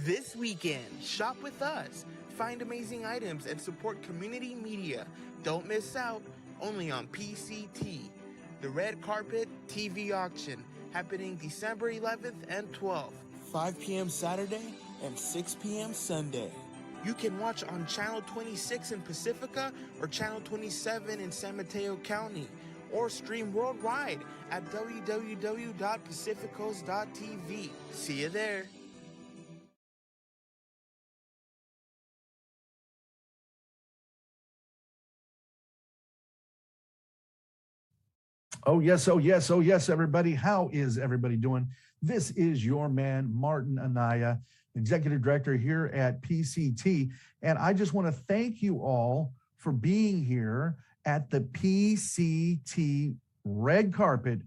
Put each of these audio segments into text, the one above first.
This weekend, shop with us. Find amazing items and support community media. Don't miss out, only on PCT. The Red Carpet TV Auction, happening December 11th and 12th. 5 p.m. Saturday and 6 p.m. Sunday. You can watch on Channel 26 in Pacifica or Channel 27 in San Mateo County, or stream worldwide at www.pacificos.tv. See you there. Oh, yes, oh, yes, oh, yes, everybody. How is everybody doing? This is your man, Martin Anaya, Executive Director here at PCT. And I just want to thank you all for being here at the PCT Red Carpet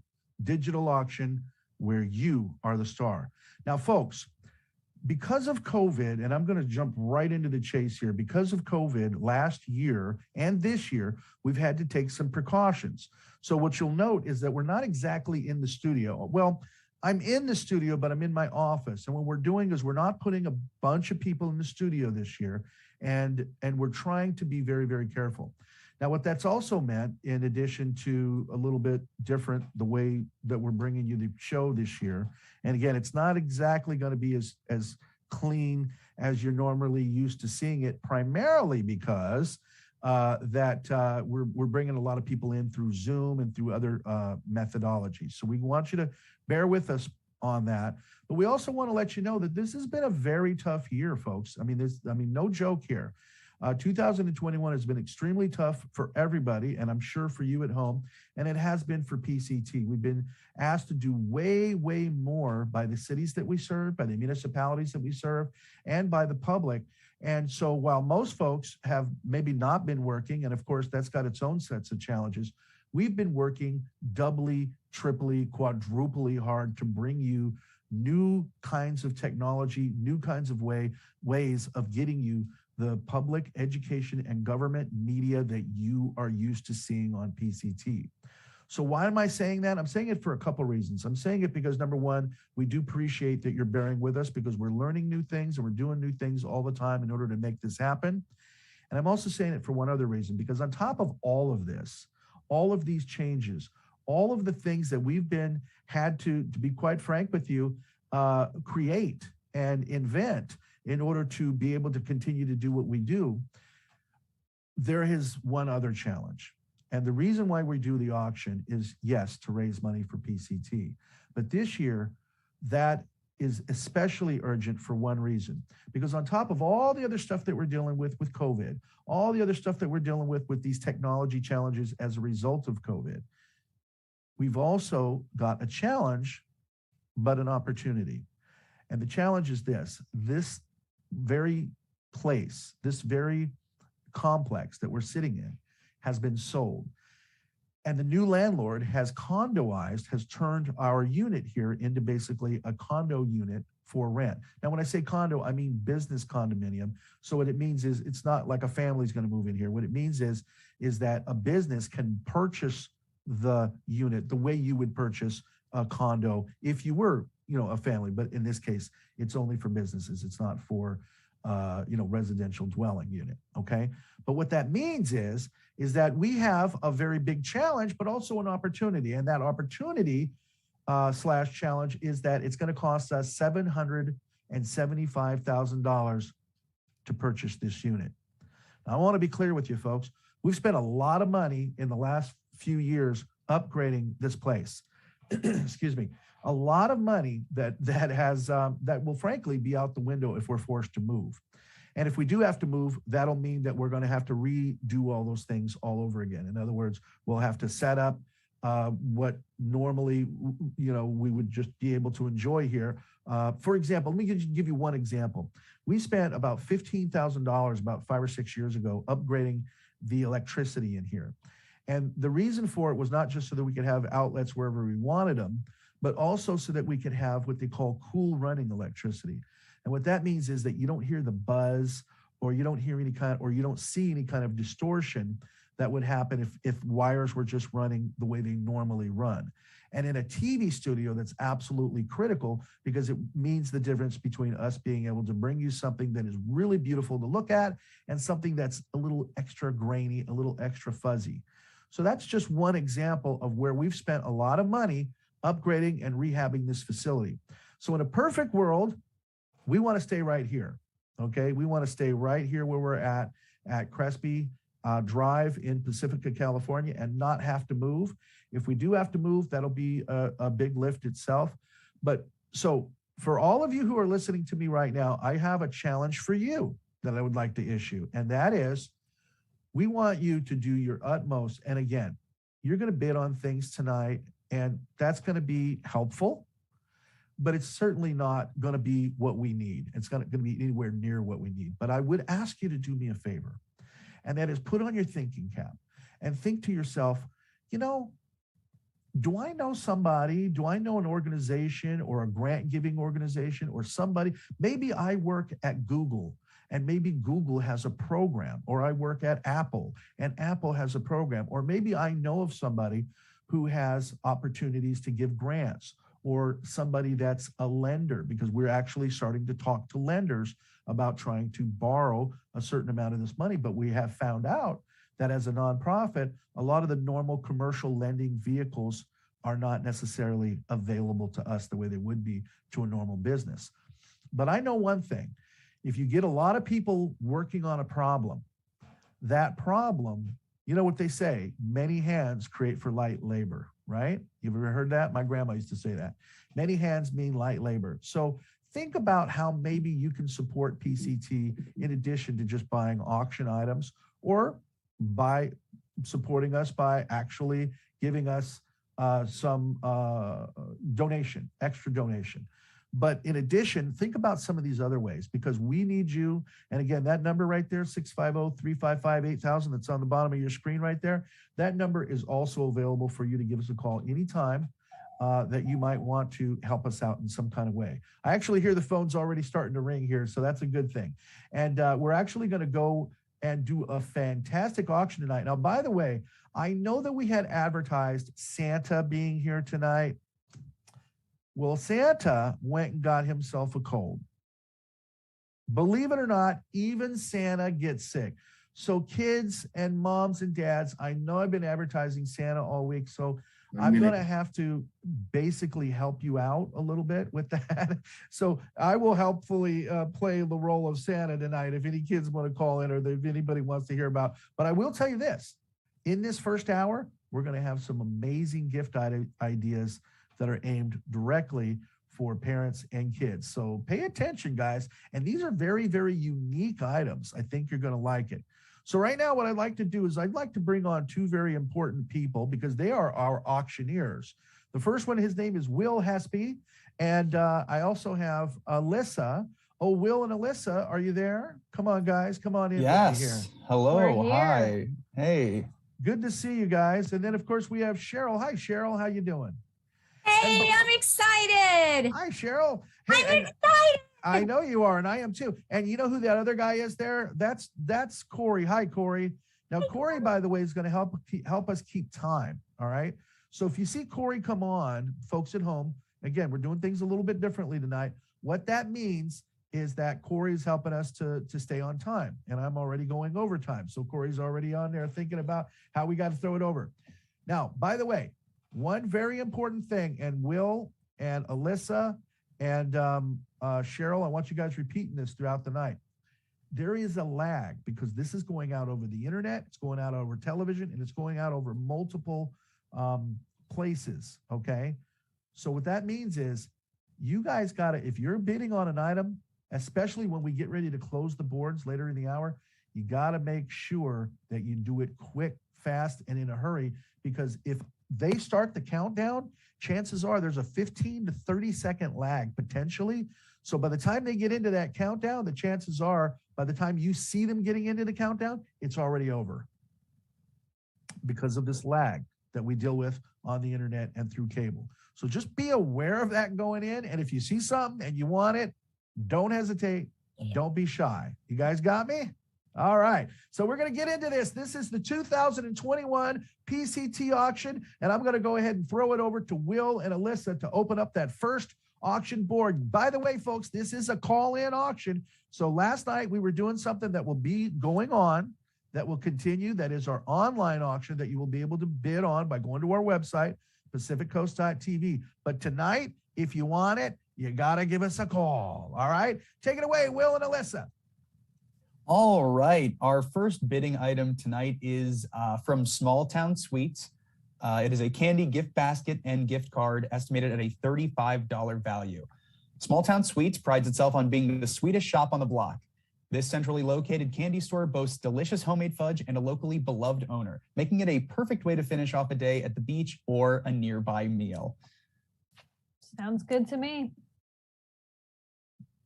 Digital Auction, where you are the star. Now, folks, because of COVID, and I'm going to jump right into the chase here, because of COVID last year and this year, we've had to take some precautions. So what you'll note is that we're not exactly in the studio. Well, I'm in the studio, but I'm in my office. And what we're doing is we're not putting a bunch of people in the studio this year, and we're trying to be very, very careful. Now, what that's also meant, in addition to a little bit different, the way that we're bringing you the show this year, and again, it's not exactly going to be as clean as you're normally used to seeing it, primarily because we're bringing a lot of people in through Zoom and through other methodologies. So we want you to bear with us on that. But we also want to let you know that this has been a very tough year, folks. I mean, no joke here. 2021 has been extremely tough for everybody, and I'm sure for you at home, and it has been for PCT. We've been asked to do way, way more by the cities that we serve, by the municipalities that we serve, and by the public. And so while most folks have maybe not been working, and of course that's got its own sets of challenges, we've been working doubly, triply, quadruply hard to bring you new kinds of technology, new kinds of ways of getting you the public education and government media that you are used to seeing on PCT. So why am I saying that? I'm saying it for a couple of reasons. I'm saying it because, number one, we do appreciate that you're bearing with us, because we're learning new things and we're doing new things all the time in order to make this happen. And I'm also saying it for one other reason, because on top of all of this, all of these changes, all of the things that we've had to be quite frank with you, create and invent in order to be able to continue to do what we do, there is one other challenge. And the reason why we do the auction is, yes, to raise money for PCT. But this year, that is especially urgent for one reason. Because on top of all the other stuff that we're dealing with COVID, all the other stuff that we're dealing with these technology challenges as a result of COVID, we've also got a challenge, but an opportunity. And the challenge is this very place, this very complex that we're sitting in has been sold. And the new landlord has turned our unit here into basically a condo unit for rent. Now, when I say condo, I mean business condominium. So what it means is it's not like a family's going to move in here. What it means is that a business can purchase the unit the way you would purchase a condo if you were, a family. But in this case, it's only for businesses. It's not for, residential dwelling unit. Okay. But what that means is that we have a very big challenge, but also an opportunity. And that opportunity / challenge is that it's going to cost us $775,000 to purchase this unit. Now, I want to be clear with you folks. We've spent a lot of money in the last few years upgrading this place. Excuse me. A lot of money that will frankly be out the window if we're forced to move. And if we do have to move, that'll mean that we're going to have to redo all those things all over again. In other words, we'll have to set up what normally, we would just be able to enjoy here. For example, let me give you one example. We spent about $15,000 about 5 or 6 years ago upgrading the electricity in here. And the reason for it was not just so that we could have outlets wherever we wanted them, but also so that we could have what they call cool running electricity. And what that means is that you don't hear the buzz, or you don't hear or you don't see any kind of distortion that would happen if wires were just running the way they normally run. And in a TV studio, that's absolutely critical because it means the difference between us being able to bring you something that is really beautiful to look at and something that's a little extra grainy, a little extra fuzzy. So that's just one example of where we've spent a lot of money upgrading and rehabbing this facility. So in a perfect world, we want to stay right here, okay? We want to stay right here where we're at Crespi Drive in Pacifica, California, and not have to move. If we do have to move, that'll be a big lift itself. But so for all of you who are listening to me right now, I have a challenge for you that I would like to issue, and that is we want you to do your utmost. And again, you're going to bid on things tonight, and that's going to be helpful, but it's certainly not going to be what we need. It's going to be anywhere near what we need. But I would ask you to do me a favor, and that is put on your thinking cap and think to yourself, you know, do I know somebody? Do I know an organization or a grant giving organization or somebody? Maybe I work at Google and maybe Google has a program, or I work at Apple and Apple has a program, or maybe I know of somebody who has opportunities to give grants, or somebody that's a lender, because we're actually starting to talk to lenders about trying to borrow a certain amount of this money. But we have found out that as a nonprofit, a lot of the normal commercial lending vehicles are not necessarily available to us the way they would be to a normal business. But I know one thing, if you get a lot of people working on a problem, that problem, you know what they say, many hands create for light labor, right? You've ever heard that? My grandma used to say that. Many hands mean light labor. So think about how maybe you can support PCT in addition to just buying auction items, or by supporting us by actually giving us some donation, extra donation. But in addition, think about some of these other ways, because we need you. And again, that number right there, 650-355-8000, that's on the bottom of your screen right there, that number is also available for you to give us a call anytime that you might want to help us out in some kind of way. I actually hear the phone's already starting to ring here, so that's a good thing. And we're actually going to go and do a fantastic auction tonight. Now, by the way, I know that we had advertised Santa being here tonight. Well, Santa went and got himself a cold. Believe it or not, even Santa gets sick. So kids and moms and dads, I know I've been advertising Santa all week, so I'm going to have to basically help you out a little bit with that. So I will helpfully play the role of Santa tonight if any kids want to call in, or if anybody wants to hear about. But I will tell you this, in this first hour, we're going to have some amazing gift ideas that are aimed directly for parents and kids. So pay attention, guys. And these are very, very unique items. I think you're going to like it. So right now, what I'd like to do is I'd like to bring on two very important people, because they are our auctioneers. The first one, his name is Will Hespy. And I also have Alyssa. Oh, Will and Alyssa, are you there? Come on, guys. Come on in. Yes. With me here. Hello. Hi. Hey. Good to see you guys. And then, of course, we have Cheryl. Hi, Cheryl. How you doing? Hey, I'm excited. Hi, Cheryl. Hey, I'm excited. I know you are, and I am too. And you know who that other guy is there? That's Corey. Hi, Corey. Now, Corey, by the way, is going to help us keep time. All right. So if you see Corey come on, folks at home, again, we're doing things a little bit differently tonight. What that means is that Corey's helping us to stay on time, and I'm already going overtime. So Corey's already on there thinking about how we got to throw it over. Now, by the way, one very important thing, and Will and Alyssa and Cheryl, I want you guys repeating this throughout the night. There is a lag, because this is going out over the internet, it's going out over television, and it's going out over multiple places, okay? So what that means is you guys got to, if you're bidding on an item, especially when we get ready to close the boards later in the hour, you got to make sure that you do it quick, fast, and in a hurry, because if they start the countdown, chances are there's a 15 to 30 second lag potentially. So by the time they get into that countdown, the chances are by the time you see them getting into the countdown, it's already over, because of this lag that we deal with on the internet and through cable. So just be aware of that going in. And if you see something and you want it, don't hesitate. Don't be shy. You guys got me? All right. So we're going to get into this. This is the 2021 PCT auction, and I'm going to go ahead and throw it over to Will and Alyssa to open up that first auction board. By the way, folks, this is a call-in auction. So last night we were doing something that will be going on, that will continue. That is our online auction that you will be able to bid on by going to our website, pacificcoast.tv. But tonight, if you want it, you got to give us a call. All right. Take it away, Will and Alyssa. All right. Our first bidding item tonight is from Small Town Sweets. It is a candy gift basket and gift card estimated at a $35 value. Small Town Sweets prides itself on being the sweetest shop on the block. This centrally located candy store boasts delicious homemade fudge and a locally beloved owner, making it a perfect way to finish off a day at the beach or a nearby meal. Sounds good to me.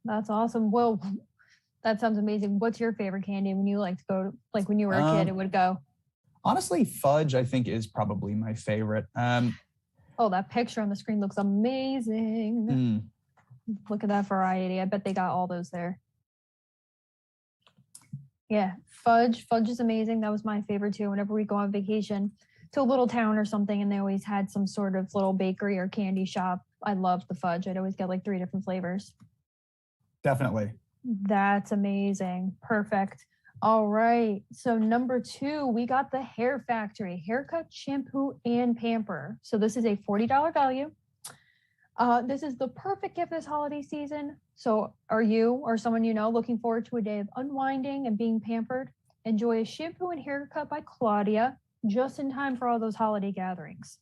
That's awesome. Well, that sounds amazing. What's your favorite candy when you like to go, like when you were a kid and would go? Honestly, fudge, I think, is probably my favorite. Oh, that picture on the screen looks amazing. Look at that variety. I bet they got all those there. Yeah, fudge. Fudge is amazing. That was my favorite too. Whenever we go on vacation to a little town or something and they always had some sort of little bakery or candy shop, I loved the fudge. I'd always get like 3 different flavors. Definitely. That's amazing. Perfect. All right. So number 2, we got the Hair Factory haircut, shampoo, and pamper. So this is a $40 value. This is the perfect gift this holiday season. So are you or someone you know looking forward to a day of unwinding and being pampered? Enjoy a shampoo and haircut by Claudia just in time for all those holiday gatherings.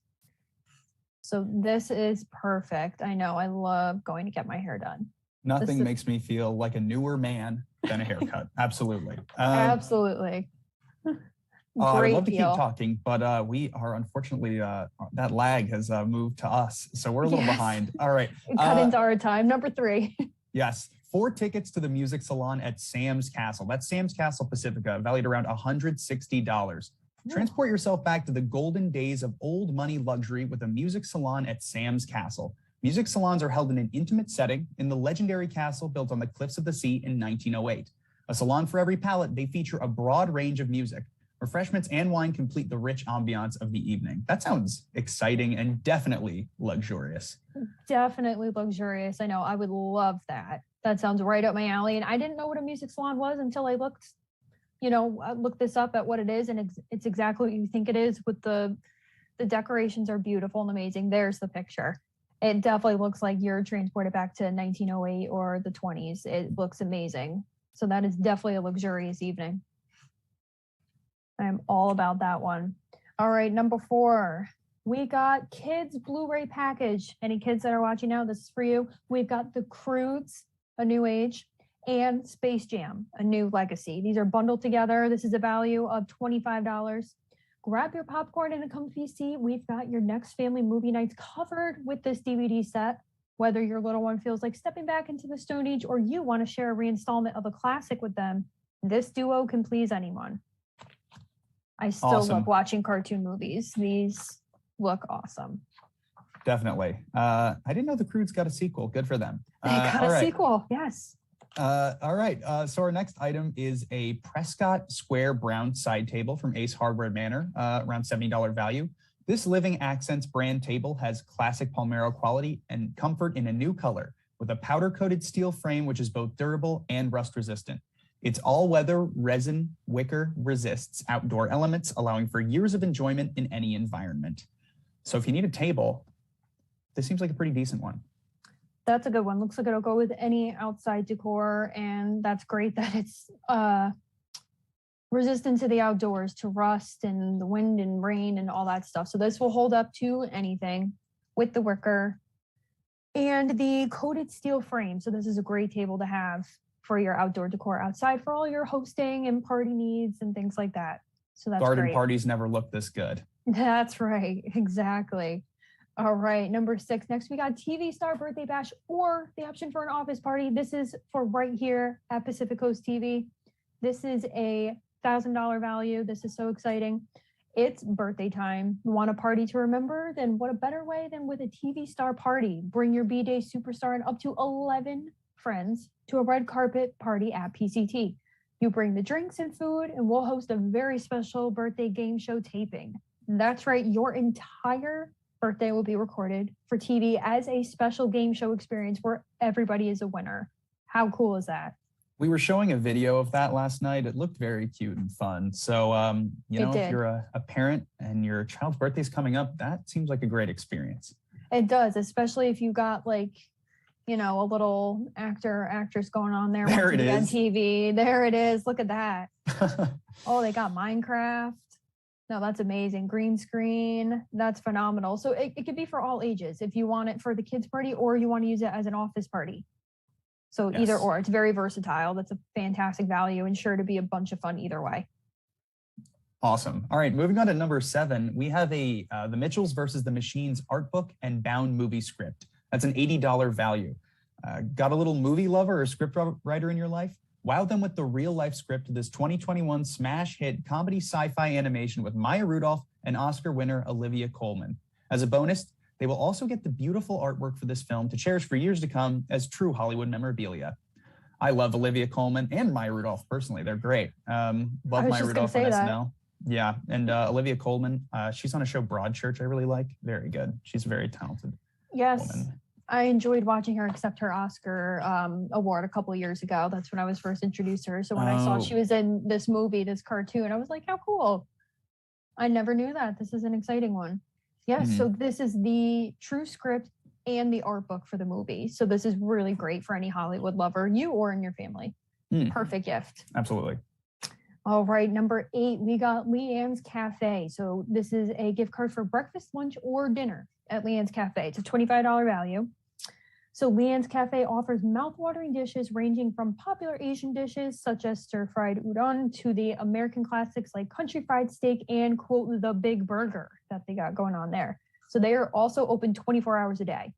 So this is perfect. I know. I love going to get my hair done. Nothing makes me feel like a newer man than a haircut. Absolutely. Absolutely. I'd love to keep talking, but we are unfortunately, that lag has moved to us. So we're a little behind. All right. Cut into our time. Number 3. Yes. 4 tickets to the music salon at Sam's Castle. That's Sam's Castle Pacifica, valued around $160. Transport yourself back to the golden days of old money luxury with a music salon at Sam's Castle. Music salons are held in an intimate setting in the legendary castle built on the cliffs of the sea in 1908. A salon for every palate, they feature a broad range of music. Refreshments and wine complete the rich ambiance of the evening. That sounds exciting and definitely luxurious. Definitely luxurious. I know. I would love that. That sounds right up my alley. And I didn't know what a music salon was until I looked this up at what it is. And it's exactly what you think it is. With the decorations are beautiful and amazing. There's the picture. It definitely looks like you're transported back to 1908 or the 20s. It looks amazing. So that is definitely a luxurious evening. I'm all about that one. All right, number 4, we got kids Blu-ray package. Any kids that are watching now, this is for you. We've got The Croods, A New Age, and Space Jam, A New Legacy. These are bundled together. This is a value of $25. Grab your popcorn and a comfy seat. We've got your next family movie nights covered with this DVD set. Whether your little one feels like stepping back into the Stone Age or you want to share a reinstallment of a classic with them, this duo can please anyone. I still love watching cartoon movies. These look awesome. Definitely. I didn't know The Croods got a sequel. Good for them. They got a sequel, yes. All right. So our next item is a Prescott Square brown side table from Ace Hardware Manor, around $70 value. This Living Accents brand table has classic Palmero quality and comfort in a new color with a powder-coated steel frame, which is both durable and rust-resistant. Its all-weather resin wicker resists outdoor elements, allowing for years of enjoyment in any environment. So if you need a table, this seems like a pretty decent one. That's a good one. Looks like it'll go with any outside decor, and that's great that it's resistant to the outdoors, to rust and the wind and rain and all that stuff. So this will hold up to anything with the wicker and the coated steel frame. So this is a great table to have for your outdoor decor outside for all your hosting and party needs and things like that. So that's Garden great. parties never look this good. That's right. Exactly. All right. Number 6. Next, we got TV Star Birthday Bash or the option for an office party. This is for right here at Pacific Coast TV. This is a $1,000 value. This is so exciting. It's birthday time. You want a party to remember? Then what a better way than with a TV star party? Bring your B-Day superstar and up to 11 friends to a red carpet party at PCT. You bring the drinks and food, and we'll host a very special birthday game show taping. That's right, your entire birthday will be recorded for TV as a special game show experience where everybody is a winner. How cool is that? We were showing a video of that last night. It looked very cute and fun. So, if you're a parent and your child's birthday is coming up, that seems like a great experience. It does, especially if you got like, a little actress going on there. There it is. On TV. There it is. Look at that. Oh, they got Minecraft. No, that's amazing. Green screen. That's phenomenal. So it could be for all ages if you want it for the kids' party or you want to use it as an office party. So Yes. either or, it's very versatile. That's a fantastic value and sure to be a bunch of fun either way. Awesome. All right, moving on to number 7, we have the Mitchells versus the Machines art book and bound movie script. That's an $80 value. Got a little movie lover or script writer in your life? Wow them with the real life script of this 2021 smash hit comedy sci-fi animation with Maya Rudolph and Oscar winner Olivia Colman. As a bonus, they will also get the beautiful artwork for this film to cherish for years to come as true Hollywood memorabilia. I love Olivia Colman and Maya Rudolph personally. They're great. Love Maya Rudolph on SNL. Yeah, and Olivia Colman, she's on a show Broadchurch I really like. Very good. She's a very talented woman. I enjoyed watching her accept her Oscar award a couple of years ago. That's when I was first introduced to her. So when I saw she was in this movie, this cartoon, I was like, how cool. I never knew that. This is an exciting one. Yes, so this is the true script and the art book for the movie. So this is really great for any Hollywood lover, you or in your family. Perfect gift. Absolutely. All right, number 8, we got Leanne's Cafe. So this is a gift card for breakfast, lunch, or dinner at Leanne's Cafe. It's a $25 value. So Leanne's Cafe offers mouthwatering dishes ranging from popular Asian dishes such as stir-fried udon to the American classics like country fried steak and, quote, the big burger that they got going on there. So they are also open 24 hours a day.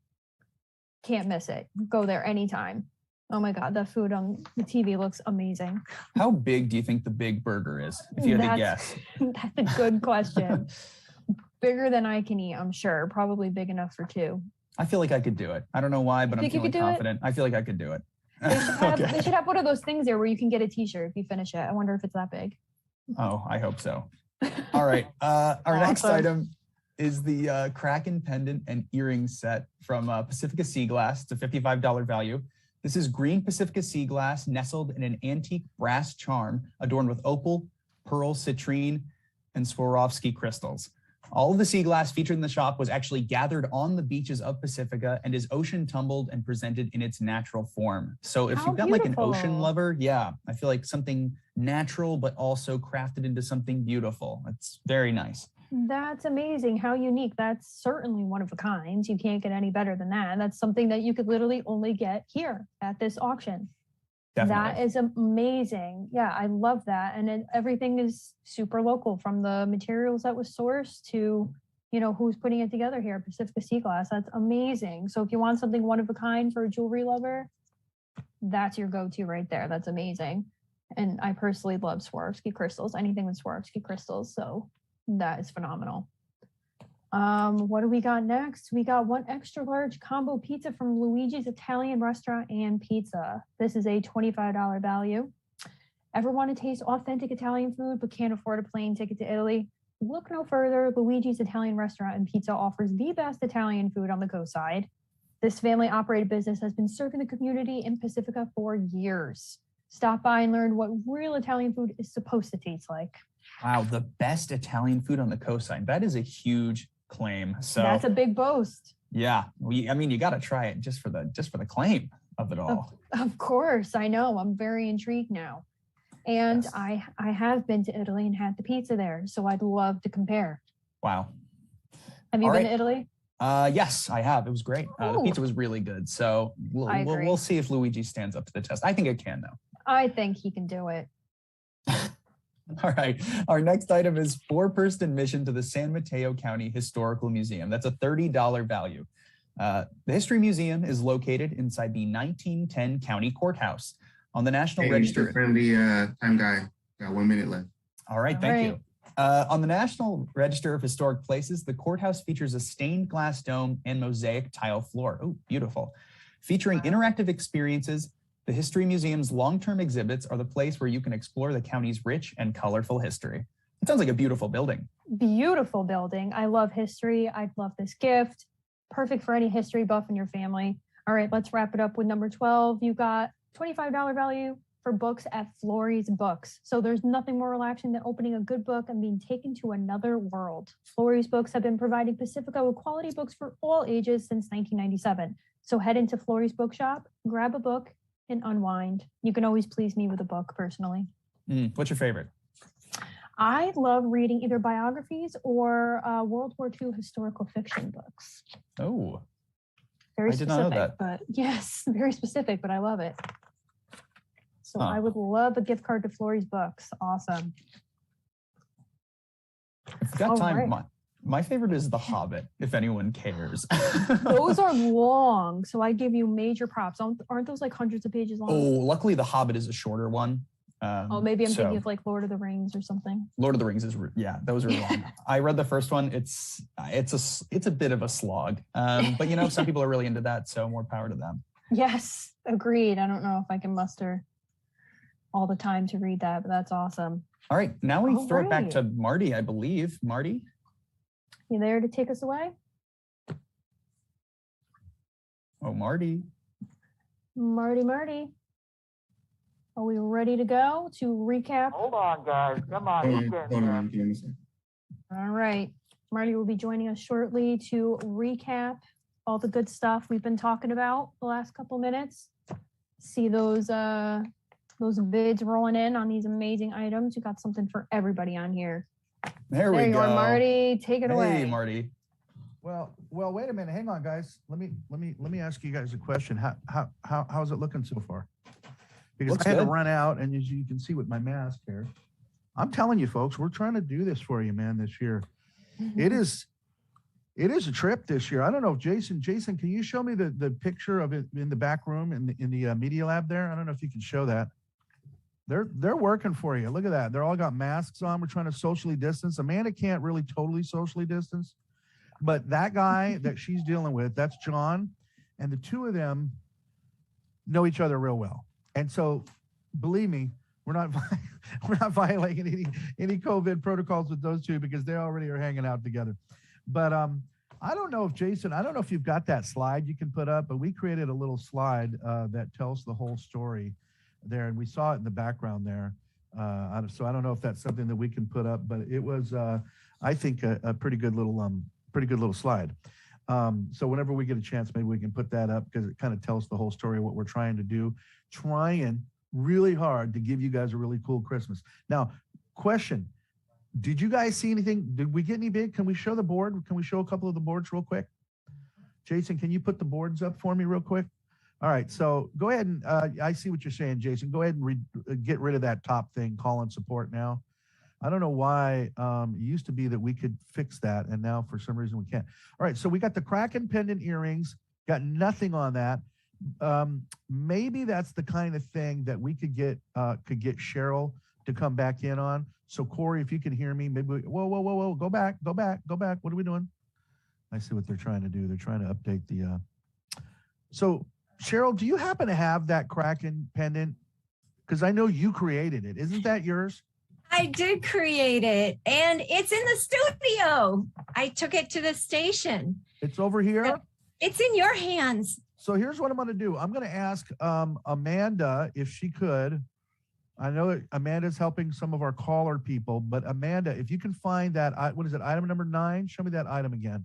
Can't miss it. Go there anytime. Oh my God, that food on the TV looks amazing. How big do you think the big burger is, if you had to guess? That's a good question. Bigger than I can eat, I'm sure. Probably big enough for 2. I feel like I could do it. I don't know why, but I'm feeling confident. I feel like I could do it. They should have one of those things there where you can get a t-shirt if you finish it. I wonder if it's that big. Oh, I hope so. All right. Our next item is the Kraken pendant and earring set from Pacifica Sea Glass. It's a $55 value. This is green Pacifica Sea Glass nestled in an antique brass charm adorned with opal, pearl, citrine, and Swarovski crystals. All of the sea glass featured in the shop was actually gathered on the beaches of Pacifica and is ocean tumbled and presented in its natural form. So if you've got like an ocean lover, I feel like something natural, but also crafted into something beautiful. It's very nice. That's amazing. How unique. That's certainly one of a kind. You can't get any better than that. That's something that you could literally only get here at this auction. Definitely. That is amazing. Yeah, I love that. And everything is super local, from the materials that was sourced to, who's putting it together here, Pacifica Sea Glass. That's amazing. So if you want something one of a kind for a jewelry lover, that's your go-to right there. That's amazing. And I personally love Swarovski crystals, anything with Swarovski crystals. So that is phenomenal. What do we got next? We got 1 extra large combo pizza from Luigi's Italian Restaurant and Pizza. This is a $25 value. Ever want to taste authentic Italian food but can't afford a plane ticket to Italy? Look no further. Luigi's Italian Restaurant and Pizza offers the best Italian food on the coast side. This family-operated business has been serving the community in Pacifica for years. Stop by and learn what real Italian food is supposed to taste like. Wow, the best Italian food on the coastline. That is a huge claim. So that's a big boast. Yeah, you got to try it just for the claim of it all. Of course, I know. I'm very intrigued now, and yes. I have been to Italy and had the pizza there, so I'd love to compare. Wow. Have you been to Italy? Yes, I have. It was great. The pizza was really good. So we'll see if Luigi stands up to the test. I think it can, though. I think he can do it. All right. Our next item is 4-person admission to the San Mateo County Historical Museum. That's a $30 value. The History Museum is located inside the 1910 County Courthouse. On the National Register. Mr. Friendly time guy. Got 1 minute left. All right. Thank you. On the National Register of Historic Places, the courthouse features a stained glass dome and mosaic tile floor. Oh, beautiful. Featuring interactive experiences The History Museum's long-term exhibits are the place where you can explore the county's rich and colorful history. It sounds like a beautiful building. Beautiful building. I love history. I'd love this gift. Perfect for any history buff in your family. All right, let's wrap it up with number 12. You got $25 value for books at Florrie's Books. So there's nothing more relaxing than opening a good book and being taken to another world. Florrie's Books have been providing Pacifica with quality books for all ages since 1997. So head into Florrie's Bookshop, grab a book, and unwind. You can always please me with a book personally. What's your favorite? I love reading either biographies or World War II historical fiction books. Oh, Very I did not know specific, that. but yes, very specific, but I love it. So Huh. I would love a gift card to Florrie's Books. Awesome. If you've got All time, right. my favorite is The Hobbit, if anyone cares. Those are long, so I give you major props. Aren't those like hundreds of pages long? Oh, luckily The Hobbit is a shorter one. Maybe I'm so thinking of like Lord of the Rings or something. Lord of the Rings is, those are long. I read the first one. It's a bit of a slog. But you know, some people are really into that, so more power to them. Yes, agreed. I don't know if I can muster all the time to read that, but that's awesome. All right, now we All throw it back right. to Marty, I believe. Marty? You there to take us away? Oh, Marty. Marty. Are we ready to go to recap? Hold on, guys. Come on. Hold He's on, getting hold there. on, give me a second. All right. Marty will be joining us shortly to recap all the good stuff we've been talking about the last couple minutes. See those bids rolling in on these amazing items. We got something for everybody on here. There we you go. are, Marty. Take it away. Hey, Marty. Well, wait a minute. Hang on, guys. Let me ask you guys a question. How's it looking so far? Because Looks I had to good. run out, and as you can see with my mask here, I'm telling you, folks, we're trying to do this for you, man, this year. It is a trip this year. I don't know if Jason, can you show me the picture of it in the back room in the media lab there? I don't know if you can show that. They're working for you. Look at that. They're all got masks on. We're trying to socially distance. Amanda can't really totally socially distance, but that guy that she's dealing with, that's John, and the two of them know each other real well. And so, believe me, we're not violating any COVID protocols with those two because they already are hanging out together. But I don't know if Jason, I don't know if you've got that slide you can put up, but we created a little slide that tells the whole story there, and we saw it in the background there. So I don't know if that's something that we can put up, but it was, I think, a pretty good little slide. So whenever we get a chance, maybe we can put that up because it kind of tells the whole story of what we're trying to do, trying really hard to give you guys a really cool Christmas. Now, question, did you guys see anything? Did we get any big? Can we show the board? Can we show a couple of the boards real quick? Jason, can you put the boards up for me real quick? All right, so go ahead and, I see what you're saying, Jason. Go ahead and get rid of that top thing, call in support now. I don't know why it used to be that we could fix that, and now for some reason we can't. All right, so we got the Kraken pendant earrings, got nothing on that. Maybe that's the kind of thing that we could get Cheryl to come back in on. So Corey, if you can hear me, maybe whoa, go back. What are we doing? I see what they're trying to do. They're trying to update the. So Cheryl, do you happen to have that Kraken pendant? Because I know you created it. Isn't that yours? I did create it, and it's in the studio. I took it to the station. It's over here. It's in your hands. So here's what I'm going to do. I'm going to ask Amanda if she could. I know that Amanda's helping some of our caller people, but Amanda, if you can find that, what is it, item number 9? Show me that item again.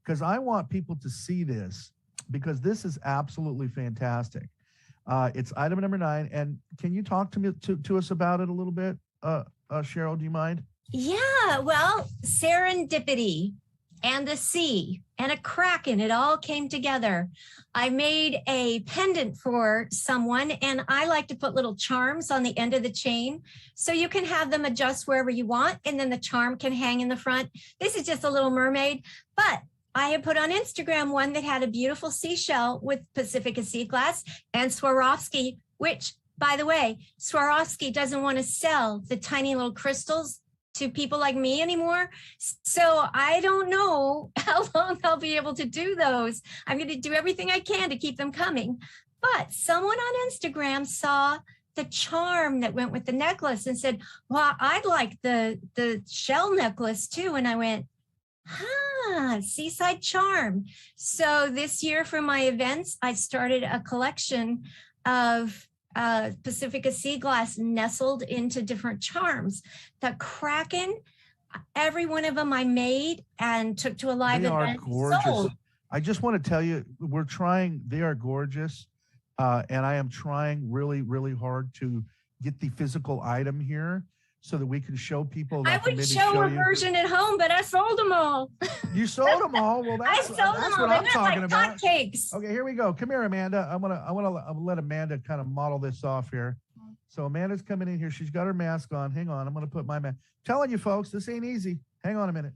Because I want people to see this, because this is absolutely fantastic. It's item number 9. And can you talk to me to us about it a little bit? Cheryl, do you mind? Yeah, well, serendipity and the sea and a kraken, it all came together. I made a pendant for someone, and I like to put little charms on the end of the chain so you can have them adjust wherever you want, and then the charm can hang in the front. This is just a little mermaid, but I had put on Instagram one that had a beautiful seashell with Pacifica sea glass and Swarovski, which, by the way, Swarovski doesn't want to sell the tiny little crystals to people like me anymore. So I don't know how long I'll be able to do those. I'm going to do everything I can to keep them coming. But someone on Instagram saw the charm that went with the necklace and said, well, I'd like the shell necklace too. And I went, seaside charm. So this year for my events, I started a collection of Pacifica sea glass nestled into different charms. The Kraken, every one of them I made and took to a live They are event. gorgeous. Sold. I just want to tell you, we're trying, they are gorgeous. And I am trying really, really hard to get the physical item here so that we can show people. I would show a version at home, but I sold them all. You sold them all? Well, that's, I sold them all. what They I'm went talking like about. hotcakes. Okay, here we go. Come here, Amanda. I want to let Amanda kind of model this off here. So Amanda's coming in here. She's got her mask on. Hang on. I'm going to put my mask. Telling you folks, this ain't easy. Hang on a minute.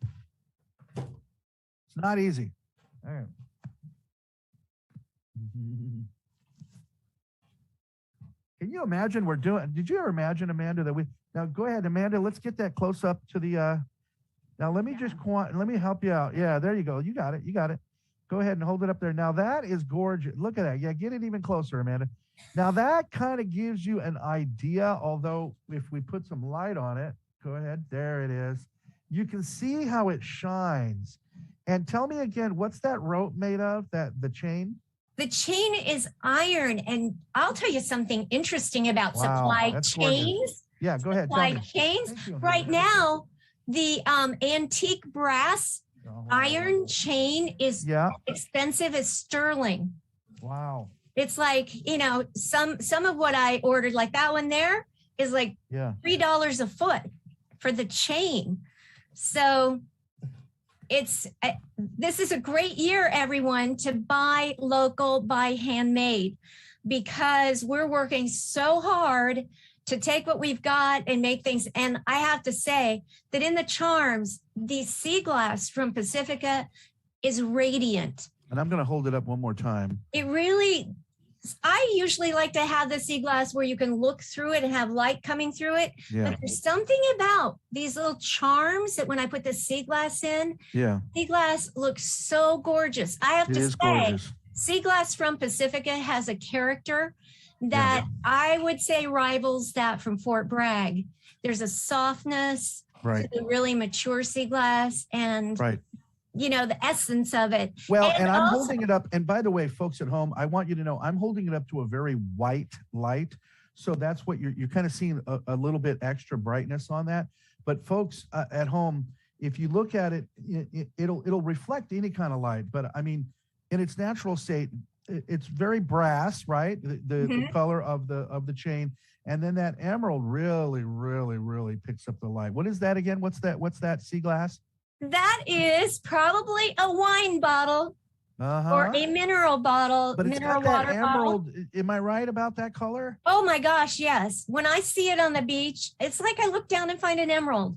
It's not easy. All right. Can you imagine did you ever imagine, Amanda, that now go ahead, Amanda, let's get that close up to the, now let me let me help you out. Yeah, there you go. You got it. You got it. Go ahead and hold it up there. Now that is gorgeous. Look at that. Yeah, get it even closer, Amanda. Now that kind of gives you an idea, although if we put some light on it, go ahead. There it is. You can see how it shines. And tell me again, what's that rope made of, the chain? The chain is iron. And I'll tell you something interesting about supply chains. Gorgeous. Yeah, go ahead. Supply chains. Right now, the antique brass iron chain is expensive as sterling. Wow. It's like, some of what I ordered, like that one there is like $3 a foot for the chain. So this is a great year, everyone, to buy local, buy handmade, because we're working so hard to take what we've got and make things. And I have to say that in the charms, the sea glass from Pacifica is radiant. And I'm going to hold it up one more time. It really, I usually like to have the sea glass where you can look through it and have light coming through it. Yeah. But there's something about these little charms that when I put the sea glass in, sea glass looks so gorgeous. I have to say, gorgeous. Sea glass from Pacifica has a character that I would say rivals that from Fort Bragg. There's a softness to the really mature sea glass and the essence of it. Well, and I'm holding it up. And by the way, folks at home, I want you to know I'm holding it up to a very white light. So that's what you're kind of seeing a little bit extra brightness on that. But folks at home, if you look at it, it'll reflect any kind of light. But I mean, in its natural state, it's very brass, right? The color of the chain. And then that emerald really, really, really picks up the light. What is that again? What's that sea glass? That is probably a wine bottle or a mineral bottle. But it's got that emerald. Am I right about that color? Oh my gosh, yes. When I see it on the beach, it's like I look down and find an emerald.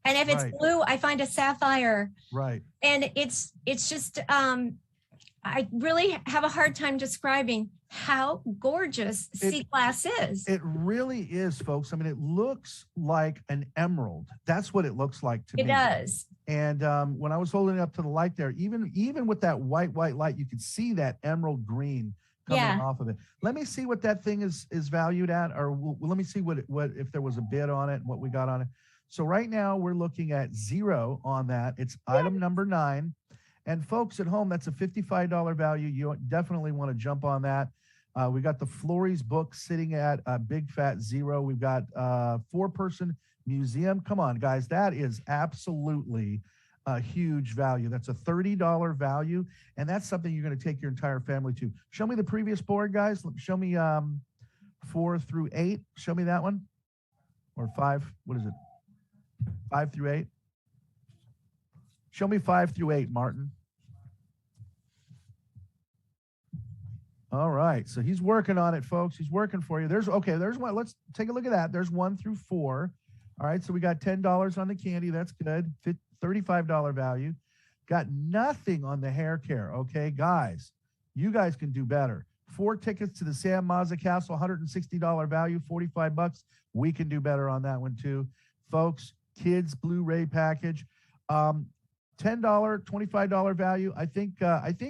And if it's blue, I find a sapphire. Right. And it's just, I really have a hard time describing how gorgeous sea glass is. It really is, folks. I mean, it looks like an emerald. That's what it looks like to me. It does. And when I was holding it up to the light there, even with that white light, you could see that emerald green coming off of it. Let me see what that thing is valued at, or let me see what if there was a bid on it and what we got on it. So right now we're looking at 0 on that. It's item number 9. And folks at home, that's a $55 value. You definitely want to jump on that. We got the Flores book sitting at a big fat 0. We've got 4-person museum. Come on, guys. That is absolutely a huge value. That's a $30 value. And that's something you're going to take your entire family to. Show me the previous board, guys. Show me 4 through 8. Show me that one. Or 5. What is it? 5 through 8. Show me 5 through 8, Martin. All right, so he's working on it, folks. He's working for you. There's one. Let's take a look at that. There's 1 through 4. All right, so we got $10 on the candy. That's good. $35 value. Got nothing on the hair care. Okay, guys, you guys can do better. 4 tickets to the Sam Mazza Castle, $160 value, $45. We can do better on that one too, folks. Kids Blu-ray package. $10, $25 value. I think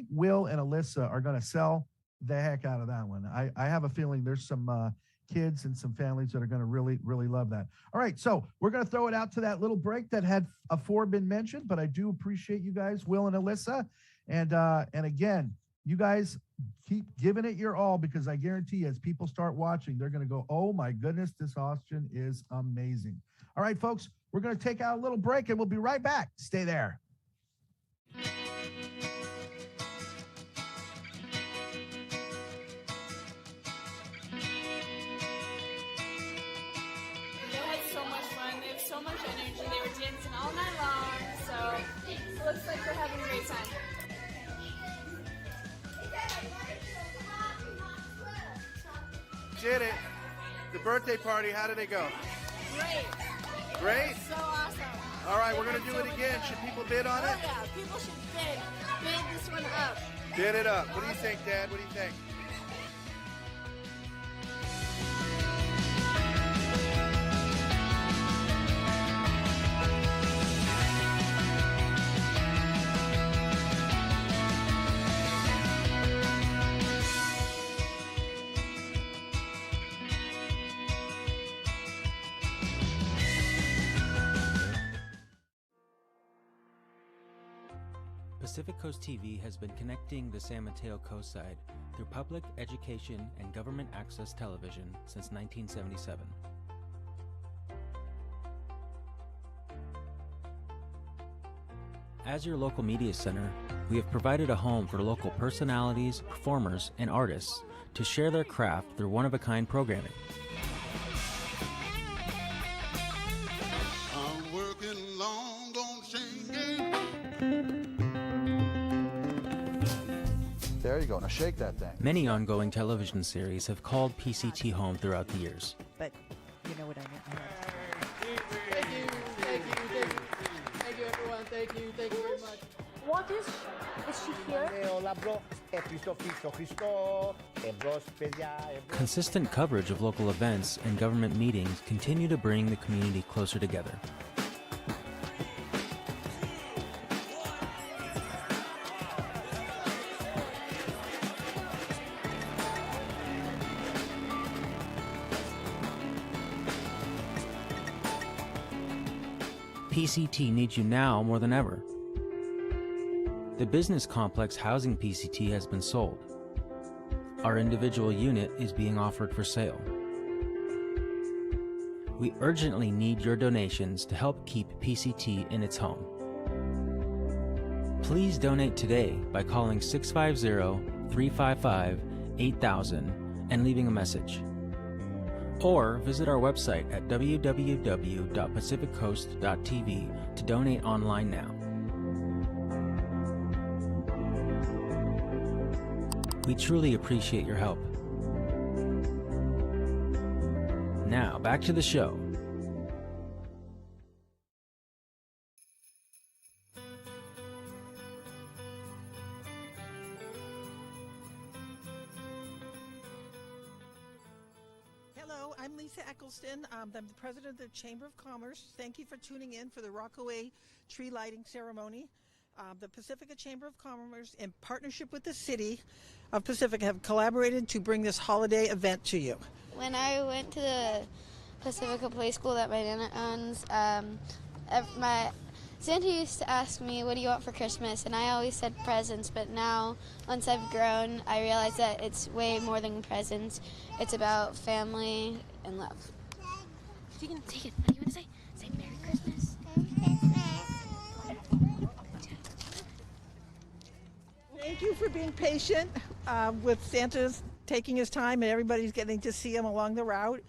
Will and Alyssa are going to sell the heck out of that one. I have a feeling there's some kids and some families that are going to really, really love that. All right, so we're going to throw it out to that little break that had before been mentioned, but I do appreciate you guys, Will and Alyssa. And again, you guys keep giving it your all, because I guarantee you, as people start watching, they're going to go, oh my goodness, this auction is amazing. All right, folks, we're going to take out a little break and we'll be right back. Stay there. So much energy. They were dancing all night long, so it looks like we're having a great time. Did it. The birthday party, how did it go? Great. Great? So awesome. All right, we're going to do it again. Should people bid on it? Oh yeah, people should bid this one up. Bid it up. What do you think, Dad? What do you think? Pacific Coast TV has been connecting the San Mateo coastside through public, education, and government access television since 1977. As your local media center, we have provided a home for local personalities, performers, and artists to share their craft through one-of-a-kind programming. I'm working long, don't shake it. There you go. Now shake that thing. Many ongoing television series have called PCT home throughout the years. But you know what I meant. Thank you, everyone. Thank you very much. What is she here? Consistent coverage of local events and government meetings continue to bring the community closer together. PCT needs you now more than ever. The business complex housing PCT has been sold. Our individual unit is being offered for sale. We urgently need your donations to help keep PCT in its home. Please donate today by calling 650-355-8000 and leaving a message. Or visit our website at www.pacificcoast.tv to donate online now. We truly appreciate your help. Now, back to the show. Hello, I'm Lisa Eccleston. I'm the president of the Chamber of Commerce. Thank you for tuning in for the Rockaway tree lighting ceremony. The Pacifica Chamber of Commerce, in partnership with the City of Pacifica, have collaborated to bring this holiday event to you. When I went to the Pacifica Play School that my nana owns, my Santa used to ask me, what do you want for Christmas? And I always said presents, but now, once I've grown, I realize that it's way more than presents. It's about family and love. You can take it. What do you want to say? Say Merry Christmas. Thank you for being patient with Santa's taking his time and everybody's getting to see him along the route.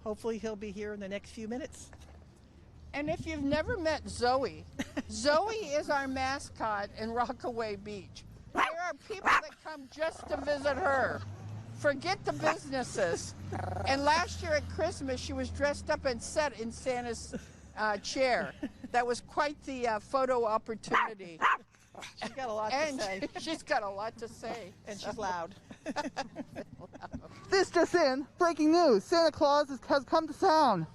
Hopefully he'll be here in the next few minutes. And if you've never met Zoe, Zoe is our mascot in Rockaway Beach. There are people that come just to visit her. Forget the businesses. And last year at Christmas, she was dressed up and sat in Santa's chair. That was quite the photo opportunity. She's got a lot to say. She's got a lot to say. And she's loud. This just in, breaking news, Santa Claus has come to town.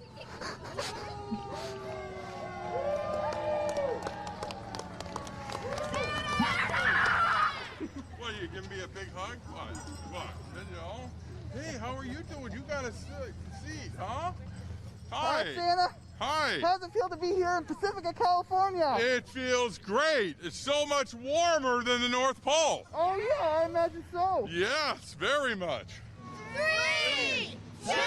What are you you give me a big hug? What? You know? Hey, how are you doing? You got a seat, huh? Hi. Hi, Santa. Hi. How does it feel to be here in Pacifica, California? It feels great. It's so much warmer than the North Pole. Oh, yeah, I imagine so. Yes, very much. 3, 2, 1.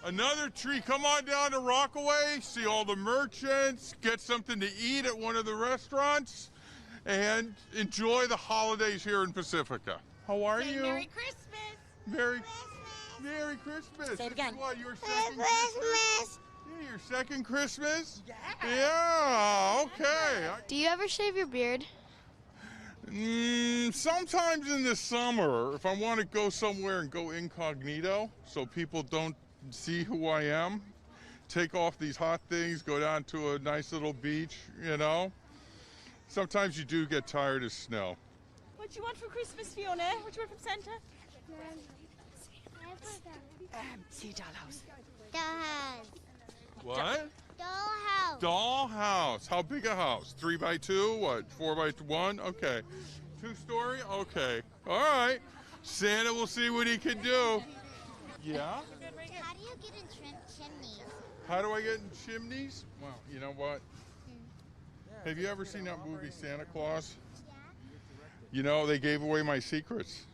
Another tree. Come on down to Rockaway, see all the merchants, get something to eat at one of the restaurants, and enjoy the holidays here in Pacifica. How are you? Merry Christmas. Merry Christmas. Say it again. This is what, your second Christmas? Yeah, your second Christmas? Yeah, okay. Do you ever shave your beard? Sometimes in the summer, if I want to go somewhere and go incognito so people don't see who I am, take off these hot things, go down to a nice little beach, you know. Sometimes you do get tired of snow. What do you want for Christmas, Fiona? What do you want from Santa? See a dollhouse. Dollhouse. What? Dollhouse. Dollhouse. How big a house? 3 by 2? What? 4 by 1? Okay. 2-story? Okay. All right. Santa will see what he can do. Yeah? How do you get in chimneys? How do I get in chimneys? Well, you know what? Have you ever seen that movie Santa Claus? Yeah. You know, they gave away my secrets.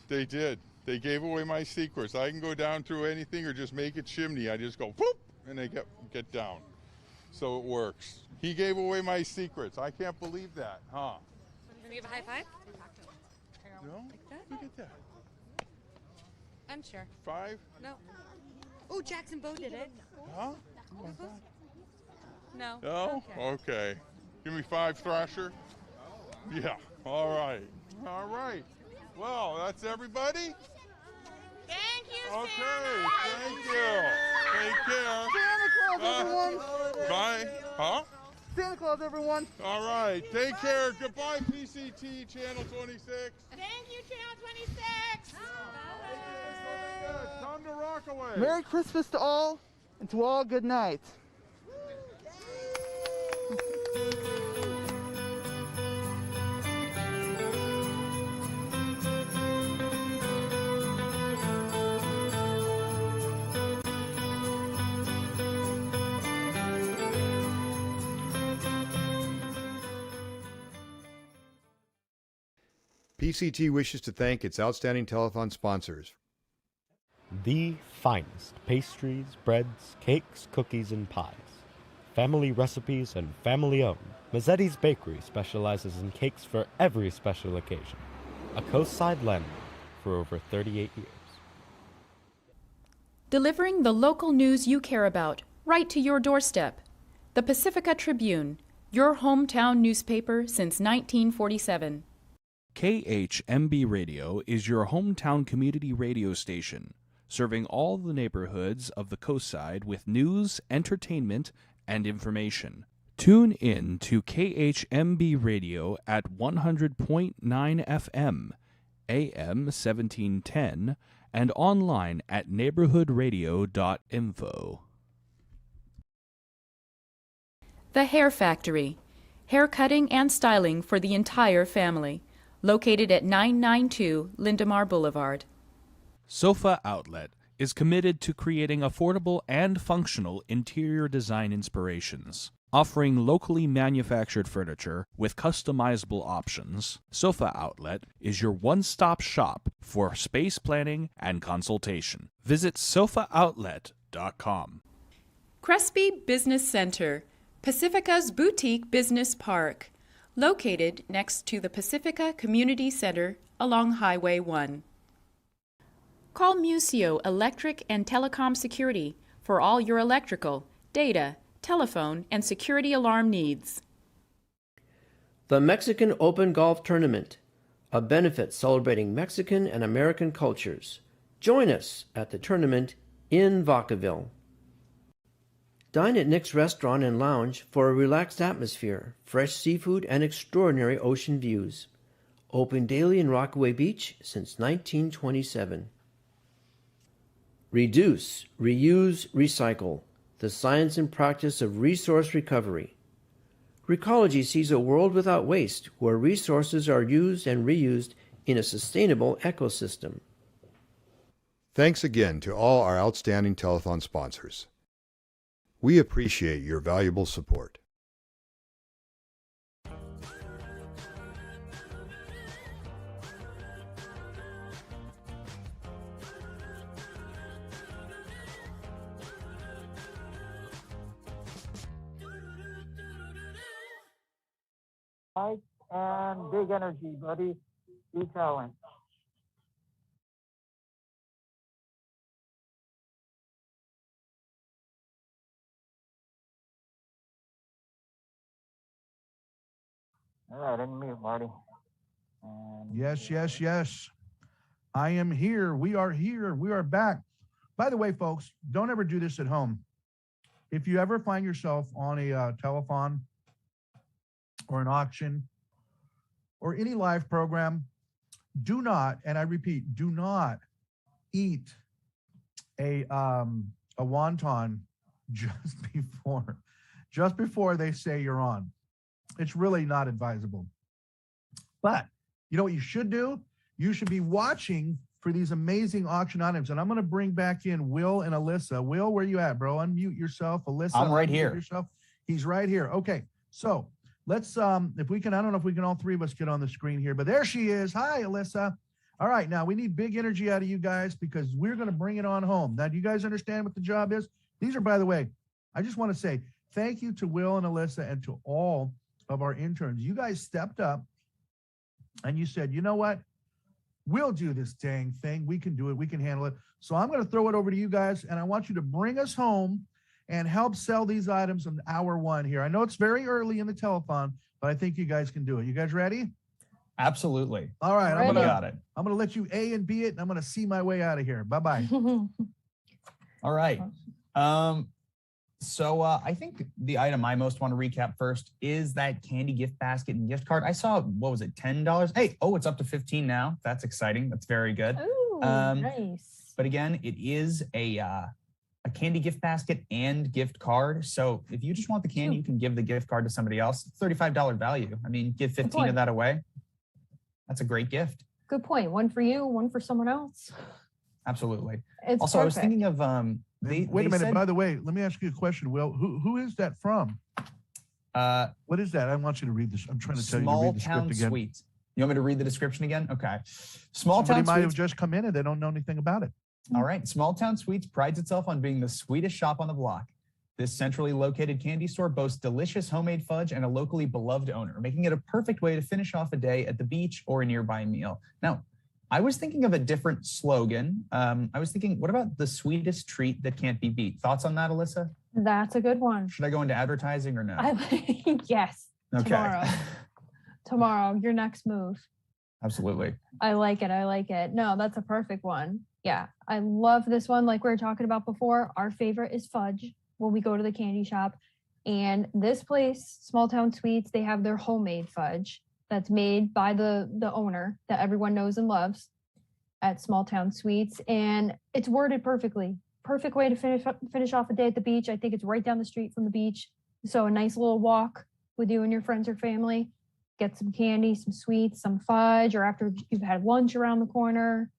They did. They gave away my secrets. I can go down through anything or just make a chimney. I just go whoop, and they get down. So it works. He gave away my secrets. I can't believe that, huh? Can we give a high five? No? Look at that. Unsure. 5? No. Oh, Jackson Bowe did it. Huh? No. No? Okay. Give me 5, Thrasher. Yeah. All right. All right. Well, that's everybody. Thank you, Okay. Thank you. Take care. Santa Claus, everyone. Bye. Huh? Santa Claus, everyone. All right. Take care. Goodbye, PCT Channel 26. Thank you, Channel 26. Come to Rockaway. Merry Christmas to all, and to all, good night. PCT wishes to thank its outstanding telethon sponsors. The finest pastries, breads, cakes, cookies, and pies. Family recipes and family owned. Mazzetti's Bakery specializes in cakes for every special occasion. A coastside landmark for over 38 years. Delivering the local news you care about, right to your doorstep. The Pacifica Tribune, your hometown newspaper since 1947. KHMB Radio is your hometown community radio station, serving all the neighborhoods of the coastside with news, entertainment, and information. Tune in to KHMB Radio at 100.9 FM, AM 1710, and online at neighborhoodradio.info. The Hair Factory, hair cutting and styling for the entire family. Located at 992 Lindemar Boulevard. Sofa Outlet is committed to creating affordable and functional interior design inspirations. Offering locally manufactured furniture with customizable options, Sofa Outlet is your one-stop shop for space planning and consultation. Visit sofaoutlet.com. Crespi Business Center, Pacifica's boutique business park. Located next to the Pacifica Community Center along Highway 1. Call Museo Electric and Telecom Security for all your electrical, data, telephone, and security alarm needs. The Mexican Open Golf Tournament, a benefit celebrating Mexican and American cultures. Join us at the tournament in Vacaville. Dine at Nick's Restaurant and Lounge for a relaxed atmosphere, fresh seafood, and extraordinary ocean views. Open daily in Rockaway Beach since 1927. Reduce, reuse, recycle. the science and practice of resource recovery. Recology sees a world without waste, where resources are used and reused in a sustainable ecosystem. Thanks again to all our outstanding telethon sponsors. We appreciate your valuable support. And big energy, buddy. Be telling. All right, unmute, Marty. And Yes, yes, yes. I am here. We are here. We are back. By the way, folks, don't ever do this at home. If you ever find yourself on a telethon or an auction or any live program, do not, and I repeat, do not eat a wonton just before they say you're on. It's really not advisable. But you know what you should do? You should be watching for these amazing auction items. And I'm going to bring back in Will and Alyssa. Will, where you at, bro? Unmute yourself. Alyssa, I'm right unmute here. Yourself. He's right here. Okay. So let's, if we can, I don't know if we can all three of us get on the screen here, but there she is. Hi, Alyssa. All right. Now we need big energy out of you guys because we're going to bring it on home. Now, do you guys understand what the job is? These are, by the way, I just want to say thank you to Will and Alyssa and to all of our interns. You guys stepped up and you said, you know what? We'll do this dang thing. We can do it. We can handle it. So I'm going to throw it over to you guys, and I want you to bring us home and help sell these items in hour one here. I know it's very early in the telethon, but I think you guys can do it. You guys ready? Absolutely. All right. I'm going to let you A and B it, and I'm going to see my way out of here. Bye-bye. All right. So I think the item I most want to recap first is that candy gift basket and gift card. I saw, what was it, $10? Hey, it's up to 15 now. That's exciting. That's very good. Ooh, nice. But again, it is a candy gift basket and gift card. So if you just want the candy, you can give the gift card to somebody else. $35 value. I mean, give 15 of that away. That's a great gift. Good point. One for you, one for someone else. Absolutely. It's also, perfect. I was thinking of wait a minute. By the way, let me ask you a question, Will. Who is that from? What is that? I want you to read this. I'm trying to tell you to read the script again. Sweet. You want me to read the description again? Okay. Small Somebody Town might have Sweets. just come in and they don't know anything about it. All right. Small Town Sweets prides itself on being the sweetest shop on the block. This centrally located candy store boasts delicious homemade fudge and a locally beloved owner, making it a perfect way to finish off a day at the beach or a nearby meal. Now, I was thinking of a different slogan. I was thinking, what about the sweetest treat that can't be beat? Thoughts on that, Alyssa? That's a good one. Should I go into advertising or no? Yes. Okay. Tomorrow, your next move. Absolutely. I like it. I like it. No, that's a perfect one. Yeah, I love this one. Like we were talking about before, our favorite is fudge when we go to the candy shop. And this place, Small Town Sweets, they have their homemade fudge that's made by the owner that everyone knows and loves at Small Town Sweets. And it's worded perfectly. Perfect way to finish off a day at the beach. I think it's right down the street from the beach. So a nice little walk with you and your friends or family. Get some candy, some sweets, some fudge, or after you've had lunch around the corner.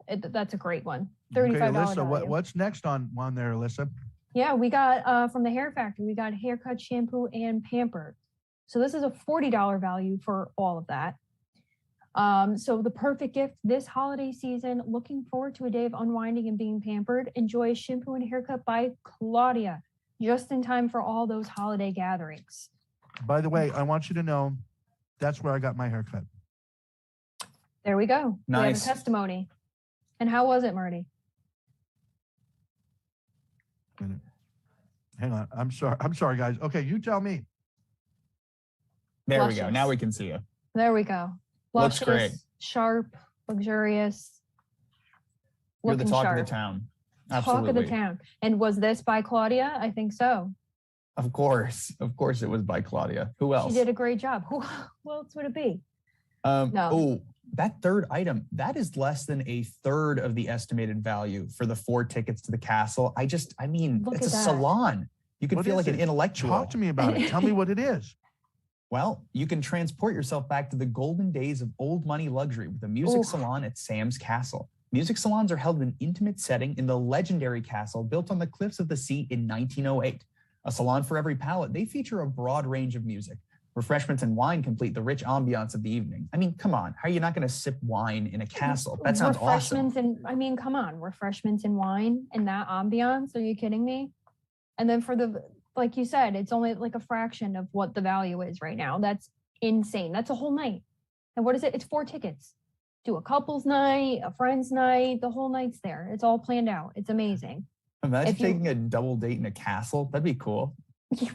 That's a great one. $35. Okay, Alyssa, value. what's next on there, Alyssa? Yeah, we got from the Hair Factory, we got haircut, shampoo, and pampered. So this is a $40 value for all of that. So the perfect gift this holiday season, looking forward to a day of unwinding and being pampered. Enjoy a shampoo and haircut by Claudia, just in time for all those holiday gatherings. By the way, I want you to know that's where I got my haircut. There we go. Nice. We have a testimony. And how was it, Marty? Hang on. I'm sorry, guys. Okay, you tell me. There we go. Luscious. Now we can see you. There we go. Looks great. Sharp, luxurious. You're the looking talk sharp. of the town. Absolutely. Talk of the town. And was this by Claudia? I think so. Of course it was by Claudia. Who else? She did a great job. Who else would it be? No. Oh, that third item, that is less than a third of the estimated value for the 4 tickets to the castle. I mean, Look it's a at that. salon. You can What feel is like an it? intellectual. Talk to me about it. Tell me what it is. Well, you can transport yourself back to the golden days of old money luxury with a music Oof. salon at Sam's Castle. Music salons are held in an intimate setting in the legendary castle built on the cliffs of the sea in 1908. A salon for every palate, they feature a broad range of music. Refreshments and wine complete the rich ambiance of the evening. I mean, come on, how are you not going to sip wine in a castle? That sounds awesome. Refreshments and, I mean, come on, refreshments and wine in that ambiance. Are you kidding me? And then for the, like you said, it's only like a fraction of what the value is right now. That's insane. That's a whole night. And what is it? It's 4 tickets. Do a couple's night, a friend's night, the whole night's there. It's all planned out. It's amazing. Imagine taking a double date in a castle. That'd be cool.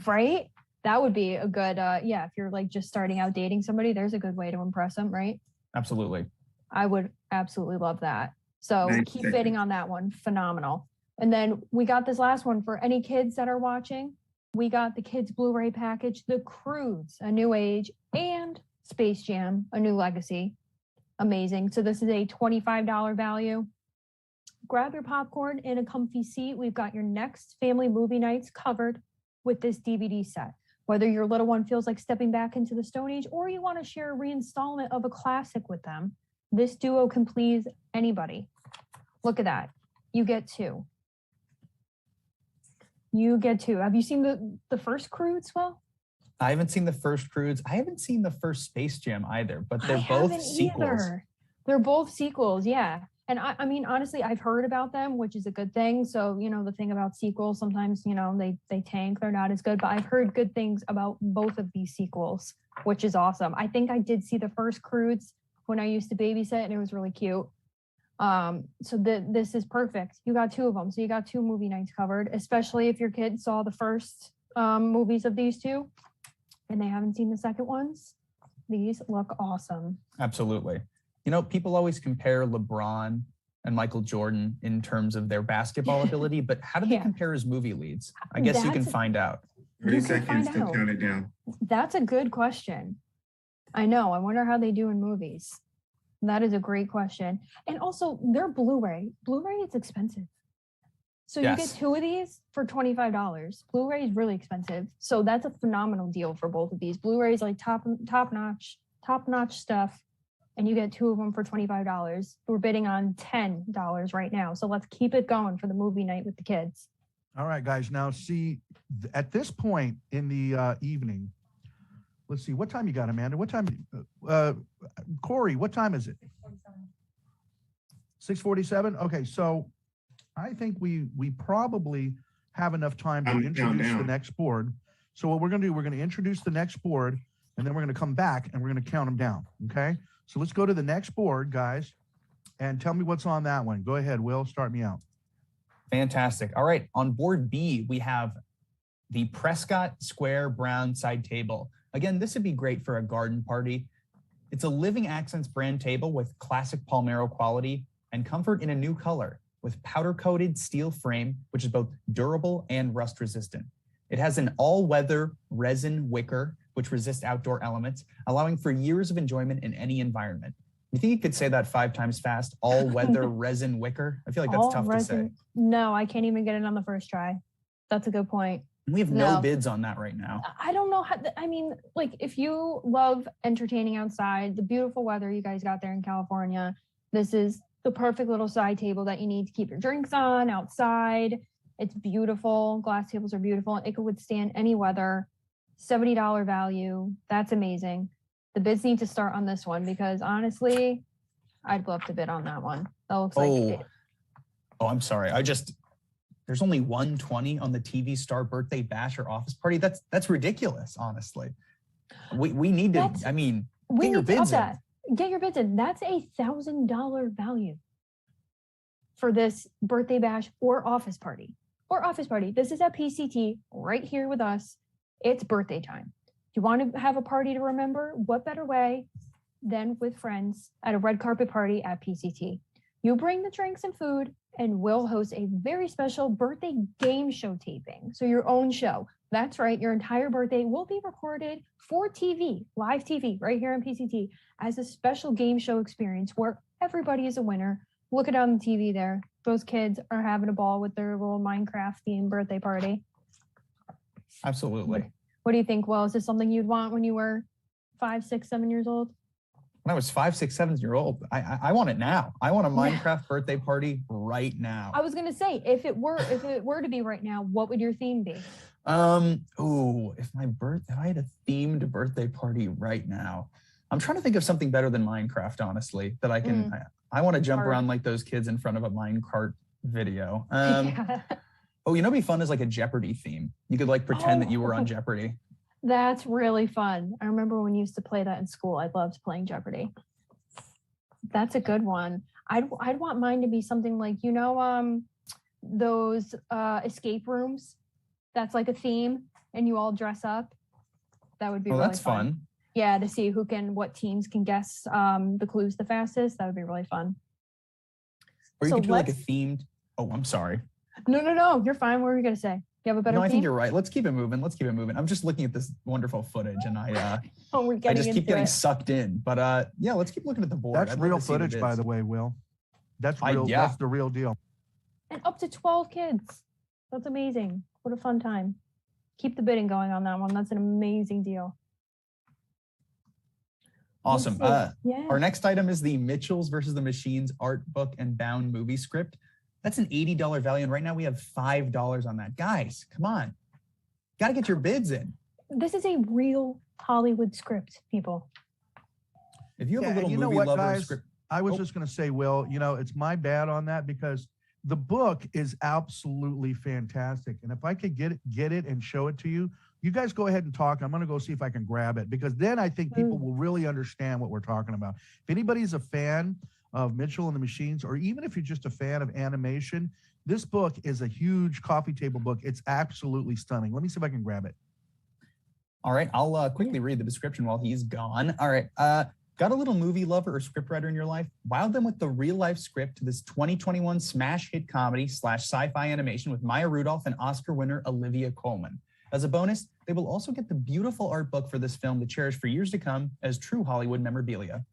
Right? That would be a good, yeah, if you're like just starting out dating somebody, there's a good way to impress them, right? Absolutely. I would absolutely love that. So Nice. keep bidding on that one. Phenomenal. And then we got this last one for any kids that are watching. We got the kids Blu-ray package, The Croods, A New Age, and Space Jam, A New Legacy. Amazing. So this is a $25 value. Grab your popcorn and a comfy seat. We've got your next family movie nights covered with this DVD set. Whether your little one feels like stepping back into the Stone Age or you want to share a reinstallment of a classic with them, this duo can please anybody. Look at that. You get 2. You get 2. Have you seen the first Croods, Will? I haven't seen the first Croods. I haven't seen the first Space Jam either, but they're both sequels. Either. They're both sequels, yeah. And I mean, honestly, I've heard about them, which is a good thing. So, you know, the thing about sequels, sometimes, you know, they tank, they're not as good, but I've heard good things about both of these sequels, which is awesome. I think I did see the first Croods when I used to babysit, and it was really cute. So this is perfect. You got 2 of them. So you got 2 movie nights covered, especially if your kid saw the first movies of these 2 and they haven't seen the second ones. These look awesome. Absolutely. You know, people always compare LeBron and Michael Jordan in terms of their basketball ability, but how do they compare as movie leads? I guess you can find out. 30 seconds to count it down. That's a good question. I know. I wonder how they do in movies. That is a great question. And also, their Blu-ray. Blu-ray is expensive. So you get 2 of these for $25. Blu-ray is really expensive. So that's a phenomenal deal for both of these. Blu-ray is like top-notch stuff. And you get 2 of them for $25. We're bidding on $10 right now. So let's keep it going for the movie night with the kids. All right, guys. Now, see, at this point in the evening, let's see, what time you got, Amanda? What time? Corey, what time is it? 6:47. Okay, so I think we probably have enough time to introduce the next board. So what we're going to do, we're going to introduce the next board, and then we're going to come back and we're going to count them down. Okay. So let's go to the next board, guys, and tell me what's on that one. Go ahead, Will. Start me out. Fantastic. All right. On board B, we have the Prescott Square Brown side table. Again, this would be great for a garden party. It's a Living Accents brand table with classic Palmero quality and comfort in a new color with powder-coated steel frame, which is both durable and rust-resistant. It has an all-weather resin wicker, which resists outdoor elements, allowing for years of enjoyment in any environment. You think you could say that 5 times fast? All-weather resin wicker? I feel like that's tough to say. No, I can't even get it on the first try. That's a good point. We have no bids on that right now. I don't know how, I mean, like if you love entertaining outside, the beautiful weather you guys got there in California, this is the perfect little side table that you need to keep your drinks on outside. It's beautiful. Glass tables are beautiful. It could withstand any weather. $70 value. That's amazing. The bids need to start on this one because honestly, I'd love to bid on that one. That looks like I'm sorry. There's only 120 on the TV star birthday bash or office party. That's ridiculous, honestly. We need to, get your bids in. Get your bids in. That's $1,000 value for this birthday bash or office party. This is at PCT right here with us. It's birthday time. You want to have a party to remember? What better way than with friends at a red carpet party at PCT? You bring the drinks and food, and we'll host a very special birthday game show taping. So your own show. That's right. Your entire birthday will be recorded for TV, live TV, right here on PCT, as a special game show experience where everybody is a winner. Look it on the TV there. Those kids are having a ball with their little Minecraft themed birthday party. Absolutely. What do you think, Will? Is this something you'd want when you were 5, 6, 7 years old? When I was 5, 6, 7 years old, I want it now. I want a Minecraft birthday party right now. I was gonna say, if it were to be right now, what would your theme be? If I had a themed birthday party right now, I'm trying to think of something better than Minecraft, honestly, that I can. I want to jump around like those kids in front of a minecart video. Oh, you know, what'd be fun is like a Jeopardy theme. You could like pretend that you were on Jeopardy. That's really fun. I remember when you used to play that in school. I loved playing Jeopardy. That's a good one. I'd want mine to be something like, you know, those escape rooms. That's like a theme, and you all dress up. That would be really that's fun. Yeah, to see what teams can guess the clues the fastest. That would be really fun. Or you could do like a themed. Oh, I'm sorry. No. You're fine. What were you gonna say? You have a better theme? I think you're right. Let's keep it moving. I'm just looking at this wonderful footage, and I just keep getting sucked in. But yeah, let's keep looking at the board. That's real footage, by the way, Will. That's real. That's the real deal. And up to 12 kids. That's amazing. What a fun time. Keep the bidding going on that one. That's an amazing deal. Awesome. Our next item is the Mitchells versus the Machines art book and bound movie script. That's an $80 value, and right now we have $5 on that. Guys, come on. Got to get your bids in. This is a real Hollywood script, people. If you have a little movie lover script. I was just going to say, Will, you know, it's my bad on that because the book is absolutely fantastic. And if I could get it and show it to you, you guys go ahead and talk. I'm going to go see if I can grab it because then I think people will really understand what we're talking about. If anybody's a fan of Mitchell and the Machines, or even if you're just a fan of animation, this book is a huge coffee table book. It's absolutely stunning. Let me see if I can grab it. All right. I'll quickly read the description while he's gone. All right. Got a little movie lover or scriptwriter in your life? Wow them with the real-life script to this 2021 smash hit comedy / sci-fi animation with Maya Rudolph and Oscar winner Olivia Colman. As a bonus, they will also get the beautiful art book for this film to cherish for years to come as true Hollywood memorabilia.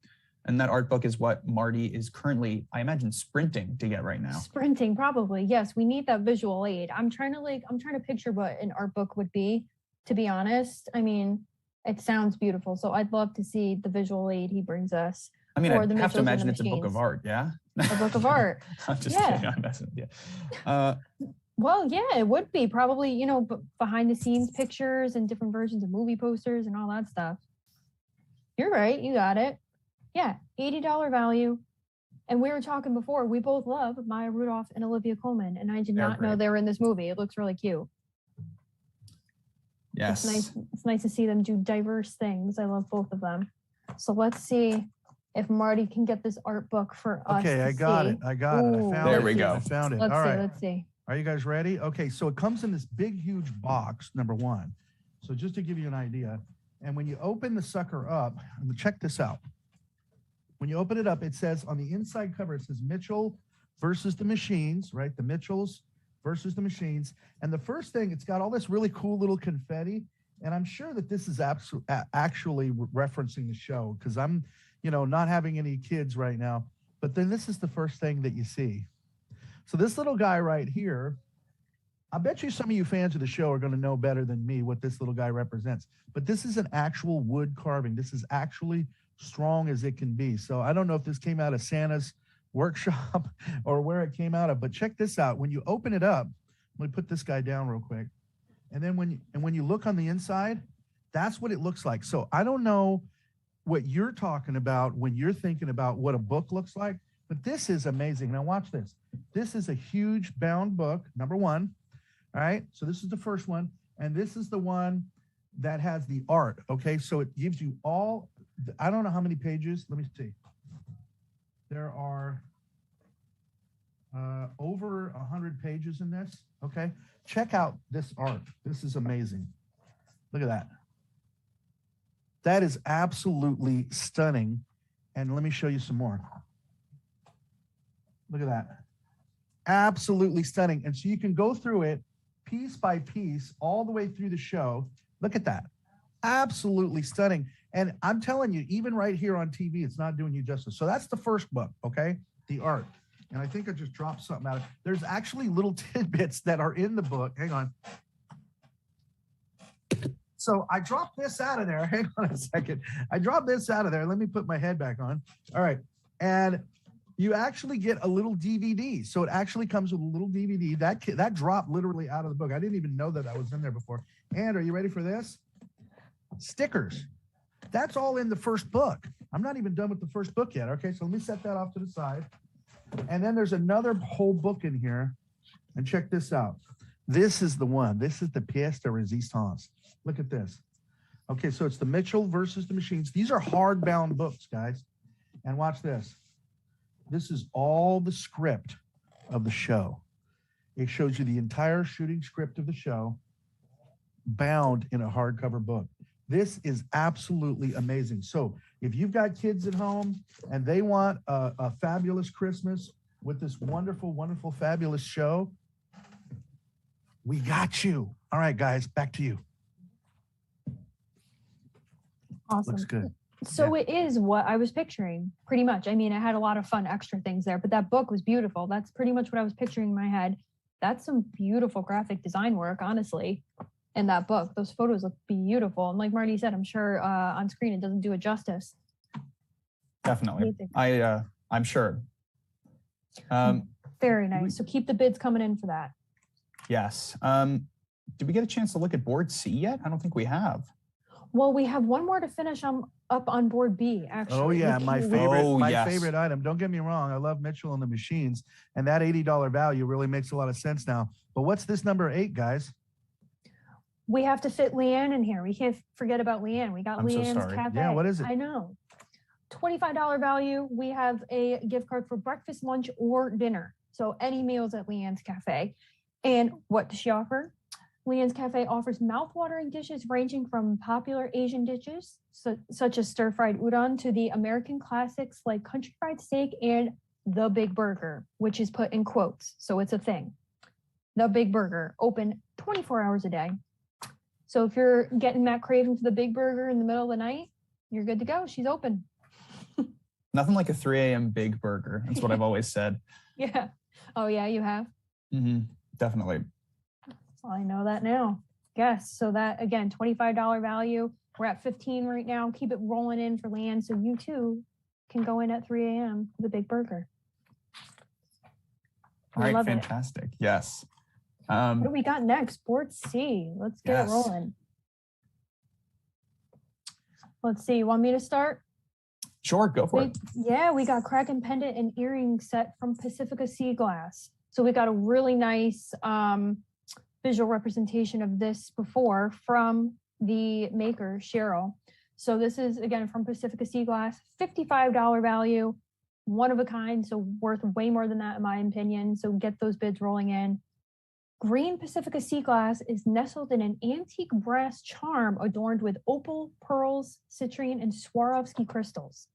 And that art book is what Marty is currently, I imagine, sprinting to get right now. Sprinting, probably. Yes, we need that visual aid. I'm trying to picture what an art book would be, to be honest. I mean, it sounds beautiful. So I'd love to see the visual aid he brings us. I mean, I have to imagine it's a book of art, yeah? A book of art. I'm just kidding. I'm messing with you. Well, yeah, it would be probably, you know, behind the scenes pictures and different versions of movie posters and all that stuff. You're right. You got it. Yeah, $80 value. And we were talking before, we both love Maya Rudolph and Olivia Colman, and I did not know they were in this movie. It looks really cute. Yes. It's nice to see them do diverse things. I love both of them. So let's see if Marty can get this art book for us. Okay, I got it. I found it. There we go. I found it. Let's see. Are you guys ready? Okay, so it comes in this big, huge box, number one. So just to give you an idea, and when you open the sucker up, check this out. When you open it up, it says on the inside cover, it says Mitchell versus the Machines, right? The Mitchells versus the Machines. And the first thing, it's got all this really cool little confetti. And I'm sure that this is actually referencing the show because I'm, you know, not having any kids right now. But then this is the first thing that you see. So this little guy right here, I bet you some of you fans of the show are going to know better than me what this little guy represents. But this is an actual wood carving. This is actually strong as it can be. So I don't know if this came out of Santa's workshop or where it came out of, but check this out. When you open it up, let me put this guy down real quick. And then when you look on the inside, that's what it looks like. So I don't know what you're talking about when you're thinking about what a book looks like, but this is amazing. Now watch this. This is a huge bound book, number one. All right. So this is the first one. And this is the one that has the art. Okay. So it gives you all, I don't know how many pages. Let me see. There are over 100 pages in this. Okay. Check out this art. This is amazing. Look at that. That is absolutely stunning. And let me show you some more. Look at that. Absolutely stunning. And so you can go through it piece by piece all the way through the show. Look at that. Absolutely stunning. And I'm telling you, even right here on TV, it's not doing you justice. So that's the first book, okay? The art. And I think I just dropped something out. There's actually little tidbits that are in the book. Hang on. So I dropped this out of there. Hang on a second. I dropped this out of there. Let me put my head back on. All right. And you actually get a little DVD. So it actually comes with a little DVD. That dropped literally out of the book. I didn't even know that was in there before. And are you ready for this? Stickers. That's all in the first book. I'm not even done with the first book yet. Okay, so let me set that off to the side. And then there's another whole book in here. And check this out. This is the one. This is the pièce de résistance. Look at this. Okay, so it's the Mitchell versus the Machines. These are hardbound books, guys. And watch this. This is all the script of the show. It shows you the entire shooting script of the show bound in a hardcover book. This is absolutely amazing. So if you've got kids at home and they want a fabulous Christmas with this wonderful, wonderful, fabulous show, we got you. All right, guys, back to you. Awesome. Looks good. So it is what I was picturing, pretty much. I mean, I had a lot of fun extra things there, but that book was beautiful. That's pretty much what I was picturing in my head. That's some beautiful graphic design work, honestly, in that book. Those photos look beautiful. And like Marty said, I'm sure on screen it doesn't do it justice. Definitely. I'm sure. Very nice. So keep the bids coming in for that. Yes. Did we get a chance to look at board C yet? I don't think we have. Well, we have one more to finish up on board B, actually. Oh yeah, my favorite item. Don't get me wrong, I love Mitchell and the Machines, and that $80 value really makes a lot of sense now. But what's this number 8, guys? We have to fit Leanne in here. We can't forget about Leanne. We got Leanne's Cafe. Yeah, what is it? I know. $25 value. We have a gift card for breakfast, lunch, or dinner. So any meals at Leanne's Cafe. And what does she offer? Leanne's Cafe offers mouth-watering dishes ranging from popular Asian dishes, such as stir-fried udon, to the American classics like country fried steak and the Big Burger, which is put in quotes, so it's a thing. The Big Burger, open 24 hours a day. So if you're getting that craving for the Big Burger in the middle of the night, you're good to go. She's open. Nothing like a 3 a.m. Big Burger. That's what I've always said. Yeah. Oh, yeah, you have? Definitely. I know that now. Yes. So that, again, $25 value. We're at 15 right now. Keep it rolling in for Leanne so you too can go in at 3 a.m. for the Big Burger. All right, fantastic. Yes. What do we got next? Board C. Let's get it rolling. Let's see. You want me to start? Sure, go for it. Yeah, we got Kraken pendant and earring set from Pacifica Sea Glass. So we got a really nice visual representation of this before from the maker, Cheryl. So this is, again, from Pacifica Sea Glass, $55 value, one of a kind, so worth way more than that in my opinion. So get those bids rolling in. Green Pacifica Sea Glass is nestled in an antique brass charm adorned with opal, pearls, citrine, and Swarovski crystals.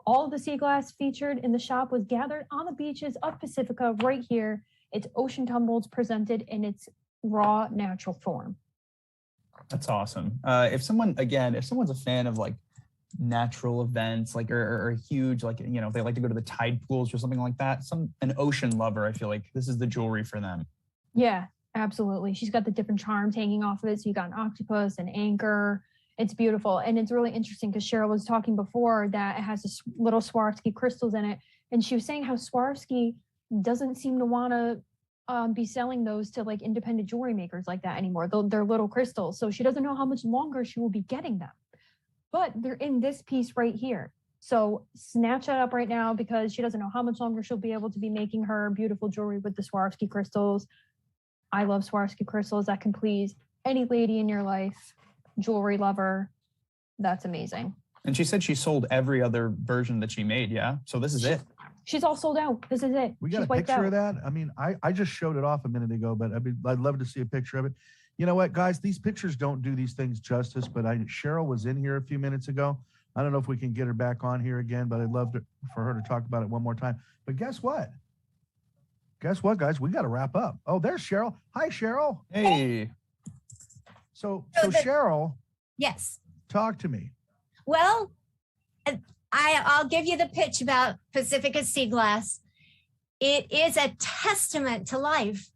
All of the sea glass featured in the shop was gathered on the beaches of Pacifica right here. It's ocean tumbles presented in its raw natural form. That's awesome. If someone's a fan of like natural events, like or huge, like, you know, if they like to go to the tide pools or something like that, an ocean lover, I feel like this is the jewelry for them. Yeah, absolutely. She's got the different charms hanging off of it. So you got an octopus, an anchor. It's beautiful. And it's really interesting because Cheryl was talking before that it has this little Swarovski crystals in it. And she was saying how Swarovski doesn't seem to want to be selling those to like independent jewelry makers like that anymore. They're little crystals. So she doesn't know how much longer she will be getting them. But they're in this piece right here. So snatch that up right now because she doesn't know how much longer she'll be able to be making her beautiful jewelry with the Swarovski crystals. I love Swarovski crystals. That can please any lady in your life, jewelry lover. That's amazing. And she said she sold every other version that she made. Yeah. So this is it. She's all sold out. This is it. We got a picture of that. I mean, I just showed it off a minute ago, but I'd love to see a picture of it. You know what, guys? These pictures don't do these things justice, but Cheryl was in here a few minutes ago. I don't know if we can get her back on here again, but I'd love for her to talk about it one more time. But guess what? Guess what, guys? We got to wrap up. Oh, there's Cheryl. Hi, Cheryl. Hey. So Cheryl. Yes. Talk to me. Well, I'll give you the pitch about Pacifica Sea Glass. It is a testament to life.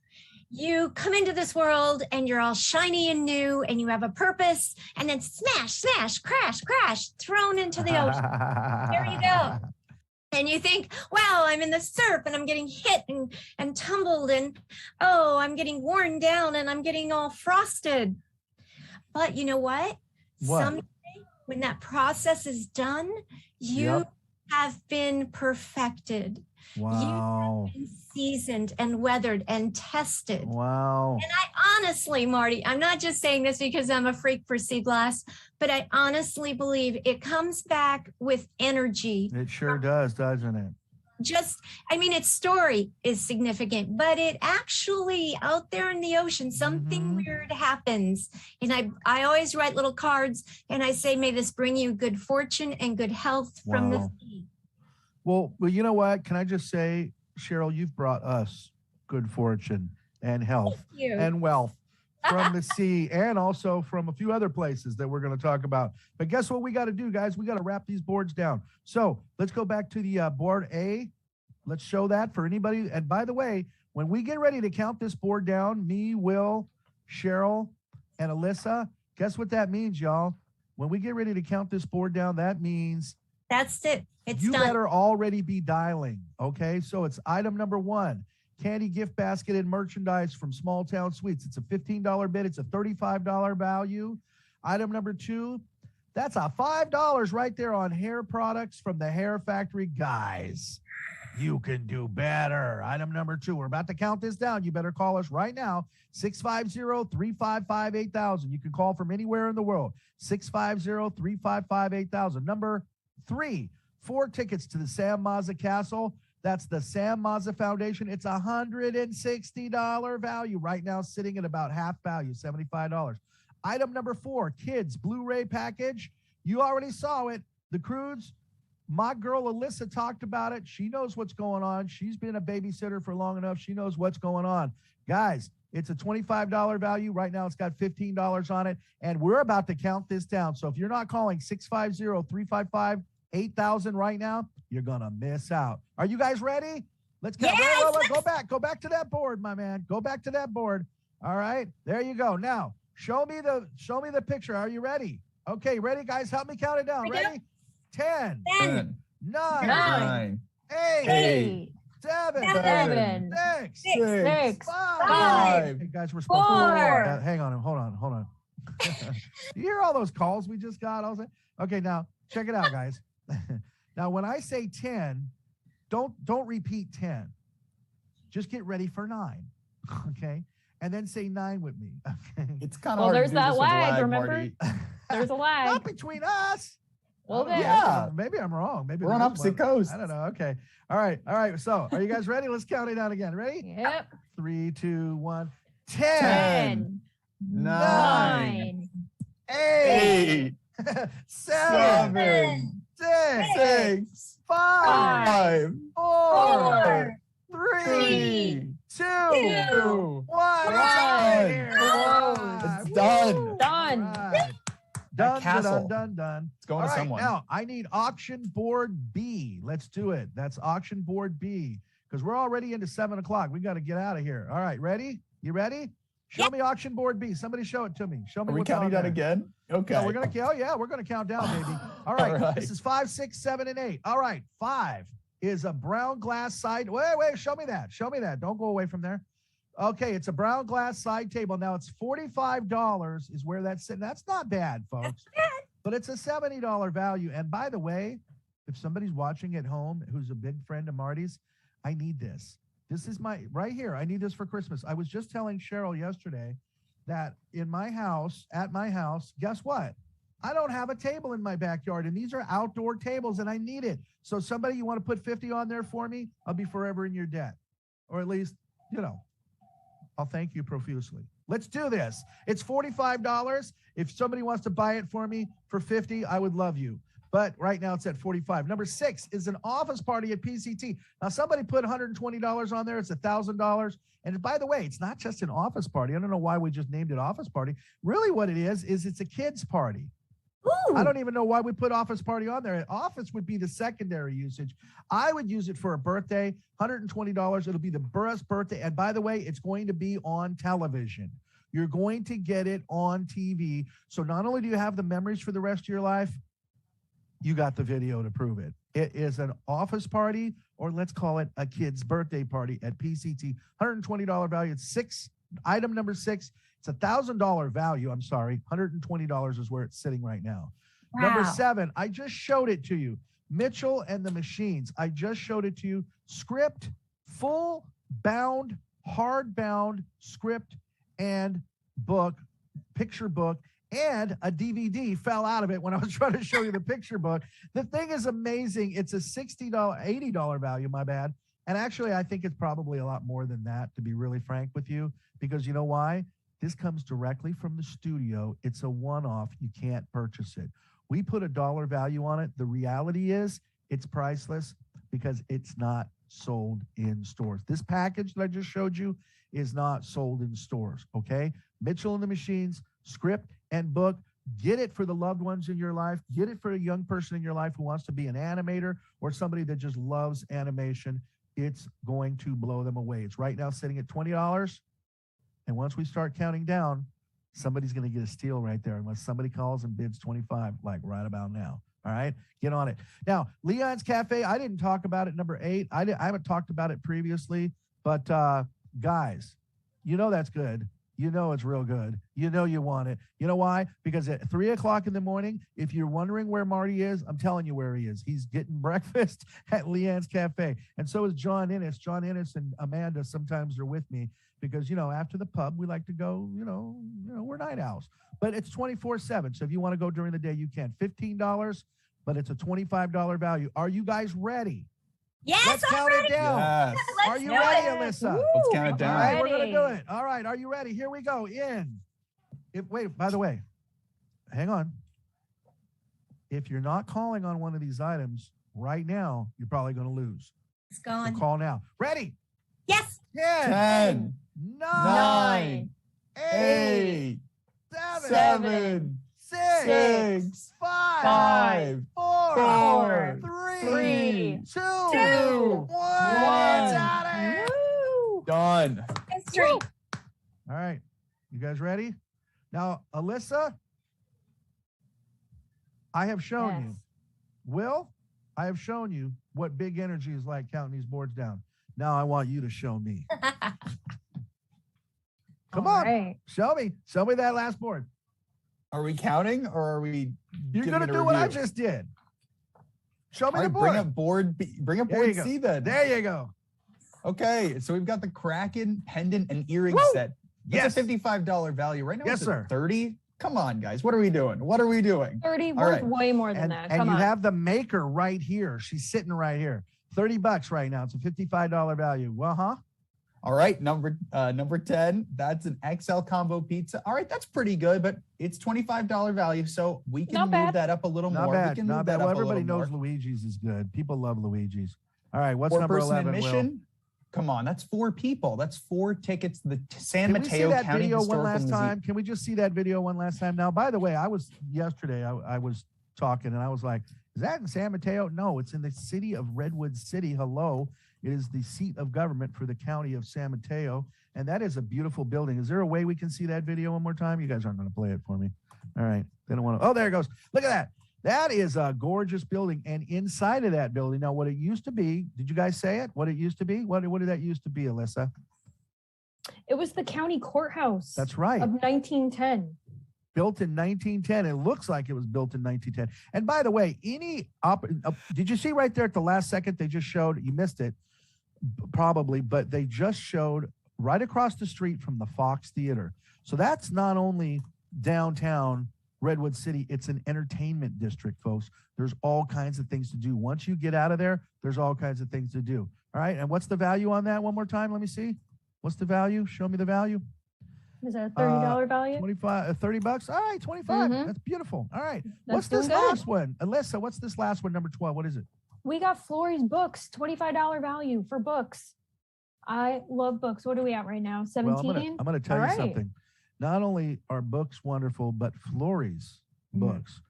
You come into this world and you're all shiny and new and you have a purpose, and then smash, smash, crash, crash, thrown into the ocean. There you go. And you think, wow, I'm in the surf and I'm getting hit and tumbled, and oh, I'm getting worn down and I'm getting all frosted. But you know what? Someday when that process is done, you have been perfected. Wow. You have been seasoned and weathered and tested. Wow. And I honestly, Marty, I'm not just saying this because I'm a freak for sea glass, but I honestly believe it comes back with energy. It sure does, doesn't it? Its story is significant, but it actually out there in the ocean, something weird happens. And I always write little cards and I say, may this bring you good fortune and good health from the sea. Well, you know what? Can I just say, Cheryl, you've brought us good fortune and health and wealth from the sea, and also from a few other places that we're going to talk about. But guess what we got to do, guys? We got to wrap these boards down. So let's go back to the board A. Let's show that for anybody. And by the way, when we get ready to count this board down, me, Will, Cheryl, and Alyssa, guess what that means, y'all? When we get ready to count this board down, that means that's it. It's you done. better already be dialing. Okay. So it's item number 1, candy gift basket and merchandise from Small Town Sweets. It's a $15 bid. It's a $35 value. Item number 2, that's a $5 right there on hair products from the Hair Factory. Guys, you can do better. Item number 2, we're about to count this down. You better call us right now, 650-355-8000. You can call from anywhere in the world, 650-355-8000. Number 3, 4 tickets to the Sam Mazza Castle. That's the Sam Mazza Foundation. It's a $160 value right now, sitting at about half value, $75. Item number 4, kids Blu-ray package. You already saw it. The Crudes. My girl Alyssa talked about it. She knows what's going on. She's been a babysitter for long enough. She knows what's going on. Guys, it's a $25 value. Right now, it's got $15 on it, and we're about to count this down. So if you're not calling 650-355-8000 right now, you're going to miss out. Are you guys ready? Let's go. Wait. Go back to that board, my man. Go back to that board. All right. There you go. Now, show me the picture. Are you ready? Okay, ready, guys? Help me count it down. Ready? 10, 9, 8, 7, 6, 5. Hey, guys, we're supposed to. Hang on. Hold on. You hear all those calls we just got? Okay, now check it out, guys. Now, when I say 10, don't repeat 10. Just get ready for 9. Okay, and then say 9 with me. Okay. It's kind of hard there's to do that this lag. Remember, Marty. there's a lag. Not between us. Well, yeah. Maybe I'm wrong. Maybe we're on opposite coasts. I don't know. Okay. All right. So, are you guys ready? Let's count it down again. Ready? Yep. 3, 2, 1. 10, 9, 8, 7, 6, 5, 4, 3, 2, 1. It's done. Done. It's going to someone. Now, I need auction board B. Let's do it. That's auction board B, because we're already into 7 o'clock. We got to get out of here. All right, ready? You ready? Show me auction board B. Somebody show it to me. Show me. Are we counting down again? Okay. No, we're gonna. Oh yeah, we're gonna count down, baby. All right. This is 5, 6, 7, and 8. All right. 5 is a brown glass side. Wait. Show me that. Don't go away from there. Okay, it's a brown glass side table. Now it's $45 is where that's sitting. That's not bad, folks. But it's a $70 value. And by the way, if somebody's watching at home who's a big friend of Marty's, I need this. This is my right here. I need this for Christmas. I was just telling Cheryl yesterday that at my house, guess what? I don't have a table in my backyard, and these are outdoor tables, and I need it. So somebody, you want to put 50 on there for me? I'll be forever in your debt. Or at least, I'll thank you profusely. Let's do this. It's $45. If somebody wants to buy it for me for 50, I would love you. but right now it's at 45. Number 6 is an office party at PCT. Now somebody put $120 on there. It's $1,000. And by the way, it's not just an office party. I don't know why we just named it office party. Really what it is it's a kids party. Ooh. I don't even know why we put office party on there. Office would be the secondary usage. I would use it for a birthday, $120. It'll be the best birthday. And by the way, it's going to be on television. You're going to get it on TV. So not only do you have the memories for the rest of your life, you got the video to prove it. It is an office party, or let's call it a kid's birthday party at PCT. $120 value. It's item number 6. It's $1,000 value. I'm sorry. $120 is where it's sitting right now. Wow. Number 7, I just showed it to you. Mitchell and the Machines. I just showed it to you. Script, full bound, hardbound script and book, picture book, and a DVD fell out of it when I was trying to show you the picture book. The thing is amazing. It's a $60, $80 value, my bad. And actually, I think it's probably a lot more than that, to be really frank with you, because you know why? This comes directly from the studio. It's a one-off. You can't purchase it. We put $1 value on it. The reality is it's priceless because it's not sold in stores. This package that I just showed you is not sold in stores, okay? Mitchell and the Machines, script and book. Get it for the loved ones in your life. Get it for a young person in your life who wants to be an animator or somebody that just loves animation. It's going to blow them away. It's right now sitting at $20. And once we start counting down, somebody's going to get a steal right there unless somebody calls and bids 25, like right about now. All right, get on it. Now, Leon's Cafe, I didn't talk about it, number 8. I haven't talked about it previously, but guys, you know that's good. You know it's real good. You know you want it. You know why? Because at 3 o'clock in the morning, if you're wondering where Marty is, I'm telling you where he is. He's getting breakfast at Leon's Cafe. And so is John Ennis. John Ennis and Amanda sometimes are with me because, you know, after the pub, we like to go, you know, we're night owls. But it's 24/7. So if you want to go during the day, you can. $15, but it's a $25 value. Are you guys ready? Yes, let's count it down. Yes. Are you ready, Alyssa? Let's count it down. All right, we're going to do it. All right, are you ready? Here we go. Wait, by the way, hang on. If you're not calling on one of these items right now, you're probably going to lose. It's gone. So call now. Ready? Yes. 10, 9, 8, 7, 6, 5, 4, 3, 2, 1. It's out of here. Done. History. All right. You guys ready? Now, Alyssa, I have shown you. Will, I have shown you what big energy is like counting these boards down. Now I want you to show me. Come on. Right. Show me. Show me that last board. Are we counting or are we? You're going to do what I just did. Show me the board. Bring up board C then. There you go. Okay, so we've got the Kraken pendant and earring set. That's a $55 value. Right now it's at 30. Come on, guys. What are we doing? 30 worth way more than that. And you have the maker right here. She's sitting right here. $30 right now. It's a $55 value. Well, all right, number 10. That's an XL combo pizza. All right, that's pretty good, but it's $25 value, so we can move that up a little more. We can move that up everybody knows Luigi's is good. People love Luigi's. All right, what's number 11? Admission? Come on, that's 4 people. That's 4 tickets to the San Mateo County Historical Museum. Can we just see that video one last time? Now, by the way, I was talking and I was like, is that in San Mateo? No, it's in the city of Redwood City. Hello. It is the seat of government for the county of San Mateo. And that is a beautiful building. Is there a way we can see that video one more time? You guys aren't going to play it for me. All right. They don't want to. Oh, there it goes. Look at that. That is a gorgeous building. And inside of that building, now what it used to be, did you guys say it? What it used to be? What did that used to be, Alyssa? It was the county courthouse. That's right. Of 1910. Built in 1910. It looks like it was built in 1910. And by the way, did you see right there at the last second they just showed, you missed it probably, but they just showed right across the street from the Fox Theater. So that's not only downtown Redwood City, it's an entertainment district, folks. There's all kinds of things to do. Once you get out of there, there's all kinds of things to do. All right, and what's the value on that one more time? Let me see. What's the value? Show me the value. Is that a $30 value? 25, $30. All right, 25. Mhm. That's beautiful. All right. That's What's this doing good. last one? Alyssa, what's this last one, number 12? What is it? We got Florey's books, $25 value for books. I love books. What are we at right now? 17? Well, I'm gonna tell All you right. something. Not only are books wonderful, but Florey's books.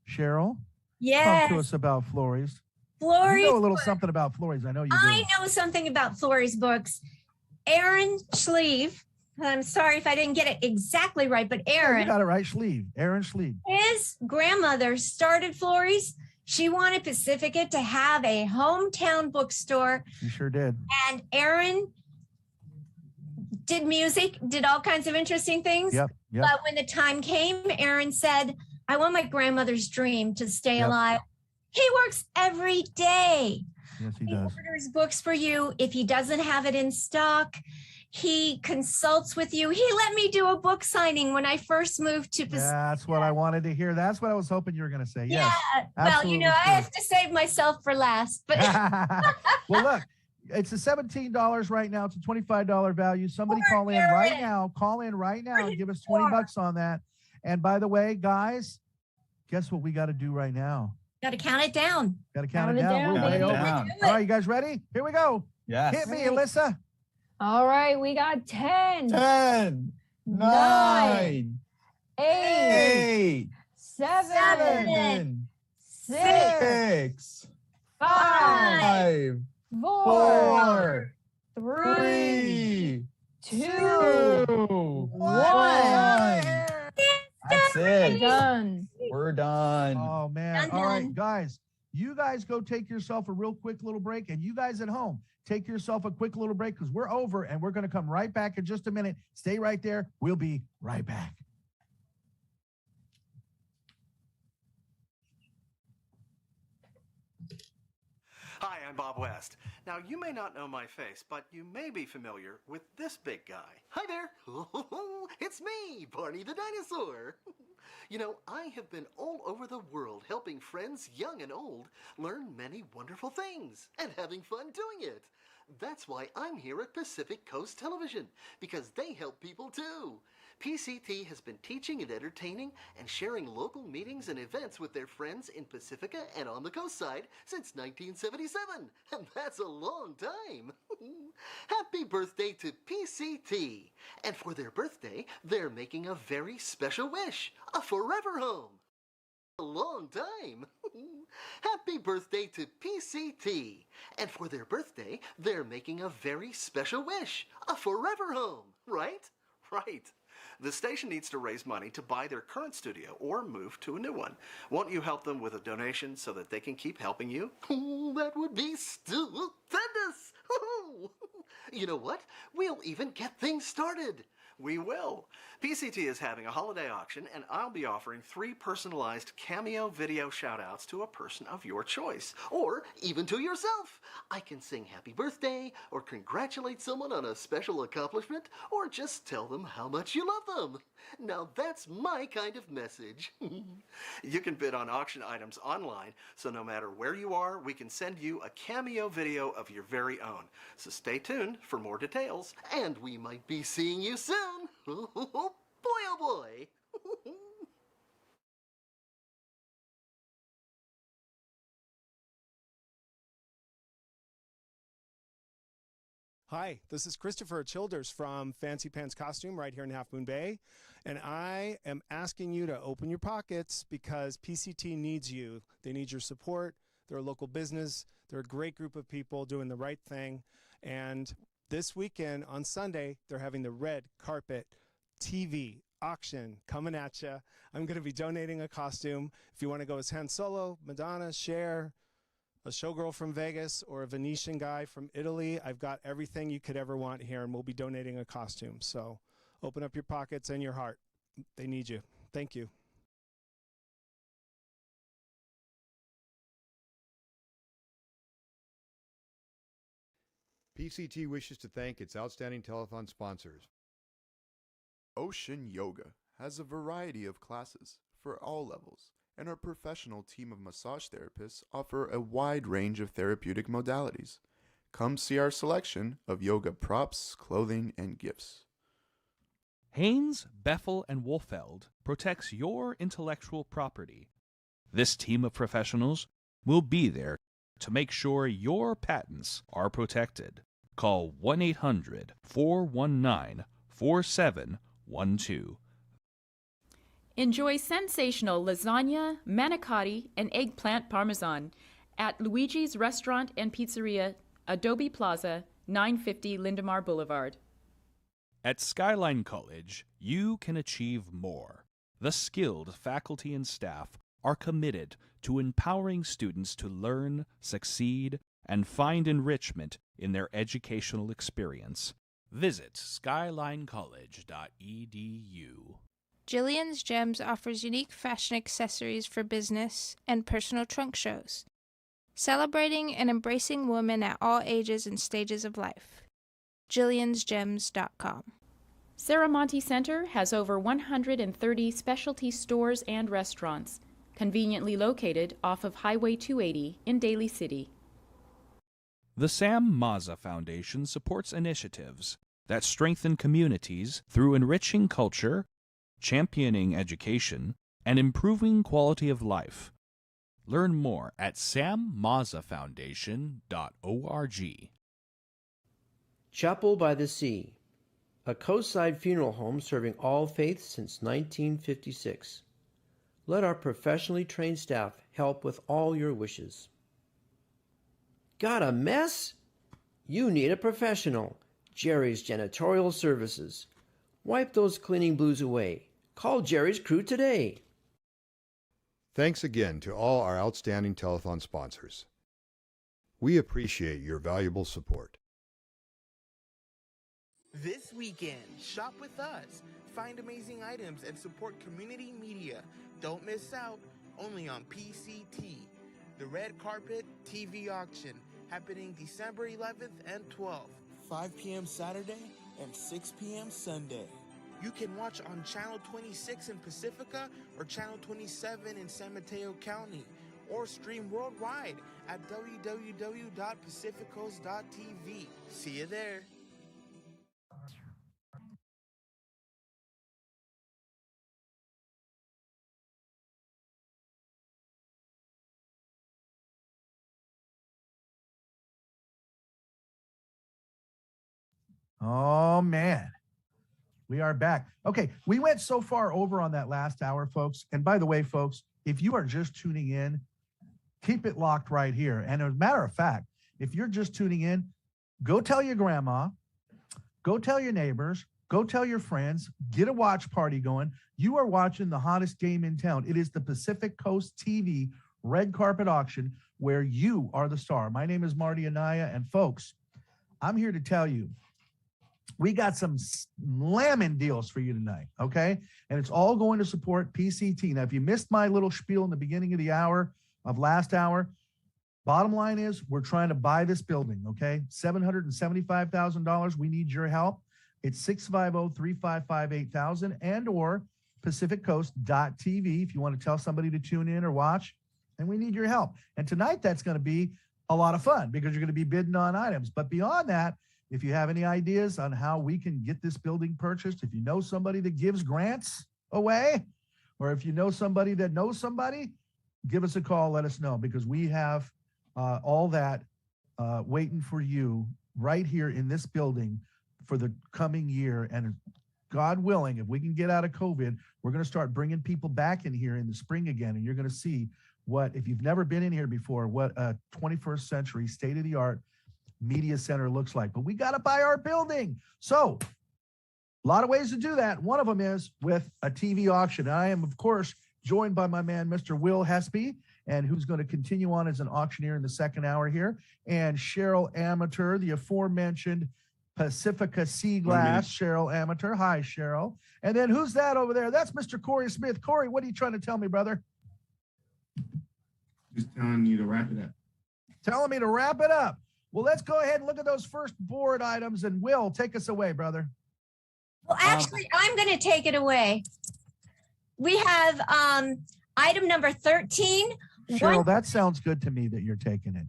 Cheryl, Yes. talk to us about Florey's. Florey's You know a little something about Florey's. I know you do. I know something about Florey's books. Aaron Schlieve, I'm sorry if I didn't get it exactly right, but You Aaron, got it right, Schlieve. Aaron Schlieve. his grandmother started Florey's. She wanted Pacifica to have a hometown bookstore, You sure did. and Aaron did music, did all kinds of interesting things. Yep. But when the time came, Aaron said, I want my grandmother's dream to stay Yep. alive. He works every day. Yes, he does. Orders books for you. If he doesn't have it in stock, he consults with you. He let me do a book signing when I first moved to Pacifica. That's what I wanted to hear. That's what I was hoping you were going to say. Yes. Yeah. Well, you know, I absolutely have to save myself for last. But Well, look, it's a $17 right now. It's a $25 value. Somebody Poor call in right Aaron. now. Call in right now and Pretty give us poor. $20 on that. And by the way, guys, guess what we got to do right now? got to count it down. Got to count Count it it down. down, We're way baby. over. Down. All right, you guys ready? Here we go. Yes. Hit me, Right. Alyssa. All right, we got 10, 10, 9, 9, 8, 8, 7, 7, 6, 6, 5, 5, 4, 4, 3, 3, 2, 2, 1. 1. That's it. Done. We're done. Oh, man. Done, All right, done. guys, you guys go take yourself a real quick little break. And you guys at home, take yourself a quick little break because we're over and we're going to come right back in just a minute. Stay right there. We'll be right back. Hi, I'm Bob West. Now, you may not know my face, but you may be familiar with this big guy. Hi there! It's me, Barney the Dinosaur. You know, I have been all over the world helping friends young and old learn many wonderful things and having fun doing it. That's why I'm here at Pacific Coast Television, because they help people too. PCT has been teaching and entertaining and sharing local meetings and events with their friends in Pacifica and on the coast side since 1977, and that's a long time. Happy birthday to PCT! And for their birthday, they're making a very special wish, a forever home. A long time. Happy birthday to PCT! And for their birthday, they're making a very special wish, a forever home, right? Right. The station needs to raise money to buy their current studio or move to a new one. Won't you help them with a donation so that they can keep helping you? That would be stupendous! You know what? We'll even get things started. We will. PCT is having a holiday auction, and I'll be offering 3 personalized cameo video shout-outs to a person of your choice, or even to yourself. I can sing happy birthday, or congratulate someone on a special accomplishment, or just tell them how much you love them. Now that's my kind of message. You can bid on auction items online, so no matter where you are, we can send you a cameo video of your very own. So stay tuned for more details, and we might be seeing you soon. Boy, oh boy. Hi, this is Christopher Childers from Fancy Pants Costume right here in Half Moon Bay, and I am asking you to open your pockets because PCT needs you. They need your support. They're a local business. They're a great group of people doing the right thing, and this weekend on Sunday, they're having the red carpet TV auction coming at you. I'm going to be donating a costume. If you want to go as Han Solo, Madonna, Cher, a showgirl from Vegas, or a Venetian guy from Italy, I've got everything you could ever want here, and we'll be donating a costume. So open up your pockets and your heart. They need you. Thank you. PCT wishes to thank its outstanding telethon sponsors. Ocean Yoga has a variety of classes for all levels, and our professional team of massage therapists offer a wide range of therapeutic modalities. Come see our selection of yoga props, clothing, and gifts. Haynes, Beffel, and Wolfeld protects your intellectual property. This team of professionals will be there to make sure your patents are protected. Call 1-800-419-4712. Enjoy sensational lasagna, manicotti, and eggplant parmesan at Luigi's Restaurant and Pizzeria, Adobe Plaza, 950 Lindemar Boulevard. At Skyline College, you can achieve more. The skilled faculty and staff are committed to empowering students to learn, succeed, and find enrichment in their educational experience. Visit skylinecollege.edu. Jillian's Gems offers unique fashion accessories for business and personal trunk shows, celebrating and embracing women at all ages and stages of life. Jillian'sGems.com. Saramonte Center has over 130 specialty stores and restaurants, conveniently located off of Highway 280 in Daly City. The Sam Mazza Foundation supports initiatives that strengthen communities through enriching culture, championing education, and improving quality of life. Learn more at sammazzafoundation.org. Chapel by the Sea, a coastside funeral home serving all faiths since 1956. Let our professionally trained staff help with all your wishes. Got a mess? You need a professional. Jerry's Janitorial Services. Wipe those cleaning blues away. Call Jerry's crew today. Thanks again to all our outstanding telethon sponsors. We appreciate your valuable support. This weekend, shop with us. Find amazing items and support community media. Don't miss out, only on PCT. The Red Carpet TV Auction, happening December 11th and 12th. 5 p.m. Saturday and 6 p.m. Sunday. You can watch on Channel 26 in Pacifica or Channel 27 in San Mateo County, or stream worldwide at www.pacificos.tv. See you there. Oh, man. We are back. Okay, we went so far over on that last hour, folks. And by the way, folks, if you are just tuning in, keep it locked right here. And as a matter of fact, if you're just tuning in, go tell your grandma, go tell your neighbors, go tell your friends, get a watch party going. You are watching the hottest game in town. It is the Pacific Coast TV Red Carpet Auction, where you are the star. My name is Marty Anaya, and folks, I'm here to tell you, we got some slamming deals for you tonight, okay? And it's all going to support PCT. Now, if you missed my little spiel in the beginning of the hour, of last hour, bottom line is we're trying to buy this building, okay? $775,000. We need your help. It's 650-355-8000 and or pacificcoast.tv if you want to tell somebody to tune in or watch. And we need your help. And tonight, that's going to be a lot of fun because you're going to be bidding on items. But beyond that, if you have any ideas on how we can get this building purchased, if you know somebody that gives grants away, or if you know somebody that knows somebody, give us a call, let us know, because we have all that waiting for you right here in this building for the coming year. And God willing, if we can get out of COVID, we're going to start bringing people back in here in the spring again. And you're going to see what, if you've never been in here before, what a 21st century state-of-the-art media center looks like. But we got to buy our building. So a lot of ways to do that. One of them is with a TV auction. I am, of course, joined by my man, Mr. Will Hespy, and who's going to continue on as an auctioneer in the second hour here, and Cheryl Amateur, the aforementioned Pacifica Sea Glass, Cheryl Amateur. Hi, Cheryl. And then who's that over there? That's Mr. Corey Smith. Corey, what are you trying to tell me, brother? Just telling you to wrap it up. Telling me to wrap it up. Well, let's go ahead and look at those first board items, and Will, take us away, brother. Well, actually, I'm going to take it away. We have item number 13. Cheryl, that sounds good to me that you're taking it.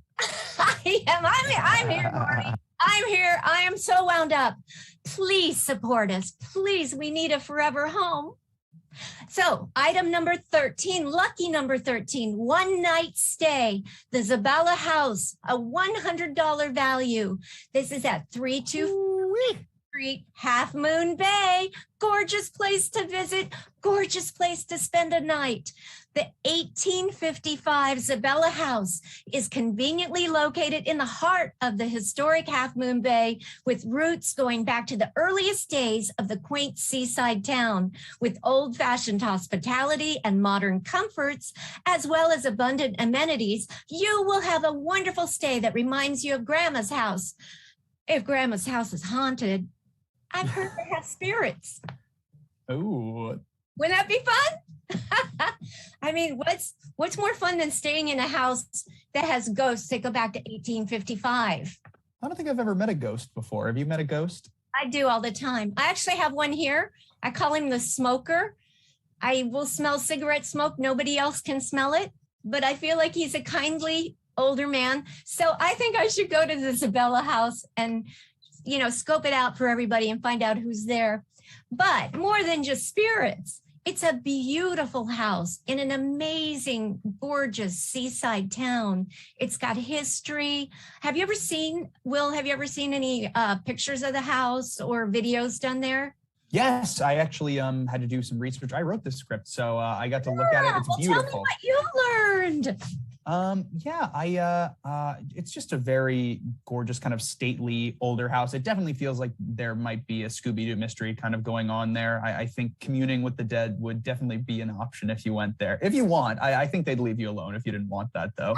I am. I'm here, Marty. I'm here. I am so wound up. Please support us. Please, we need a forever home. So item number 13, lucky number 13, one night stay, the Zabala House, a $100 value. This is at 325 Street, Half Moon Bay. Gorgeous place to visit, gorgeous place to spend a night. The 1855 Zabella House is conveniently located in the heart of the historic Half Moon Bay, with roots going back to the earliest days of the quaint seaside town, with old-fashioned hospitality and modern comforts, as well as abundant amenities. You will have a wonderful stay that reminds you of Grandma's house. If Grandma's house is haunted, I've heard they have spirits. Oh. Wouldn't that be fun? I mean, what's more fun than staying in a house that has ghosts that go back to 1855? I don't think I've ever met a ghost before. Have you met a ghost? I do all the time. I actually have one here. I call him the smoker. I will smell cigarette smoke. Nobody else can smell it, but I feel like he's a kindly older man. So I think I should go to the Zabella house and, scope it out for everybody and find out who's there. But more than just spirits, it's a beautiful house in an amazing, gorgeous seaside town. It's got history. Have you ever seen any pictures of the house or videos done there? Yes, I actually had to do some research. I wrote this script, so I got to look at it. It's beautiful. Tell me what you learned. It's just a very gorgeous, kind of stately older house. It definitely feels like there might be a Scooby-Doo mystery kind of going on there. I think communing with the dead would definitely be an option if you went there. If you want, I think they'd leave you alone if you didn't want that, though.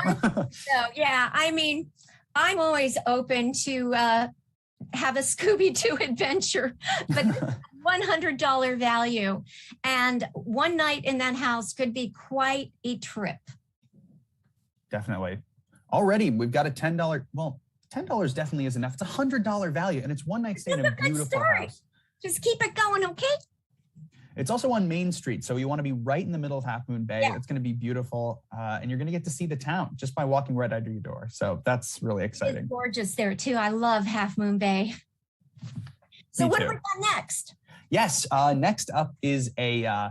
So yeah, I mean, I'm always open to have a Scooby-Doo adventure, but $100 value, and one night in that house could be quite a trip. Definitely. Already, we've got a $10. Well, $10 definitely is enough. It's $100 value, and it's one night stay in a beautiful house. Just keep it going, okay? It's also on Main Street, so you want to be right in the middle of Half Moon Bay. Yeah. It's going to be beautiful, and you're going to get to see the town just by walking right out of your door. So that's really exciting. It's gorgeous there too. I love Half Moon Bay. So what have we got next? Yes, next up is a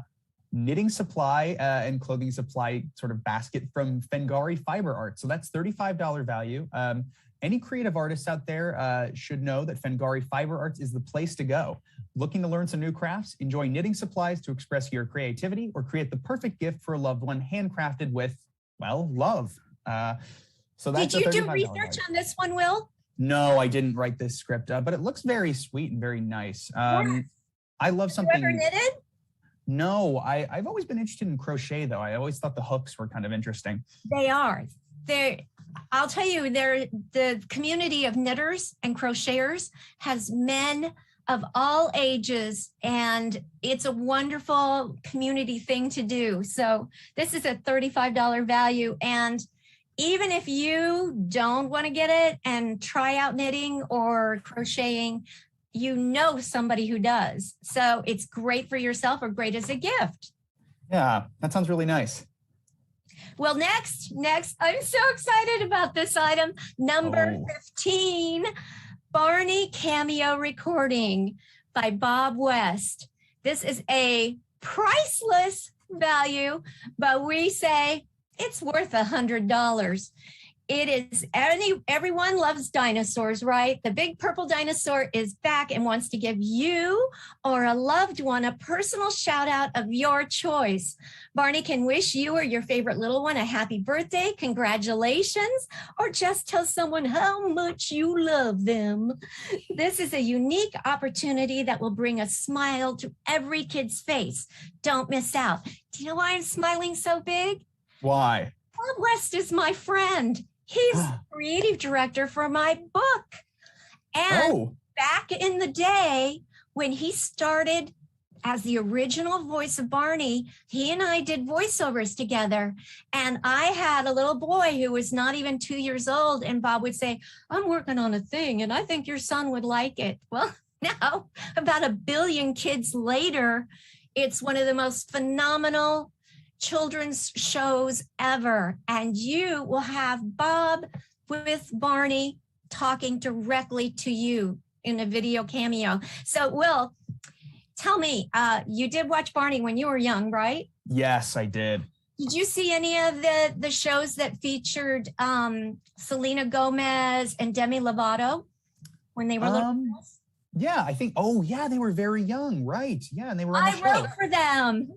knitting supply and clothing supply sort of basket from Fengari Fiber Art. So that's $35 value. Any creative artists out there should know that Fengari Fiber Arts is the place to go. Looking to learn some new crafts? Enjoy knitting supplies to express your creativity or create the perfect gift for a loved one, handcrafted with, well, love. So that's Did you do research on this one, Will? No, I didn't write this script, but it looks very sweet and very nice. I love something. You ever knitted? No, I've always been interested in crochet, though. I always thought the hooks were kind of interesting. They are. I'll tell you, the community of knitters and crocheters has men of all ages, and it's a wonderful community thing to do. So this is a $35 value, and even if you don't want to get it and try out knitting or crocheting, you know somebody who does. So it's great for yourself or great as a gift. Yeah, that sounds really nice. Well, next, I'm so excited about this item. Number 15, Barney Cameo Recording by Bob West. This is a priceless value, but we say it's worth $100. It is, everyone loves dinosaurs, right? The big purple dinosaur is back and wants to give you or a loved one a personal shout out of your choice. Barney can wish you or your favorite little one a happy birthday, congratulations, or just tell someone how much you love them. This is a unique opportunity that will bring a smile to every kid's face. Don't miss out. Do you know why I'm smiling so big? Why? Bob West is my friend. He's the creative director for my book. And back in the day, when he started as the original voice of Barney, he and I did voiceovers together. And I had a little boy who was not even 2 years old. And Bob would say, I'm working on a thing, and I think your son would like it. Well, now, about 1 billion kids later, it's one of the most phenomenal children's shows ever, and you will have Bob with Barney talking directly to you in a video cameo. So, Will, tell me, you did watch Barney when you were young, right? Yes, I did. Did you see any of the shows that featured Selena Gomez and Demi Lovato when they were little girls? Yeah, I think. Oh, yeah, they were very young, right? Yeah, and they were on the show. I wrote for them.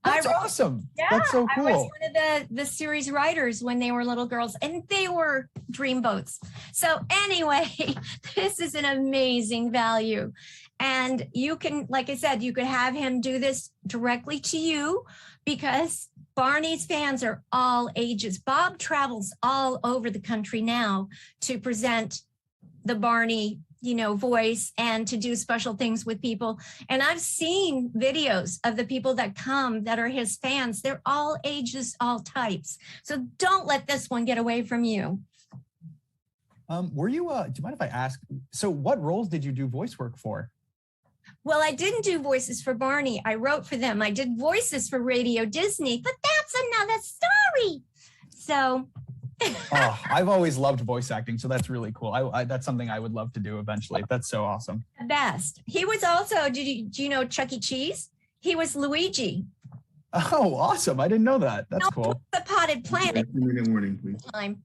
That's awesome. Yeah, That's so cool. I was one of the series writers when they were little girls, and they were dreamboats. So anyway, this is an amazing value. And you can, like I said, you could have him do this directly to you because Barney's fans are all ages. Bob travels all over the country now to present the Barney, voice and to do special things with people. And I've seen videos of the people that come that are his fans. They're all ages, all types. So don't let this one get away from you. Were you, do you mind if I ask, so what roles did you do voice work for? Well, I didn't do voices for Barney. I wrote for them. I did voices for Radio Disney, but that's another story. So Oh, I've always loved voice acting, so that's really cool. That's something I would love to do eventually. That's so awesome. The best. He was also, do you know Chuck E. Cheese? He was Luigi. Oh, awesome. I didn't know that. That's cool. The Potted Planet. Warning, please. Time.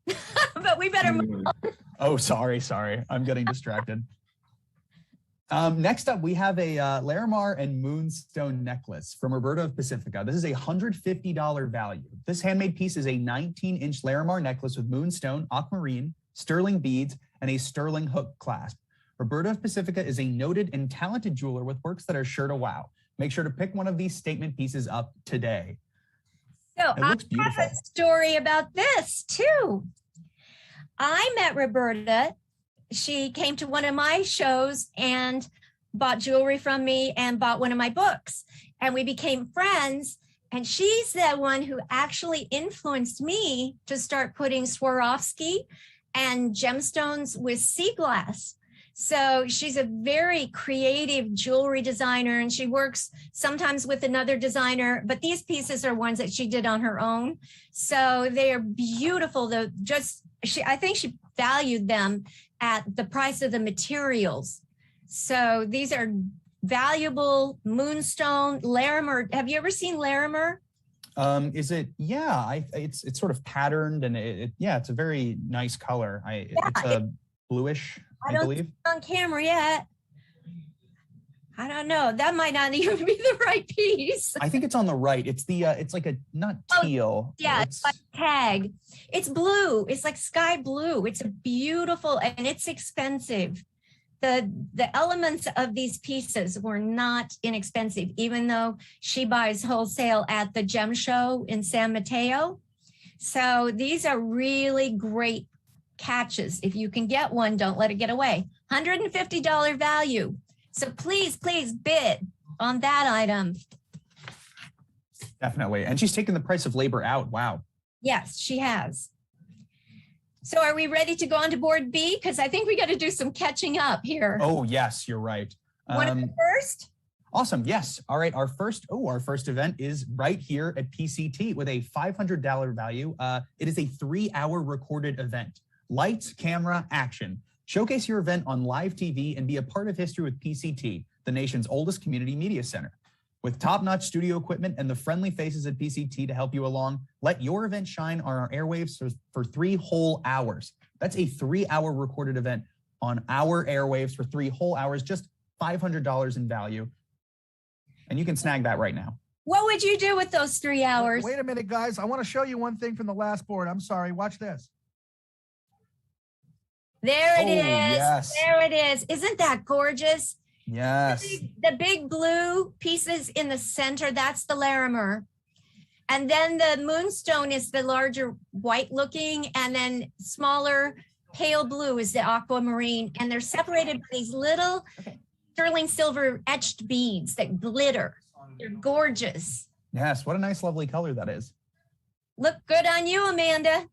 But we better move on. Oh, sorry. I'm getting distracted. Next up, we have a Larimar and Moonstone necklace from Roberta of Pacifica. This is a $150 value. This handmade piece is a 19-inch Larimar necklace with moonstone, aquamarine, sterling beads, and a sterling hook clasp. Roberta of Pacifica is a noted and talented jeweler with works that are sure to wow. Make sure to pick one of these statement pieces up today. So It looks beautiful. I have a story about this too. I met Roberta. She came to one of my shows and bought jewelry from me and bought one of my books. And we became friends. And she's the one who actually influenced me to start putting Swarovski and gemstones with sea glass. So she's a very creative jewelry designer, and she works sometimes with another designer, but these pieces are ones that she did on her own. So they are beautiful. I think she valued them at the price of the materials. So these are valuable moonstone, Larimer. Have you ever seen Larimer? Is it? Yeah, it's sort of patterned, and it's a very nice color. It's a bluish, I believe. See it on camera yet. I don't know. That might not even be the right piece. I think it's on the right. It's it's like a not teal. Yeah, it's like tag. It's blue. It's like sky blue. It's a beautiful, and it's expensive. The elements of these pieces were not inexpensive, even though she buys wholesale at the gem show in San Mateo. So these are really great catches. If you can get one, don't let it get away. $150 value. So please bid on that item. Definitely. And she's taken the price of labor out. Wow. Yes, she has. So are we ready to go on to board B? Because I think we got to do some catching up here. Oh, yes, you're right. Want to go first? Awesome. Yes. All right. Our first event is right here at PCT with a $500 value. It is a 3-hour recorded event. Lights, camera, action. Showcase your event on live TV and be a part of history with PCT, the nation's oldest community media center. With top-notch studio equipment and the friendly faces at PCT to help you along, let your event shine on our airwaves for 3 whole hours. That's a 3-hour recorded event on our airwaves for 3 whole hours, just $500 in value. And you can snag that right now. What would you do with those 3 hours? Wait a minute, guys. I want to show you one thing from the last board. I'm sorry. Watch this. There it is. Yes. There it is. Isn't that gorgeous? Yes. The big blue pieces in the center, that's the Larimer. And then the moonstone is the larger white looking, and then smaller pale blue is the aquamarine. And they're separated by these little sterling silver etched beads that glitter. They're gorgeous. Yes. What a nice, lovely color that is. Look good on you, Amanda.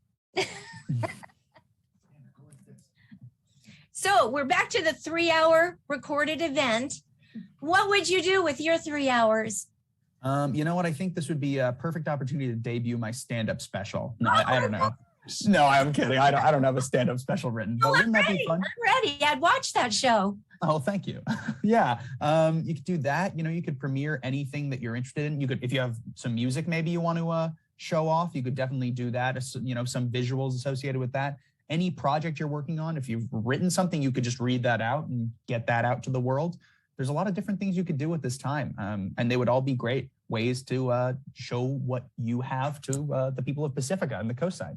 So we're back to the 3-hour recorded event. What would you do with your 3 hours? You know what? I think this would be a perfect opportunity to debut my stand-up special. No, I don't know. No, I'm kidding. I don't have a stand-up special written, but wouldn't that be fun? I'm ready. I'd watch that show. Oh, thank you. Yeah, you could do that. You could premiere anything that you're interested in. You could, if you have some music, maybe you want to show off, you could definitely do that. Some visuals associated with that. Any project you're working on, if you've written something, you could just read that out and get that out to the world. There's a lot of different things you could do at this time, and they would all be great ways to show what you have to the people of Pacifica and the coast side.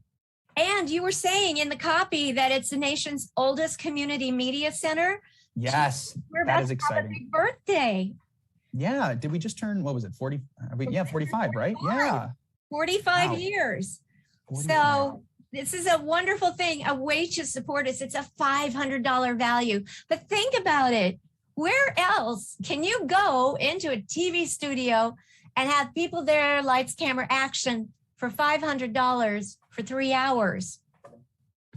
And you were saying in the copy that it's the nation's oldest community media center. Yes, we're about that is to exciting. have a big birthday. Yeah, did we just turn, what was it, 40? Yeah, 45, right? Yeah. 45 Wow. years. 45. So this is a wonderful thing, a way to support us. It's a $500 value. But think about it. Where else can you go into a TV studio and have people there, lights, camera, action for $500 for 3 hours?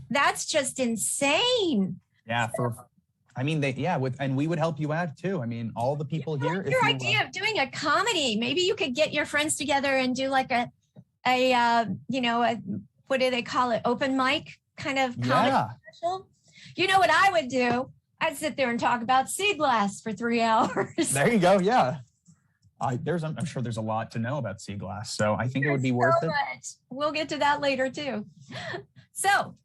That's just insane. Yeah, and we would help you out too. I mean, all the people here. Your idea of doing a comedy, maybe you could get your friends together and do like a what do they call it? Open mic kind of comedy special. You know what I would do? I'd sit there and talk about sea glass for 3 hours. There you go. Yeah. I'm sure there's a lot to know about sea glass. So I think it would be worth it. We'll get to that later too. So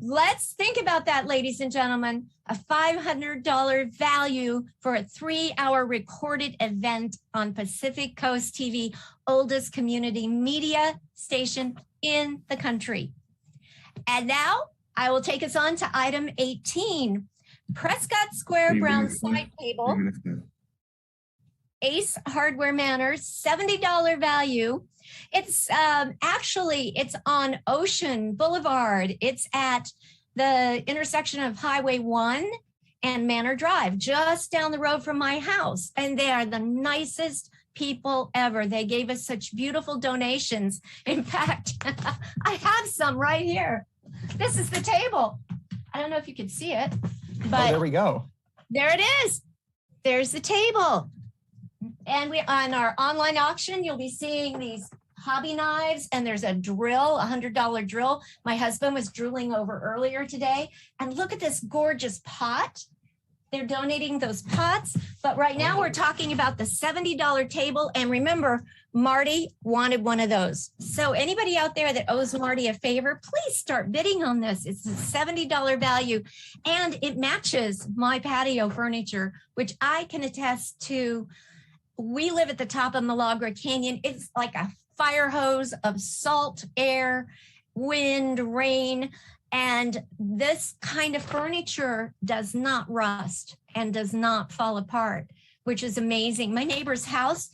let's think about that, ladies and gentlemen. A $500 value for a 3-hour recorded event on Pacific Coast TV, oldest community media station in the country. And now I will take us on to item 18. Prescott Square Brown side table. Ace Hardware Manners, $70 value. It's it's on Ocean Boulevard. It's at the intersection of Highway 1 and Manor Drive, just down the road from my house. And they are the nicest people ever. They gave us such beautiful donations. In fact, I have some right here. This is the table. I don't know if you can see it, but there we go. There it is. There's the table. And on our online auction, you'll be seeing these hobby knives, and there's a drill, a $100 drill. My husband was drilling over earlier today. And look at this gorgeous pot. They're donating those pots. But right now we're talking about the $70 table. And remember, Marty wanted one of those. So anybody out there that owes Marty a favor, please start bidding on this. It's a $70 value. And it matches my patio furniture, which I can attest to. We live at the top of Milagro Canyon. It's like a fire hose of salt, air, wind, rain. And this kind of furniture does not rust and does not fall apart, which is amazing. My neighbor's house,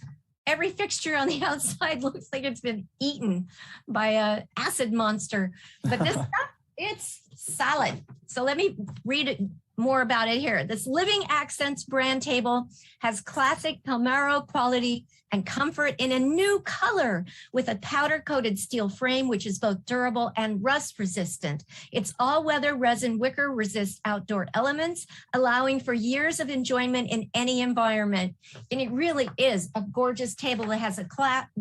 every fixture on the outside looks like it's been eaten by an acid monster. But this stuff, it's solid. So let me read it more about it here. This Living Accents brand table has classic Palmero quality and comfort in a new color with a powder coated steel frame, which is both durable and rust resistant. Its all-weather resin wicker resists outdoor elements, allowing for years of enjoyment in any environment. And it really is a gorgeous table. It has a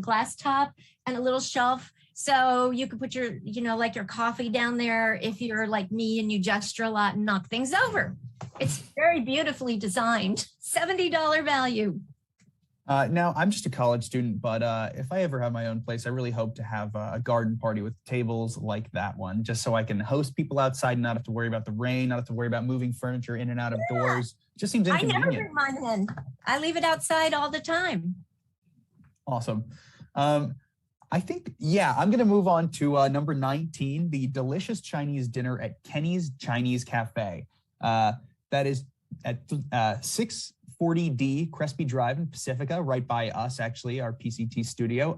glass top and a little shelf. So you could put your, like your coffee down there if you're like me and you gesture a lot and knock things over. It's very beautifully designed. $70 value. Now, I'm just a college student, but if I ever have my own place, I really hope to have a garden party with tables like that one, just so I can host people outside and not have to worry about the rain, not have to worry about moving furniture in and out of doors. It just seems inconvenient. I never bring mine in. I leave it outside all the time. Awesome. I think, I'm going to move on to number 19, the delicious Chinese dinner at Kenny's Chinese Cafe. That is at 640D Crespi Drive in Pacifica, right by us, actually, our PCT studio.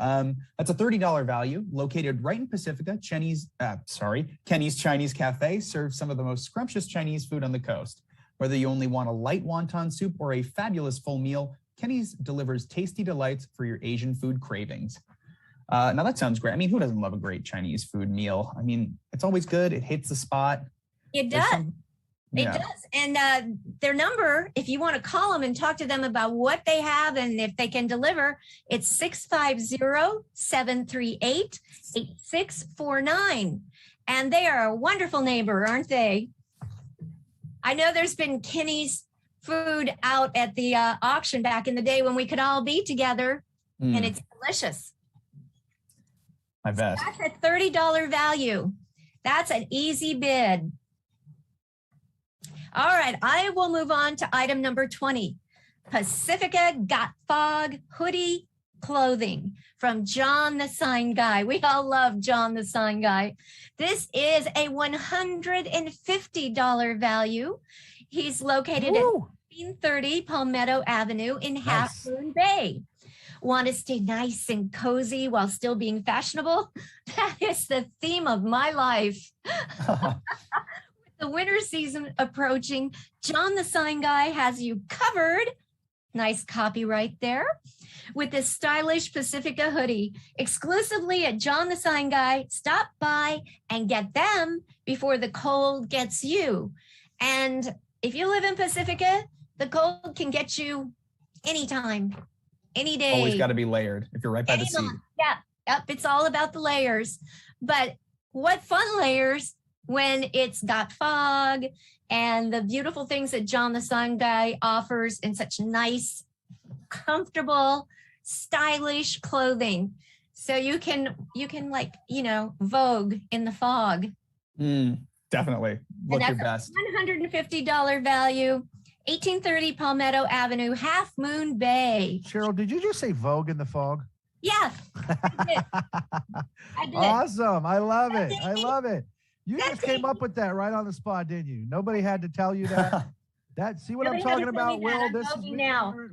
That's a $30 value, located right in Pacifica. Kenny's Chinese Cafe serves some of the most scrumptious Chinese food on the coast. Whether you only want a light wonton soup or a fabulous full meal, Kenny's delivers tasty delights for your Asian food cravings. Now that sounds great. I mean, who doesn't love a great Chinese food meal? I mean, it's always good. It hits the spot. It does. It Yeah. does. And their number, if you want to call them and talk to them about what they have and if they can deliver, it's 650-738-8649. And they are a wonderful neighbor, aren't they? I know there's been Kenny's food out at the auction back in the day when we could all be together, and it's delicious. I bet. That's a $30 value. That's an easy bid. All right, I will move on to item number 20. Pacifica Got Fog Hoodie Clothing from John the Sign Guy. We all love John the Sign Guy. This is a $150 value. He's located at 1530 Palmetto Avenue in Half Moon Bay. Want to stay nice and cozy while still being fashionable? That is the theme of my life. With the winter season approaching, John the Sign Guy has you covered. Nice copyright there. With this stylish Pacifica hoodie, exclusively at John the Sign Guy. Stop by and get them before the cold gets you. And if you live in Pacifica, the cold can get you anytime, any day. Always got to be layered if you're right by the sea. Yeah, yep, it's all about the layers. But what fun layers when it's got fog and the beautiful things that John the Sign Guy offers in such nice, comfortable, stylish clothing. So you can like, vogue in the fog. Definitely. Look your best. $150 value, 1830 Palmetto Avenue, Half Moon Bay. Cheryl, did you just say Vogue in the fog? Yeah. I did. Awesome. I love it. I love it. You just came up with that right on the spot, didn't you? Nobody had to tell you that. See what I'm talking about, Will?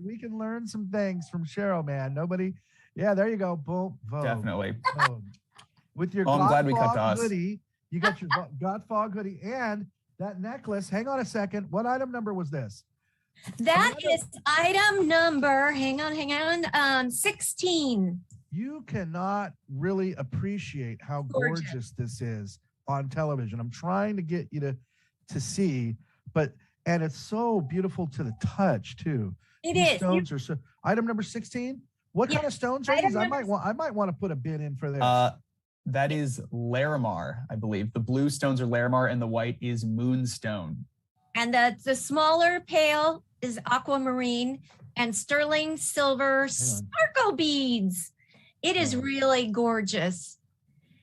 We can learn some things from Cheryl, man. Nobody. Yeah, there you go. Boom. Vogue. Definitely. Vogue. With your I'm glad we cut to Fog us. hoodie, you got your Got Fog hoodie and that necklace. Hang on a second. What item number was this? That is item number, hang on, 16. You cannot really appreciate how gorgeous this is on television. I'm trying to get you to see, and it's so beautiful to the touch too. These stones are so. Item number 16. What kind of stones are these? I might want to put a bid in for this. That is Larimar, I believe. The blue stones are Larimar and the white is Moonstone. And the smaller pale is aquamarine and sterling silver sparkle beads. It is really gorgeous.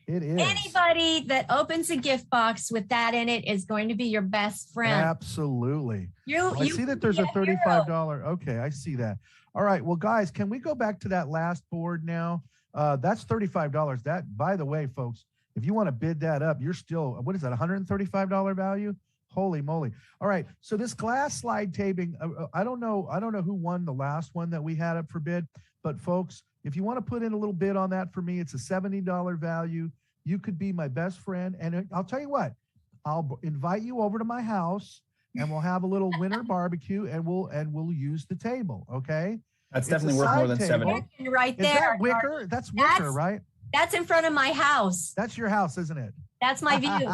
It is. Anybody that opens a gift box with that in it is going to be your best friend. Absolutely. I You see that there's a $35. Okay, I see that. All right. Well, guys, can we go back to that last board now? That's $35. That, by the way, folks, if you want to bid that up, you're still, what is that, $135 value? Holy moly. All right. So this glass slide taping, I don't know who won the last one that we had up for bid, but folks, if you want to put in a little bid on that for me, it's a $70 value. You could be my best friend. And I'll tell you what, I'll invite you over to my house and we'll have a little winter barbecue and we'll use the table. Okay. That's definitely worth more than 70. Right there. Is that wicker? That's wicker, right? That's in front of my house. That's your house, isn't it? That's my view.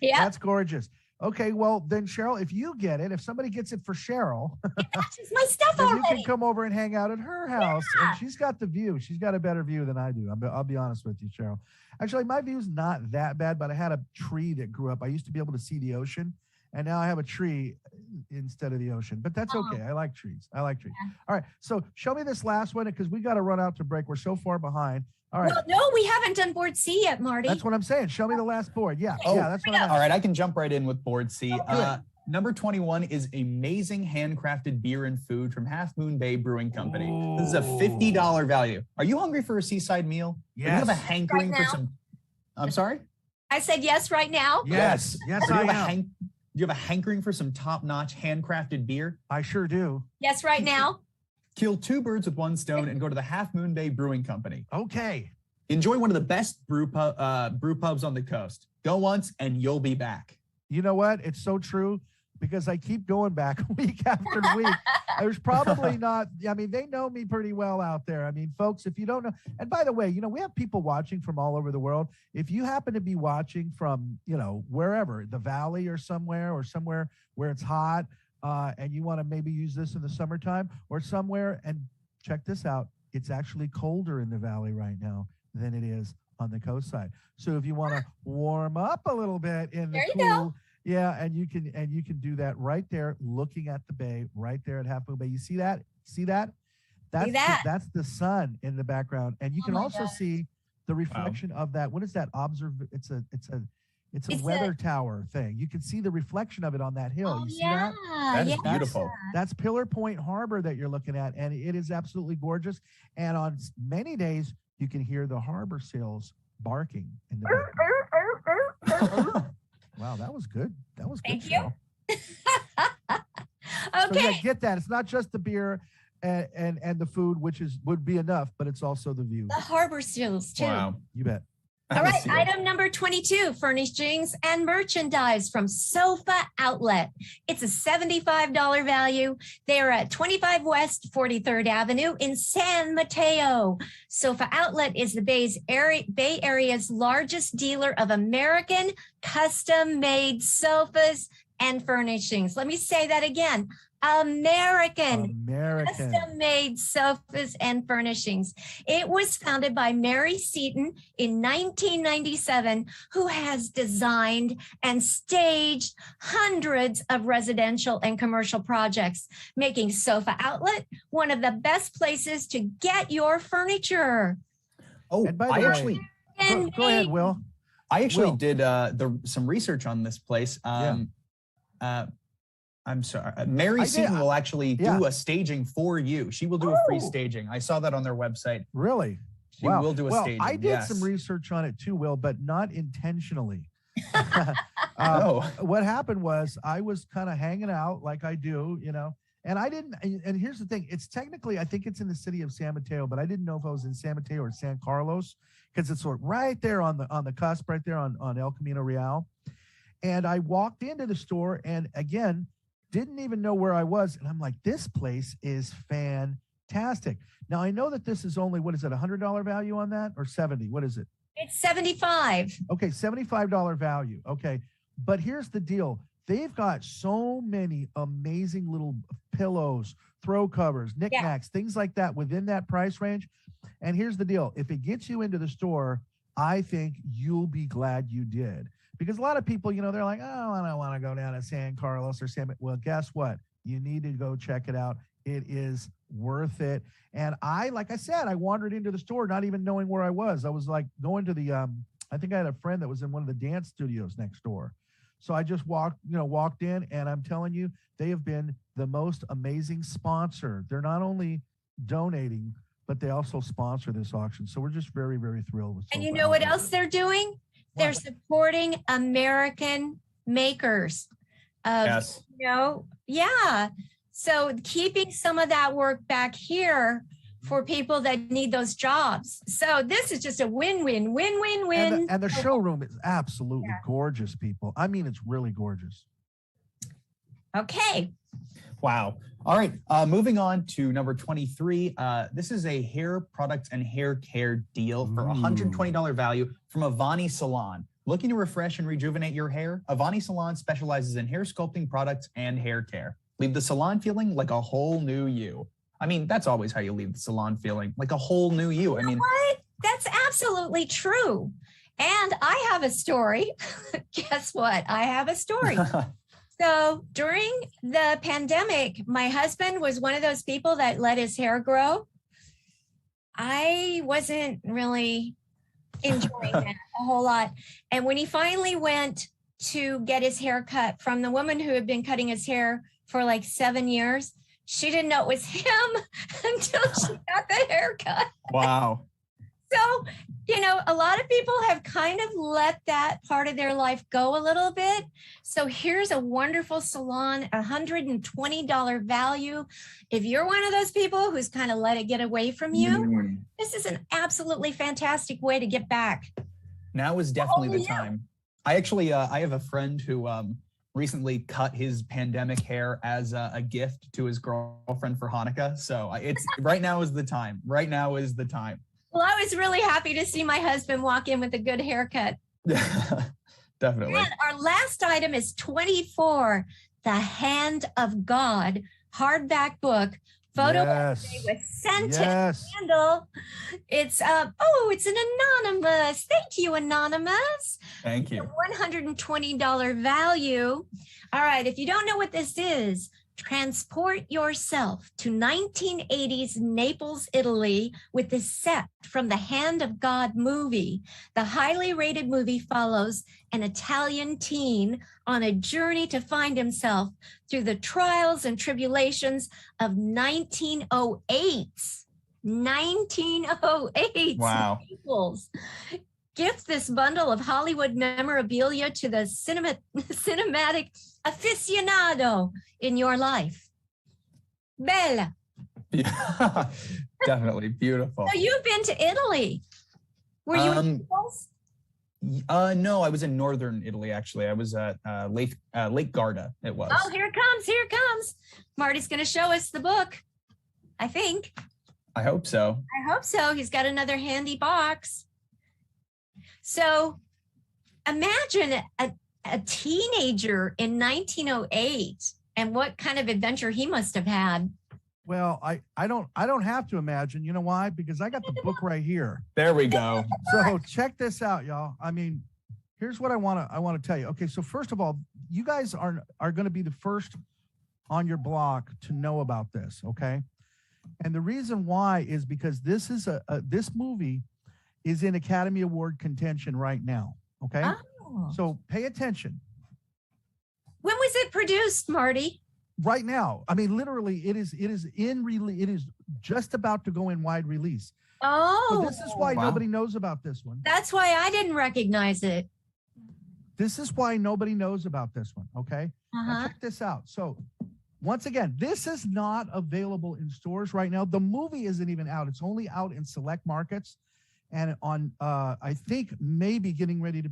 Yeah. That's gorgeous. Okay, well then, Cheryl, if you get it, if somebody gets it for Cheryl, that's my stuff then already. you can come over and hang out at her house, and she's got the view. She's got a better view than I do. I'll be honest with you, Cheryl. Actually, my view's not that bad, but I had a tree that grew up. I used to be able to see the ocean, and now I have a tree instead of the ocean. But that's okay. I like trees. All right, so show me this last one because we got to run out to break. We're so far behind. All right. Well, no, we haven't done board C yet, Marty. That's what I'm saying. Show me the last board. Yeah. Oh, yeah, that's what I'm all right. I can jump right in with board C. Good. Number 21 is amazing handcrafted beer and food from Half Moon Bay Brewing Company. This is a $50 value. Are you hungry for a seaside meal? Yes. Do you have a hankering Right for some? I'm sorry? I said yes right now. Yes, Do I you have am. do you have a hankering for some top-notch handcrafted beer? I sure do. Yes right now. Kill two birds with one stone and go to the Half Moon Bay Brewing Company. Okay. Enjoy one of the best brew pubs on the coast. Go once and you'll be back. You know what? It's so true because I keep going back week after week. There's probably not. I mean, they know me pretty well out there. I mean, folks, if you don't know, and by the way, we have people watching from all over the world. If you happen to be watching from, wherever, the Valley or somewhere where it's hot, and you want to maybe use this in the summertime or somewhere, and check this out, it's actually colder in the Valley right now than it is on the coast side. So if you want to warm up a little bit in the cool, yeah, and you can do that right there, looking at the bay, right there at Half Moon Bay. You see that? That's the sun in the background, and you can also see the reflection of that. What is that? It's a weather tower thing. You can see the reflection of it on that hill. You see that? That is beautiful. That's Pillar Point Harbor that you're looking at, and it is absolutely gorgeous. And on many days, you can hear the harbor seals barking in the background. Wow, that was good. That was good. Thank you. So yeah, get that. It's not just the beer and the food, which would be enough, but it's also the view. The harbor seals too. Wow, you bet. All right, item number 22, furnishings and merchandise from Sofa Outlet. It's a $75 value. They're at 25 West 43rd Avenue in San Mateo. Sofa Outlet is the Bay Area's largest dealer of American custom-made sofas and furnishings. Let me say that again. American custom-made sofas and furnishings. It was founded by Mary Seaton in 1997, who has designed and staged hundreds of residential and commercial projects, making Sofa Outlet one of the best places to get your furniture. Oh, and by the way, go ahead, Will. I actually did some research on this place. I'm sorry. Mary Seaton will actually do a staging for you. She will do a free staging. I saw that on their website. Really? She will do a staging. I did some research on it too, Will, but not intentionally. What happened was I was kind of hanging out like I do, and I didn't. And here's the thing: it's technically, I think it's in the city of San Mateo, but I didn't know if I was in San Mateo or San Carlos because it's sort of right there on the cusp, right there on El Camino Real. And I walked into the store, and again, didn't even know where I was. And I'm like, this place is fantastic. Now, I know that this is only, what is it, $100 value on that or 70? What is it? It's 75. Okay, $75 value. Okay, but here's the deal. They've got so many amazing little pillows, throw covers, knickknacks, things like that within that price range. And here's the deal. If it gets you into the store, I think you'll be glad you did. Because a lot of people, they're like, oh, I don't want to go down to San Carlos or well, guess what? You need to go check it out. It is worth it. And like I said, I wandered into the store not even knowing where I was. I was like going to the, I think I had a friend that was in one of the dance studios next door. So I just walked in, and I'm telling you, they have been the most amazing sponsor. They're not only donating, but they also sponsor this auction. So we're just very, very thrilled with. And you know what else they're doing? They're supporting American makers. Yes. So keeping some of that work back here for people that need those jobs. So this is just a win-win, win-win-win. And the showroom is absolutely gorgeous, people. I mean, it's really gorgeous. Okay. Wow. All right. Moving on to number 23. This is a hair products and hair care deal for $120 value from Avani Salon. Looking to refresh and rejuvenate your hair? Avani Salon specializes in hair sculpting products and hair care. Leave the salon feeling like a whole new you. I mean, that's always how you leave the salon feeling, like a whole new you. You know what? That's absolutely true. And I have a story. Guess what? I have a story. So during the pandemic, my husband was one of those people that let his hair grow. I wasn't really enjoying that a whole lot. And when he finally went to get his hair cut from the woman who had been cutting his hair for like 7 years, she didn't know it was him until she got the haircut. Wow. So, a lot of people have kind of let that part of their life go a little bit. So here's a wonderful salon, $120 value. If you're one of those people who's kind of let it get away from you, this is an absolutely fantastic way to get back. Now is definitely the time. I actually, I have a friend who recently cut his pandemic hair as a gift to his girlfriend for Hanukkah. So it's right now is the time. Right now is the time. Well, I was really happy to see my husband walk in with a good haircut. Definitely. And our last item is 24, The Hand of God, hardback book, photo essay with scented candle. It's it's an anonymous. Thank you, anonymous. Thank you. $120 value. All right, if you don't know what this is, transport yourself to 1980s Naples, Italy with the set from the Hand of God movie. The highly rated movie follows an Italian teen on a journey to find himself through the trials and tribulations of 1908. 1908. Wow. Naples. Gift this bundle of Hollywood memorabilia to the cinematic aficionado in your life. Bella. Yeah, definitely beautiful. So you've been to Italy. Were you in Naples? No, I was in northern Italy, actually. I was at Lake Garda, it was. Oh, here it comes. Here it comes. Marty's going to show us the book, I think. I hope so. I hope so. He's got another handy box. So imagine a teenager in 1908 and what kind of adventure he must have had. Well, I don't have to imagine. You know why? Because I got the book right here. There we go. So check this out, y'all. I mean, here's what I want to tell you. Okay, so first of all, you guys are going to be the first on your block to know about this, okay? And the reason why is because this is this movie is in Academy Award contention right now, okay? Oh. So pay attention. When was it produced, Marty? Right now. I mean, literally, it is just about to go in wide release. Oh. So this is why nobody knows about this one. That's why I didn't recognize it. This is why nobody knows about this one, okay? Now check this out. So once again, this is not available in stores right now. The movie isn't even out. It's only out in select markets and on, I think, maybe getting ready to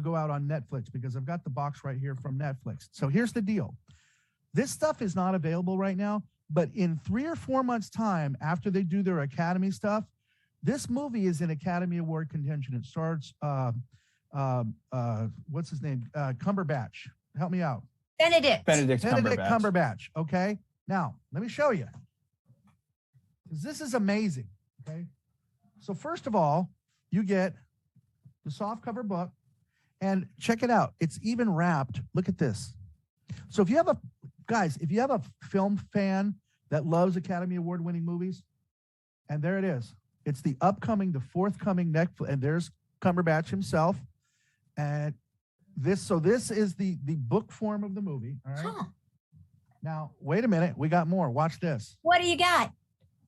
go out on Netflix, because I've got the box right here from Netflix. So here's the deal. This stuff is not available right now, but in 3 or 4 months' time, after they do their Academy stuff, this movie is in Academy Award contention. It stars, what's his name? Cumberbatch. Help me out. Benedict Cumberbatch. Okay. Now, let me show you. This is amazing. Okay. So first of all, you get the soft cover book, and check it out. It's even wrapped. Look at this. So if you have a film fan that loves Academy Award winning movies, and there it is. It's the forthcoming Netflix, and there's Cumberbatch himself. And this is the book form of the movie. All right. Huh. Now, wait a minute. We got more. Watch this. What do you got?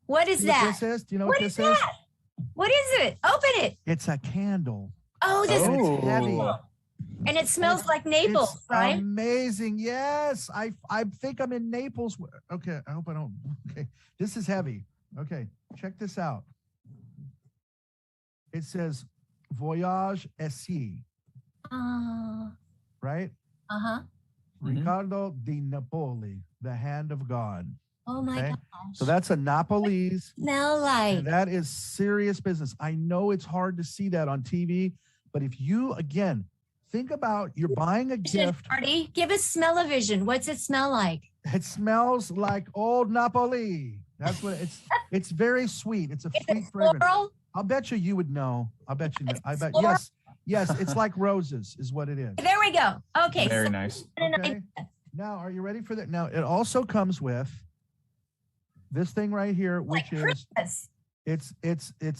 What is that? What this is? Do you know what this is? What is it? Open it. It's a candle. Oh, this It's heavy. And it smells like Naples, It's right? amazing. Yes. I think I'm in Naples. Okay. I hope I don't. Okay. This is heavy. Okay. Check this out. It says Voyage Essi, right? Uh-huh. Riccardo di Napoli, the hand of God. Oh my gosh. So that's a Napolese. Smell like. And that is serious business. I know it's hard to see that on TV, but if you, again, think about you're buying a gift. Marty, give us smell-o-vision. What's it smell like? It smells like old Napoli. That's what it's very sweet. It's a sweet fragrance. Floral? I'll bet you would know. I'll bet you know. I bet floral? yes, it's like roses is what it is. There we go. Okay. Very nice. Okay. Now, are you ready for that? Now, it also comes with this thing right here, which is it's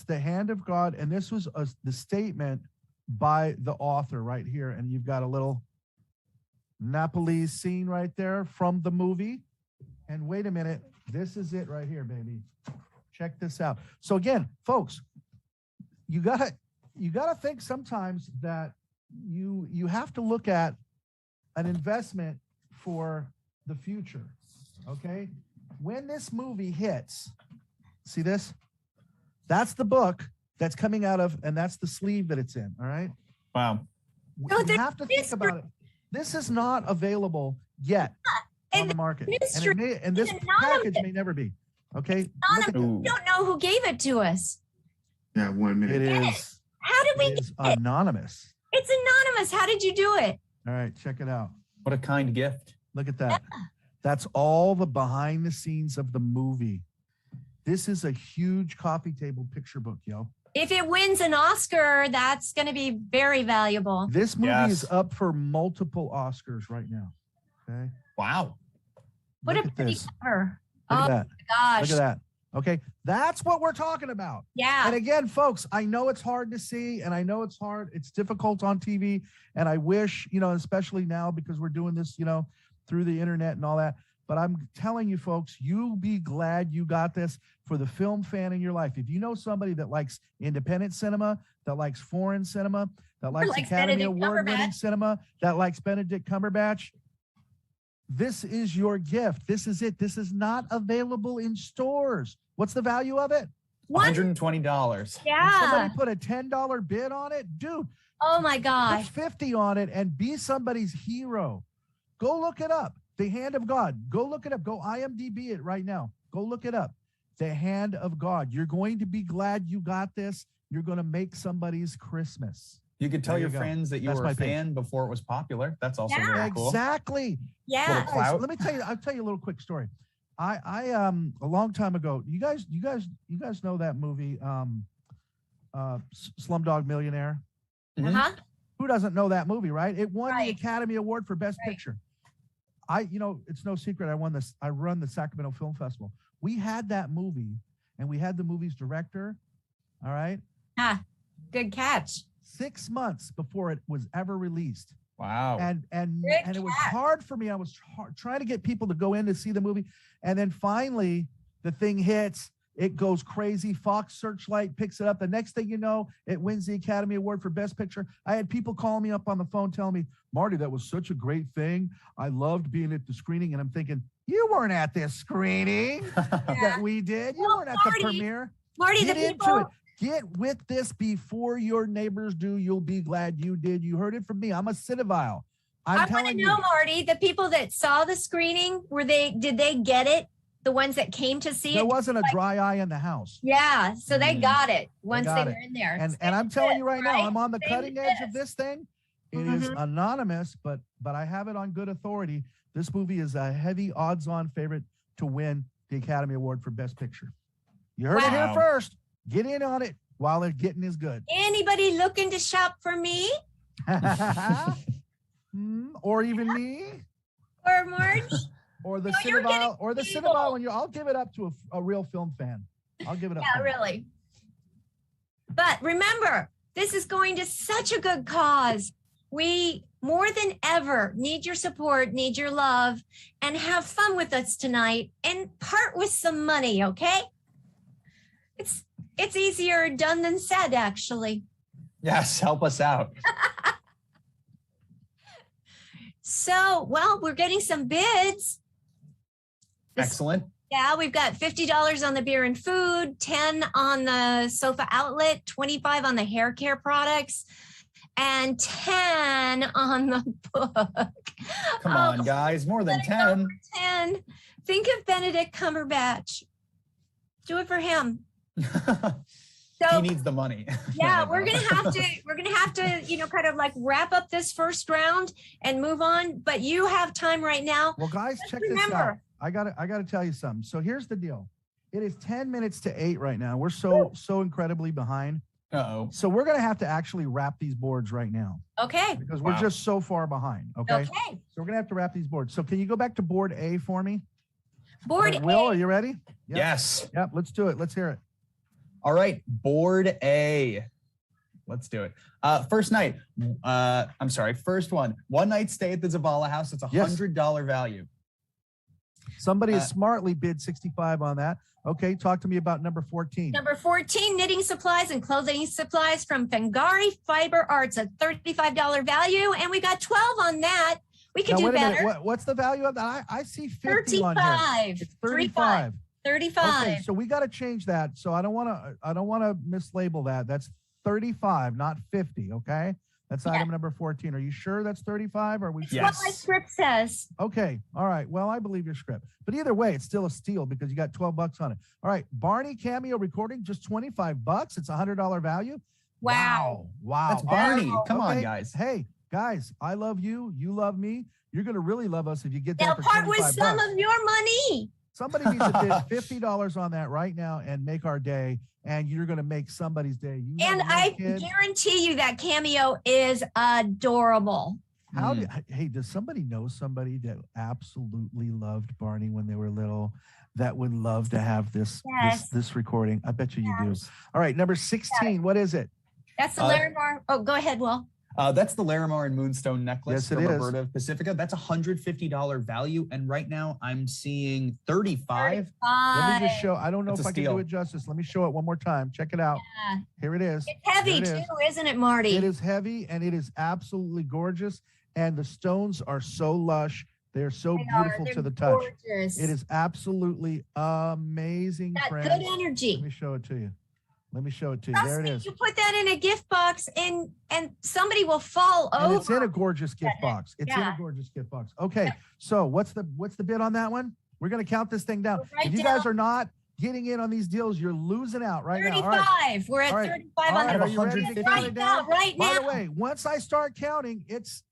the hand of God, and this was the statement by the author right here, and you've got a little Napoli scene right there from the movie. And wait a minute, this is it right here, baby. Check this out. So again, folks, you gotta think sometimes that you have to look at an investment for the future. Okay, when this movie hits, see this? That's the book that's coming out of, and that's the sleeve that it's in. All right. Wow. You have to think about it. This is not available yet on the market. And this package may never be. Okay. We don't know who gave it to us. Yeah, 1 minute. It is. How did we It is anonymous. It's anonymous. How did you do it? All right, check it out. What a kind gift. Look at that. That's all the behind the scenes of the movie. This is a huge coffee table picture book, yo. If it wins an Oscar, that's going to be very valuable. This movie is up for multiple Oscars right now. Okay. Wow. What Look a at pretty this. cover. Look Oh at that. my gosh. Look at that. Okay. That's what we're talking about. Yeah. And again, folks, I know it's hard to see and I know it's hard. It's difficult on TV. And I wish, especially now because we're doing this, through the internet and all that. But I'm telling you, folks, you'll be glad you got this for the film fan in your life. If you know somebody that likes independent cinema, that likes foreign cinema, that likes Academy Award-winning cinema, that likes Benedict Cumberbatch, this is your gift. This is it. This is not available in stores. What's the value of it? $120. Yeah. Somebody put a $10 bid on it. Dude. Oh my gosh. Put 50 on it and be somebody's hero. Go look it up. The Hand of God. Go look it up. Go IMDb it right now. Go look it up. The Hand of God. You're going to be glad you got this. You're going to make somebody's Christmas. You could tell your friends that you were a fan before it was popular. That's also very cool. Exactly. Yeah. Guys, let me tell you. I'll tell you a little quick story. I a long time ago. You guys know that movie, Slumdog Millionaire. Uh-huh. Who doesn't know that movie, right? It won the Academy Award for Best Picture. It's no secret. I run the Sacramento Film Festival. We had that movie, and we had the movie's director. All right. Good catch. 6 months before it was ever released. Wow. And it was hard for me. I was trying to get people to go in to see the movie, and then finally the thing hits. It goes crazy. Fox Searchlight picks it up. The next thing you know, it wins the Academy Award for Best Picture. I had people calling me up on the phone telling me, Marty, that was such a great thing. I loved being at the screening. And I'm thinking, you weren't at this screening that we did. You weren't at the premiere. Marty, Get the into people. it. Get with this before your neighbors do. You'll be glad you did. You heard it from me. I'm a cinephile. I want to know, Marty, the people that saw the screening, did they get it? The ones that came to see it? There wasn't a dry eye in the house. Yeah, so they got it once they were it. in there. And I'm telling you right now, I'm on the Same cutting as edge of this thing. It is anonymous, but I have it on good authority. This movie is a heavy odds-on favorite to win the Academy Award for Best Picture. You heard it here first. Get in on it while it's getting is good. Anybody looking to shop for me? Or even me? Or Marge? Or the Cineval, and I'll give it up to a real film fan. I'll give it up. Yeah, really. But remember, this is going to such a good cause. We more than ever need your support, need your love, and have fun with us tonight and part with some money, okay? It's easier done than said, actually. Yes, help us out. So, we're getting some bids. Excellent. Yeah, we've got $50 on the beer and food, $10 on the sofa outlet, $25 on the hair care products, and $10 on the book. Come on, guys, more than 10. 10. Think of Benedict Cumberbatch. Do it for him. He needs the money. Yeah, we're gonna have to, kind of like wrap up this first round and move on. But you have time right now. Well, guys, check this out. I gotta tell you something. So here's the deal. It is 10 minutes to 8 right now. We're so incredibly behind. Uh-oh. So we're gonna have to actually wrap these boards right now. Okay. Because we're just so far behind. Okay. So we're gonna have to wrap these boards. So can you go back to board A for me? Board A. Will, are you ready? Yep. Yes. Yep. Let's do it. Let's hear it. All right, board A. Let's do it. First one. One night stay at the Zavala House. It's $100 value. Somebody has smartly bid 65 on that. Okay, talk to me about number 14. Number 14, knitting supplies and clothing supplies from Fangari Fiber Arts, a $35 value, and we got 12 on that. We could do better. What's the value of that? I see 50 on here. It's 35. 35. Okay, so we got to change that. So I don't want to mislabel that. That's 35, not 50. Okay, That's item number 14. Are you sure that's 35? Or are we sure? That's what my script says. Okay. All right. Well, I believe your script. But either way, it's still a steal because you got 12 bucks on it. All right. Barney cameo recording, just 25 bucks. It's a $100 value. Wow. That's Barney. Come on, Okay. guys. Hey, guys, I love you. You love me. You're going to really love us if you get that Now for part 25 with some bucks. of your money. Somebody needs to bid $50 on that right now and make our day, and you're going to make somebody's day. You have And a little I kid. guarantee you that cameo is adorable. Hey, does somebody know somebody that absolutely loved Barney when they were little that would love to have this this recording? I bet you do. All right, number 16. What is it? That's the Larimar. Oh, go ahead, Will. That's the Larimar and Moonstone necklace Yes, it from is. Roberta of Pacifica. That's $150 value, and right now I'm seeing 35. Let me just show. I don't know That's if a I can steal. do it justice. Let me show it one more time. Check it out. Yeah. Here it is. It's heavy Here it too, is. isn't it, Marty? It is heavy and it is absolutely gorgeous. And the stones are so lush. They're so They are. beautiful They're to the touch. gorgeous. It is absolutely amazing, Got friends. good energy. Let me show it to you. Let me show it to you. Trust There it me, is. you put that in a gift box and somebody will fall And over. it's in a gorgeous gift box. It's in Yeah. a gorgeous gift box. Okay. So what's the bid on that one? We're gonna count this thing down. Right If you down. guys are not getting in on these deals, you're losing out right now. 35. All right. We're at All right. 35 All on right. the Are you ready to count right it now. down? Right By now. the way, once I start counting, it's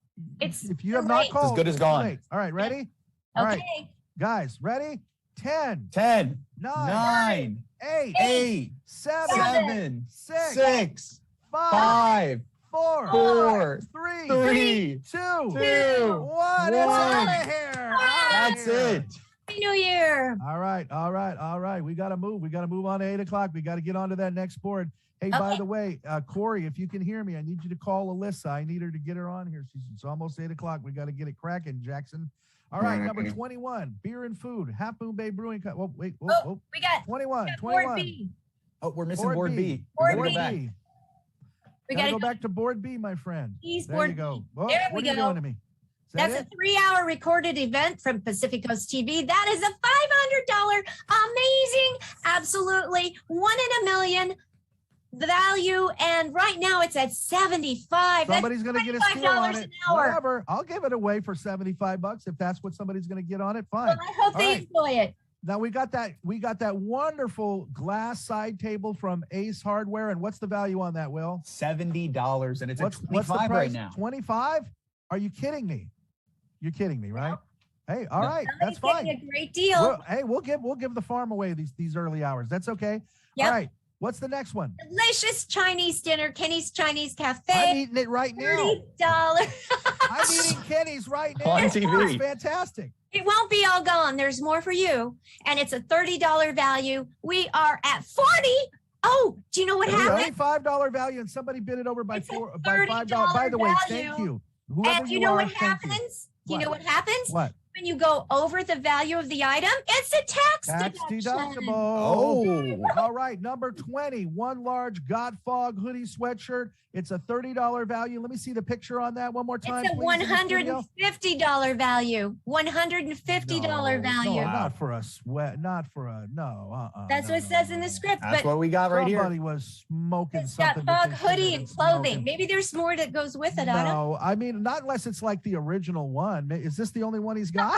if you have too not late. called, As good as it's gone. too late. All right, ready? All right, Okay. guys, ready? 10, 10, 9, 9, 8, 8, 7, 7, 6, 6, 5, 5, 4, 4, 3, 3, 2, 2, 1. It's one. out of here. That's it. Happy New Year. All right. We got to move. We got to move on to 8 o'clock. We got to get on to that next board. Hey, by the way, Corey, if you can hear me, I need you to call Alyssa. I need her to get her on here. It's almost 8 o'clock. We got to get it cracking, Jackson. All right, number 21, beer and food, Half Moon Bay Brewing Company. Whoa, wait, whoa. We got 21, we got 21. Board B. Oh, we're missing board B. Board We gotta B. go back. We gotta gotta go back to board B, my friend. He's There board you go. B. Whoa, There what we are you go. doing to me? Is that That's it? a 3-hour recorded event from Pacific Coast TV. That is a $500 amazing, absolutely 1 in a million value. And right now it's at 75. Somebody's That's going to get a steal on $25 it. an hour. Whatever. I'll give it away for $75 if that's what somebody's going to get on it. Fine. Well, I hope All they right. enjoy it. Now we got that wonderful glass side table from Ace Hardware. And what's the value on that, Will? $70, and it's What's at the 25 price? right now. 25? Are you kidding me? You're kidding me, right? Hey, all right, that's Somebody's fine. getting a great deal. We'll give the farm away these early hours. That's okay. Yep. All right. What's the next one? Delicious Chinese dinner, Kenny's Chinese Cafe. I'm eating it right now. $30. I'm eating Kenny's right now. On TV. It's fantastic. It won't be all gone. There's more for you. And it's a $30 value. We are at 40. Oh, do you know what happened? $35 value, and somebody bid it over by $5. By the way, thank value. you. Whoever And you know are, what thank you. happens? Do you know what happens? What? When you go over the value of the item, it's a tax deduction. deductible. Oh. All right. Number 20, one large Godfog hoodie sweatshirt. It's a $30 value. Let me see the picture on that one more time. It's a please, in the studio. $150 value. $150 value. No, not for a sweat. Not for a no. That's what it says in the script. That's but what we got right here. Somebody was smoking it's got something. that fog they shouldn't hoodie have and been clothing. smoking. Maybe there's more that goes with it. I don't. No, I mean, not unless it's like the original one. Is this the only one he's got?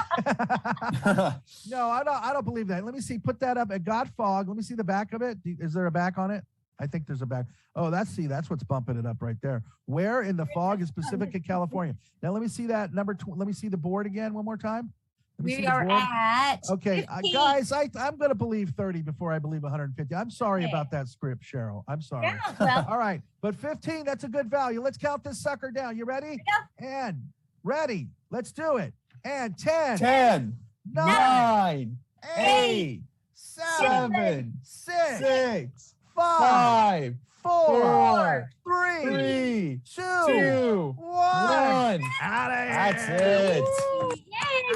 No, I don't believe that. Let me see. Put that up at Godfog. Let me see the back of it. Is there a back on it? I think there's a back. Oh, that's what's bumping it up right there. Where in the fog is Pacifica, California? Now let me see that number. Let me see the board again one more time. Let me see We the are board. at Okay, 15. guys, I'm going to believe 30 before I believe 150. I'm sorry about that script, Cheryl. I'm sorry. Yeah, well. All right, but 15, that's a good value. Let's count this sucker down. You ready? Yeah. And ready. Let's do it. And 10, 10, 9, 9, 8, 7, 6, 6, 5, 4, 3, 3, 2, 2, 1. 1. Out of here. That's it. Yay!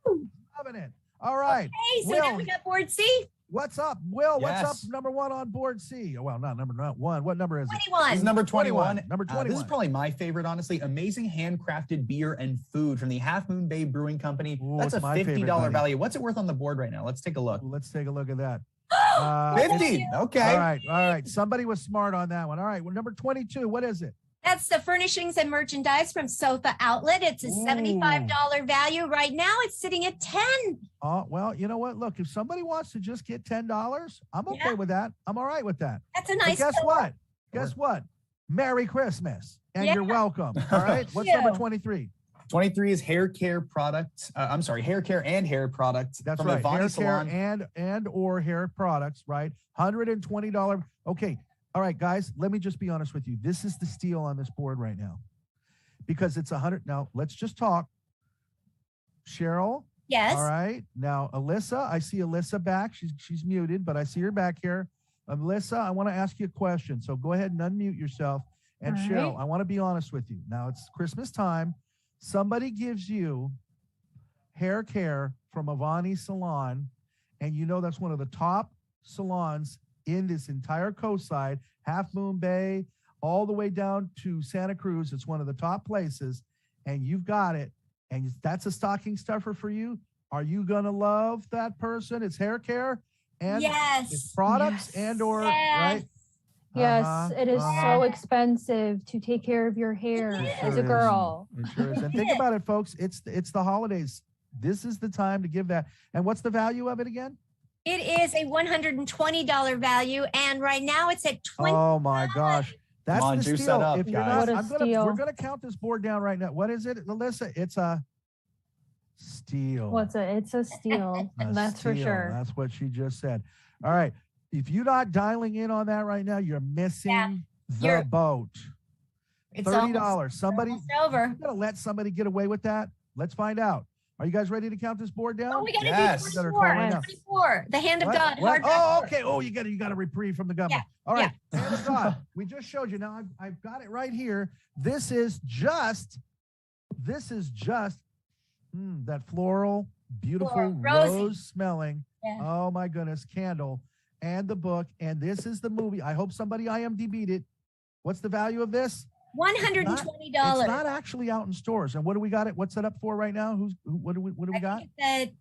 woohoo. Loving it. All right. Hey, so now we got board C. What's up, Will? What's up? Yes. Number 1 on board C. Oh, well, not number 1. What number is it? 21. This is number 21. Number 21. This is probably my favorite, honestly. Amazing handcrafted beer and food from the Half Moon Bay Brewing Company. Ooh, That's a it's my favorite, $50 buddy. value. What's it worth on the board right now? Let's take a look. Let's take a look at that. 50. Okay. All right. Somebody was smart on that one. All right. Well, number 22. What is it? That's the furnishings and merchandise from Sofa Outlet. It's a $75 value. Right now, it's sitting at $10. Well, you know what? Look, if somebody wants to just get $10, I'm okay with that. I'm all right with that. That's a nice. But guess what? Guess what? Merry Christmas, and you're welcome. All right. What's number 23? 23 is hair care products. Hair care and hair products. That's from right. Avani Hair Salon. care and or hair products, right? $120. Okay. All right, guys, let me just be honest with you. This is the steal on this board right now because it's 100. Now, let's just talk. Cheryl. Yes. All right. Now, Alyssa, I see Alyssa back. She's muted, but I see her back here. Alyssa, I want to ask you a question. So go ahead and unmute yourself. And Cheryl, I want to be honest with you. Now, it's Christmas time. Somebody gives you hair care from Avani Salon, and you know that's one of the top salons in this entire coastside, Half Moon Bay, all the way down to Santa Cruz. It's one of the top places, and you've got it, and that's a stocking stuffer for you. Are you going to love that person? It's hair care and it's products and or, right? Yes, it is so expensive to take care of your hair as a girl. It sure is. And think about it, folks. It's the holidays. This is the time to give that. And what's the value of it again? It is a $120 value, and right now it's at $20. Oh my gosh. That's Come on, the juice steal. that up, If you're guys. not, we're gonna count this board down right now. What is it, Alyssa? It's a steal. It's a steal. That's for Steal. sure. That's what she just said. All right. If you're not dialing in on that right now, you're missing the boat. It's $30. Somebody over. You're gonna let somebody get away with that? Let's find out. Are you guys ready to count this board down? Oh, we gotta do 24. The hand of God. What? Hard Oh, okay. Oh, you got a repreve from the government. Yeah. All right. Hand of God. We just showed you. Now I've got it right here. This is just that floral, beautiful rose smelling. Yeah. Oh my goodness, candle and the book. And this is the movie. I hope somebody IMDb'd it. What's the value of this? $120. It's not actually out in stores. And what do we got it? What's it up for right now? What do we got? It's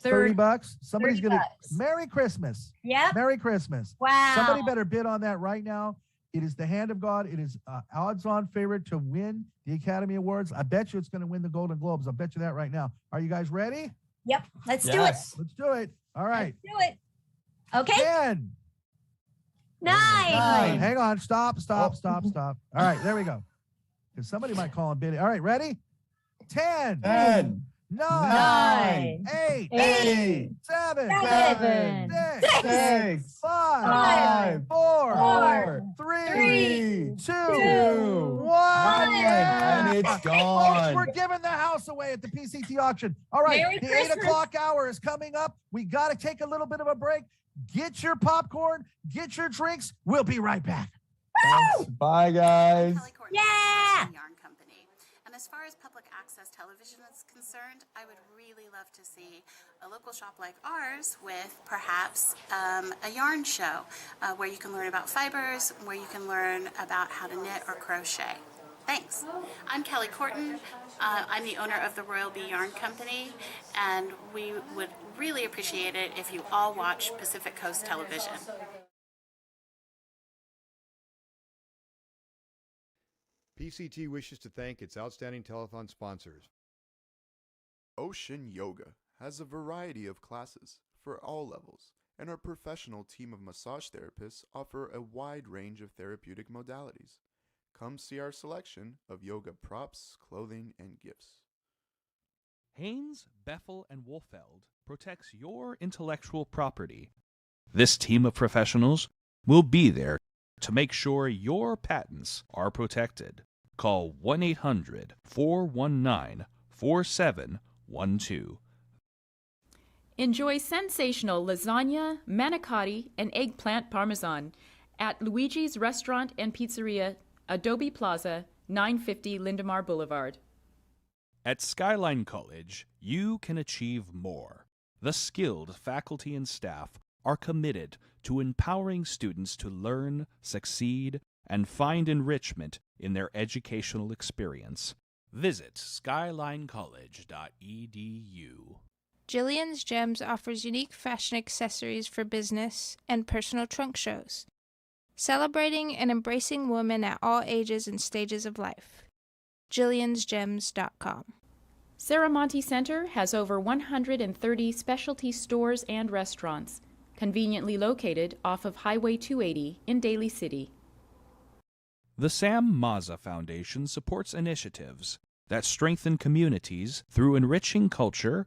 $30. Somebody's $30. gonna Merry Christmas. Yep. Merry Christmas. Wow. Somebody better bid on that right now. It is the hand of God. It is odds-on favorite to win the Academy Awards. I bet you it's going to win the Golden Globes. I'll bet you that right now. Are you guys ready? Yep. Let's do it. Let's do it. All right. Let's do it. Okay. 10. 9. Hang on. Stop. All right. There we go. Because somebody might call and bid it. All right. Ready? 10. 10. 9. 8. 7. 6. 5. 4. 3. 2. 1. And it's Folks, gone. we're giving the house away at the PCT auction. All right. Merry The Christmas. 8 o'clock hour is coming up. We got to take a little bit of a break. Get your popcorn. Get your drinks. We'll be right back. Thanks. Bye, guys. Yeah. Yarn Company. And as far as public access television is concerned, I would really love to see a local shop like ours with perhaps a yarn show where you can learn about fibers, where you can learn about how to knit or crochet. Thanks. I'm Kelly Corton. I'm the owner of the Royal Bee Yarn Company, and we would really appreciate it if you all watch Pacific Coast Television. PCT wishes to thank its outstanding telethon sponsors. Ocean Yoga has a variety of classes for all levels, and our professional team of massage therapists offer a wide range of therapeutic modalities. Come see our selection of yoga props, clothing, and gifts. Haynes, Beffel, and Wolfeld protects your intellectual property. This team of professionals will be there to make sure your patents are protected. Call 1-800-419-4712. Enjoy sensational lasagna, manicotti, and eggplant parmesan at Luigi's Restaurant and Pizzeria, Adobe Plaza, 950 Lindemar Boulevard. At Skyline College, you can achieve more. The skilled faculty and staff are committed to empowering students to learn, succeed, and find enrichment in their educational experience. Visit skylinecollege.edu. Jillian's Gems offers unique fashion accessories for business and personal trunk shows. celebrating and embracing women at all ages and stages of life. Jillian'sGems.com. Saramonte Center has over 130 specialty stores and restaurants, conveniently located off of Highway 280 in Daly City. The Sam Mazza Foundation supports initiatives that strengthen communities through enriching culture,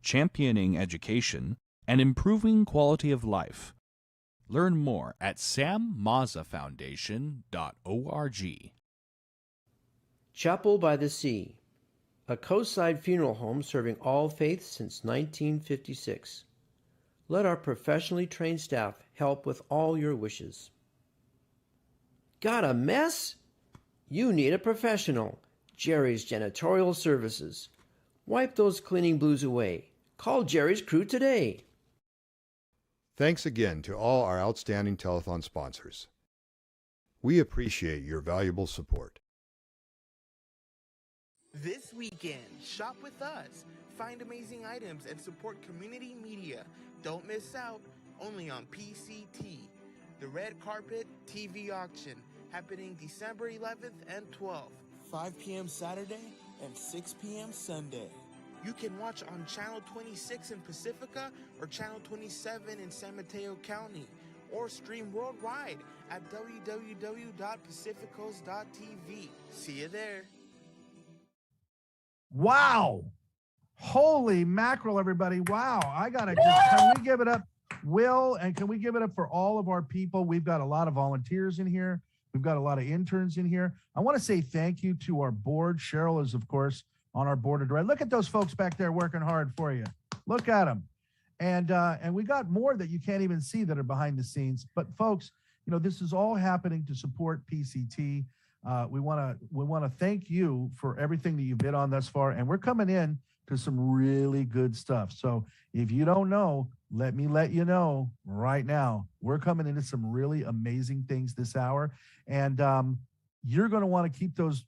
championing education, and improving quality of life. Learn more at sammazzafoundation.org. Chapel by the Sea, a coastside funeral home serving all faiths since 1956. Let our professionally trained staff help with all your wishes. Got a mess? You need a professional. Jerry's Janitorial Services. Wipe those cleaning blues away. Call Jerry's crew today. Thanks again to all our outstanding telethon sponsors. We appreciate your valuable support. This weekend, shop with us. Find amazing items and support community media. Don't miss out, only on PCT. The Red Carpet TV Auction, happening December 11th and 12th. 5 p.m. Saturday and 6 p.m. Sunday. You can watch on Channel 26 in Pacifica or Channel 27 in San Mateo County, or stream worldwide at www.pacificos.tv. See you there. Wow. Holy mackerel, everybody. Wow. I got to can we give it up, Will, and can we give it up for all of our people? We've got a lot of volunteers in here. We've got a lot of interns in here. I want to say thank you to our board. Cheryl is, of course, on our board of directors. Look at those folks back there working hard for you. Look at them. And we got more that you can't even see that are behind the scenes. But folks, you know, this is all happening to support PCT. We want to thank you for everything that you've bid on thus far. And we're coming in to some really good stuff. So if you don't know, let me let you know right now. We're coming into some really amazing things this hour. And you're going to want to keep those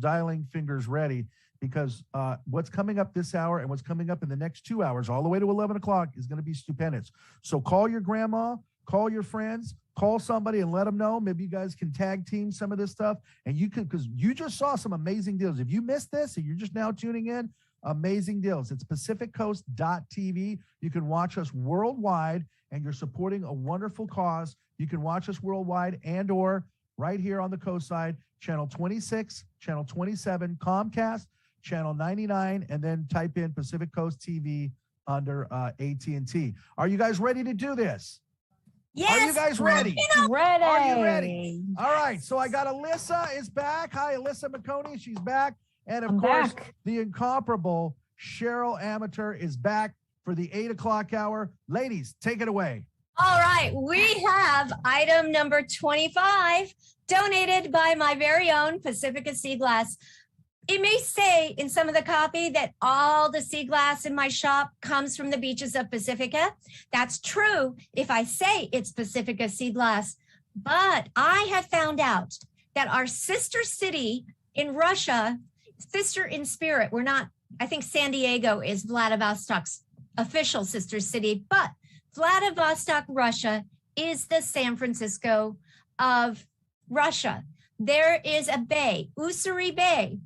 dialing fingers ready, because what's coming up this hour and what's coming up in the next 2 hours, all the way to 11 o'clock, is going to be stupendous. So call your grandma, call your friends, call somebody and let them know. Maybe you guys can tag team some of this stuff. And you can, because you just saw some amazing deals. If you missed this and you're just now tuning in, amazing deals. It's pacificcoast.tv. You can watch us worldwide, and you're supporting a wonderful cause. You can watch us worldwide and or right here on the coast side, channel 26, channel 27, Comcast, channel 99, and then type in Pacific Coast TV under AT&T. Are you guys ready to do this? Yes. Are you guys ready? Ready. Are you ready? All right. So I got Alyssa is back. Hi, Alyssa McConey. She's back. And of course, the incomparable Cheryl Amateur is back for the 8 o'clock hour. Ladies, take it away. All right. We have item number 25, donated by my very own Pacifica Sea Glass. It may say in some of the copy that all the sea glass in my shop comes from the beaches of Pacifica. That's true if I say it's Pacifica Sea Glass. But I have found out that our sister city in Russia, sister in spirit, we're not, I think San Diego is Vladivostok's official sister city, but Vladivostok, Russia is the San Francisco of Russia. There is a bay, Ussuri Bay,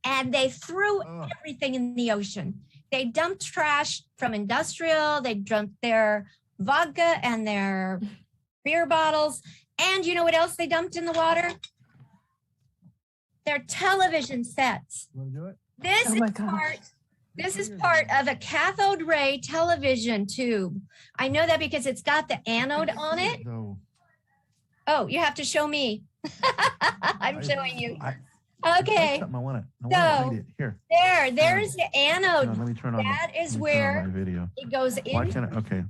and they threw everything in the ocean. They dumped trash from industrial, they dumped their vodka and their beer bottles. And you know what else they dumped in the water? Their television sets. Want to do it? This is part of a cathode ray television tube. I know that because it's got the anode on it. No. Oh, you have to show me. I'm showing you. Okay. I want to read it. Here. There's the anode. Let me turn on that is where my video. it goes in. Why can't I? Okay.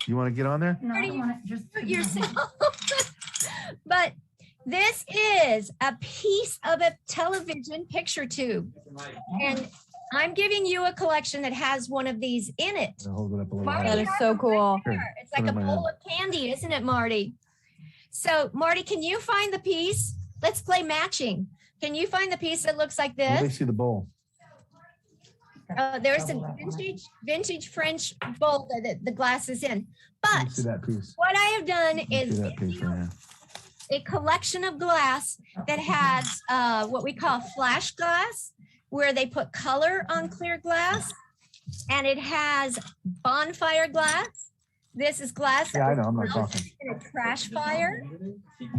You want to get on there? No, I don't want to just put yourself. But this is a piece of a television picture tube. And I'm giving you a collection that has one of these in it. Hold it up a little. Marty, that is so cool. It's like a bowl of candy, isn't it, Marty? So, Marty, can you find the piece? Let's play matching. Can you find the piece that looks like this? Let me see the bowl. There's a vintage French bowl that the glass is in. Let me But see that piece. what I have done Let me is see that piece right here. a collection of glass that has what we call flash glass, where they put color on clear glass, and it has bonfire glass. This is glass. Yeah, I know. I'm not talking. In a trash fire.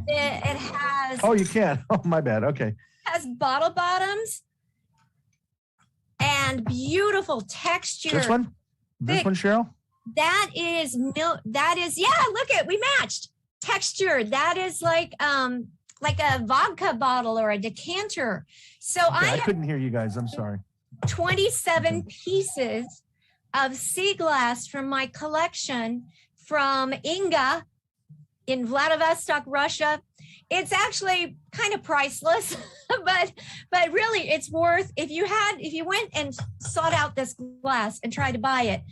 It has. Oh, you can. Oh, my bad. Okay. Has bottle bottoms and beautiful texture. This one? This one, Cheryl? That is milk. That is, yeah, look at, we matched texture. That is like a vodka bottle or a decanter. So Okay, I I couldn't hear you guys. I'm sorry. 27 pieces of sea glass from my collection from Inga in Vladivostok, Russia. It's actually kind of priceless, but really it's worth, if you went and sought out this glass and tried to buy it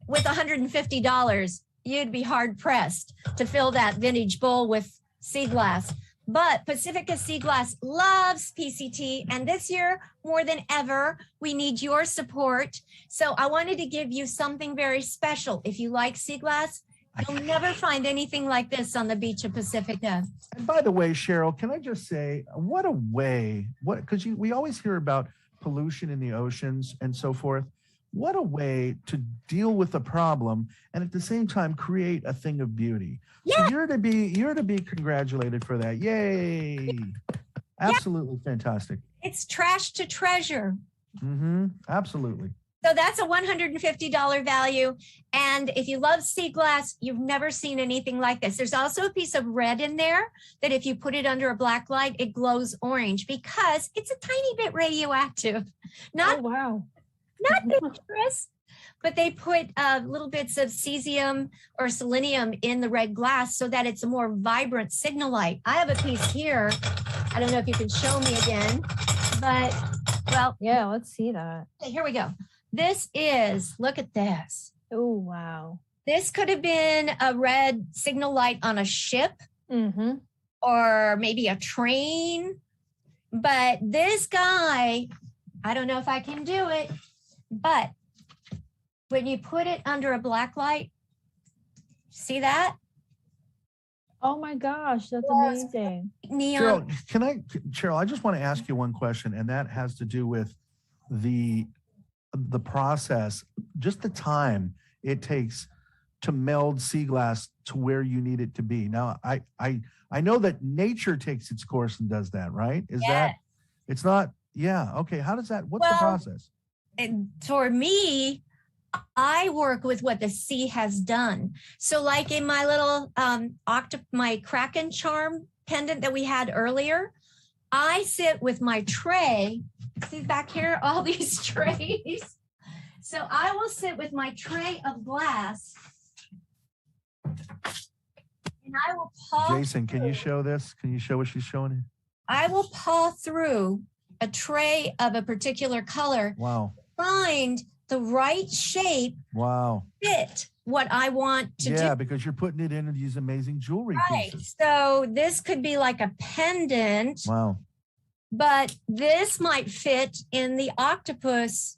with $150, you'd be hard pressed to fill that vintage bowl with sea glass. But Pacifica Sea Glass loves PCT, and this year, more than ever, we need your support. So I wanted to give you something very special. If you like sea glass, you'll never find anything like this on the beach of Pacifica. And by the way, Cheryl, can I just say, what a way, because we always hear about pollution in the oceans and so forth. What a way to deal with the problem and at the same time create a thing of beauty. Yeah. So you're to be congratulated for that. Yay. Absolutely fantastic. It's trash to treasure. Mm-hmm. Absolutely. So that's a $150 value. And if you love sea glass, you've never seen anything like this. There's also a piece of red in there that if you put it under a black light, it glows orange because it's a tiny bit radioactive. Not, oh, wow. Not dangerous, but they put little bits of cesium or selenium in the red glass so that it's a more vibrant signal light. I have a piece here. I don't know if you can show me again, but well. Yeah, let's see that. Okay, here we go. This is, look at this. Oh, wow. This could have been a red signal light on a ship or maybe a train. But this guy, I don't know if I can do it, but when you put it under a black light, see that? Oh my gosh, that's amazing. Neon. Cheryl, I just want to ask you one question, and that has to do with the process, just the time it takes to meld sea glass to where you need it to be. Now, I know that nature takes its course and does that, right? It's not, yeah, okay. How does that, what's the process? And for me, I work with what the sea has done. So like in my little my Kraken charm pendant that we had earlier, I sit with my tray. See back here, all these trays. So I will sit with my tray of glass and I will paw. Jason, can you show this? Can you show what she's showing you? I will paw through a tray of a particular color. Wow. Find the right shape. Wow. Fit what I want to do. Yeah, because you're putting it into these amazing jewelry pieces. So this could be like a pendant. Wow. But this might fit in the octopus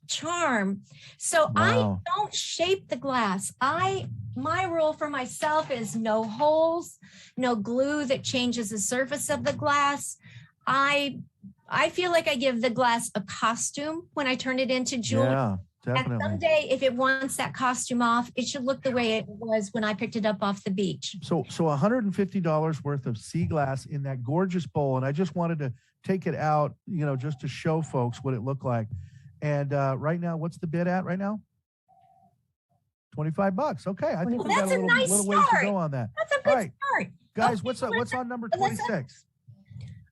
charm. So I don't shape the glass. My rule for myself is no holes, no glue that changes the surface of the glass. I feel like I give the glass a costume when I turn it into jewelry. Yeah, definitely. And someday, if it wants that costume off, it should look the way it was when I picked it up off the beach. So $150 worth of sea glass in that gorgeous bowl. And I just wanted to take it out, just to show folks what it looked like. And right now, what's the bid at right now? $25. Okay, I think we got a little ways to go on that. That's a good start. Guys, what's on number 26?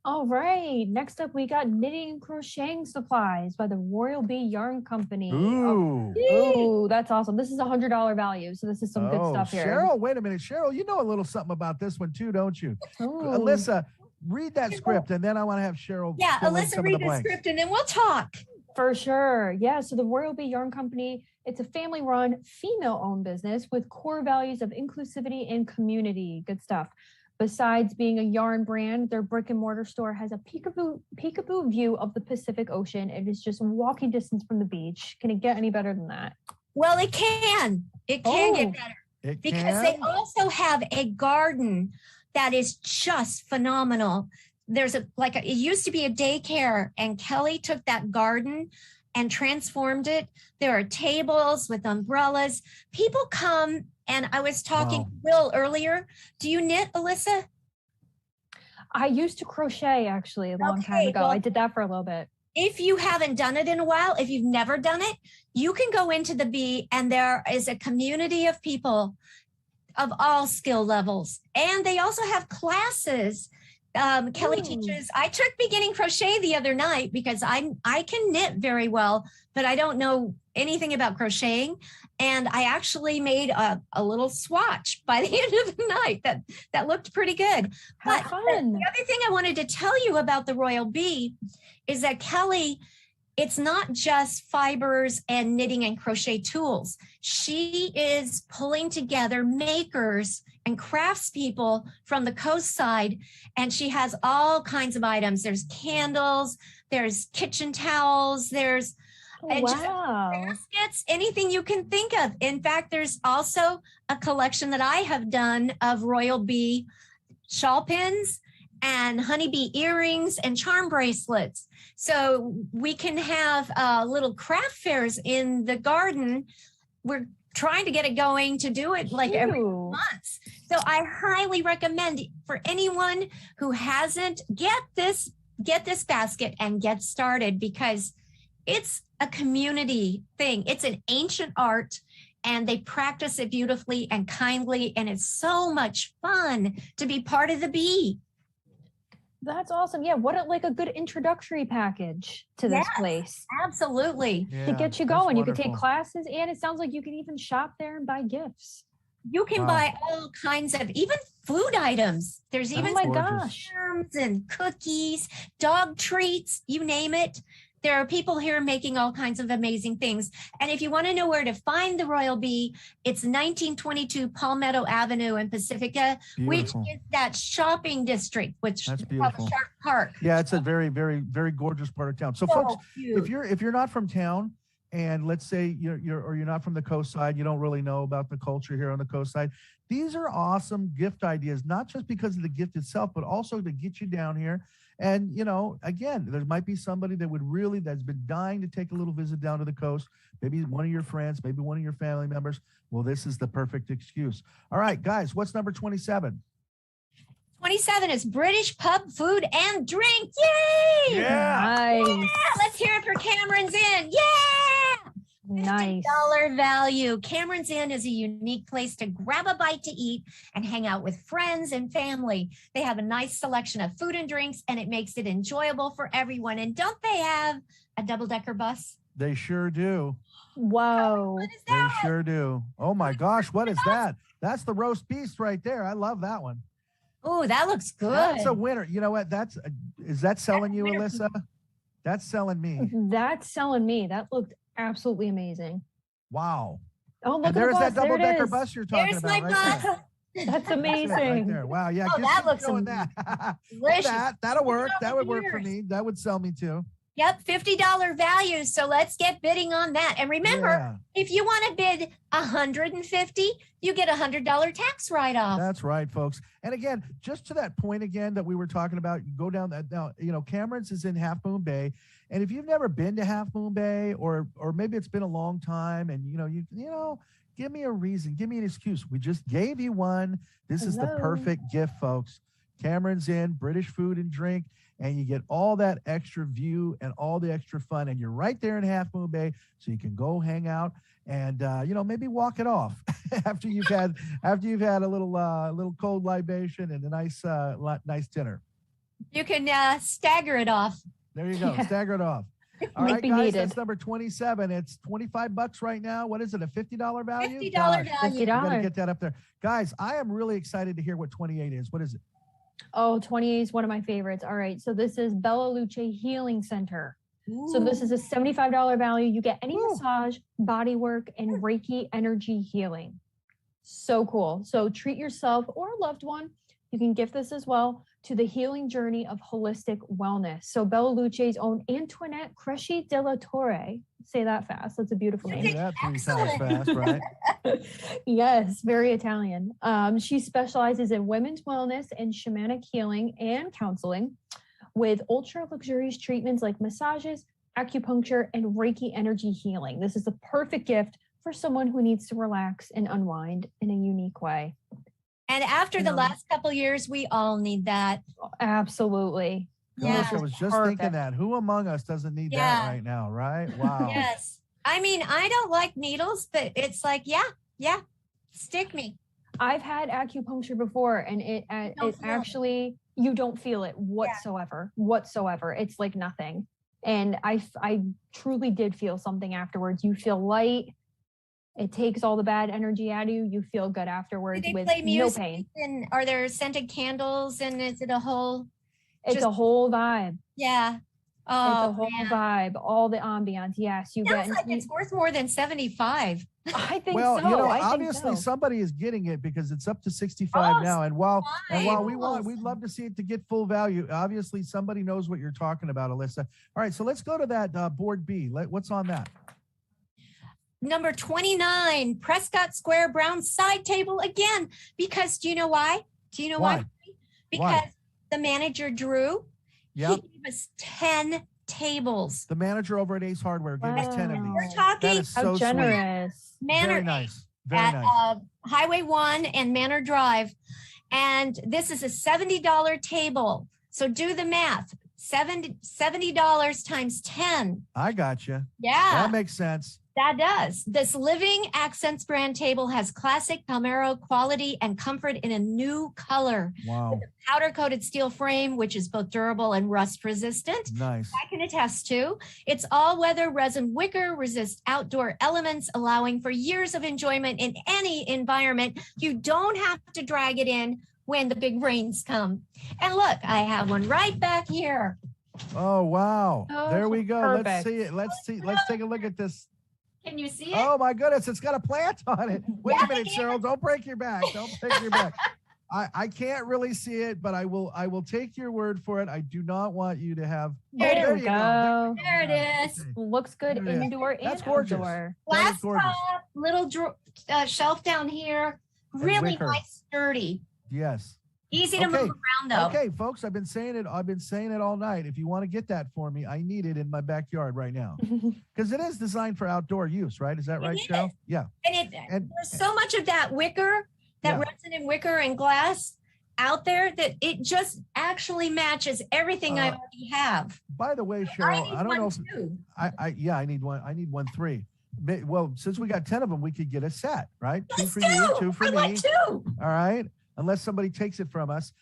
All right. Next up, we got knitting and crocheting supplies by the Royal Bee Yarn Company. Ooh. Oh, that's awesome. This is $100 value. So this is some good stuff here. Cheryl, wait a minute. Cheryl, you know a little something about this one too, don't you? Alyssa, read that script and then I want to have Cheryl. Yeah, Alyssa, read the script and then we'll talk. For sure. Yeah. So the Royal Bee Yarn Company, it's a family-run, female-owned business with core values of inclusivity and community. Good stuff. Besides being a yarn brand, their brick and mortar store has a peekaboo view of the Pacific Ocean. It is just walking distance from the beach. Can it get any better than that? Well, it can. It can get better. Because they also have a garden that is just phenomenal. There's it used to be a daycare, and Kelly took that garden and transformed it. There are tables with umbrellas. People come, and I was talking to Will earlier. Do you knit, Alyssa? I used to crochet actually a long time ago. Well, I did that for a little bit. If you haven't done it in a while, if you've never done it, you can go into the Bee, and there is a community of people of all skill levels. And they also have classes. Kelly teaches. I took beginning crochet the other night because I can knit very well, but I don't know anything about crocheting. And I actually made a little swatch by the end of the night that looked pretty good. But the other thing I wanted to tell you about the Royal Bee is that Kelly, it's not just fibers and knitting and crochet tools. She is pulling together makers and craftspeople from the coast side, and she has all kinds of items. There's candles, there's kitchen towels, there's baskets, anything you can think of. In fact, there's also a collection that I have done of Royal Bee shawl pins and honeybee earrings and charm bracelets. So we can have little craft fairs in the garden. We're trying to get it going to do it like every month. So I highly recommend for anyone who hasn't, get this basket and get started, because it's a community thing. It's an ancient art, and they practice it beautifully and kindly, and it's so much fun to be part of the Bee. That's awesome. Yeah, what a good introductory package to this place. Absolutely. To get you going. You can take classes, and it sounds like you can even shop there and buy gifts. You can buy all kinds of even food items. There's even gosh, germs and cookies, dog treats, you name it. There are people here making all kinds of amazing things. And if you want to know where to find the Royal Bee, it's 1922 Palmetto Avenue in Pacifica, which is that shopping district, which is called Sharp Park. Yeah, it's a very, very, very gorgeous part of town. So folks, if you're not from town, and let's say you're not from the coast side, you don't really know about the culture here on the coast side, these are awesome gift ideas, not just because of the gift itself, but also to get you down here. And, again, there might be somebody that's been dying to take a little visit down to the coast, maybe one of your friends, maybe one of your family members. Well, this is the perfect excuse. All right, guys, what's number 27? 27 is British pub food and drink. Yay! Yeah. Nice. Yeah, let's hear it for Cameron's Inn. Yeah! Nice. $50 value. Cameron's Inn is a unique place to grab a bite to eat and hang out with friends and family. They have a nice selection of food and drinks, and it makes it enjoyable for everyone. And don't they have a double-decker bus? They sure do. Whoa. What is that? They sure do. Oh my gosh, what is that? That's the roast beast right there. I love that one. Oh, that looks good. That's a winner. You know what? Is that selling you, Alyssa? That's selling me. That's selling me. That looked absolutely amazing. Wow. Oh, look and at there's the that bus. double-decker bus you're talking There's about my right bus. there. That's amazing. Right there. Wow. Yeah. Oh, that looks that. delicious. That'll work. That would work for me. That would sell me too. Yep, $50 value. So let's get bidding on that. And remember, if you want to bid $150, you get $100 tax write-off. That's right, folks. And again, just to that point again that we were talking about, you go down that now. Cameron's is in Half Moon Bay, and if you've never been to Half Moon Bay, or maybe it's been a long time, and give me a reason, give me an excuse. We just gave you one. This is the perfect gift, folks. Cameron's Inn, British food and drink. And you get all that extra view and all the extra fun, and you're right there in Half Moon Bay, so you can go hang out and maybe walk it off after you've had a little cold libation and a nice dinner. You can stagger it off. There you go, stagger it off. All right, guys, that's number 27. It's $25 right now. What is it? A $50 value? $50 value. You gotta get that up there, guys. I am really excited to hear what 28 is. What is it? Oh, 28 is one of my favorites. All right. So this is Bella Luce Healing Center. Ooh. So this is a $75 value. You get any massage, body work, and Reiki energy healing. So cool. So treat yourself or a loved one You can gift this as well to the healing journey of holistic wellness. So Bella Luce's own Antoinette Cresci della Torre. Say that fast. That's a beautiful name. Say that 3 times fast, right? Yes, very Italian. She specializes in women's wellness and shamanic healing and counseling with ultra luxurious treatments like massages, acupuncture, and Reiki energy healing. This is the perfect gift for someone who needs to relax and unwind in a unique way. And after the last couple years, we all need that. Absolutely. Gosh, I was just thinking that. Who among us doesn't need that right now, right? Wow. Yes. I mean, I don't like needles, but it's like, yeah, stick me. I've had acupuncture before, and it actually, you don't feel it whatsoever. It's like nothing. And I truly did feel something afterwards. You feel light. It takes all the bad energy out of you. You feel good afterwards with no pain. And are there scented candles? And is it a whole? It's a whole vibe. Yeah. Oh, it's a whole vibe. All the ambiance. Yes, you Sounds get. Like it's worth more than 75. I think well, so. you know, I obviously think so. somebody is getting it because it's up to 65 now. And while we'd love to see it to get full value, obviously somebody knows what you're talking about, Alyssa. All right, so let's go to that board B. What's on that? Number 29, Prescott Square Brown side table again. Because do you know why? Why? Because the manager, Drew, he gave us 10 tables. The manager over at Ace Hardware gave us 10 of these. We're talking that is so generous. Sweet. Very nice. Very at nice. Highway 1 and Manor Drive. And this is a $70 table. So do the math. $70 times 10. I got you. Yeah. That makes sense. That does. This Living Accents brand table has classic Palmero quality and comfort in a new color. Wow. With a powder-coated steel frame, which is both durable and rust resistant. Nice. I can attest to. It's all-weather resin wicker, resists outdoor elements, allowing for years of enjoyment in any environment. You don't have to drag it in when the big rains come. And look, I have one right back here. Oh, wow. Oh, there we go. perfect. Let's see it. Let's take a look at this. Can you see it? Oh my goodness, it's got a plant on it. Wait a minute, Cheryl. Don't break your back. Don't break your back. I can't really see it, but I will take your word for it. I do not want you to have. There we go. There it is. Okay. Looks good There it is. indoor That's and gorgeous. outdoor. That is Glass gorgeous. top, little shelf down here. Really wicker. nice, sturdy. Yes. Easy to move around though. Okay, folks, I've been saying it all night. If you want to get that for me, I need it in my backyard right now. Because it is designed for outdoor use, right? Is that right, Cheryl? Yeah. And there's so much of that wicker, that resin and wicker and glass out there that it just actually matches everything I already have. By the way, Cheryl, I don't know if I need one. I need 1 3. Well, since we got 10 of them, we could get a set, right? Two for you, 2 for me. Want two. All right. Unless somebody takes it from us,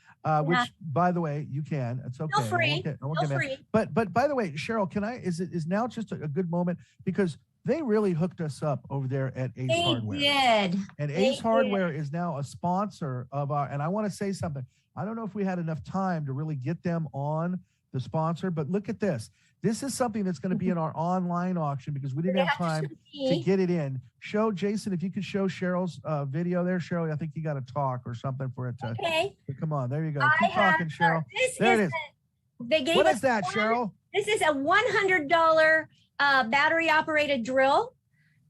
which, by the way, you can. It's okay. Feel free. I won't Feel get mad. free. But by the way, Cheryl, is now just a good moment because they really hooked us up over there at Ace Hardware. Did. And They Ace Hardware is now a sponsor of our. And I want to say something. I don't know if we had enough time to really get them on the sponsor, but look at this. This is something that's going to be in our online auction because we didn't have time to get it in. Show Jason, if you could show Cheryl's video there. Cheryl, I think you got to talk or something for it to. Okay. Come on, there you go. Keep talking, Cheryl. There it is. They gave What us is that, Cheryl? This is a $100 battery operated drill.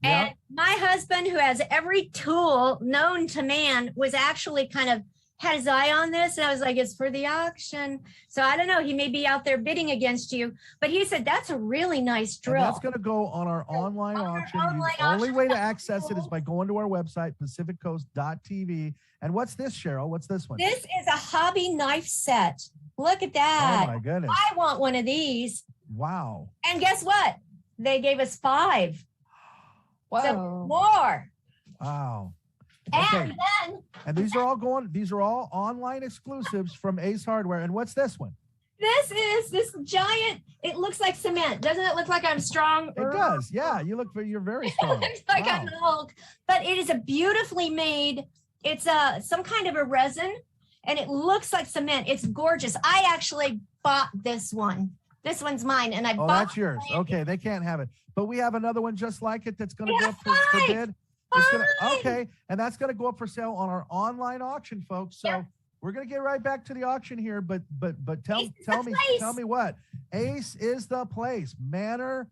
And my husband, who has every tool known to man, was actually kind of had his eye on this. And I was like, it's for the auction. So I don't know. He may be out there bidding against you. But he said, that's a really nice drill. And that's going to go on our online auction. The only way to access it is by going to our website, pacificcoast.tv. And what's this, Cheryl? What's this one? This is a hobby knife set. Look at that. Oh, my goodness. I want one of these. Wow. And guess what? They gave us 5. Whoa. So more. Wow. And then And these are all online exclusives from Ace Hardware. And what's this one? this is this giant, it looks like cement. Doesn't it look like I'm strong? It does. Yeah. You're very strong. It looks like I'm the Hulk. But it is a beautifully made, it's some kind of a resin and it looks like cement. It's gorgeous. I actually bought this one. This one's mine. And I bought that's yours. Okay. They can't have it. But we have another one just like it that's going to go up for bid. It's gonna, okay, and that's going to go up for sale on our online auction, folks. So We're gonna get right back to the auction here, but tell me what Ace is the place. Manor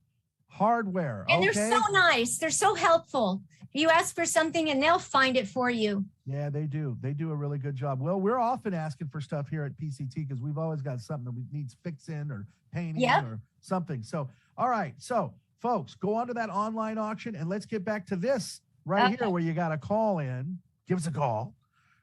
Hardware. And okay? they're so nice. They're so helpful. You ask for something and they'll find it for you. Yeah, they do. They do a really good job. Well, we're often asking for stuff here at PCT because we've always got something that needs fixing or painting or something. So, all right. So, folks, go onto that online auction and let's get back to this right here where you got to call in. Give us a call.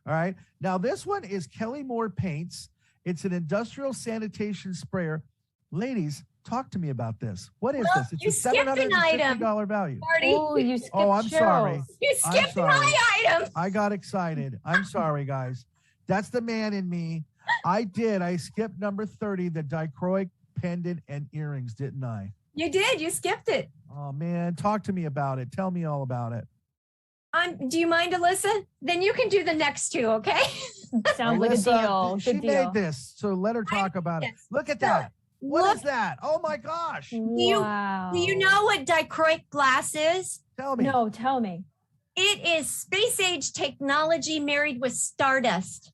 All right. Now, this one is Kelly Moore Paints. It's an industrial sanitation sprayer. Ladies, talk to me about this. What is this? It's a $750 value. Marty. Oh, you skipped I'm sorry. You skipped my item. I got excited. I'm sorry, guys. That's the man in me. I did. I skipped number 30, the dichroic pendant and earrings, didn't I? You did. You skipped it. Oh, man. Talk to me about it. Tell me all about it. Do you mind, Alyssa? Then you can do the next two, okay? Sounds like a deal. She Good deal. made this, so let her talk about it. Look at that. What is that? Oh, my gosh. Wow. Do you know what dichroic glass is? Tell me. No, tell me. It is space age technology married with stardust.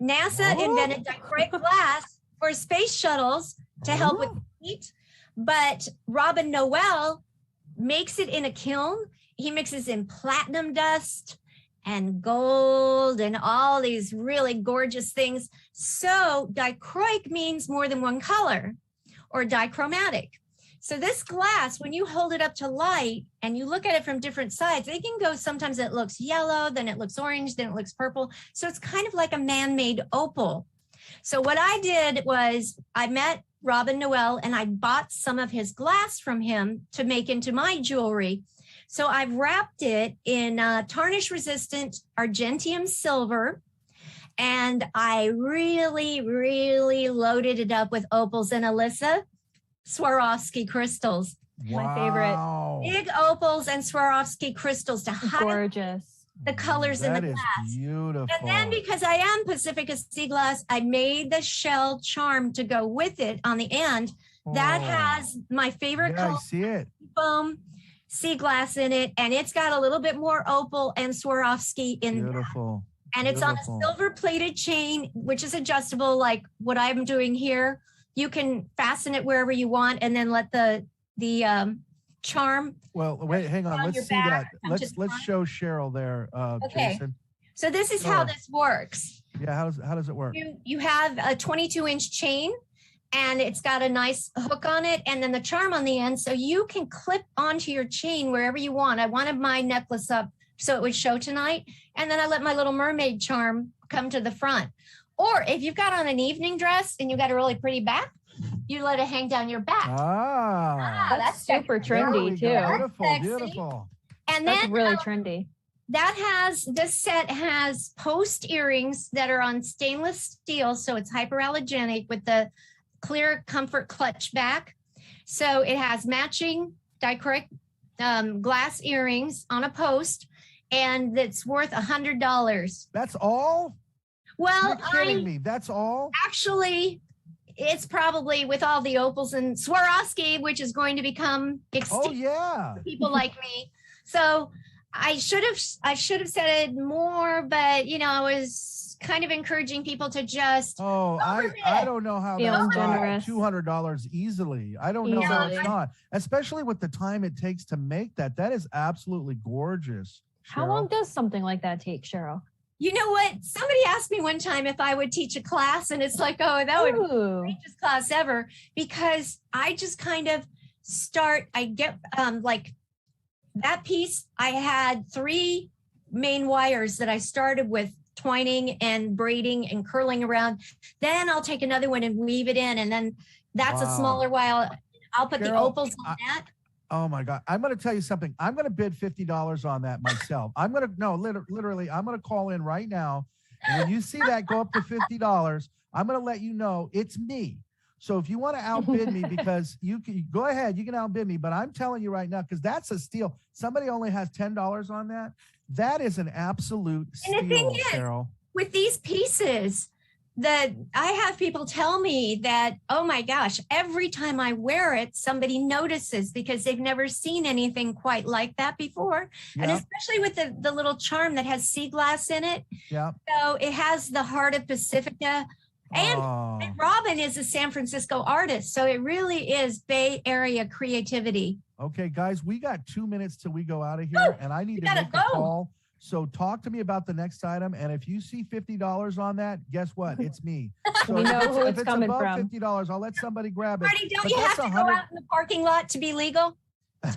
NASA invented dichroic glass for space shuttles to help with heat, but Robin Noel makes it in a kiln. He mixes in platinum dust and gold and all these really gorgeous things. So dichroic means more than one color or dichromatic. So this glass, when you hold it up to light and you look at it from different sides, it can go, sometimes it looks yellow, then it looks orange, then it looks purple. So it's kind of like a man-made opal. So what I did was I met Robin Noel and I bought some of his glass from him to make into my jewelry. So I've wrapped it in tarnish resistant Argentium silver. And I really, really loaded it up with opals and Alyssa, Swarovski crystals. My favorite. Big opals and Swarovski crystals to hide the colors in the glass. That is beautiful. And then because I am Pacifica Sea Glass, I made the shell charm to go with it on the end. That has my favorite color. I see it. Foam sea glass in it, and it's got a little bit more opal and Swarovski in Beautiful. that. And it's on a silver plated chain, which is adjustable like what I'm doing here. You can fasten it wherever you want and then let the charm. Well, wait, hang on. Let's see that. Let's show Cheryl there, Okay. Jason. So this is how this works. Yeah, how does it work? You have a 22-inch chain and it's got a nice hook on it and then the charm on the end. So you can clip onto your chain wherever you want. I wanted my necklace up so it would show tonight. And then I let my little mermaid charm come to the front. Or if you've got on an evening dress and you got a really pretty back, you let it hang down your back. That's super trendy too. Beautiful, beautiful. And that's then really trendy. This set has post earrings that are on stainless steel. So it's hyperallergenic with the clear comfort clutch back. So it has matching dichroic glass earrings on a post and it's worth $100. That's all? Well, You're kidding me. That's all? Actually, it's probably with all the opals and Swarovski, which is going to become extinct for people like me. So I should have said it more, but I was kind of encouraging people to just I don't know how Feeling that's not generous. $200 easily. I don't know how it's not, especially with the time it takes to make that. That is absolutely gorgeous. How long does something like that take, Cheryl? You know what? Somebody asked me one time if I would teach a class, and it's like, oh, that would be the greatest class ever, because I just kind of I get like that piece. I had 3 main wires that I started with twining and braiding and curling around. Then I'll take another one and weave it in, and then that's a smaller wire. I'll put the opals on that. Oh my God. I'm going to tell you something. I'm going to bid $50 on that myself. Literally, I'm going to call in right now. And when you see that go up to $50, I'm going to let you know it's me. So if you want to outbid me, because you can go ahead, you can outbid me, but I'm telling you right now, because that's a steal. Somebody only has $10 on that. That is an absolute steal, And the thing is, Cheryl. with these pieces, I have people tell me that, oh my gosh, every time I wear it, somebody notices because they've never seen anything quite like that before. And especially with the little charm that has sea glass in it. Yeah. So it has the heart of Pacifica. And Robin is a San Francisco artist. So it really is Bay Area creativity. Okay, guys, we got 2 minutes till we go out of here, and I need to make a call. So talk to me about the next item, and if you see $50 on that, guess what? It's me. So we know who it's coming above from. $50, I'll let somebody grab it. Marty, don't you have to go out in the parking lot to be legal?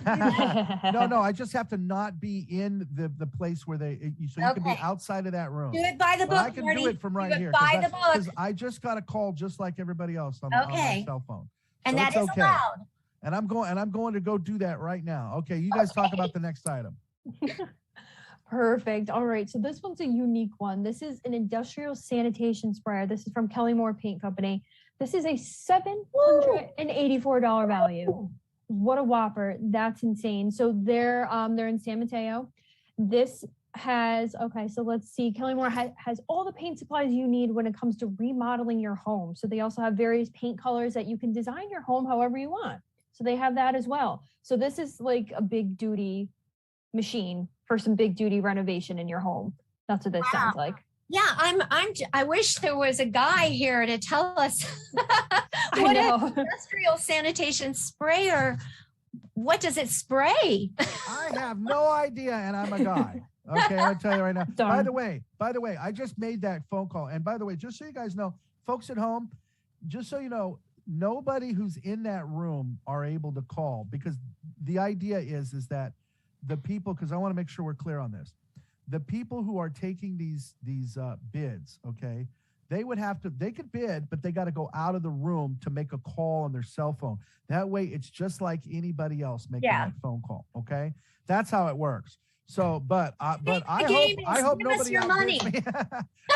No, I just have to not be in the place where so you can be outside of that room. Do it by the book, I can Marty. do it from right here. By the book. Because I just got a call just like everybody else on my cell phone. And so that is allowed. And I'm going to go do that right now. Okay, you guys talk about the next item. Perfect. All right. So this one's a unique one. This is an industrial sanitation sprayer. This is from Kelly Moore Paint Company. This is a $784 value. What a whopper. That's insane. So they're in San Mateo. This has, so let's see. Kelly Moore has all the paint supplies you need when it comes to remodeling your home. So they also have various paint colors that you can design your home however you want. So they have that as well. So this is like a big duty machine for some big duty renovation in your home. That's what this sounds like. Yeah, I wish there was a guy here to tell us what an industrial sanitation sprayer, what does it spray? I have no idea, and I'm a guy. Okay, I'll tell you right now. By the way, I just made that phone call. And by the way, just so you guys know, folks at home, just so you know, nobody who's in that room are able to call, because the idea is that the people, because I want to make sure we're clear on this, the people who are taking these bids, okay, they could bid, but they got to go out of the room to make a call on their cell phone. That way, it's just like anybody else making that phone call. Okay, that's how it works. So, but I hope nobody outbids me.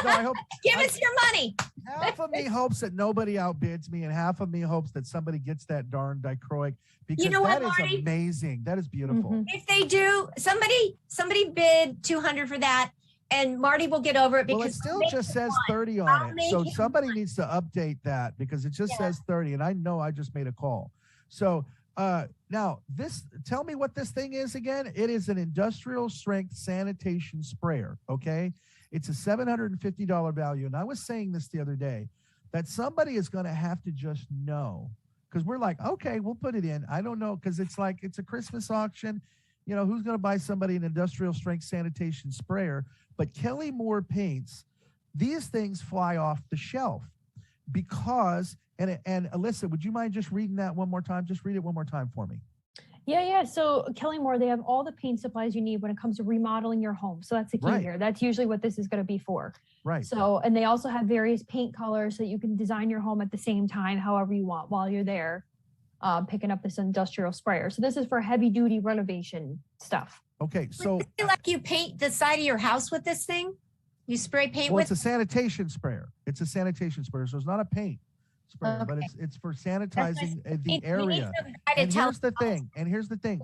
No, Give us your money. Half of me hopes that nobody outbids me, and half of me hopes that somebody gets that darn dichroic, because you know that what, is Marty? amazing. That is beautiful. If they do, somebody bid $200 for that, and Marty will get over it because it still just says 30 on it. So somebody needs to update that, because it just says 30, and I know I just made a call. So now tell me what this thing is again. It is an industrial strength sanitation sprayer. Okay. It's a $750 value. And I was saying this the other day, that somebody is going to have to just know, because we're like, okay, we'll put it in. I don't know, because it's like, it's a Christmas auction. You know, who's going to buy somebody an industrial strength sanitation sprayer? But Kelly Moore Paints, these things fly off the shelf because, and Alyssa, would you mind just reading that one more time? Just read it one more time for me. Yeah. So Kelly Moore, they have all the paint supplies you need when it comes to remodeling your home. So that's the key here. That's usually what this is going to be for. Right. So, and they also have various paint colors so you can design your home at the same time, however you want, while you're there picking up this industrial sprayer. So this is for heavy duty renovation stuff. Okay. So like you paint the side of your house with this thing? You spray paint with? It's a sanitation sprayer. It's a sanitation sprayer. So it's not a paint sprayer, but it's for sanitizing the area. And here's the thing.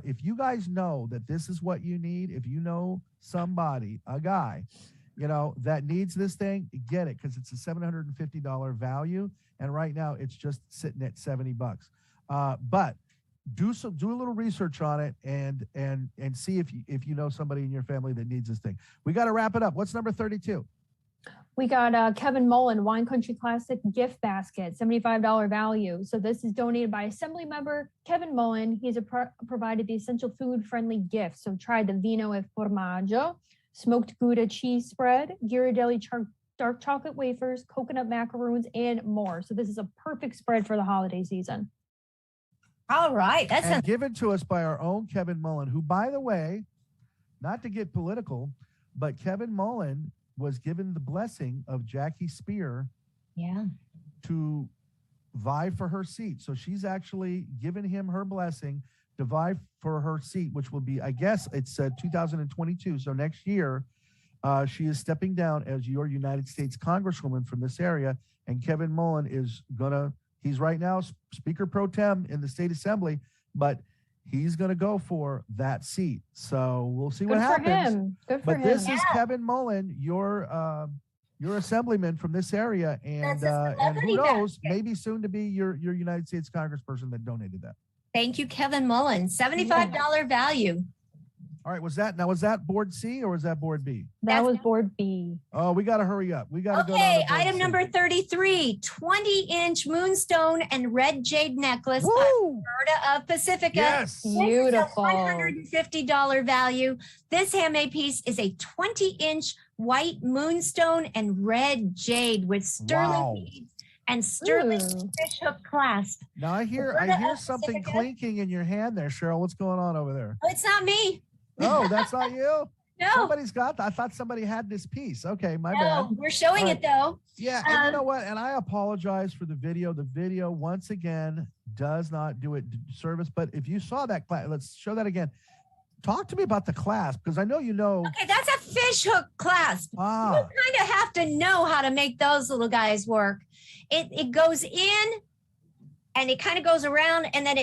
If you guys know that this is what you need, if you know somebody, a guy, you know, that needs this thing, get it, because it's a $750 value, and right now it's just sitting at $70. But do a little research on it and see if you know somebody in your family that needs this thing. We got to wrap it up. What's number 32? We got Kevin Mullen Wine Country Classic gift basket, $75 value. So this is donated by Assembly member Kevin Mullen. He's provided the essential food-friendly gifts. So try the Vino e Formaggio, smoked Gouda cheese spread, Ghirardelli dark chocolate wafers, coconut macaroons, and more. So this is a perfect spread for the holiday season. All right. That's given to us by our own Kevin Mullen, who, by the way, not to get political, but Kevin Mullen was given the blessing of Jackie Spear to vie for her seat. So she's actually given him her blessing to vie for her seat, which will be, I guess it's 2022. So next year, she is stepping down as your United States Congresswoman from this area. And Kevin Mullen is he's right now Speaker Pro Tem in the State Assembly, but he's going to go for that seat. So we'll see what happens. Good for him. This is Kevin Mullen, your You're assemblyman from this area, and That's a and who celebrity knows, maybe soon to be your United States congressperson that donated that. Thank you, Kevin Mullen. $75 value. All right, was that board C or was that board B? That was board B. Oh, we got to hurry up. We got to go down Okay, to board item C. number 33, 20-inch moonstone and red jade necklace by Roberta of Pacifica. Yes. This is a Beautiful. $150 value. This handmade piece is a 20-inch white moonstone and red jade with sterling beads and sterling fish hook clasp. Now I hear Roberta of something Pacifica. clinking in your hand there, Cheryl. What's going on over there? Oh, it's not me. Oh, that's not you? No. Somebody's got that. I thought somebody had this piece. Okay, my bad. No, we're showing All it though. Yeah, and you know what? And I apologize for the video. The video, once again, does not do it service. But if you saw that class, let's show that again. Talk to me about the clasp, because I know you know. Okay, that's a fish hook clasp. Ah. You kind of have to know how to make those little guys work. It goes in and it kind of goes around and then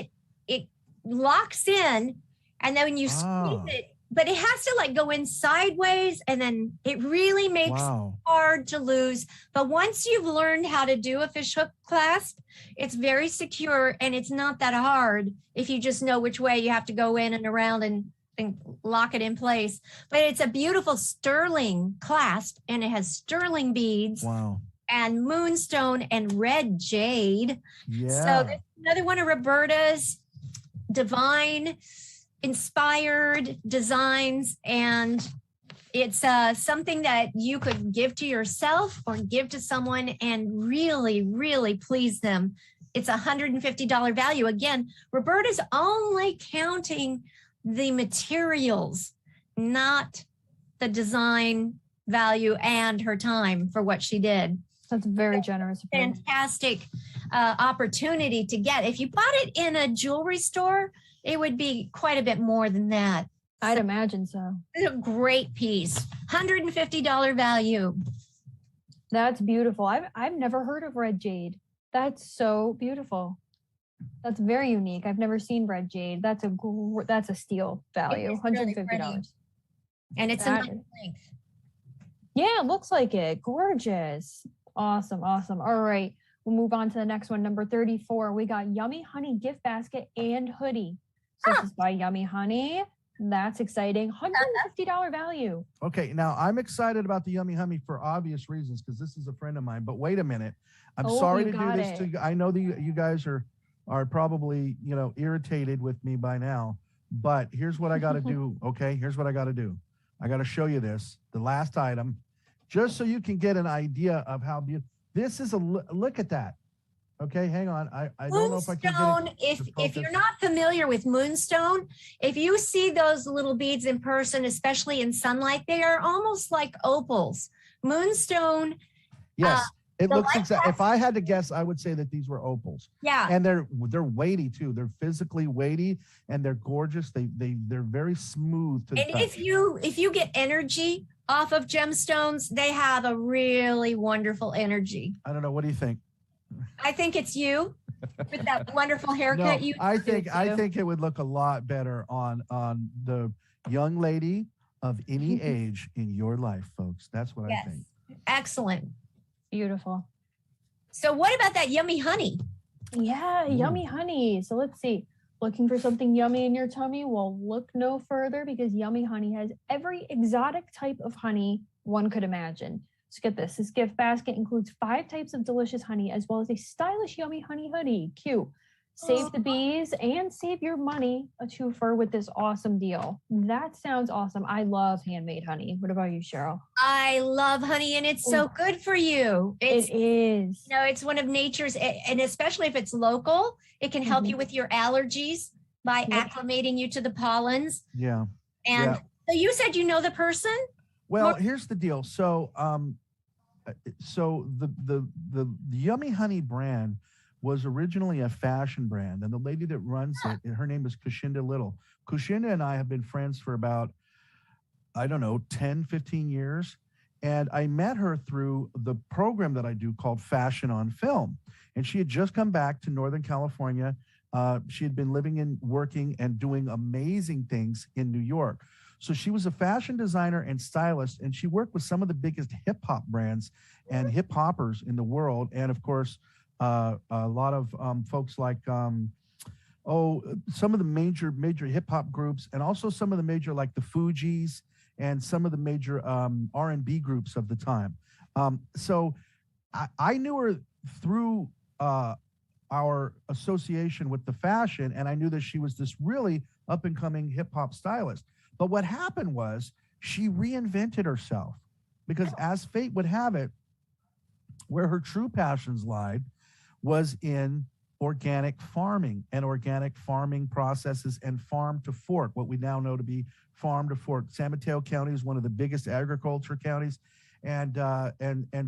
it locks in, and then when you squeeze it, but it has to like go in sideways, and then it really makes it hard to lose. But once you've learned how to do a fish hook clasp, it's very secure and it's not that hard if you just know which way you have to go in and around and lock it in place. But it's a beautiful sterling clasp, and it has sterling beads. Wow. And moonstone and red jade. Yeah. So this is another one of Roberta's divine inspired designs, and it's something that you could give to yourself or give to someone and really, really please them. It's $150 value. Again, Roberta's only counting the materials, not the design value and her time for what she did. That's very generous. Fantastic opportunity to get. If you bought it in a jewelry store, it would be quite a bit more than that. I'd imagine so. It's a great piece. $150 value. That's beautiful. I've never heard of red jade. That's so beautiful. That's very unique. I've never seen red jade. That's a steal value. $150. And it's a nice length. Yeah, it looks like it. Gorgeous. Awesome. All right. We'll move on to the next one. Number 34. We got Yummy Honey gift basket and hoodie. So this is by Yummy Honey. That's exciting. $150 value. Okay, now I'm excited about the Yummy Honey for obvious reasons, because this is a friend of mine. But wait a minute. I'm sorry to do this to you. I know that you guys are probably, irritated with me by now. But here's what I got to do. Okay, here's what I got to do. I got to show you this, the last item, just so you can get an idea of how beautiful. This is look at that. Okay, hang on. I don't know if I can get it. If you're not familiar with moonstone, if you see those little beads in person, especially in sunlight, they are almost like opals. Moonstone. Yes, it looks exactly. If I had to guess, I would say that these were opals. Yeah. And they're weighty too. They're physically weighty and they're gorgeous. They're very smooth to the touch. If you get energy off of gemstones, they have a really wonderful energy. I don't know. What do you think? I think it's you with that wonderful haircut. No, I think it would look a lot better on the young lady of any age in your life, folks. That's what I think. Excellent. Beautiful. So what about that Yummy Honey? Yeah, Yummy Honey. So let's see. Looking for something yummy in your tummy? Well, look no further, because Yummy Honey has every exotic type of honey one could imagine. So get this. This gift basket includes 5 types of delicious honey, as well as a stylish Yummy Honey hoodie. Cute. Save the bees and save your money, a twofer with this awesome deal. That sounds awesome. I love handmade honey. What about you, Cheryl? I love honey, and it's so good for you. It is. It's one of nature's, and especially if it's local, it can help you with your allergies by acclimating you to the pollens. Yeah. And so you said you know the person? Well, here's the deal. So, the Yummy Honey brand was originally a fashion brand, and the lady that runs it, her name is Kushinda Little. Kushinda and I have been friends for about, 10, 15 years. And I met her through the program that I do called Fashion on Film. And she had just come back to Northern California. She had been living and working and doing amazing things in New York. So she was a fashion designer and stylist, and she worked with some of the biggest hip hop brands and hip hoppers in the world. And of course, a lot of folks like, some of the major hip hop groups, and also some of the major, like the Fugees and some of the major R&B groups of the time. So I knew her through our association with the fashion, and I knew that she was this really up and coming hip hop stylist. But what happened was she reinvented herself, because as fate would have it, where her true passions lied was in organic farming and organic farming processes and farm to fork, what we now know to be farm to fork. San Mateo County is one of the biggest agriculture counties. And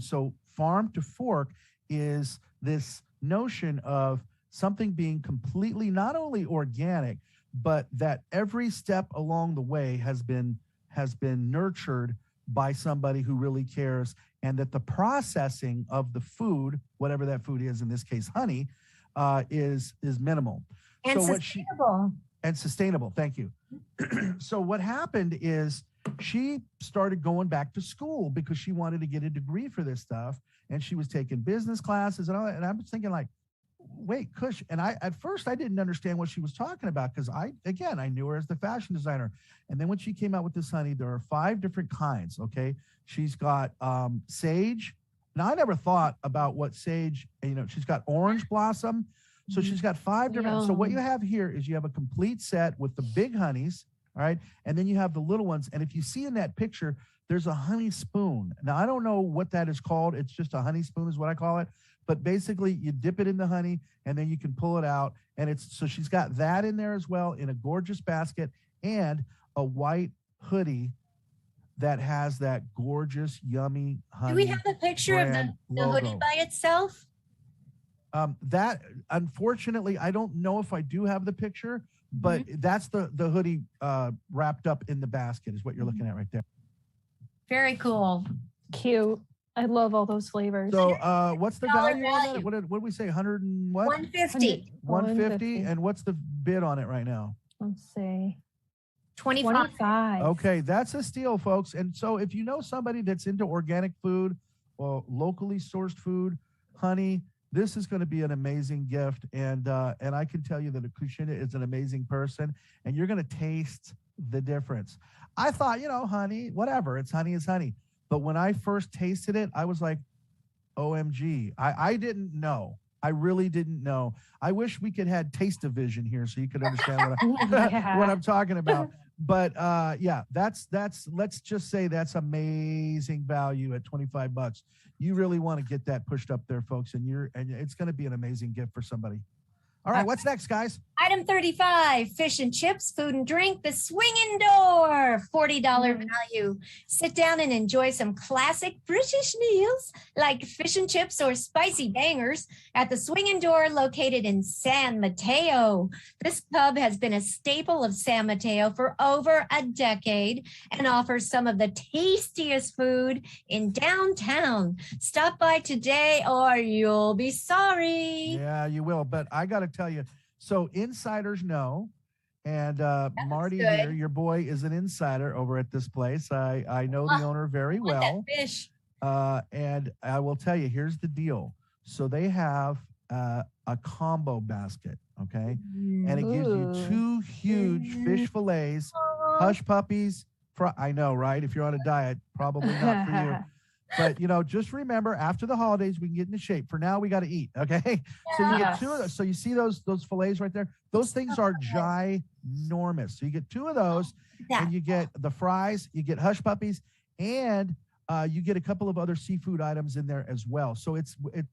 so farm to fork is this notion of something being completely not only organic, but that every step along the way has been nurtured by somebody who really cares, and that the processing of the food, whatever that food is, in this case honey, is minimal. And so sustainable. Sustainable, thank you. So what happened is she started going back to school because she wanted to get a degree for this stuff, and she was taking business classes and all that. And I was thinking, like, wait, Kush. And at first I didn't understand what she was talking about, because I knew her as the fashion designer. And then when she came out with this honey, there are 5 different kinds. Okay. She's got sage. Now I never thought about what sage, she's got orange blossom. So she's got 5 different. So what you have here is you have a complete set with the big honeys. All right. And then you have the little ones. And if you see in that picture, there's a honey spoon. Now, I don't know what that is called. It's just a honey spoon is what I call it. But basically, you dip it in the honey, and then you can pull it out. And so she's got that in there as well, in a gorgeous basket, and a white hoodie that has that gorgeous, yummy honey. Do we have a picture of the hoodie by itself? That, unfortunately, I don't know if I do have the picture, but that's the hoodie wrapped up in the basket is what you're looking at right there. Very cool. Cute. I love all those flavors. So what's the value on that? What did we say? 100 and what? 150. 150. And what's the bid on it right now? Let's see. 25. Okay, that's a steal, folks. And so if you know somebody that's into organic food or locally sourced food, honey, this is going to be an amazing gift. And I can tell you that Kushina is an amazing person, and you're going to taste the difference. I thought, honey, whatever, it's honey is honey. But when I first tasted it, I was like, OMG. I didn't know. I really didn't know. I wish we could have taste-o-vision here so you could understand what I'm talking about. But that's let's just say that's amazing value at $25. You really want to get that pushed up there, folks, and it's going to be an amazing gift for somebody. All right, what's next, guys? Item 35, fish and chips, food and drink, the swinging door, $40 value. Sit down and enjoy some classic British meals like fish and chips or spicy bangers at the swinging door located in San Mateo. This pub has been a staple of San Mateo for over a decade and offers some of the tastiest food in downtown. Stop by today or you'll be sorry. Yeah, you will. But I got to tell you, so insiders know, and Marty here, your boy is an insider over at this place. I know the owner very well. Fish. And I will tell you, here's the deal. So they have a combo basket, okay? And it gives you 2 huge fish fillets, hush puppies. I know, right? If you're on a diet, probably not for you. But, just remember, after the holidays, we can get into shape. For now, we got to eat, okay? So you get 2 of those. So you see those fillets right there? Those things are ginormous. So you get 2 of those, and you get the fries, you get hush puppies, and you get a couple of other seafood items in there as well. So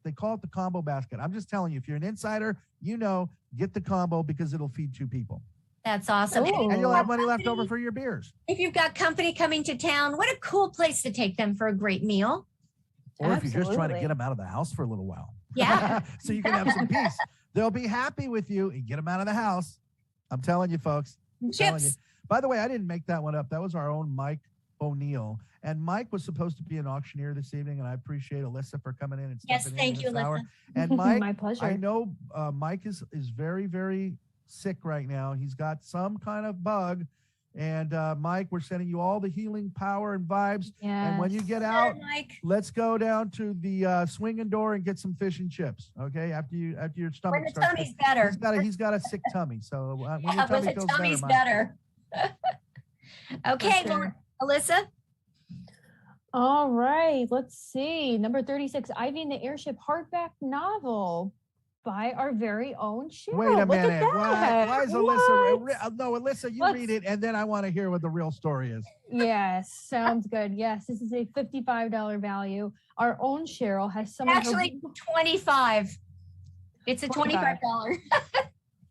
they call it the combo basket. I'm just telling you, if you're an insider, get the combo because it'll feed 2 people. That's awesome. And you'll have money left over for your beers. If you've got company coming to town, what a cool place to take them for a great meal. Or if you're just trying to get them out of the house for a little while. Yeah. So you can have some peace. They'll be happy with you and get them out of the house. I'm telling you, folks. Chips. By the way, I didn't make that one up. That was our own Mike O'Neill. And Mike was supposed to be an auctioneer this evening, and I appreciate Alyssa for coming in and stepping in. Thank you, this hour. Alyssa. And Mike, My pleasure. I know Mike is very, very sick right now. He's got some kind of bug, And Mike, we're sending you all the healing power and vibes. Yes. And when you get out, Mike. let's go down to the swinging door and get some fish and chips. Okay, after your stomach When the starts. tummy's better. He's got a sick tummy. So when your Yeah, tummy when the feels tummy's better, Mike. better. Okay, well, Alyssa. All right, let's see. Number 36, Ivy and the Airship hardback novel by our very own Cheryl. Wait a Look minute. at that. Why is Alyssa? No, Alyssa, you read it, and then I want to hear what the real story is. Yes, sounds good. Yes, this is a $55 value. Our own Cheryl has some Actually, 25. It's a $25.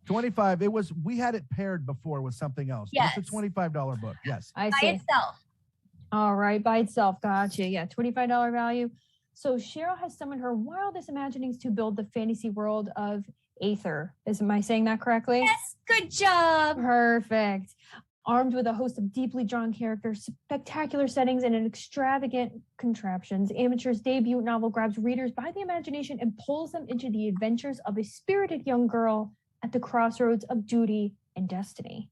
25. We had it paired before with something else. Yes. It's a $25 book. Yes. I By see. itself. All right, by itself. Gotcha. Yeah, $25 value. So Cheryl has summoned her wildest imaginings to build the fantasy world of Aether. Am I saying that correctly? Yes, good job. Perfect. Armed with a host of deeply drawn characters, spectacular settings, and an extravagant contraptions, Amateur's debut novel grabs readers by the imagination and pulls them into the adventures of a spirited young girl at the crossroads of duty and destiny.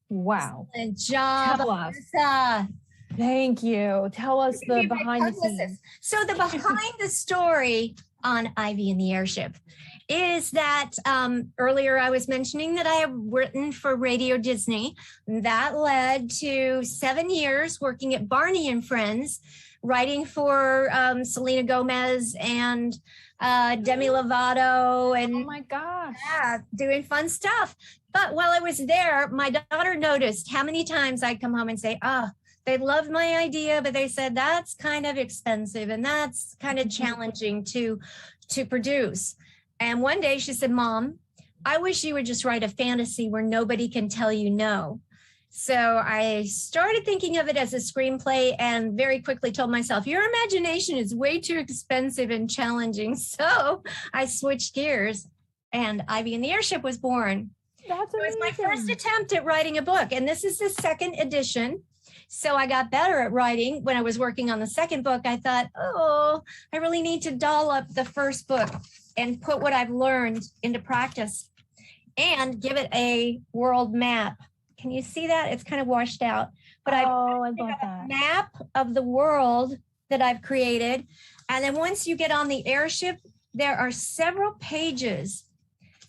Wow. Good job, Tell us. Alyssa. Thank you. Tell us the behind the scenes. So the behind the story on Ivy and the Airship is that earlier I was mentioning that I have written for Radio Disney. That led to 7 years working at Barney and Friends, writing for Selena Gomez and Demi Lovato, and oh my gosh, yeah, doing fun stuff. But while I was there, my daughter noticed how many times I'd come home and say, they loved my idea, but they said that's kind of expensive and that's kind of challenging to produce. And one day she said, Mom, I wish you would just write a fantasy where nobody can tell you no. So I started thinking of it as a screenplay and very quickly told myself, your imagination is way too expensive and challenging. So I switched gears and Ivy and the Airship was born. That's it was my first attempt at writing a book. And this is the second edition. So I got better at writing. When I was working on the second book, I thought, I really need to doll up the first book and put what I've learned into practice and give it a world map. Can you see that? It's kind of washed out, but I've got a map of the world that I've created. And then once you get on the airship, there are several pages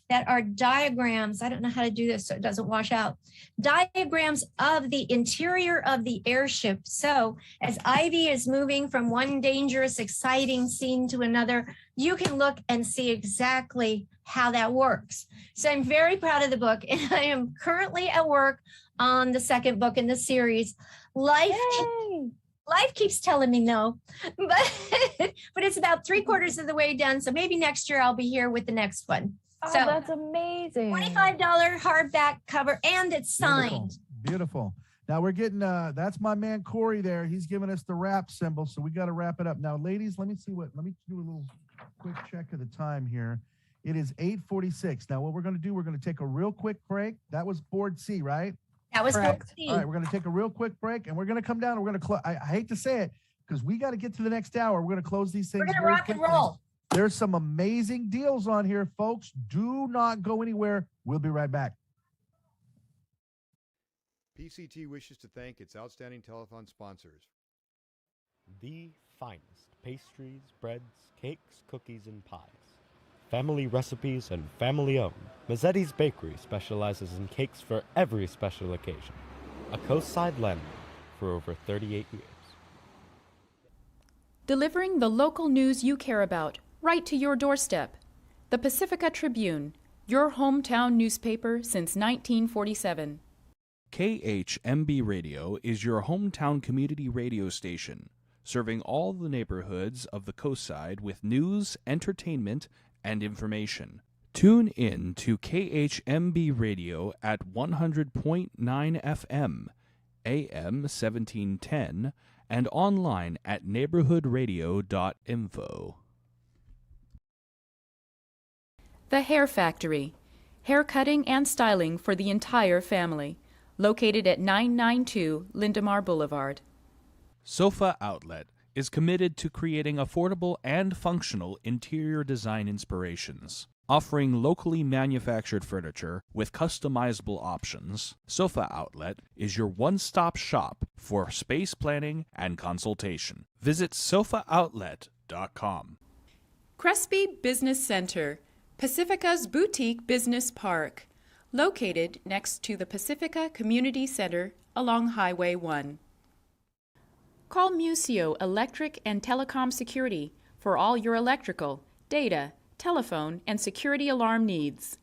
that are diagrams. I don't know how to do this so it doesn't wash out. Diagrams of the interior of the airship. So as Ivy is moving from one dangerous, exciting scene to another, you can look and see exactly how that works. So I'm very proud of the book, and I am currently at work on the second book in the series. Life keeps telling me no, but it's about 3/4 of the way done. So maybe next year I'll be here with the next one. Oh, So that's amazing. $25 hardback cover, and it's signed. Beautiful. Now we're getting, that's my man Corey there. He's giving us the wrap symbol, so we got to wrap it up. Now, ladies, let me do a little quick check of the time here. It is 8:46. Now, what we're going to do, we're going to take a real quick break. That was board C, right? That was board C. All right, we're going to take a real quick break, and we're going to come down, and we're going to close. I hate to say it, because we got to get to the next hour. We're going to close these things. We're going to very rock and quickly. roll. There's some amazing deals on here, folks. Do not go anywhere. We'll be right back. PCT wishes to thank its outstanding telethon sponsors. The finest pastries, breads, cakes, cookies, and pies. Family recipes and family owned. Mazzetti's Bakery specializes in cakes for every special occasion. A coastside landmark for over 38 years. Delivering the local news you care about right to your doorstep. The Pacifica Tribune, your hometown newspaper since 1947. KHMB Radio is your hometown community radio station, serving all the neighborhoods of the coastside with news, entertainment, and information. Tune in to KHMB Radio at 100.9 FM, AM 1710, and online at neighborhoodradio.info. The Hair Factory, hair cutting and styling for the entire family. Located at 992 Lindemar Boulevard. Sofa Outlet is committed to creating affordable and functional interior design inspirations. Offering locally manufactured furniture with customizable options, Sofa Outlet is your one-stop shop for space planning and consultation. Visit sofaoutlet.com. Crespi Business Center, Pacifica's boutique business park, located next to the Pacifica Community Center along Highway 1. Call Museo Electric and Telecom Security for all your electrical, data, telephone, and security alarm needs.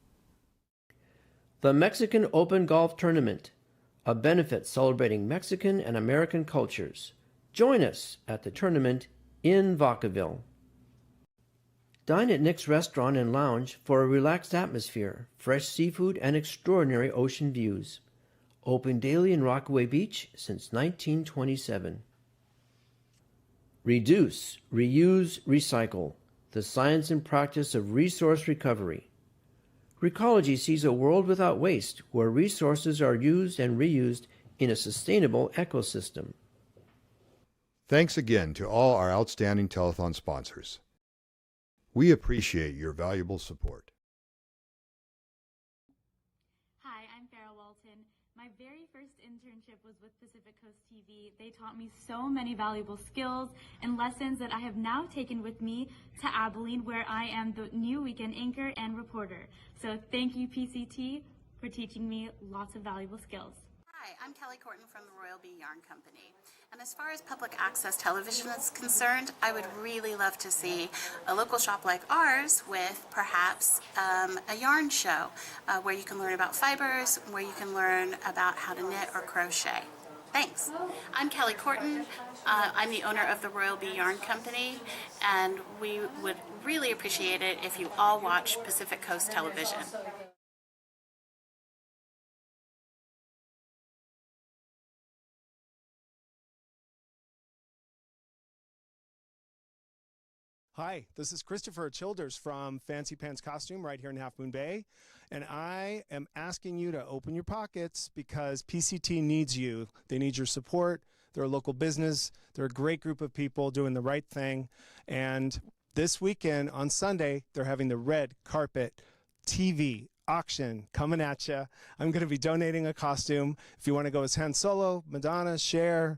The Mexican Open Golf Tournament, a benefit celebrating Mexican and American cultures. Join us at the tournament in Vacaville. Dine at Nick's Restaurant and Lounge for a relaxed atmosphere, fresh seafood, and extraordinary ocean views. Open daily in Rockaway Beach since 1927. Reduce, reuse, recycle. The science and practice of resource recovery. Recology sees a world without waste, where resources are used and reused in a sustainable ecosystem. Thanks again to all our outstanding telethon sponsors. We appreciate your valuable support. Hi, I'm Farrah Walton. My very first internship was with Pacific Coast TV. They taught me so many valuable skills and lessons that I have now taken with me to Abilene, where I am the new weekend anchor and reporter. So thank you, PCT, for teaching me lots of valuable skills. Hi, I'm Kelly Corton from the Royal Bee Yarn Company. And as far as public access television is concerned, I would really love to see a local shop like ours with perhaps a yarn show where you can learn about fibers, where you can learn about how to knit or crochet. Thanks. I'm Kelly Corton. I'm the owner of the Royal Bee Yarn Company, and we would really appreciate it if you all watch Pacific Coast Television. Hi, this is Christopher Childers from Fancy Pants Costume right here in Half Moon Bay, and I am asking you to open your pockets because PCT needs you. They need your support. They're a local business. They're a great group of people doing the right thing, and this weekend on Sunday, they're having the red carpet TV auction coming at you. I'm going to be donating a costume. If you want to go as Han Solo, Madonna, Cher,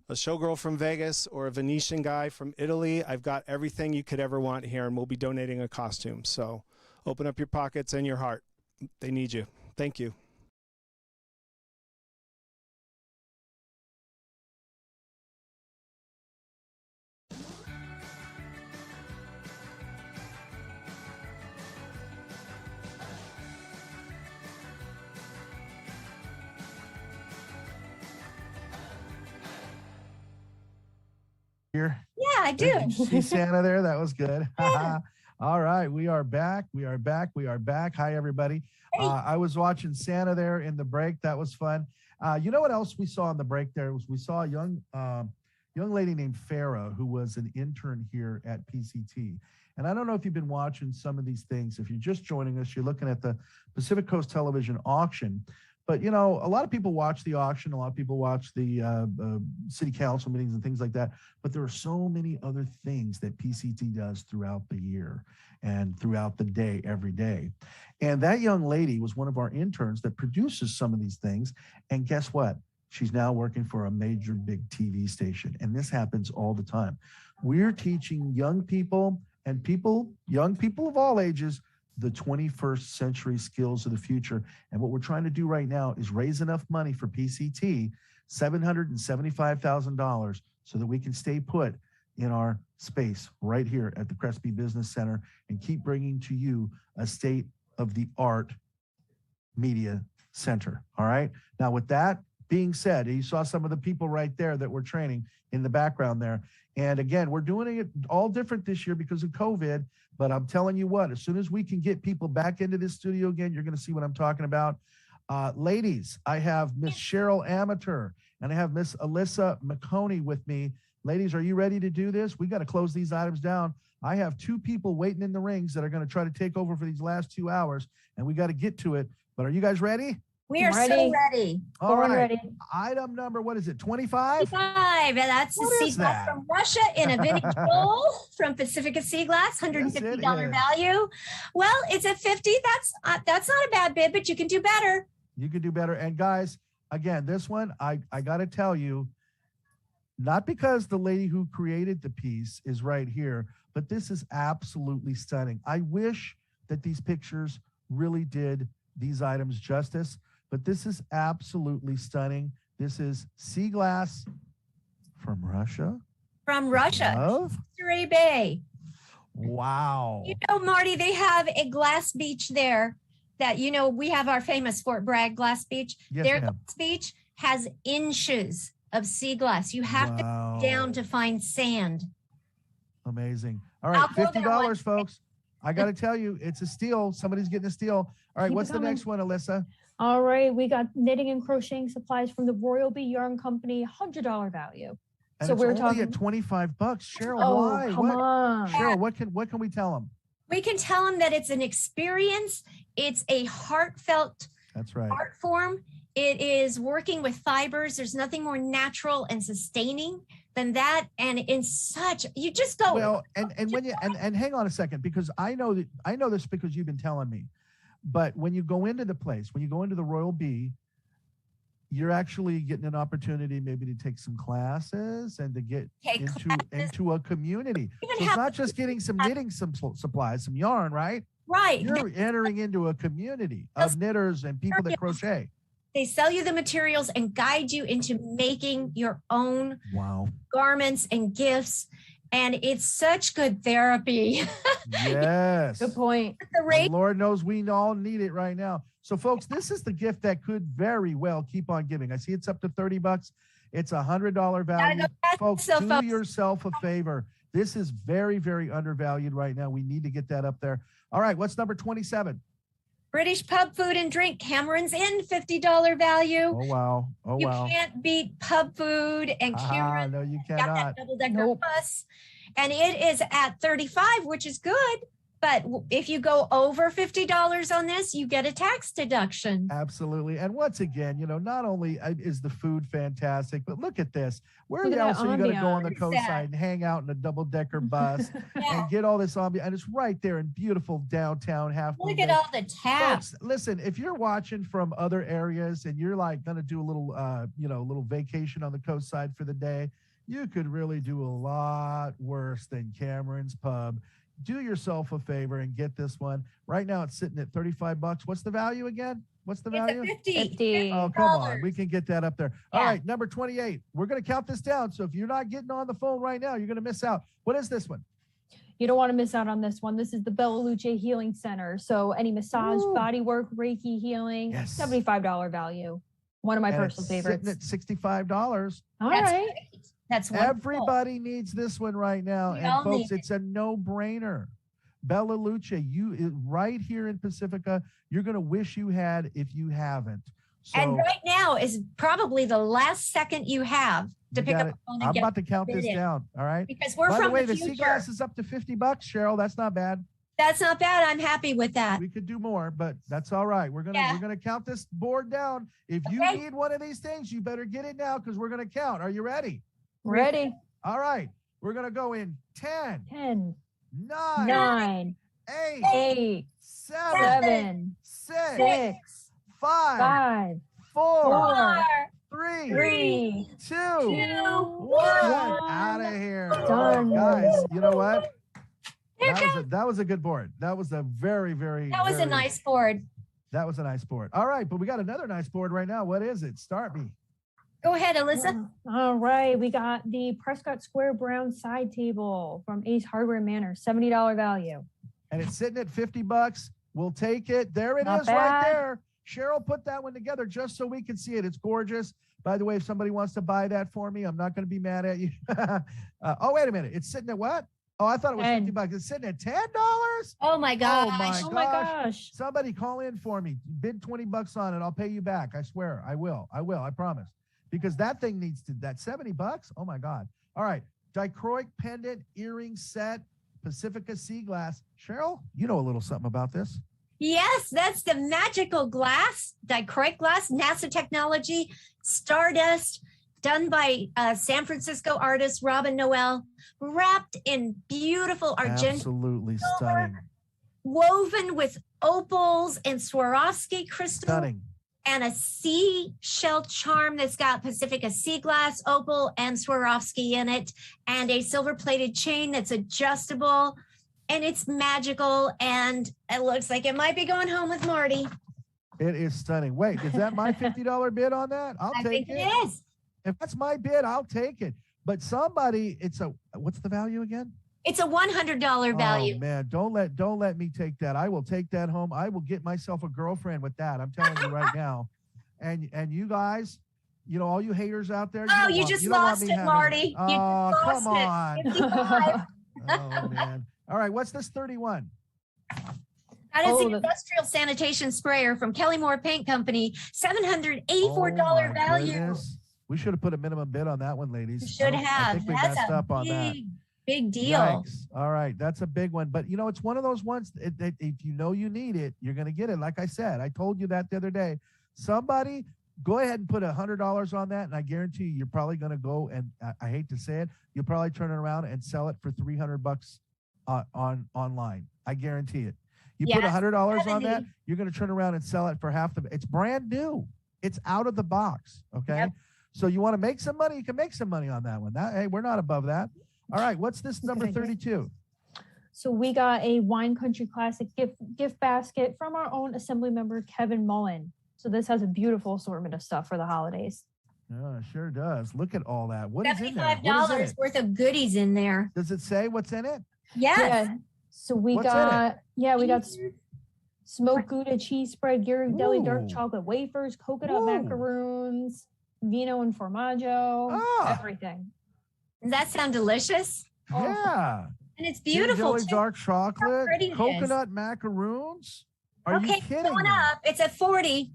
a showgirl from Vegas, or a Venetian guy from Italy, I've got everything you could ever want here, and we'll be donating a costume. So open up your pockets and your heart. They need you. Thank you. Here. Yeah, I do. Did you see Santa there? That was good. All right, we are back. We are back. We are back. Hi, everybody. I was watching Santa there in the break. That was fun. You know what else we saw in the break there was we saw a young lady named Farrah who was an intern here at PCT. And I don't know if you've been watching some of these things. If you're just joining us, you're looking at the Pacific Coast Television auction. But, you know, a lot of people watch the auction. A lot of people watch the city council meetings and things like that. But there are so many other things that PCT does throughout the year and throughout the day, every day. And that young lady was one of our interns that produces some of these things. And guess what? She's now working for a major big TV station. And this happens all the time. We're teaching young people and young people of all ages, the 21st century skills of the future. And what we're trying to do right now is raise enough money for PCT, $775,000, so that we can stay put in our space right here at the Crespi Business Center and keep bringing to you a state-of-the-art media center. All right. Now, with that being said, you saw some of the people right there that we're training in the background there. And again, we're doing it all different this year because of COVID. But I'm telling you what, as soon as we can get people back into this studio again, you're going to see what I'm talking about. Ladies, I have Miss Cheryl Amateur and I have Miss Alyssa McConey with me. Ladies, are you ready to do this? We got to close these items down. I have two people waiting in the rings that are going to try to take over for these last 2 hours, and we got to get to it. But are you guys ready? We are so ready. All Born right. ready. Item number, what is it, 25? 25. And that's the What sea is glass that? from Russia in a vintage bowl from Pacifica Sea Glass, $150 is. value. Well, it's at 50. That's not a bad bid, but you can do better. You could do better. And guys, again, this one, I got to tell you, not because the lady who created the piece is right here, but this is absolutely stunning. I wish that these pictures really did these items justice, but this is absolutely stunning. This is sea glass from Russia. From Russia, Love? Monterey Bay. Wow. You know, Marty, they have a glass beach there that, you know, we have our famous Fort Bragg glass beach. Yes, Their ma'am. glass beach has inches of sea glass. You have to go down to find sand. Amazing. All right, $50, folks. I got to tell you, it's a steal. Somebody's getting a steal. All right, Keep what's it the coming. next one, Alyssa? All right, we got knitting and crocheting supplies from the Royal Bee Yarn Company, $100 value. And So it's we're only talking at $25. Cheryl, Oh, why? come on. Cheryl, what can we tell them? We can tell them that it's an experience. It's a heartfelt That's right. art form. It is working with fibers. There's nothing more natural and sustaining than that. And in such, you just go. Well, and when you and hang on a second, because I know this because you've been telling me. But when you go into the place, when you go into the Royal Bee, you're actually getting an opportunity maybe to take some classes and to get into a community. So it's not just getting some knitting supplies, some yarn, right? Right. You're entering into a community of knitters and people that crochet. They sell you the materials and guide you into making your own garments and gifts. And it's such good therapy. Yes. Good point. And Lord knows we all need it right now. So, folks, this is the gift that could very well keep on giving. I see it's up to $30. It's $100 value. Folks, do yourself a favor. This is very, very undervalued right now. We need to get that up there. All right, what's number 27? British pub food and drink, Cameron's Inn, $50 value. Oh, wow. Oh, You wow. can't beat pub food and Cameron. No, you Got cannot. that double-decker bus. And it is at 35, which is good. But if you go over $50 on this, you get a tax deduction. Absolutely. And once again, not only is the food fantastic, but look at this. Where Look at else that are you going to go on the ambiance. coastside and hang out in a double-decker bus and get all this ambiance? And it's right there in beautiful downtown Half Moon Look Bay. at all the taps. Folks, listen, if you're watching from other areas and you're like going to do a little, little vacation on the coastside for the day, you could really do a lot worse than Cameron's Pub. Do yourself a favor and get this one. Right now it's sitting at $35. What's the value again? What's the value? It's 50. Oh, come on. We can get that up there. All right, number 28. We're going to count this down. So if you're not getting on the phone right now, you're going to miss out. What is this one? You don't want to miss out on this one. This is the Bella Luce Healing Center. So any massage, body work, Reiki healing, $75 value. One of my And personal it's favorites. sitting at $65. All right. That's wonderful. Everybody needs this one right now. We And all folks, need it's a no-brainer. Bella Luce, right here in Pacifica, you're going to wish you had if you haven't. So And right now is probably the last second you have to pick up the phone and I'm get about to count bid this in. down. All right. Because we're By from the way, the the sea future. glass is up to $50, Cheryl. That's not bad. That's not bad. I'm happy with that. We could do more, but that's all right. We're gonna count this board down. If you need one of these things, you better get it now because we're gonna count. Are you ready? Ready. All right. We're gonna go in 10, 10, 9, 9, 8, 7, 6, 5, 4, 3, 3, 2, 1. 1. Out of here. Done. Guys, you know what? That was a good board. That was a very, very. That was a very- nice board. That was a nice board. All right, but we got another nice board right now. What is it? Start me. Go ahead, Alyssa. All right. We got the Prescott Square Brown side table from Ace Hardware Manor, $70 value. And it's sitting at $50. We'll take it. There it Not is right bad. there. Cheryl put that one together just so we can see it. It's gorgeous. By the way, if somebody wants to buy that for me, I'm not going to be mad at you. Oh, wait a minute. It's sitting at what? Oh, I thought it was $50. It's sitting at $10? Oh my gosh. Oh my gosh. Somebody call in for me. Bid $20 on it. I'll pay you back. I swear. I will. I promise. Because that thing needs to, that $70? Oh my God. All right. Dichroic pendant earring set, Pacifica Sea Glass. Cheryl, you know a little something about this. Yes, that's the magical glass, dichroic glass, NASA technology, Stardust, done by San Francisco artist Robin Noel, wrapped in beautiful argent, Absolutely stunning. woven with opals and Swarovski crystal. Stunning. And a seashell charm that's got Pacifica sea glass, opal, and Swarovski in it, and a silver-plated chain that's adjustable, and it's magical, and it looks like it might be going home with Marty. It is stunning. Wait, is that my $50 bid on that? I take think it is. If that's my bid, I'll take it. But somebody, what's the value again? It's a $100 value. Oh man, don't let me take that. I will take that home. I will get myself a girlfriend with that. I'm telling you right now. And you guys, all you haters out there. You just lost it, Marty. Oh, come on. $55. Oh man. All right, what's this 31? That is the industrial sanitation sprayer from Kelly Moore Paint Company. $784 value. Goodness. We should have put a minimum bid on that one, ladies. You should have. I think we messed up on that. Big deal. Yikes. All right, that's a big one. But it's one of those ones that if you need it, you're going to get it. Like I said, I told you that the other day. Somebody go ahead and put $100 on that, and I guarantee you're probably going to go and I hate to say it, you'll probably turn it around and sell it for $300 online. I guarantee it. You put $100 on that, you're going to turn around and sell it for half the. It's brand new. It's out of the box. Okay. Yep. So you want to make some money, you can make some money on that one. Hey, we're not above that. All right, what's this number 32? So we got a Wine Country Classic gift basket from our own assembly member, Kevin Mullen. So this has a beautiful assortment of stuff for the holidays. Yeah, it sure does. Look at all that. What is in there? $75 worth of goodies in there. Does it say what's in it? Yes. Yeah. So we got smoked Gouda cheese spread, Ghirardelli dark chocolate wafers, coconut macaroons, vino and formaggio, everything. Does that sound delicious? Yeah. And it's beautiful. Dark chocolate, coconut macaroons. Are you kidding going me? Up. It's at 40.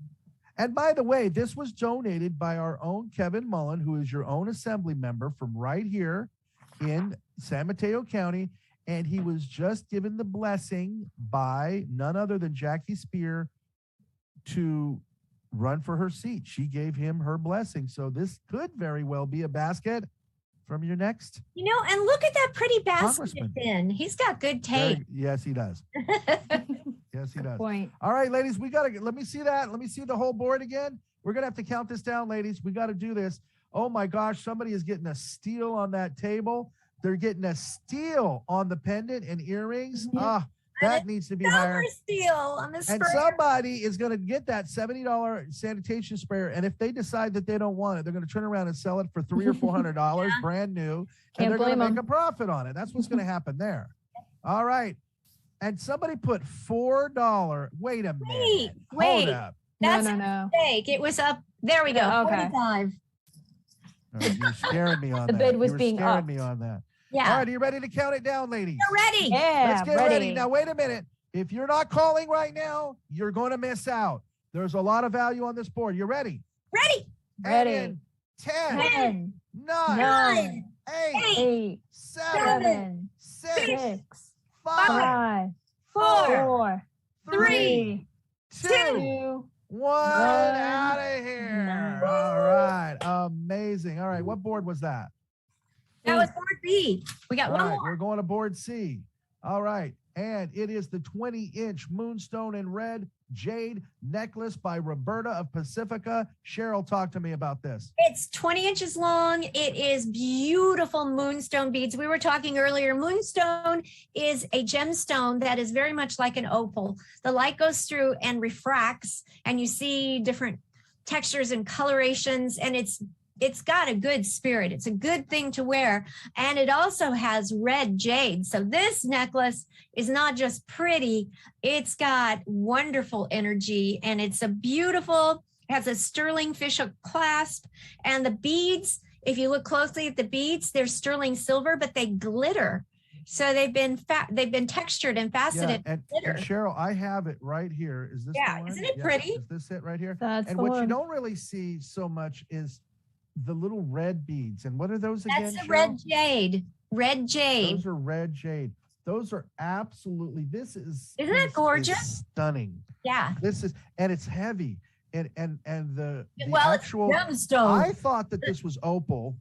And by the way, this was donated by our own Kevin Mullen, who is your own assembly member from right here in San Mateo County. And he was just given the blessing by none other than Jackie Spear to run for her seat. She gave him her blessing. So this could very well be a basket from your next. And look at that pretty basket in. He's got good taste. Yes, he does. Yes, he does. Point. All right, ladies, we got to let me see that. Let me see the whole board again. We're going to have to count this down, ladies. We got to do this. Oh my gosh, somebody is getting a steal on that table. They're getting a steal on the pendant and earrings. That needs to be higher. Steal on the sprayer. And somebody is going to get that $70 sanitation sprayer. And if they decide that they don't want it, they're going to turn around and sell it for $300 or $400 brand new. And they're going to make a profit on it. That's what's going to happen there. All right. And somebody put $4. Wait a minute. Wait. Hold up. That's no. a mistake. It was up. There we go. Okay. 45. You're scaring me on that. The bid was being scaring upped. me on that. Yeah. All right, are you ready to count it down, ladies? You're ready. Yeah, Let's get ready. Now, wait a minute. If you're not calling right now, you're going to miss out. There's a lot of value on this board. You ready? Ready. Ready. And 10, 9, 8, 7, 6, 5, 4, 3, 2, 1. Out of here. All right. Amazing. All right. What board was that? That was board B. We got one more. We're going to board C. All right. And it is the 20-inch Moonstone and Red Jade necklace by Roberta of Pacifica. Cheryl, talk to me about this. It's 20 inches long. It is beautiful moonstone beads. We were talking earlier. Moonstone is a gemstone that is very much like an opal. The light goes through and refracts, and you see different textures and colorations, and it's got a good spirit. It's a good thing to wear. And it also has red jade. So this necklace is not just pretty, it's got wonderful energy, and it's a beautiful, has a sterling fish hook clasp. And the beads, if you look closely at the beads, they're sterling silver, but they glitter. So they've been textured and faceted. And Cheryl, I have it right here. Is this the one? Isn't it pretty? Is this it right here? That's and the what one. you don't really see so much is the little red beads. And what are those again? That's the Cheryl? red jade. Red jade. Those are red jade. Those are absolutely, this is Isn't that gorgeous? Stunning. Yeah. This is, and it's heavy. And the well, actual, it's gemstone. I thought that this was opal,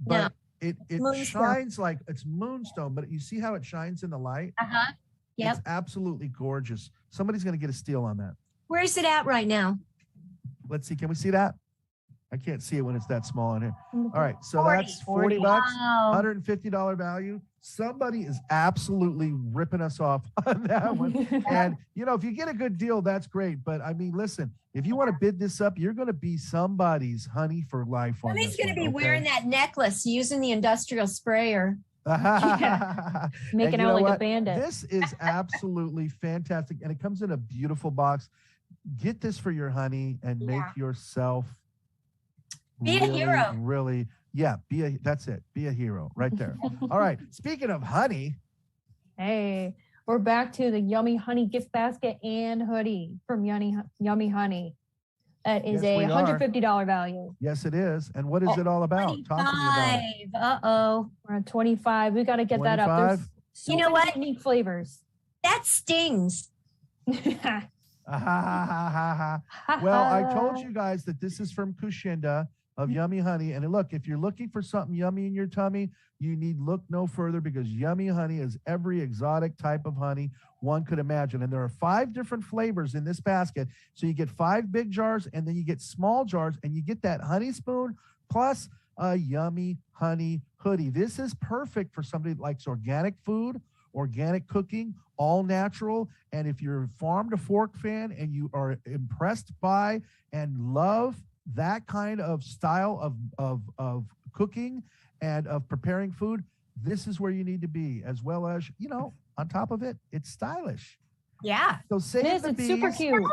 but it shines like it's moonstone, but you see how it shines in the light? Uh-huh. Yep. It's absolutely gorgeous. Somebody's going to get a steal on that. Where is it at right now? Let's see. Can we see that? I can't see it when it's that small in here. All right. So 40. that's 40 bucks, Wow. $150 value. Somebody is absolutely ripping us off on that one. And, you know, if you get a good deal, that's great. But I mean, listen, if you want to bid this up, you're going to be somebody's honey for life. Somebody's going to be wearing that necklace using the industrial sprayer. Making out like a bandit. This is absolutely fantastic. And it comes in a beautiful box. Get this for your honey and make yourself be a hero. Really, yeah, that's it. Be a hero right there. All right. Speaking of honey. Hey, we're back to the Yummy Honey gift basket and hoodie from Yummy Honey. That is a $150 value. Yes, it is. And what is it all about? 25. Talk to me about it. Uh-oh. We're at 25. We got to get that up. There's so you know many what? unique flavors. That stings. Well, I told you guys that this is from Kushinda of Yummy Honey. And look, if you're looking for something yummy in your tummy, you need look no further because Yummy Honey is every exotic type of honey one could imagine. And there are 5 different flavors in this basket. So you get 5 big jars and then you get small jars and you get that honey spoon plus a Yummy Honey hoodie. This is perfect for somebody that likes organic food, organic cooking, all natural. And if you're a farm to fork fan and you are impressed by and love that kind of style of cooking and of preparing food, this is where you need to be, as well as, you know, on top of it, it's stylish. Yeah. So save the bees, super cute.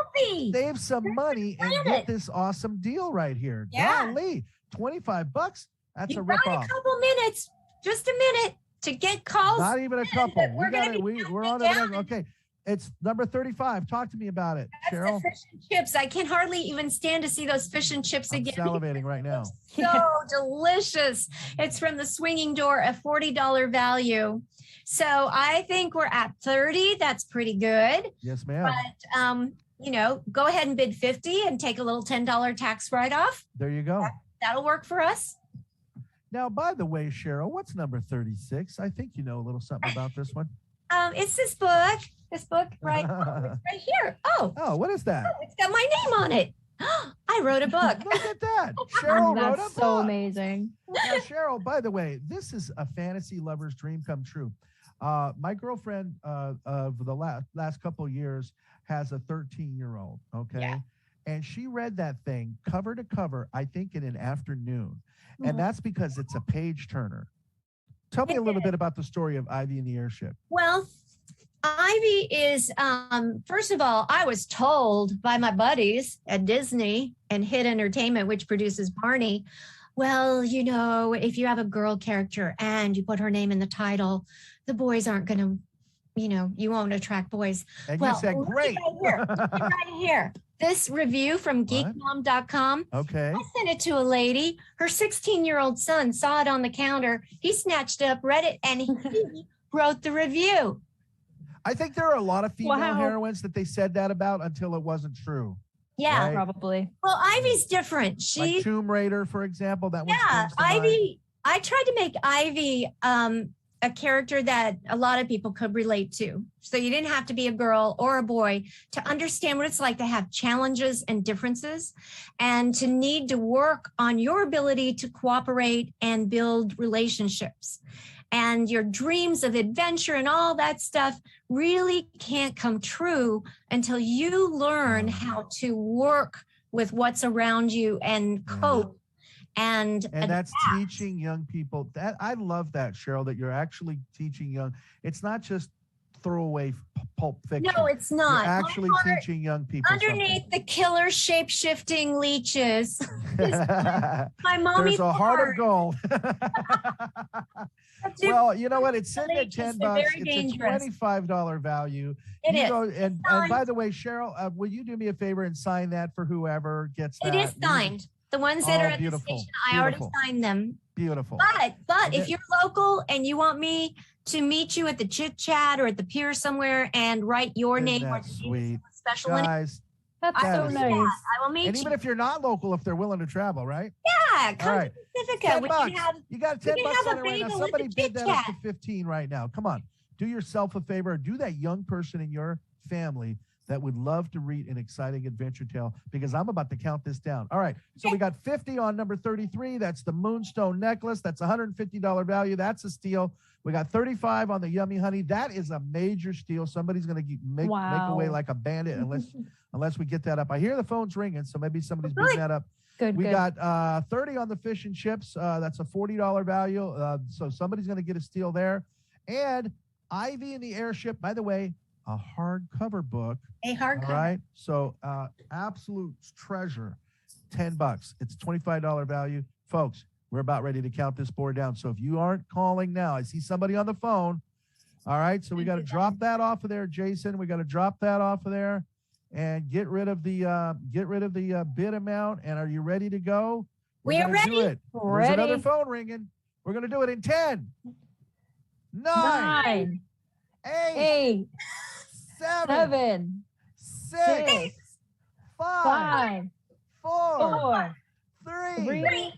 Save some money and get this awesome deal right here. Yeah. Golly, $25. That's a You've rip got off. a couple minutes, just a minute to get calls. Not even a couple. We're on to the next. Okay. It's number 35. Talk to me about it, Cheryl. The fish and chips. I can hardly even stand to see those fish and chips I'm again. salivating right now. So delicious. It's from the Swinging Door, a $40 value. So I think we're at 30. That's pretty good. Yes, ma'am. But, you know, go ahead and bid 50 and take a little $10 tax write-off. There you go. That'll work for us. Now, by the way, Cheryl, what's number 36? I think you know a little something about this one. It's this book. This book right, right here. Oh, what is that? It's got my name on it. I wrote a book. Look at that. Cheryl wrote a That's book. so amazing. Now, Cheryl, by the way, this is a fantasy lover's dream come true. My girlfriend of the last couple of years has a 13-year-old, okay? Yeah. And she read that thing cover to cover, I think, in an afternoon. And that's because it's a page turner. Tell me a little bit about the story of Ivy and the Airship. Well, Ivy is, first of all, I was told by my buddies at Disney and Hit Entertainment, which produces Barney, well, you know, if you have a girl character and you put her name in the title, the boys aren't going to, you know, you won't attract boys. And well, you said, great. Right here. This review from geekmom.com. Okay. I sent it to a lady. Her 16-year-old son saw it on the counter. He snatched it up, read it, and he wrote the review. I think there are a lot of female heroines that they said that about until it wasn't true. Yeah, right? Probably. Well, Ivy's different. She like Tomb Raider, for example. That one. Yeah, Ivy. I tried to make Ivy a character that a lot of people could relate to. So you didn't have to be a girl or a boy to understand what it's like to have challenges and differences and to need to work on your ability to cooperate and build relationships. And your dreams of adventure and all that stuff really can't come true until you learn how to work with what's around you and cope. And that's teaching young people. That I love that, Cheryl, that you're actually teaching young. It's not just throwaway pulp fiction. No, it's not. You're actually teaching young people underneath the killer shape-shifting leeches. My mommy. There's a heart of gold. Well, you know what? It's sitting at $10. It's a $25 value. It is. And by the way, Cheryl, will you do me a favor and sign that for whoever gets that? It is signed. The ones that are at beautiful, the station, I already beautiful. signed them. Beautiful. But if you're local and you want me to meet you at the Chit Chat or at the pier somewhere and write your name or That's sweet. special Guys, That's that so is nice. sweet. I will meet And you. even if you're not local, if they're willing to travel, right? Yeah, come All right. to Pacifica. 10 We bucks. can have, You got we 10 can bucks have on a it right now. bagel with Somebody the bid that up to Chit-Chat. 15 right now. Come on. Do yourself a favor. Do that young person in your family that would love to read an exciting adventure tale, because I'm about to count this down. All right. So we got 50 on number 33. That's the Moonstone necklace. That's $150 value. That's a steal. We got 35 on the Yummy Honey. That is a major steal. Somebody's going to make away Wow. like a bandit unless we get that up. I hear the phone's ringing, so maybe somebody's bidding that up. We Good. got 30 on the fish and chips. That's a $40 value. So somebody's going to get a steal there. And Ivy and the Airship, by the way, a hardcover book. A hardcover. All right. So absolute treasure, 10 bucks. It's $25 value. Folks, we're about ready to count this board down. So if you aren't calling now, I see somebody on the phone. All right. So we got to drop that off of there, Jason. We got to drop that off of there and get rid of the bid amount. And are you ready to go? We are gonna ready. Do it. Ready. There's another phone ringing. We're going to do it in 10, 9, 8, 7, 6, 5, 4, 3,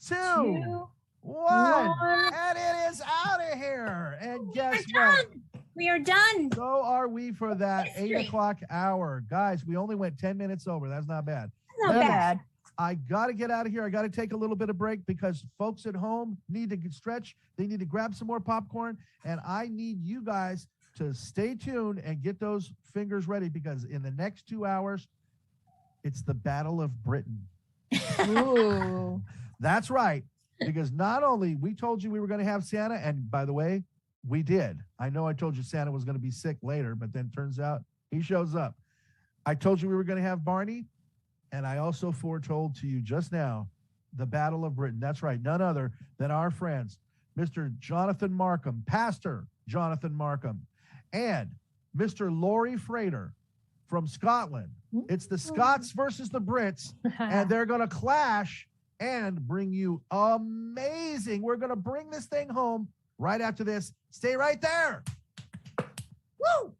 2, 1. And it is out of here. And guess what? We are done. So are we for that 8 o'clock hour. Guys, we only went 10 minutes over. That's not bad. Not bad. I got to get out of here. I got to take a little bit of break because folks at home need to stretch. They need to grab some more popcorn. And I need you guys to stay tuned and get those fingers ready, because in the next 2 hours, it's the Battle of Britain. Ooh. That's right. Because not only we told you we were going to have Santa, and by the way, we did. I know I told you Santa was going to be sick later, but then turns out he shows up. I told you we were going to have Barney, and I also foretold to you just now the Battle of Britain. That's right. None other than our friends, Mr. Jonathan Markham, Pastor Jonathan Markham, and Mr. Laurie Frater from Scotland. It's the Scots versus the Brits, and they're going to clash and bring you amazing. We're going to bring this thing home right after this. Stay right there. Woo!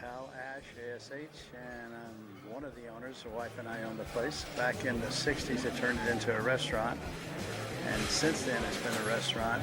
Hal Ash, ASH, and I'm one of the owners. The wife and I own the place. Back in the 60s, it turned it into a restaurant, and since then, it's been a restaurant.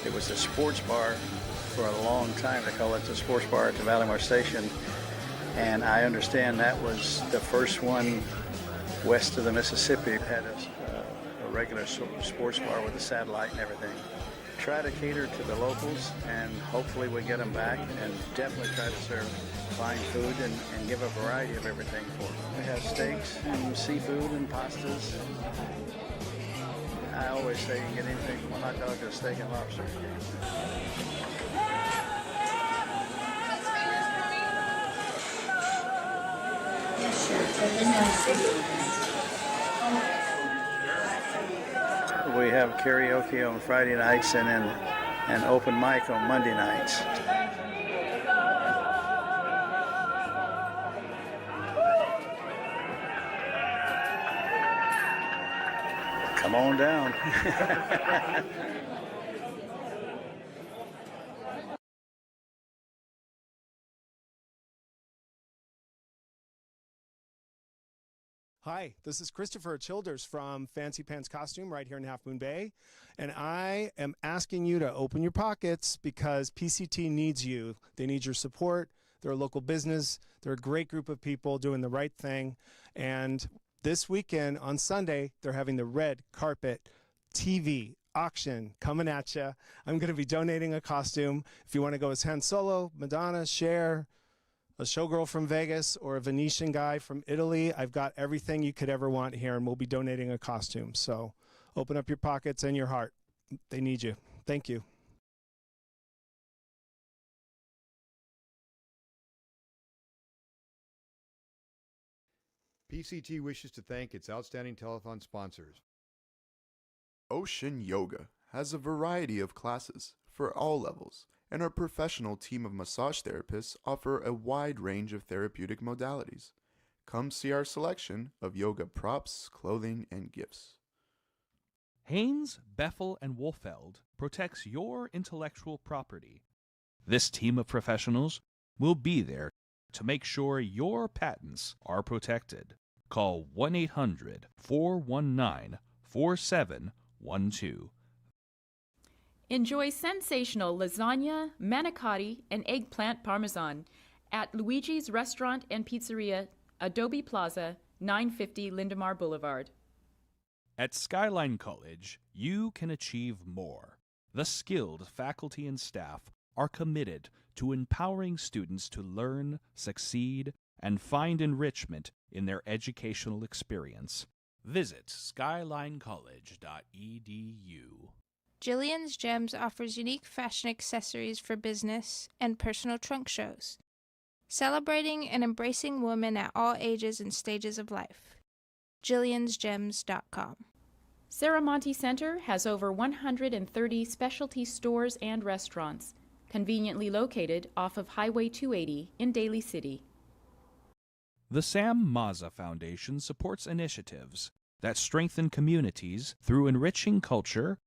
It was a sports bar for a long time. They call it the sports bar at the Valleymar Station. And I understand that was the first one west of the Mississippi. It had a regular sports bar with a satellite and everything. Try to cater to the locals, and hopefully we get them back, and definitely try to serve fine food and give a variety of everything for them. We have steaks and seafood and pastas. I always say you can get anything from a hot dog to a steak and lobster. We have karaoke on Friday nights and then an open mic on Monday nights. Come on down. Hi, this is Christopher Childers from Fancy Pants Costume right here in Half Moon Bay, and I am asking you to open your pockets because PCT needs you. They need your support. They're a local business. They're a great group of people doing the right thing. And this weekend on Sunday, they're having the red carpet TV auction coming at you. I'm going to be donating a costume. If you want to go as Han Solo, Madonna, Cher, a showgirl from Vegas, or a Venetian guy from Italy, I've got everything you could ever want here, and we'll be donating a costume. So open up your pockets and your heart. They need you. Thank you. PCT wishes to thank its outstanding telethon sponsors. Ocean Yoga has a variety of classes for all levels, and our professional team of massage therapists offer a wide range of therapeutic modalities. Come see our selection of yoga props, clothing, and gifts. Haynes, Beffel, and Wolfeld protects your intellectual property. This team of professionals will be there to make sure your patents are protected. Call 1-800-419-4712. Enjoy sensational lasagna, manicotti, and eggplant parmesan at Luigi's Restaurant and Pizzeria, Adobe Plaza, 950 Lindemar Boulevard. At Skyline College, you can achieve more. The skilled faculty and staff are committed to empowering students to learn, succeed, and find enrichment in their educational experience. Visit skylinecollege.edu. Jillian's Gems offers unique fashion accessories for business and personal trunk shows, celebrating and embracing women at all ages and stages of life. Jillian'sGems.com. Saramonte Center has over 130 specialty stores and restaurants, conveniently located off of Highway 280 in Daly City. The Sam Mazza Foundation supports initiatives that strengthen communities through enriching culture,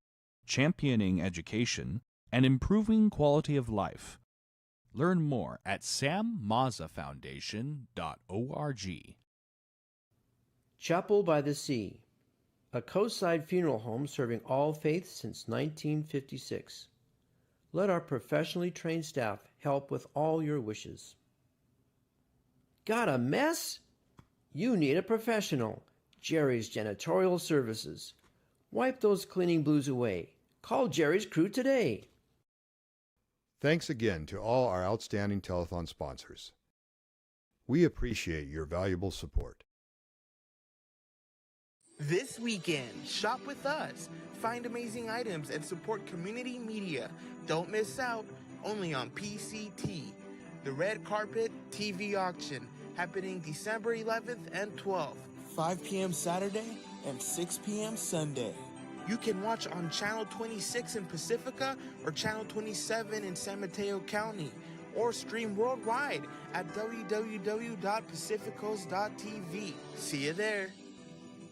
championing education, and improving quality of life. Learn more at sammazzafoundation.org. Chapel by the Sea, a coastside funeral home serving all faiths since 1956. Let our professionally trained staff help with all your wishes. Got a mess? You need a professional. Jerry's Janitorial Services. Wipe those cleaning blues away. Call Jerry's crew today. Thanks again to all our outstanding telethon sponsors. We appreciate your valuable support. This weekend, shop with us. Find amazing items and support community media. Don't miss out, only on PCT. The Red Carpet TV Auction, happening December 11th and 12th. 5 p.m. Saturday and 6 p.m. Sunday. You can watch on Channel 26 in Pacifica or Channel 27 in San Mateo County, or stream worldwide at www.pacificos.tv. See you there.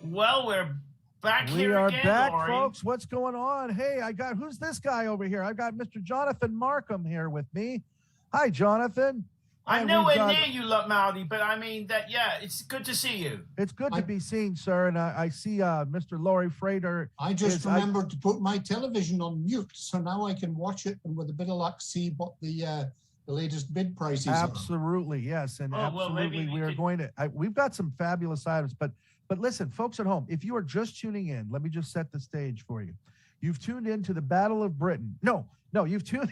Well, we're back We here are again, back, Lori. folks. What's going on? Hey, who's this guy over here? I've got Mr. Jonathan Markham here with me. Hi, Jonathan. I'm And nowhere we've got- near you, Maldy, but I mean that. Yeah, it's good to see you. It's good to be seen, sir. And I see Mr. Laurie Frater. I just remembered to put my television on mute, so now I can watch it and with a bit of luck see what the latest bid prices are. Absolutely, yes, and Oh, well, maybe absolutely, we we are could- going to. We've got some fabulous items, but listen, folks at home, if you are just tuning in, let me just set the stage for you. You've tuned in to the Battle of Britain. No, you've tuned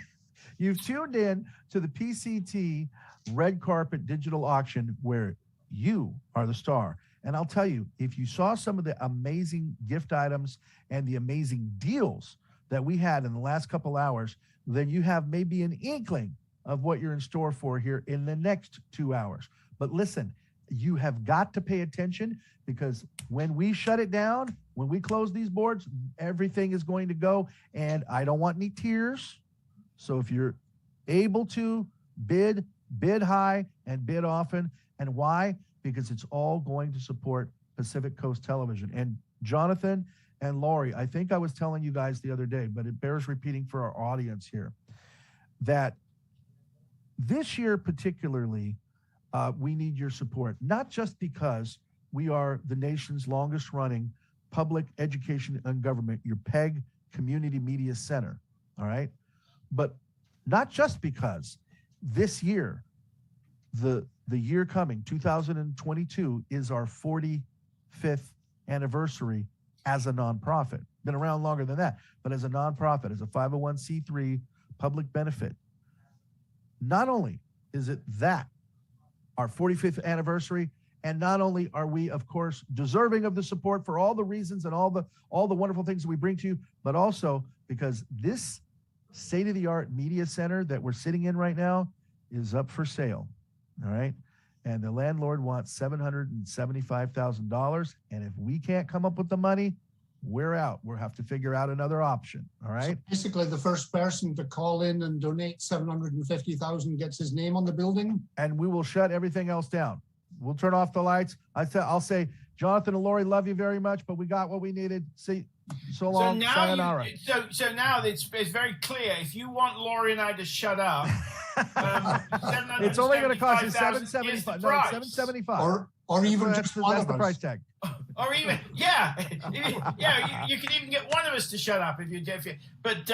in to the PCT Red Carpet Digital Auction, where you are the star. And I'll tell you, if you saw some of the amazing gift items and the amazing deals that we had in the last couple hours, then you have maybe an inkling of what you're in store for here in the next 2 hours. But listen, you have got to pay attention, because when we shut it down, when we close these boards, everything is going to go, and I don't want any tears. So if you're able to bid high and bid often. And why? Because it's all going to support Pacific Coast Television. And Jonathan and Laurie, I think I was telling you guys the other day, but it bears repeating for our audience here, that this year particularly, we need your support, not just because we are the nation's longest running public education and government, your PEG Community Media Center, all right? But not just because this year the year coming, 2022, is our 45th anniversary as a nonprofit. Been around longer than that, but as a nonprofit, as a 501c3 public benefit. Not only is it that, our 45th anniversary, and not only are we, of course, deserving of the support for all the reasons and all the wonderful things that we bring to you, but also because this state-of-the-art media center that we're sitting in right now is up for sale, all right? And the landlord wants $775,000, and if we can't come up with the money, we're out. We'll have to figure out another option, all right? So basically, the first person to call in and donate $750,000 gets his name on the building? And we will shut everything else down. We'll turn off the lights. I'll say, Jonathan and Lori, love you very much, but we got what we needed. See, so long, sayonara. So now it's very clear. If you want Lori and I to shut up, it's only going to cost you $775. No, $775. Or even just one that's of the us. price tag. Or even, yeah, you can even get one of us to shut up if you. But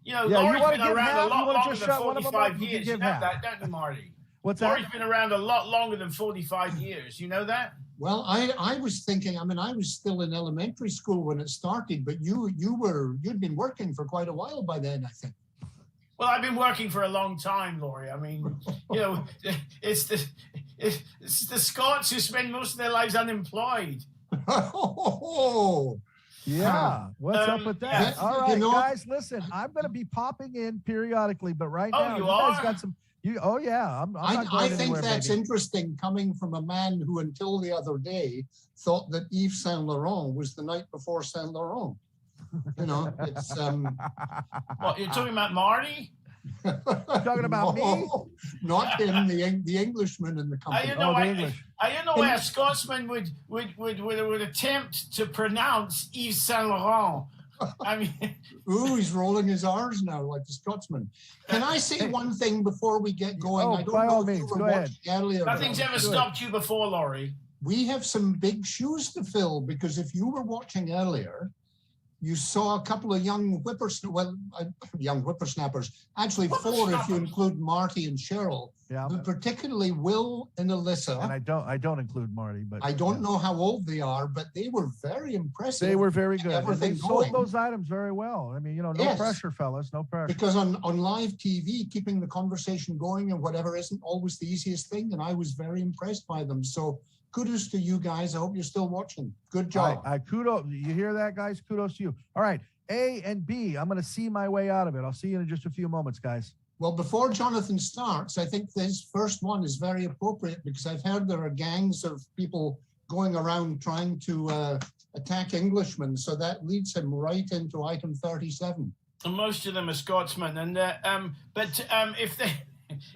Lori's been around a lot longer than 45 years. You know that, don't you, Marty? What's that? Lori's been around a lot longer than 45 years. You know that? Well, I was thinking. I mean, I was still in elementary school when it started, but you'd been working for quite a while by then, I think. Well, I've been working for a long time, Laurie. I mean, it's the Scots who spend most of their lives unemployed. Oh, yeah. What's up with that? All right, guys, listen, I'm going to be popping in periodically, but right now, you guys got some. Oh, yeah. I'm not going I think anywhere, that's baby. interesting coming from a man who, until the other day, thought that Yves Saint Laurent was the night before Saint Laurent. It's What, you're talking about Marty? Talking about me? Not him, the Englishman in the company. I don't know why a Scotsman would attempt to pronounce Yves Saint Laurent. I mean, ooh, he's rolling his R's now like the Scotsman. Can I say one thing before we get going? I don't by know all if means, you were go ahead. watching earlier. Nothing's ever stopped you before, Laurie. We have some big shoes to fill because if you were watching earlier, you saw a couple of young whippersnappers, actually 4 if you include Marty and Cheryl, but particularly Will and Alyssa. And I don't include Marty, but I don't know how old they are, but they were very impressive. They were very good. And they sold going. those items very well. I mean, no pressure, fellas, no pressure. Because on live TV, keeping the conversation going and whatever isn't always the easiest thing, and I was very impressed by them. So kudos to you guys. I hope you're still watching. Good job. Kudos. You hear that, guys? Kudos to you. All right. A and B. I'm going to see my way out of it. I'll see you in just a few moments, guys. Well, before Jonathan starts, I think this first one is very appropriate because I've heard there are gangs of people going around trying to attack Englishmen. So that leads him right into item 37. And most of them are Scotsmen. And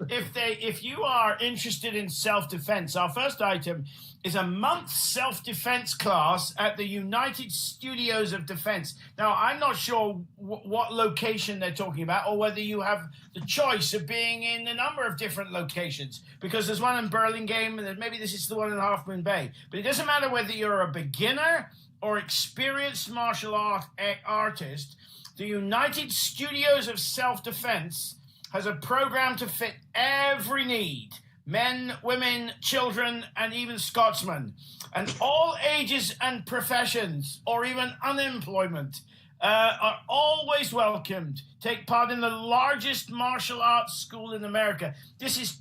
if you are interested in self-defense, our first item is a month's self-defense class at the United Studios of Defense. Now, I'm not sure what location they're talking about or whether you have the choice of being in a number of different locations because there's one in Burlingame and maybe this is the one in Half Moon Bay. But it doesn't matter whether you're a beginner or experienced martial artist. The United Studios of Self-Defense has a program to fit every need. Men, women, children, and even Scotsmen. And all ages and professions, or even unemployment, are always welcomed. Take part in the largest martial arts school in America. This is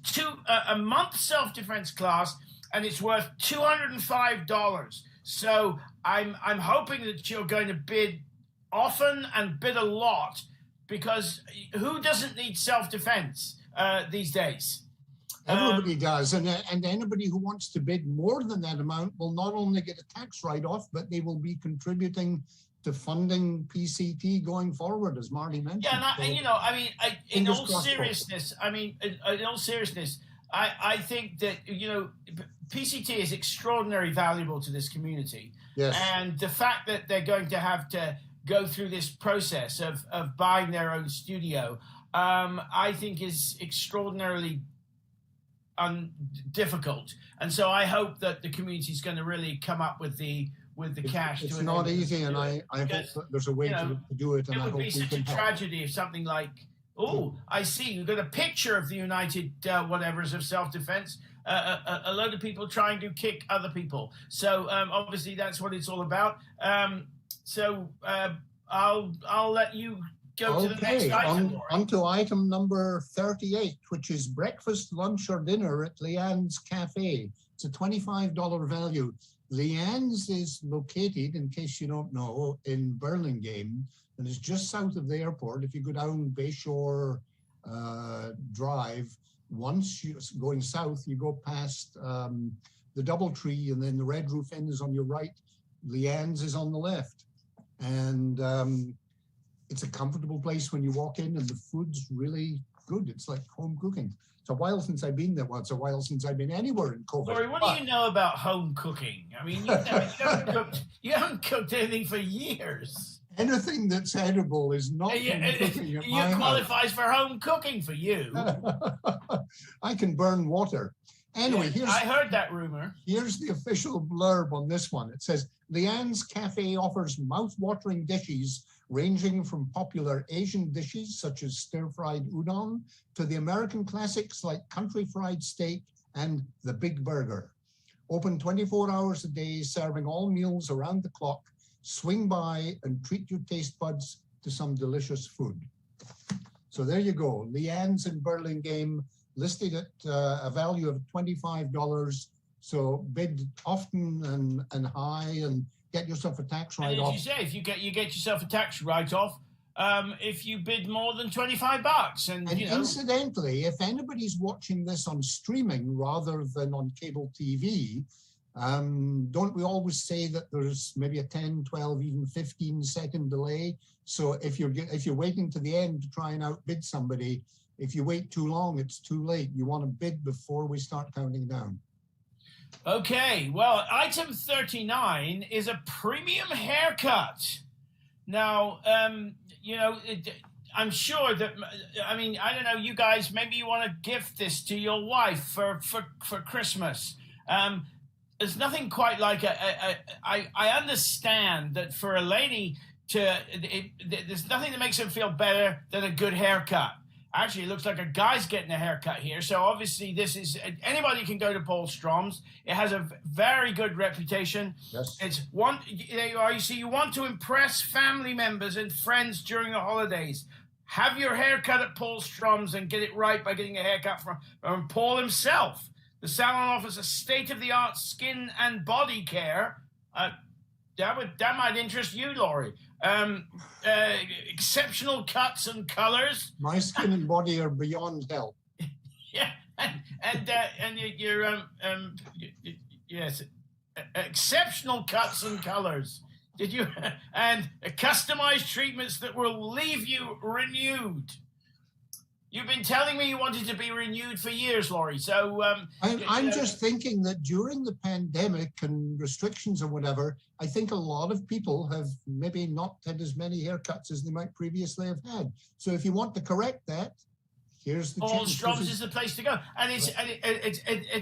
a month self-defense class, and it's worth $205. So I'm hoping that you're going to bid often and bid a lot, because who doesn't need self-defense these days? Everybody does, and anybody who wants to bid more than that amount will not only get a tax write-off, but they will be contributing to funding PCT going forward, as Marty mentioned. Yeah, in all seriousness, I think that PCT is extraordinarily valuable to this community. Yes. And the fact that they're going to have to go through this process of buying their own studio, I think is extraordinarily difficult. And so I hope that the community is going to really come up with the cash. It's not easy, and I hope that there's a way to do it. And it I would hope be such a tragedy if something like Oh, I see. You got a picture of the United whatevers of self-defense. A load of people trying to kick other people. So obviously that's what it's all about. I'll let you go to the next item. On to item number 38, which is breakfast, lunch, or dinner at Leanne's Cafe. It's a $25 value. Leanne's is located, in case you don't know, in Burlingame, and it's just south of the airport. If you go down Bayshore Drive, once you're going south, you go past the Doubletree, and then the Red Roof Inn is on your right. Leanne's is on the left. And it's a comfortable place when you walk in, and the food's really good. It's like home cooking. It's a while since I've been there. Well, it's a while since I've been anywhere in COVID. Sorry, what do you know about home cooking? I mean, you haven't cooked anything for years. Anything that's edible is not home cooking at my house. Qualifies for home cooking for you. I can burn water. Anyway, I heard that rumor. Here's the official blurb on this one. It says, Leanne's Cafe offers mouth-watering dishes ranging from popular Asian dishes such as stir-fried udon to the American classics like country fried steak and the Big Burger. Open 24 hours a day, serving all meals around the clock. Swing by and treat your taste buds to some delicious food. So there you go. Leanne's in Burlingame, listed at a value of $25. So bid often and high, and get yourself a tax write-off. As you say, if you get yourself a tax write-off, if you bid more than $25, and you know. Incidentally, if anybody's watching this on streaming rather than on cable TV, don't we always say that there's maybe a 10, 12, even 15-second delay? So if you're waiting to the end to try and outbid somebody, if you wait too long, it's too late. You want to bid before we start counting down. Okay, well, item 39 is a premium haircut. Now, I'm sure that, I mean, I don't know, you guys, maybe you want to gift this to your wife for Christmas. There's nothing quite like I understand that for a lady there's nothing that makes them feel better than a good haircut. Actually, it looks like a guy's getting a haircut here. So obviously this is, anybody can go to Paul Strom's. It has a very good reputation. Yes. It's one, there you are. You see, you want to impress family members and friends during the holidays. Have your haircut at Paul Strom's and get it right by getting a haircut from Paul himself. The salon offers a state-of-the-art skin and body care. That might interest you, Laurie. Exceptional cuts and colors. My skin and body are beyond help. Yeah, and you're yes, exceptional cuts and colors. Did you and customized treatments that will leave you renewed. You've been telling me you wanted to be renewed for years, Laurie. So I'm just thinking that during the pandemic and restrictions or whatever, I think a lot of people have maybe not had as many haircuts as they might previously have had. So if you want to correct that, here's the Paul Strom's is the place to go, and it's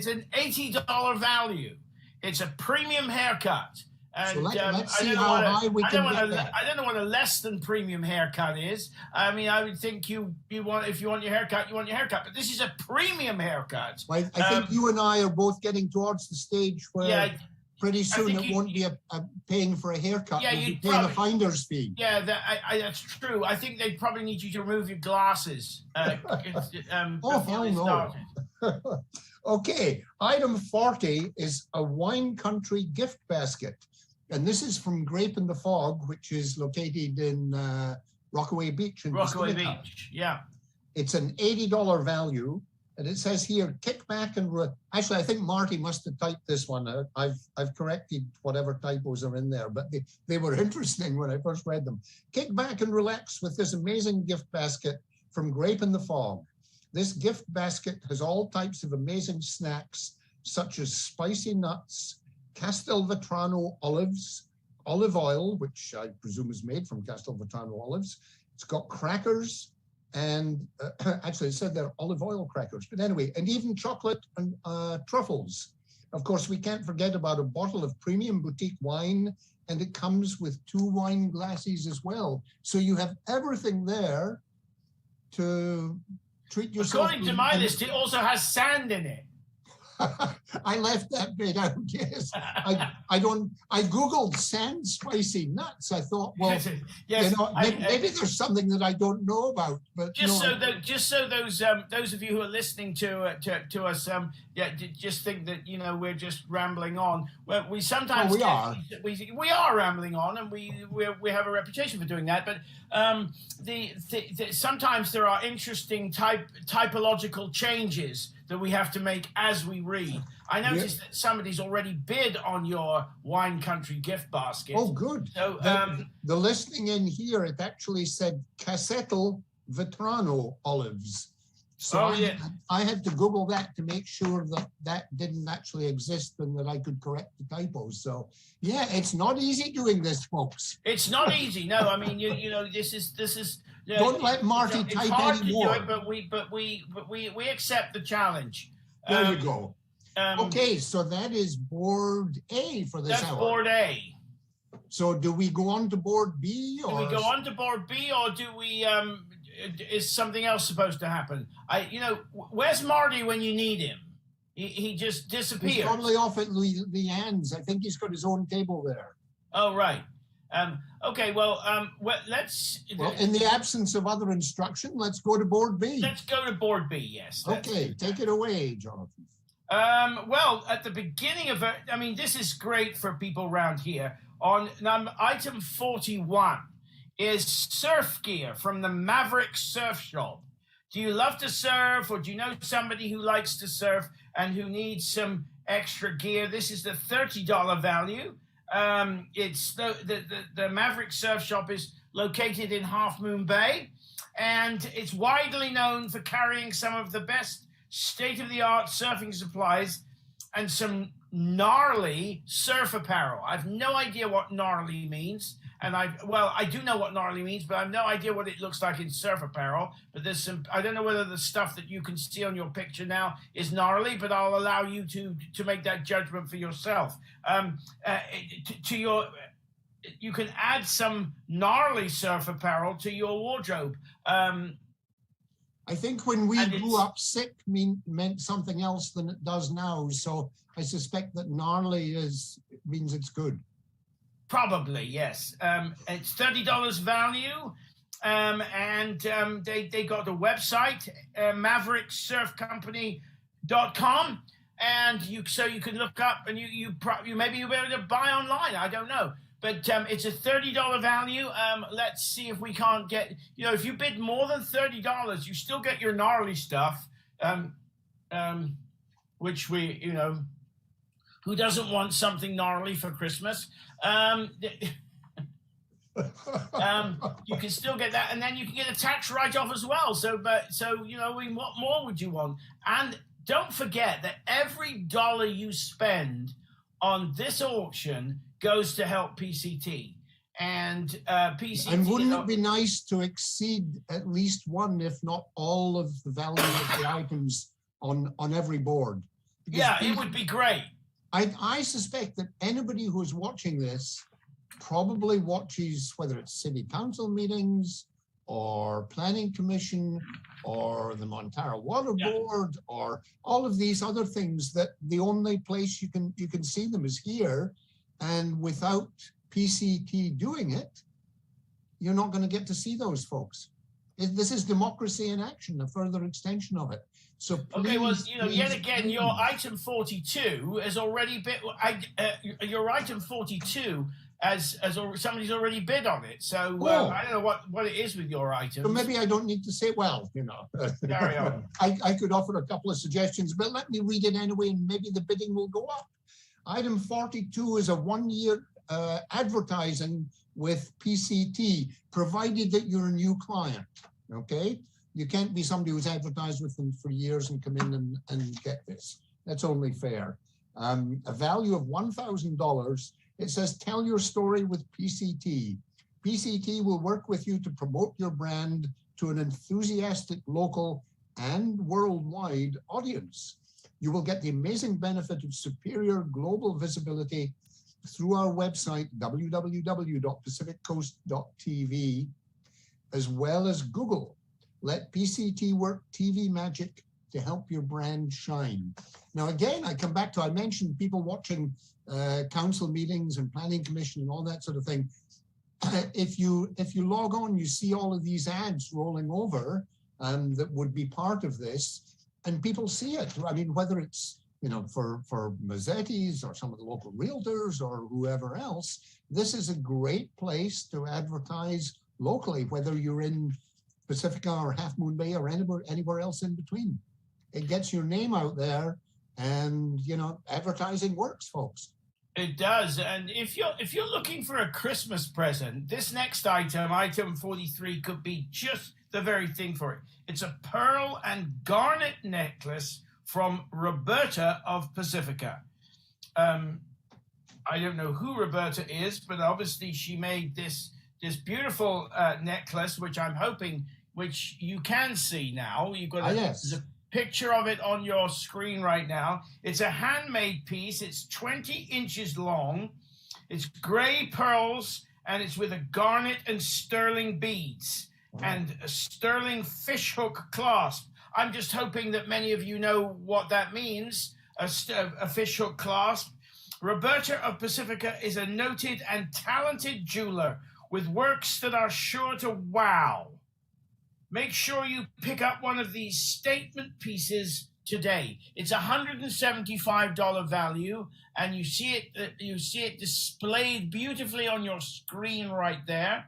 an $80 value. It's a premium haircut. And so let's see how high we can get that. I don't know what a less than premium haircut is. I mean, I would think if you want your haircut, you want your haircut. But this is a premium haircut. I think you and I are both getting towards the stage where pretty soon it won't be a paying for a haircut. Yeah, you'll be paying a finder's fee. Yeah, that's true. I think they probably need you to remove your glasses. Oh, hell no. Okay, item 40 is a wine country gift basket. And this is from Grape in the Fog, which is located in Rockaway Beach. Rockaway Beach, yeah. It's an $80 value. And it says here, kick back and, actually, I think Marty must have typed this one. I've corrected whatever typos are in there, but they were interesting when I first read them. Kick back and relax with this amazing gift basket from Grape in the Fog. This gift basket has all types of amazing snacks, such as spicy nuts, Castelvetrano olives, olive oil, which I presume is made from Castelvetrano olives. It's got crackers and actually it said they're olive oil crackers. But anyway, and even chocolate and truffles. Of course, we can't forget about a bottle of premium boutique wine, and it comes with 2 wine glasses as well. So you have everything there to treat yourself. According to my list, it also has sand in it. I left that bit out. Yes, I googled sand spicy nuts. I thought, well, yes, you know, maybe there's something that I don't know about. But just so those of you who are listening to us, just think that we're just rambling on. Well, we sometimes we are rambling on, and we have a reputation for doing that. But sometimes there are interesting typological changes that we have to make as we read. I noticed that somebody's already bid on your Wine Country gift basket. Oh, good. So the listing in here, it actually said Cassetto Vetrano olives. So I had to Google that to make sure that didn't actually exist and that I could correct the typos. So yeah, it's not easy doing this, folks. It's not easy. No, I mean, this is. Don't let Marty type anymore. But we accept the challenge. There you go. Okay, so that is board A for this hour. That's board A. So do we go on to board B? Do we go on to board B, or do we? Is something else supposed to happen? Where's Marty when you need him? He just disappears. He's probably off at Leanne's. I think he's got his own table there. Oh, right. Okay, well, let's... Well, in the absence of other instruction, let's go to board B. Let's go to board B, yes. Okay, take it away, Jonathan. Well, at the beginning of it, I mean, this is great for people around here. On item 41 is surf gear from the Maverick Surf Shop. Do you love to surf, or do you know somebody who likes to surf and who needs some extra gear? This is the $30 value. It's the Maverick Surf Shop is located in Half Moon Bay, and it's widely known for carrying some of the best state-of-the-art surfing supplies and some gnarly surf apparel. I have no idea what gnarly means, and I do know what gnarly means, but I have no idea what it looks like in surf apparel. But there's some, I don't know whether the stuff that you can see on your picture now is gnarly, but I'll allow you to make that judgment for yourself. You can add some gnarly surf apparel to your wardrobe. I think when we grew up, sick meant something else than it does now. So I suspect that gnarly means it's good. Probably, yes. It's $30 value, and they got a website, mavericksurfcompany.com, and you can look up, and you maybe you'll be able to buy online. I don't know. But it's a $30 value. Let's see if we can't get, if you bid more than $30, you still get your gnarly stuff, which we, who doesn't want something gnarly for Christmas? You can still get that, and then you can get a tax write-off as well. So what more would you want? And don't forget that every dollar you spend on this auction goes to help PCT. And PCT. And wouldn't it be nice to exceed at least one, if not all, of the value of the items on every board? Because it would be great. I suspect that anybody who's watching this probably watches, whether it's city council meetings or planning commission or the Montara Water Board or all of these other things, that the only place you can see them is here. And without PCT doing it, you're not going to get to see those folks. This is democracy in action, a further extension of it. So please, yet again, your item 42 has already been. Your item 42 as somebody's already bid on it. So I don't know what it is with your items. So maybe I don't need to say. Well, carry on. I could offer a couple of suggestions, but let me read it anyway, and maybe the bidding will go up. Item 42 is a 1-year advertising with PCT, provided that you're a new client, okay? You can't be somebody who's advertised with them for years and come in and get this. That's only fair. A value of $1,000. It says, tell your story with PCT. PCT will work with you to promote your brand to an enthusiastic local and worldwide audience. You will get the amazing benefit of superior global visibility through our website, www.pacificcoast.tv, as well as Google. Let PCT work TV magic to help your brand shine. Now, again, I come back to, I mentioned people watching council meetings and planning commission and all that sort of thing. If you log on, you see all of these ads rolling over that would be part of this, and people see it. I mean, whether it's, you know, for Mazzetti's or some of the local realtors or whoever else, this is a great place to advertise locally, whether you're in Pacifica or Half Moon Bay or anywhere else in between. It gets your name out there, and, you know, advertising works, folks. It does. And if you're looking for a Christmas present, this next item 43, could be just the very thing for it. It's a pearl and garnet necklace from Roberta of Pacifica. I don't know who Roberta is, but obviously she made this beautiful necklace, which I'm hoping, which you can see now. You've got a picture of it on your screen right now. It's a handmade piece. It's 20 inches long. It's gray pearls, and it's with a garnet and sterling beads and a sterling fishhook clasp. I'm just hoping that many of you know what that means, a fishhook clasp. Roberta of Pacifica is a noted and talented jeweler with works that are sure to wow. Make sure you pick up one of these statement pieces today. It's $175 value, and you see it displayed beautifully on your screen right there.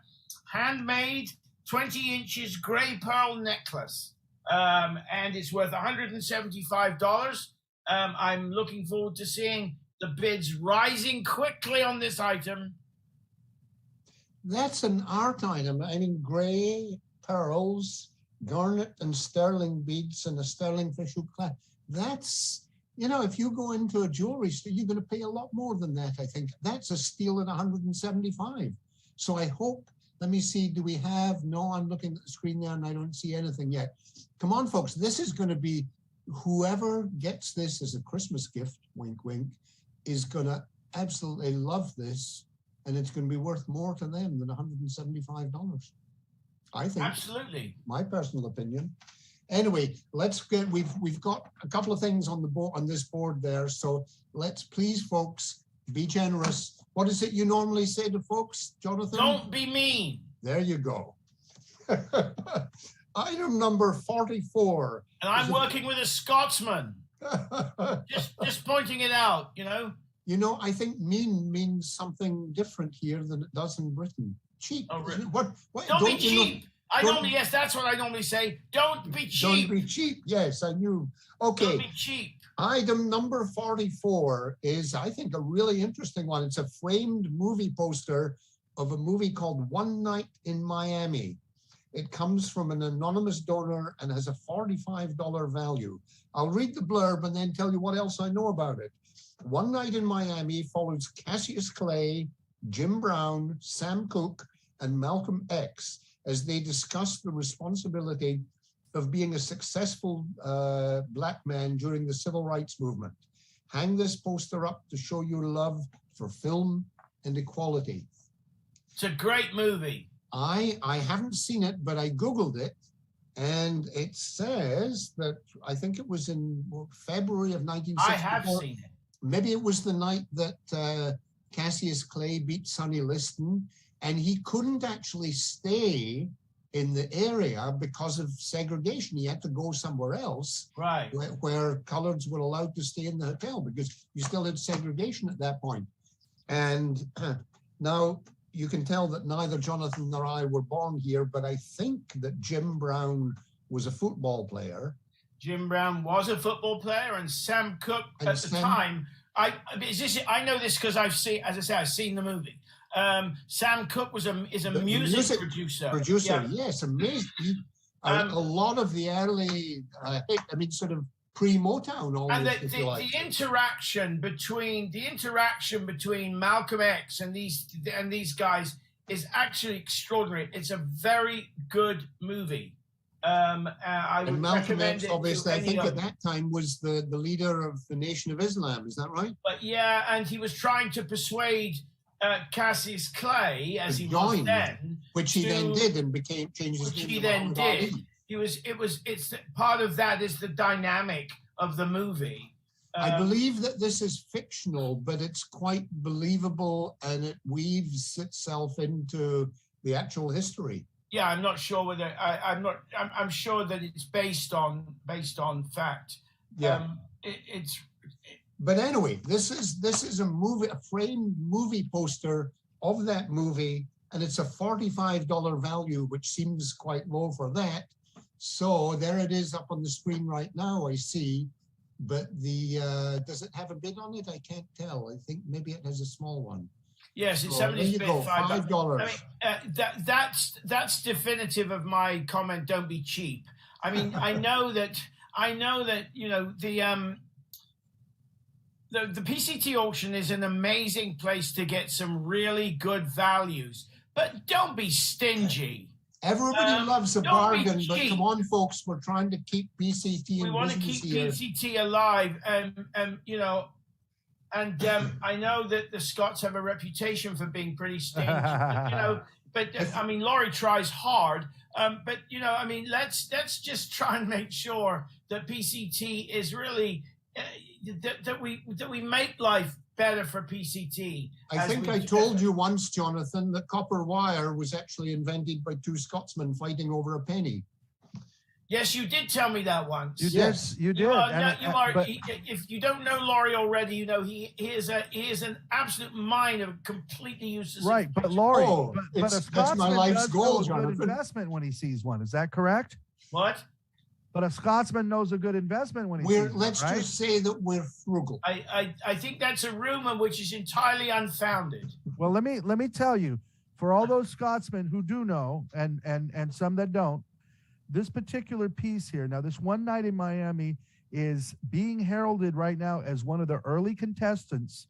Handmade, 20 inches gray pearl necklace, and it's worth $175. I'm looking forward to seeing the bids rising quickly on this item. That's an art item. I mean, gray pearls, garnet and sterling beads, and a sterling fishhook clasp. That's, you know, if you go into a jewelry store, you're going to pay a lot more than that, I think. That's a steal at $175. So I hope, let me see, do we have, no, I'm looking at the screen there and I don't see anything yet. Come on, folks, this is going to be, whoever gets this as a Christmas gift, wink, wink, is going to absolutely love this, and it's going to be worth more to them than $175. I think. Absolutely. My personal opinion. Anyway, let's get, we've got a couple of things on the board, on this board there. So let's please, folks, be generous. What is it you normally say to folks, Jonathan? Don't be mean. There you go. Item number 44. And I'm working with a Scotsman. just pointing it out, you know. You know, I think mean means something different here than it does in Britain. Cheap. Oh, really? What, don't be cheap. Yes, that's what I normally say. Don't be cheap. Don't be cheap. Yes, I knew. Okay. Don't be cheap. Item number 44 is, I think, a really interesting one. It's a framed movie poster of a movie called One Night in Miami. It comes from an anonymous donor and has a $45 value. I'll read the blurb and then tell you what else I know about it. One Night in Miami follows Cassius Clay, Jim Brown, Sam Cooke, and Malcolm X as they discuss the responsibility of being a successful Black man during the civil rights movement. Hang this poster up to show your love for film and equality. It's a great movie. I haven't seen it, but I Googled it, and it says that I think it was in February of 1964. I have seen it. Maybe it was the night that Cassius Clay beat Sonny Liston, and he couldn't actually stay in the area because of segregation. He had to go somewhere else, right, where coloreds were allowed to stay in the hotel, because you still had segregation at that point. And now you can tell that neither Jonathan nor I were born here, but I think that Jim Brown was a football player. Jim Brown was a football player, and Sam Cooke at the time. I know this because I've seen, as I say, I've seen the movie. Sam Cooke is a music producer. Yes, amazing. A lot of the early, sort of pre-Motown. And the interaction between Malcolm X and these guys is actually extraordinary. It's a very good movie. I would Malcolm recommend X, obviously, I think of at that time was the leader of the Nation of Islam. Is that right? But yeah, and he was trying to persuade Cassius Clay, as he was then, which he then did and changed his name. Which he then did. It's part of that is the dynamic of the movie. I believe that this is fictional, but it's quite believable, and it weaves itself into the actual history. Yeah, I'm not sure whether I'm sure that it's based on fact. Yeah. But anyway, this is a movie, a framed movie poster of that movie, and it's a $45 value, which seems quite low for that. So there it is up on the screen right now, I see. But does it have a bid on it? I can't tell. I think maybe it has a small one. Yes, it's so bid $5. I mean, that's definitive of my comment. Don't be cheap. I mean, I know that you know the PCT auction is an amazing place to get some really good values, but don't be stingy. Everybody loves a bargain, but come on, folks, we're trying to keep PCT. We want to keep PCT alive, and you know, and I know that the Scots have a reputation for being pretty stingy. But, you know, but I mean, Laurie tries hard, but you know, I mean, let's just try and make sure that PCT is really that we make life better for PCT. I think I told you once, Jonathan, that copper wire was actually invented by two Scotsmen fighting over a penny. Yes, you did tell me that once. You did. If you don't know Laurie already, you know he is an absolute mine of completely useless. Right, but Laurie, but a that's my Scotsman life's does goal, know a good Jonathan. investment when he sees one. Is that correct? What? But a Scotsman knows a good investment when he sees one, let's right? just say that we're frugal. I think that's a rumor which is entirely unfounded. Well, let me tell you, for all those Scotsmen who do know, and some that don't, this particular piece here, now this One Night in Miami is being heralded right now as one of the early contestants,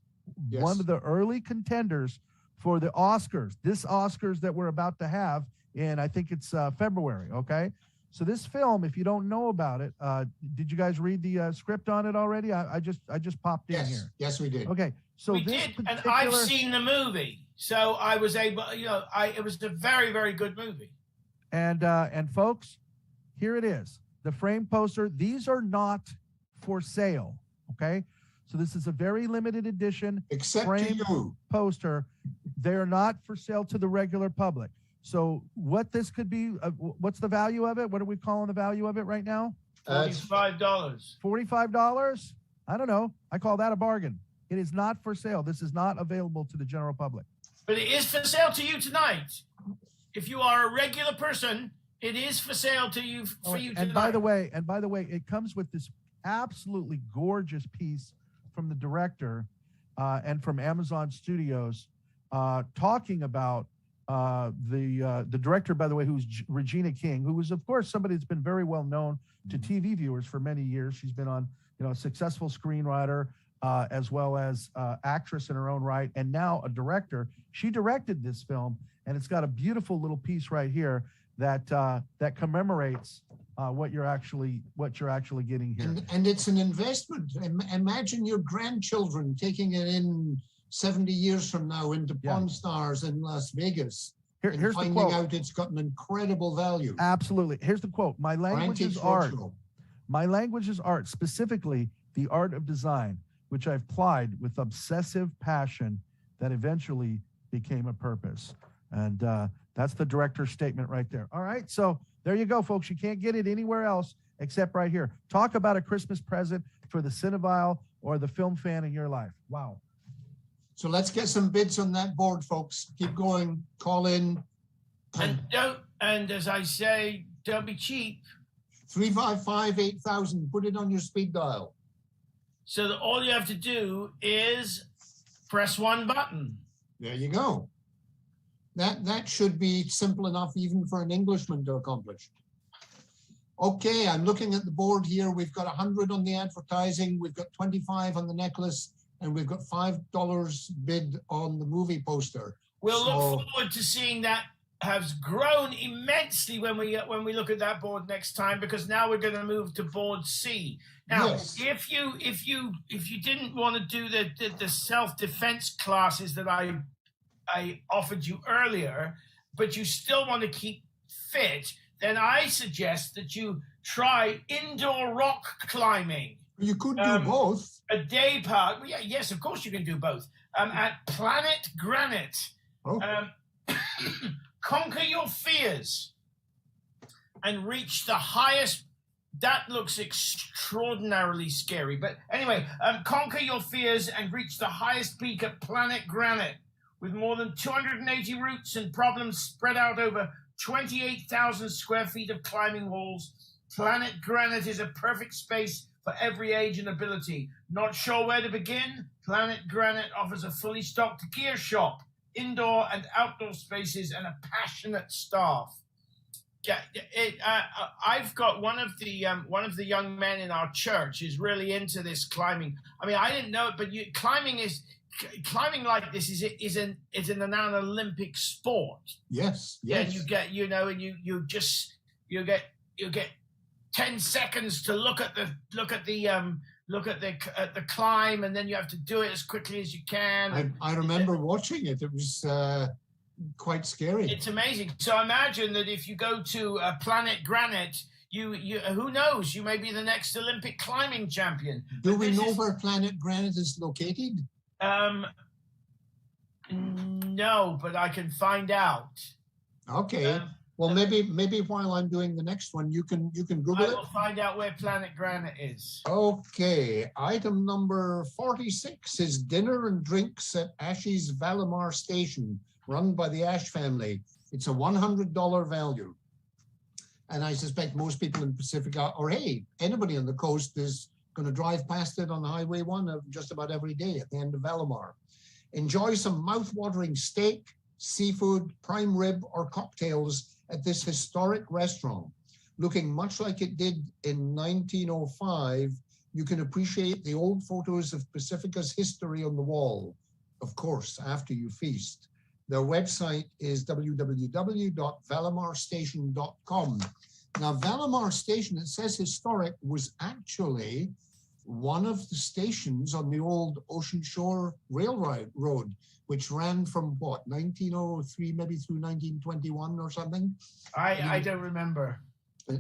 one of the early contenders for the Oscars. This Oscars that we're about to have in, I think it's February, okay? So this film, if you don't know about it, did you guys read the script on it already? I just popped in here. Yes, we did. Okay, so we did, and I've seen the movie, so I was able. You know, it was a very, very good movie. And folks, here it is, the frame poster. These are not for sale. Okay, so this is a very limited edition frame poster. They are not for sale to the regular public. So what this could be, what's the value of it? What are we calling the value of it right now? $45. $45? I don't know. I call that a bargain. It is not for sale. This is not available to the general public. But it is for sale to you tonight. If you are a regular person, it is for sale to you tonight. And by the way, it comes with this absolutely gorgeous piece from the director and from Amazon Studios talking about the director, by the way, who's Regina King, who is, of course, somebody that's been very well known to TV viewers for many years. She's been on, a successful screenwriter as well as actress in her own right, and now a director. She directed this film, and it's got a beautiful little piece right here that commemorates what you're actually getting here. And it's an investment. Imagine your grandchildren taking it in 70 years from now into Pawn Stars in Las Vegas. Here's finding the quote. out it's got an incredible value. Absolutely. Here's the quote. My language is art. My language is art, specifically the art of design, which I've plied with obsessive passion that eventually became a purpose. And that's the director's statement right there. All right. So there you go, folks. You can't get it anywhere else except right here. Talk about a Christmas present for the cinephile or the film fan in your life. Wow. So let's get some bids on that board, folks. Keep going. Call in. And as I say, don't be cheap. 355-8000. Put it on your speed dial. So that all you have to do is press one button. There you go. That should be simple enough even for an Englishman to accomplish. Okay, I'm looking at the board here. We've got 100 on the advertising. We've got 25 on the necklace. And we've got $5 bid on the movie poster. We'll look forward to seeing that has grown immensely when we look at that board next time, because now we're going to move to board C. Now, if you didn't want to do the self-defense classes that I offered you earlier, but you still want to keep fit, then I suggest that you try indoor rock climbing. You could do both. A day park. Yeah, yes, of course you can do both. At Planet Granite. Oh. Conquer your fears and reach the highest. That looks extraordinarily scary. But anyway, conquer your fears and reach the highest peak at Planet Granite. With more than 280 routes and problems spread out over 28,000 square feet of climbing walls, Planet Granite is a perfect space for every age and ability. Not sure where to begin? Planet Granite offers a fully stocked gear shop, indoor and outdoor spaces, and a passionate staff. Yeah, I've got one of the young men in our church is really into this climbing. I mean, I didn't know it, but climbing like this is an Olympic sport. Yes. Yeah, you get and you get 10 seconds to look at the climb, and then you have to do it as quickly as you can. I remember watching it. It was quite scary. It's amazing. So imagine that if you go to Planet Granite, you who knows, you may be the next Olympic climbing champion. Do we know where Planet Granite is located? No, but I can find out. Okay. Well, maybe while I'm doing the next one, you can Google it. I will find out where Planet Granite is. Okay. Item number 46 is dinner and drinks at Ash's Valimar Station, run by the Ash family. It's a $100 value. And I suspect most people in Pacifica, or hey, anybody on the coast is going to drive past it on Highway 1 just about every day at the end of Valimar. Enjoy some mouth-watering steak, seafood, prime rib, or cocktails at this historic restaurant. Looking much like it did in 1905, you can appreciate the old photos of Pacifica's history on the wall, of course, after you feast. Their website is www.valamarstation.com. Now, Valimar Station, it says historic, was actually one of the stations on the old Ocean Shore Railroad, which ran from what, 1903 maybe through 1921 or something? I don't remember.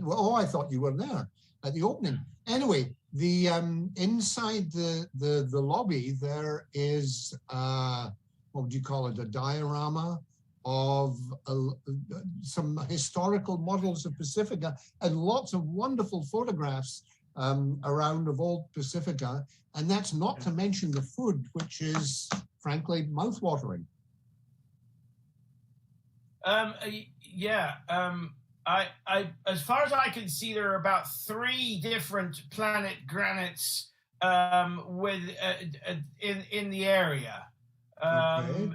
Oh, I thought you were there at the opening. Anyway, the inside the lobby there is what would you call it? A diorama of some historical models of Pacifica and lots of wonderful photographs around of old Pacifica. And that's not to mention the food, which is frankly mouth-watering. I as far as I can see, there are about 3 different Planet Granites in the area. Okay.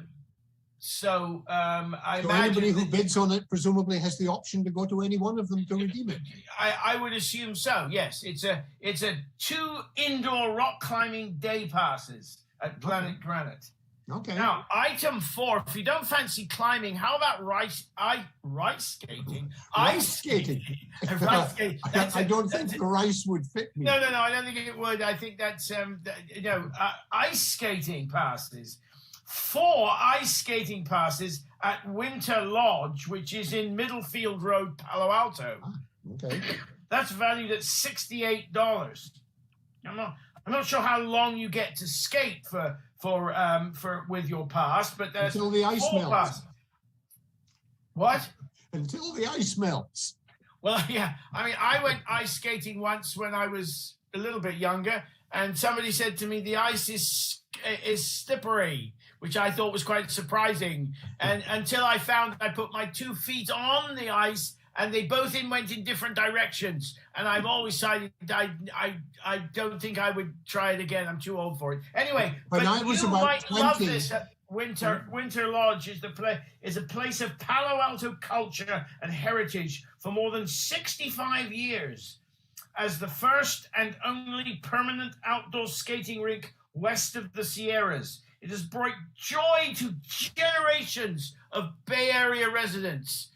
So I imagine anybody who bids on it presumably has the option to go to any one of them to redeem it. I would assume so. Yes, it's a 2 indoor rock climbing day passes at Planet Granite. Okay. Now, item 4. If you don't fancy climbing, how about ice skating? Rice skating. Rice skating. I don't think the rice would fit me. No. I don't think it would. I think that's ice skating passes. 4 ice skating passes at Winter Lodge, which is in Middlefield Road, Palo Alto. Okay. That's valued at $68. I'm not sure how long you get to skate for with your pass, but there's until the ice melts. Passes. What? Until the ice melts. Well, yeah. I mean, I went ice skating once when I was a little bit younger, and somebody said to me the ice is slippery, which I thought was quite surprising. And until I found I put my 2 feet on the ice and they both went in different directions. And I've always decided I don't think I would try it again. I'm too old for it. Anyway, but I was you about might 20. love this. Winter Lodge is a place of Palo Alto culture and heritage for more than 65 years. As the first and only permanent outdoor skating rink west of the Sierras, it has brought joy to generations of Bay Area residents.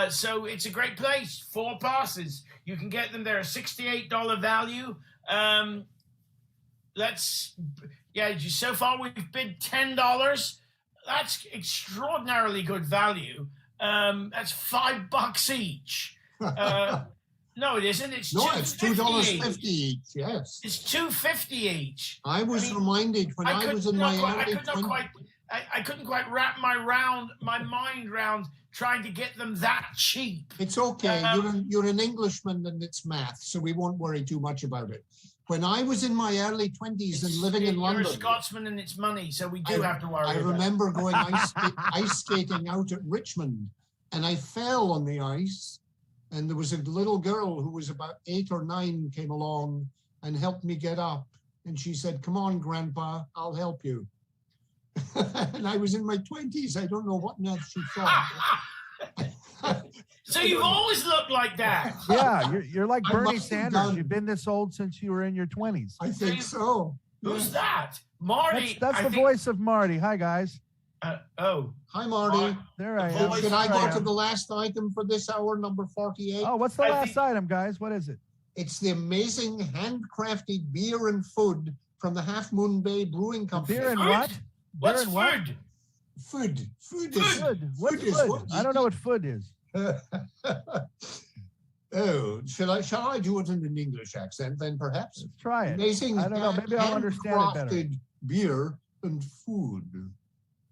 So it's a great place. 4 passes. You can get them there, a $68 value. So far we've bid $10. That's extraordinarily good value. That's $5 each. No, it isn't. It's No, it's $2.50 each. Yes, it's $2.50 each. I was reminded when I was in my early 20s. I couldn't quite wrap my mind round trying to get them that cheap. It's okay. You're an Englishman and it's math, so we won't worry too much about it. When I was in my early 20s and living in London, you're a Scotsman and it's money, so we do have to worry. I remember going ice skating out at Richmond, and I fell on the ice, and there was a little girl who was about 8 or 9 came along and helped me get up, and she said, "Come on, Grandpa, I'll help you." And I was in my 20s. I don't know what on earth she thought. So you've always looked like that. Yeah, you're like Bernie Sanders. You've been this old since you were in your 20s. I think so. Who's that? Marty. That's the voice of Marty. Hi, guys. Hi, Marty. There I am. Can I go to the last item for this hour, number 48? Oh, what's the last item, guys? What is it? It's the amazing handcrafted beer and food from the Half Moon Bay Brewing Company. Beer and what? What's beer and food? What? Food is What's food? I don't know what food is. Oh, shall I do it in an English accent then perhaps? Let's try it. Amazing. I don't know. Maybe I'll understand it better. Handcrafted beer and food.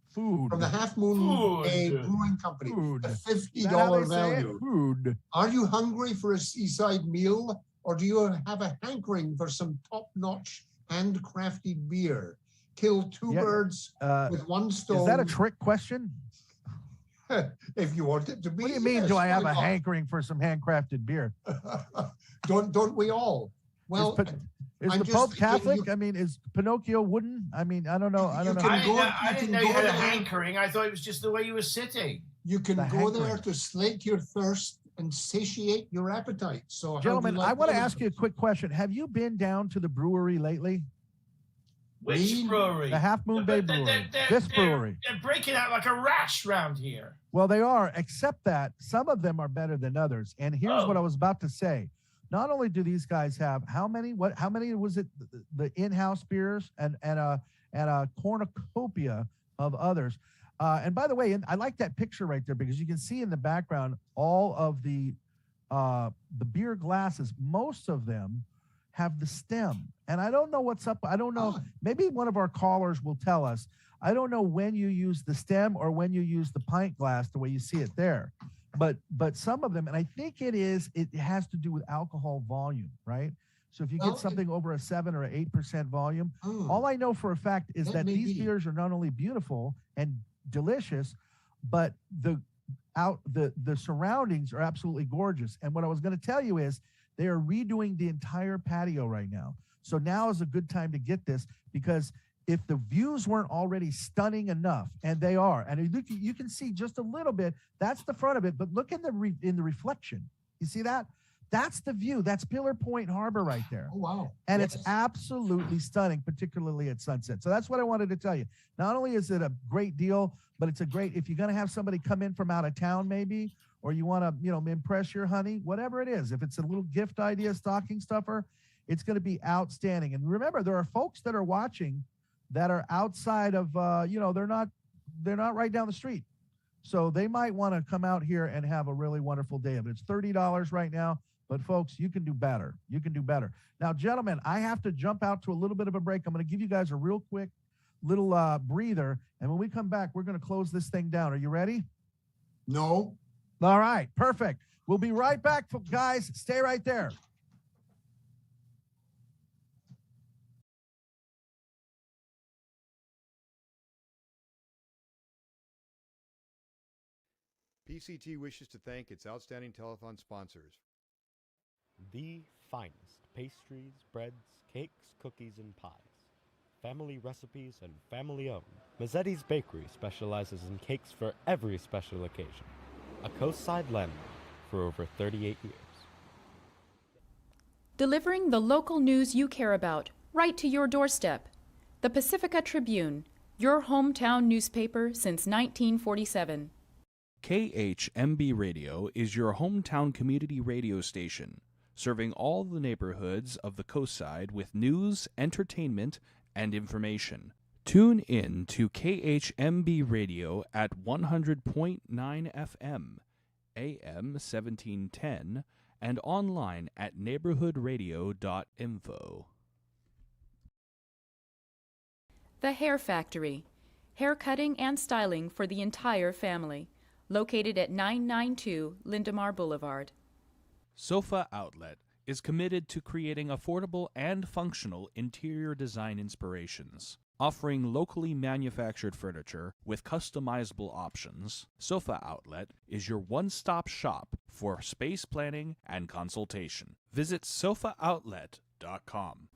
Food. From the Half Moon Bay Brewing Company. Food. A Is $50 that how they say value. it? Food. Are you hungry for a seaside meal, or do you have a hankering for some top-notch handcrafted beer? Kill two birds with one stone. Is that a trick question? If you want it to be. What do you mean, yes, do I have why a not? hankering for some handcrafted beer? Don't we all? Well, is I'm the just Pope thinking Catholic? I mean, is Pinocchio wooden? I mean, I don't know. I don't know. I didn't know you had a hankering. I thought it was just the way you were sitting. You can The go there hankering. to slake your thirst and satiate your appetite. So, Gentlemen, I want to ask you a quick question. Have you been down to the brewery lately? Which brewery? The Half Moon Bay Brewery. This brewery. They're breaking out like a rash round here. Well, they are, except that some of them are better than others. And here's what I was about to say. Not only do these guys have how many was it, the in-house beers and a cornucopia of others. And by the way, and I like that picture right there because you can see in the background all of the beer glasses. Most of them have the stem. And I don't know what's up. I don't know. Maybe one of our callers will tell us. I don't know when you use the stem or when you use the pint glass the way you see it there. But some of them, and I think it has to do with alcohol volume, right? So if you get something over a 7 or 8% volume, all I know for a fact is that these beers are not only beautiful and delicious, but the surroundings are absolutely gorgeous. And what I was going to tell you is they are redoing the entire patio right now. So now is a good time to get this because if the views weren't already stunning enough, and they are, and you can see just a little bit, that's the front of it, but look in the reflection. You see that? That's the view. That's Pillar Point Harbor right there. Oh, wow. And it's absolutely stunning, particularly at sunset. So that's what I wanted to tell you. Not only is it a great deal, but it's a great, if you're going to have somebody come in from out of town maybe, or you want to, impress your honey, whatever it is, if it's a little gift idea, stocking stuffer, it's going to be outstanding. And remember, there are folks that are watching that are outside of, they're not right down the street. So they might want to come out here and have a really wonderful day of it. It's $30 right now, but folks, you can do better. You can do better. Now, gentlemen, I have to jump out to a little bit of a break. I'm going to give you guys a real quick little breather. And when we come back, we're going to close this thing down. Are you ready? No. All right, perfect. We'll be right back, guys. Stay right there. PCT wishes to thank its outstanding telethon sponsors. The finest pastries, breads, cakes, cookies, and pies. Family recipes and family owned. Mazzetti's Bakery specializes in cakes for every special occasion. A coastside landmark for over 38 years. Delivering the local news you care about, right to your doorstep. The Pacifica Tribune, your hometown newspaper since 1947. KHMB Radio is your hometown community radio station, serving all the neighborhoods of the coastside with news, entertainment, and information. Tune in to KHMB Radio at 100.9 FM AM 1710, and online at neighborhoodradio.info. The Hair Factory, hair cutting and styling for the entire family, located at 992 Lindemar Boulevard. Sofa Outlet is committed to creating affordable and functional interior design inspirations. Offering locally manufactured furniture with customizable options, Sofa Outlet is your one-stop shop for space planning and consultation. Visit sofaoutlet.com.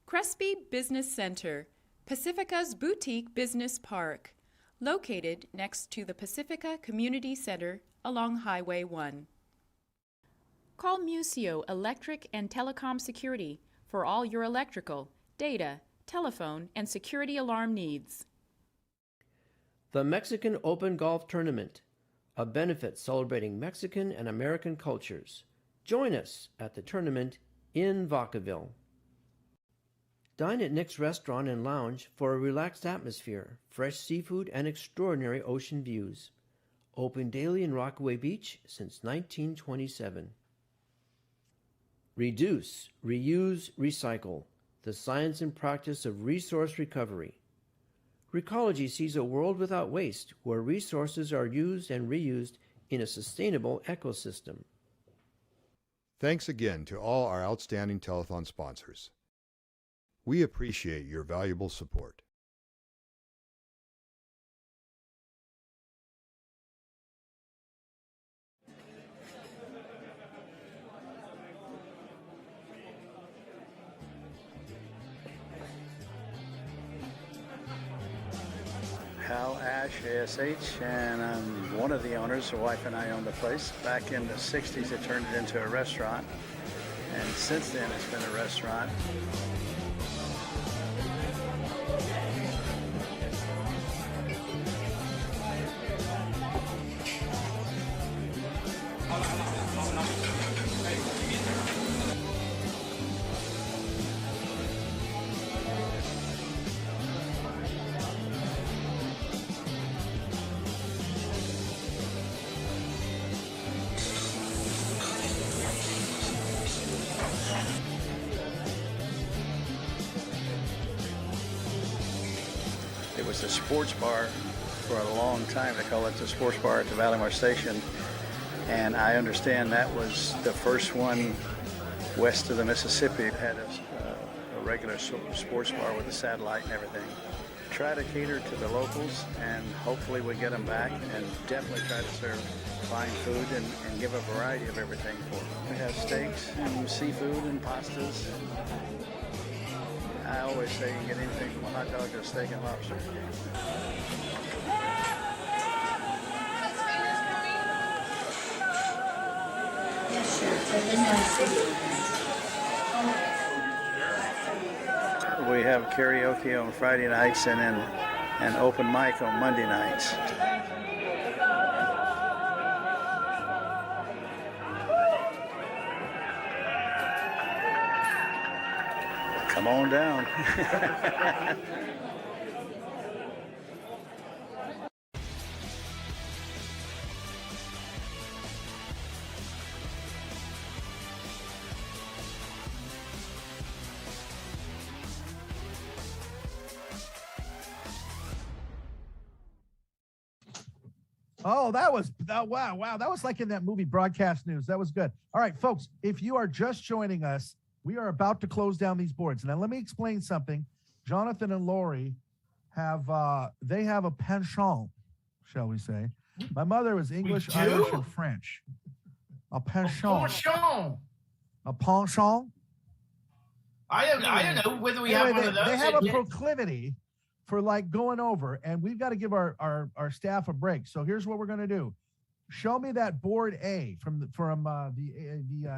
Crespi Business Center, Pacifica's boutique business park, located next to the Pacifica Community Center along Highway 1. Call Museo Electric and Telecom Security for all your electrical, data, telephone, and security alarm needs. The Mexican Open Golf Tournament, a benefit celebrating Mexican and American cultures. Join us at the tournament in Vacaville. Dine at Nick's Restaurant and Lounge for a relaxed atmosphere, fresh seafood, and extraordinary ocean views. Open daily in Rockaway Beach since 1927. Reduce, reuse, recycle. The science and practice of resource recovery. Recology sees a world without waste, where resources are used and reused in a sustainable ecosystem. Thanks again to all our outstanding telethon sponsors. We appreciate your valuable support. Hal Ash, ASH, and I'm one of the owners. The wife and I owned the place. Back in the 60s, it turned it into a restaurant, and since then, it's been a restaurant. It was a sports bar for a long time. They call it the sports bar at the Valimar Station. And I understand that was the first one west of the Mississippi. It had a regular sports bar with a satellite and everything. Try to cater to the locals, and hopefully we get them back, and definitely try to serve fine food and give a variety of everything for them. We have steaks and seafood and pastas. I always say you can get anything from a hot dog to a steak and lobster. We have karaoke on Friday nights and then an open mic on Monday nights. Come on down. Oh, wow. That was like in that movie Broadcast News. That was good. All right, folks, if you are just joining us, we are about to close down these boards. Now, let me explain something. Jonathan and Lori have, they have a penchant, shall we say. My mother was English, Irish, and French. A penchant. A penchant? I don't know whether we have one of those. They have a proclivity for like going over, and we've got to give our staff a break. So here's what we're going to do. Show me that board A from the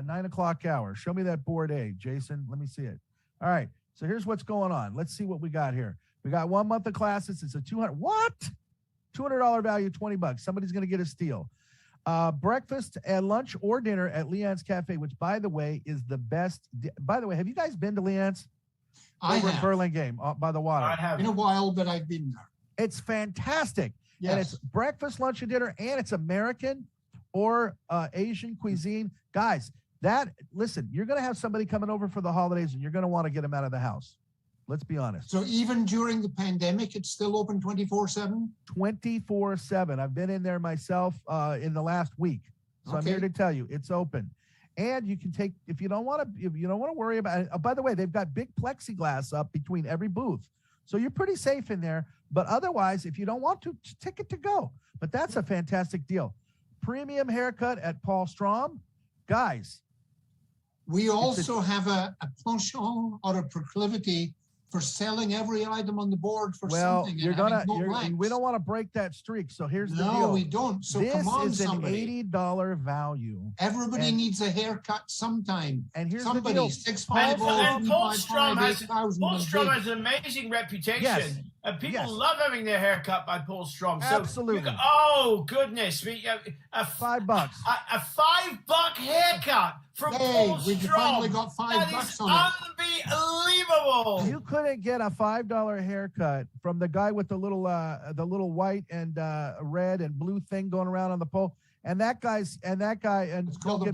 9 o'clock hour. Show me that board A, Jason. Let me see it. All right. So here's what's going on. Let's see what we got here. We got 1 month of classes. It's a $200 value, $20. Somebody's going to get a steal. Breakfast and lunch or dinner at Leanne's Cafe, which, by the way, is the best. By the way, have you guys been to Leanne's? I have. In Burlingame by the water. I have. In a while, but I've been there. It's fantastic. Yes. And it's breakfast, lunch, and dinner, and it's American. or Asian cuisine, guys, listen, you're going to have somebody coming over for the holidays and you're going to want to get them out of the house. Let's be honest. So even during the pandemic, it's still open 24/7? 24/7. I've been in there myself in the last week. So I'm here to tell you it's open. And you can take, if you don't want to worry about it. Oh, by the way, they've got big plexiglass up between every booth. So you're pretty safe in there. But otherwise, if you don't want to, take it to go. But that's a fantastic deal. Premium haircut at Paul Strom. Guys. We also have a penchant or a proclivity for selling every item on the board for something. We don't want to break that streak. So here's the deal. No, we don't. So this come on, is somebody. an $80 value. Everybody needs a haircut sometime. And here's somebody, the deal. 650, Paul Strom has 8,000 has an amazing reputation. Yes. And people love having their hair cut by Paul Strom. So absolutely. Oh, goodness. $5. A $5 haircut from Paul Strom. We finally got $5 on it. Unbelievable. You couldn't get a $5 haircut from the guy with the little white and red and blue thing going around on the pole. And don't get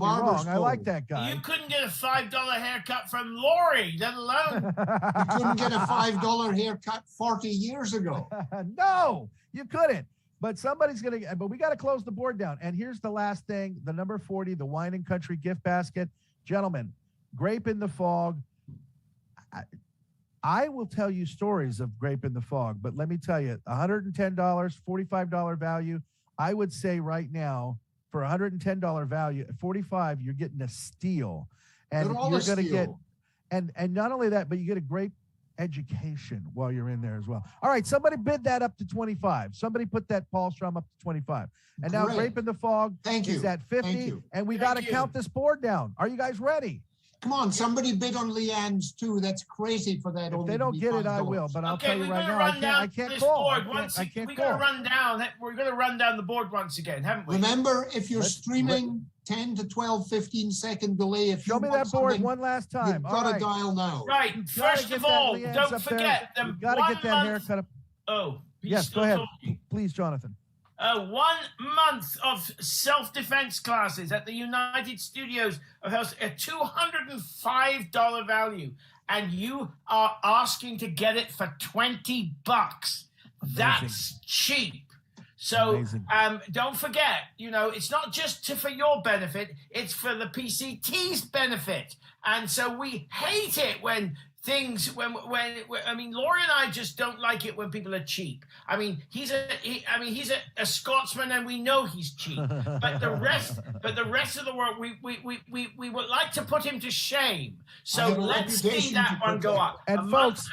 me wrong, I like that guy. You couldn't get a $5 haircut from Lori, let alone. You couldn't get a $5 haircut 40 years ago. No, you couldn't. But but we got to close the board down. And here's the last thing, the number 40, the Wine and Country gift basket. Gentlemen, Grape in the Fog. I will tell you stories of Grape in the Fog, but let me tell you, $110, $45 value. I would say right now, for $110 value, at $45, you're getting a steal. And you're going to get, and not only that, but you get a great education while you're in there as well. All right, somebody bid that up to 25. Somebody put that Paul Strom up to 25. And now Grape in the Fog is at 50. And we got to count this board down. Are you guys ready? Come on, somebody bid on Leanne's too. That's crazy for that. If they don't get it, I will. But I'll tell you right now, I can't call. I can't we're going to run down. We're going to run down the board once again, haven't we? Remember, if you're streaming, 10 to 12, 15-second delay. Show me that board one last time. You've got to dial now. Right. First of all, don't forget you got to get that haircut up. Oh. Yes, go ahead. Please, Jonathan. 1 month of self-defense classes at the United Studios of House, a $205 value, and you are asking to get it for $20. That's cheap. So don't forget, it's not just for your benefit, it's for the PCT's benefit. And so we hate it when Laurie and I just don't like it when people are cheap. I mean, he's a Scotsman and we know he's cheap. But the rest of the world, we would like to put him to shame. So let's see that one go up. And folks,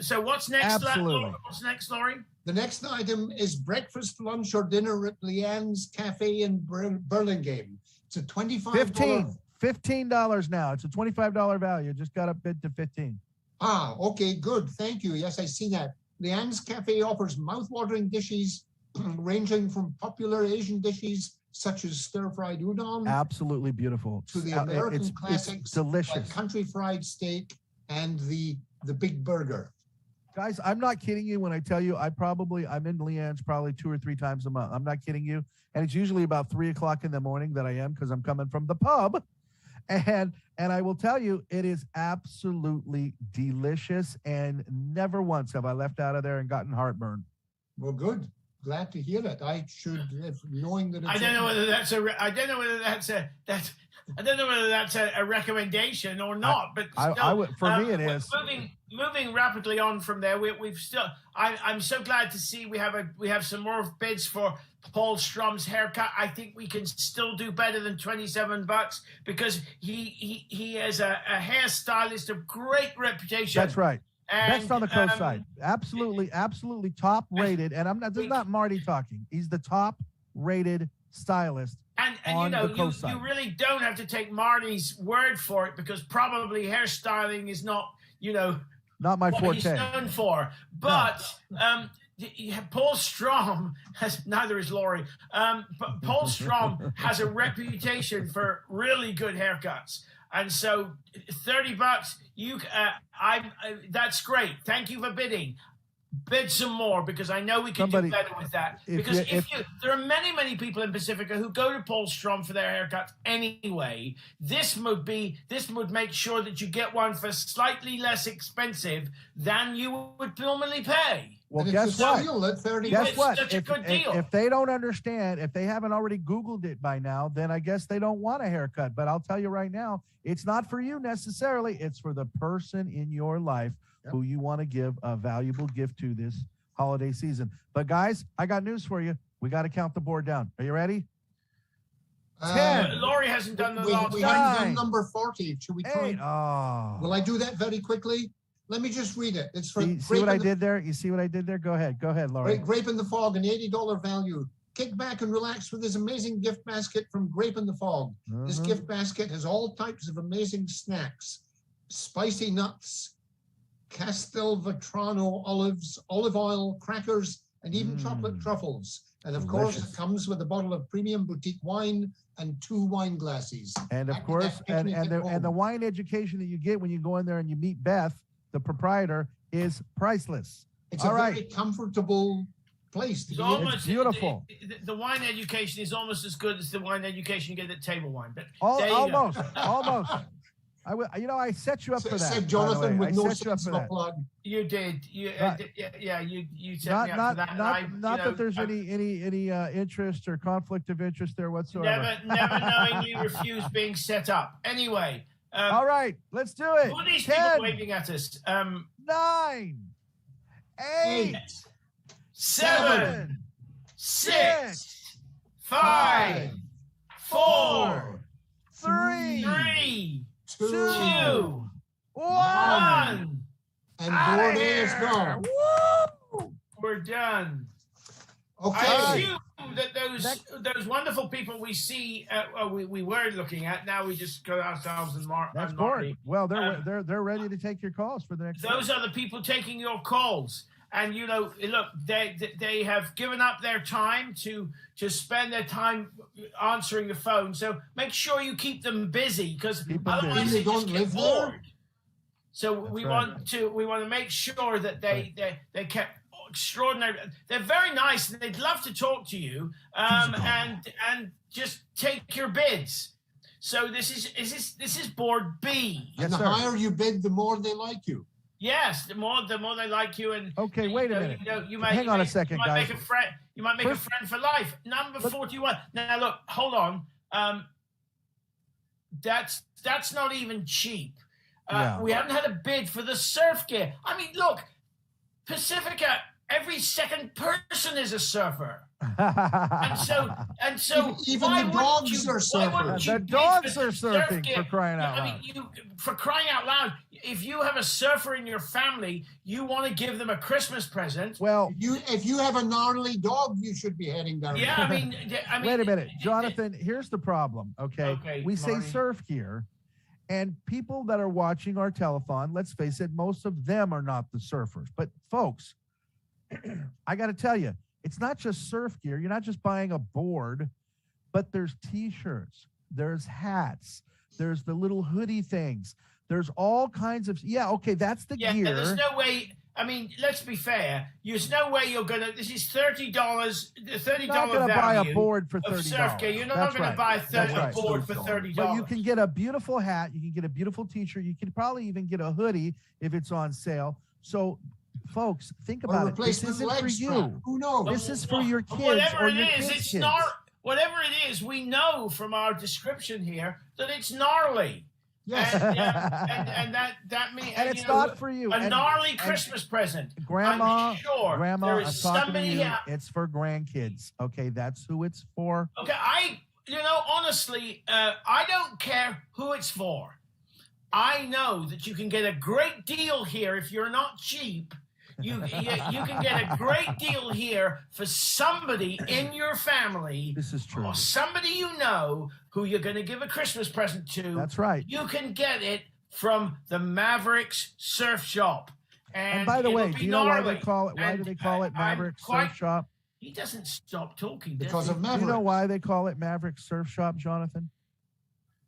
so what's next? Absolutely. What's next, Laurie? The next item is breakfast, lunch, or dinner at Leanne's Cafe in Burlingame. It's a $25. $15 now. It's a $25 value. Just got up bid to 15. Okay, good. Thank you. Yes, I see that. Leanne's Cafe offers mouth-watering dishes ranging from popular Asian dishes such as stir-fried udon. Absolutely beautiful. To the American classics. It's delicious. Like country fried steak and the big burger. Guys, I'm not kidding you when I tell you I'm in Leanne's probably 2 or 3 times a month. I'm not kidding you. And it's usually about 3 o'clock in the morning that I am because I'm coming from the pub. And I will tell you, it is absolutely delicious. And never once have I left out of there and gotten heartburn. Well, good. Glad to hear that. I should, knowing that it's I don't know whether that's a recommendation or not. But still, for me, it is. Moving rapidly on from there, we've still. I'm so glad to see we have some more bids for Paul Strom's haircut. I think we can still do better than $27 because he is a hairstylist of great reputation. That's right. And, best on the coast side. Absolutely top rated. And this is not Marty talking. He's the top rated stylist. And you really don't have to take Marty's word for it because probably hairstyling is not not my what forte. He's known for. But Paul Strom has, neither is Laurie, but Paul Strom has a reputation for really good haircuts. And so $30, that's great. Thank you for bidding. bid some more, because I know we can do better with that. Because there are many people in Pacifica who go to Paul Strom for their haircuts anyway. This would make sure that you get one for slightly less expensive than you would normally pay. Well, guess what? Guess what? Such a good deal. If they don't understand, if they haven't already Googled it by now, then I guess they don't want a haircut. But I'll tell you right now, it's not for you necessarily. It's for the person in your life who you want to give a valuable gift to this holiday season. But guys, I got news for you. We got to count the board down. Are you ready? 10. Laurie hasn't done the last. We haven't done number 40. Should we try? 8. Oh. Will I do that very quickly? Let me just read it. It's for see what I did there? You see what I did there? Go ahead, Laurie. Grape in the Fog, an $80 value. Kick back and relax with this amazing gift basket from Grape in the Fog. This gift basket has all types of amazing snacks, spicy nuts, Castelvetrano olives, olive oil, crackers, and even chocolate truffles. And of course, it comes with a bottle of premium boutique wine and 2 wine glasses. And of course, and the wine education that you get when you go in there and you meet Beth, the proprietor, is priceless. It's a very comfortable place to be. It's beautiful. The wine education is almost as good as the wine education you get at Table Wine. But almost. I set you up for that. Said Jonathan with no sense of plug. You did. You set me up for that. Not that there's any interest or conflict of interest there whatsoever. Never knowingly refuse being set up. Anyway. All right, let's do it. Who are these 10, people waving at us? 9, 8, 7, 6, 5, 4, 3, 2, 1. And board is gone. Woo! We're done. Okay. I assume that those wonderful people we see, we were looking at. Now we just go ourselves and That's bored. Well, they're ready to take your calls for the next. Those are the people taking your calls, and look, they have given up their time to spend their time answering the phone. So make sure you keep them busy, because otherwise they just get bored. So we want to make sure that they kept extraordinary. They're very nice and they'd love to talk to you, and just take your bids. So this is board B. And the higher you bid, the more they like you. Yes, the more they like you. And okay, wait a minute. Hang on a second, guys. You might make a friend for life. Number 41. Now look, hold on. That's not even cheap. We haven't had a bid for the surf gear. I mean, look, Pacifica. Every second person is a surfer, and so even the dogs are surfing. The dogs are surfing, for crying out loud. I mean, for crying out loud, if you have a surfer in your family, you want to give them a Christmas present. Well, if you have a gnarly dog, you should be heading down. Yeah, I mean, wait a minute, Jonathan. Here's the problem. Okay, we say surf gear. And people that are watching our telethon, let's face it, most of them are not the surfers. But folks, I got to tell you, it's not just surf gear. You're not just buying a board, but there's T-shirts, there's hats, there's the little hoodie things. There's all kinds of, that's the gear. Yeah, there's no way. I mean, let's be fair. There's no way you're gonna. This is $30. $30 not gonna value buy a board for $30. Surf gear. You're not going to buy a board for $30. But you can get a beautiful hat. You can get a beautiful T-shirt. You can probably even get a hoodie if it's on sale. So, folks, think about it. This isn't for you. Who knows? This is for your kids Whatever or it your is, kids' it's kids. whatever it is, we know from our description here that it's gnarly. Yes. And that means, and it's not for you. A gnarly Christmas present. Grandma, I'm sure Grandma, there I'm is talking to somebody you. here. It's for grandkids. Okay, that's who it's for. Okay, honestly, I don't care who it's for. I know that you can get a great deal here if you're not cheap. You can get a great deal here for somebody in your family. This is true. Or somebody you know who you're going to give a Christmas present to. That's right. You can get it from the Mavericks Surf Shop. And by the way, do you know why they call it? Why do they call it Maverick Surf Shop? He doesn't stop talking. Because of Maverick. Do you know why they call it Maverick Surf Shop, Jonathan?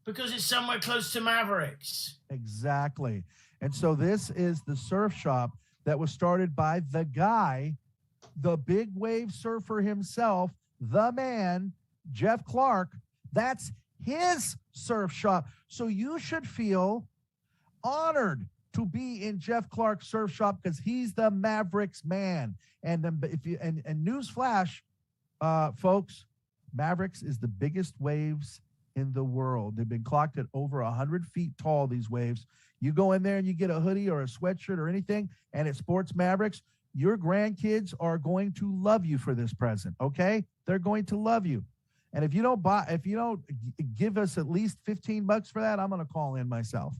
Because it's somewhere close to Mavericks. Exactly. And so this is the surf shop that was started by the guy, the big wave surfer himself, the man, Jeff Clark. That's his surf shop. So you should feel honored to be in Jeff Clark's surf shop because he's the Mavericks man. And then if you and news flash, folks, Mavericks is the biggest waves in the world. They've been clocked at over 100 feet tall, these waves. You go in there and you get a hoodie or a sweatshirt or anything, and it sports Mavericks, your grandkids are going to love you for this present, okay? They're going to love you. And if you don't give us at least $15 for that, I'm going to call in myself.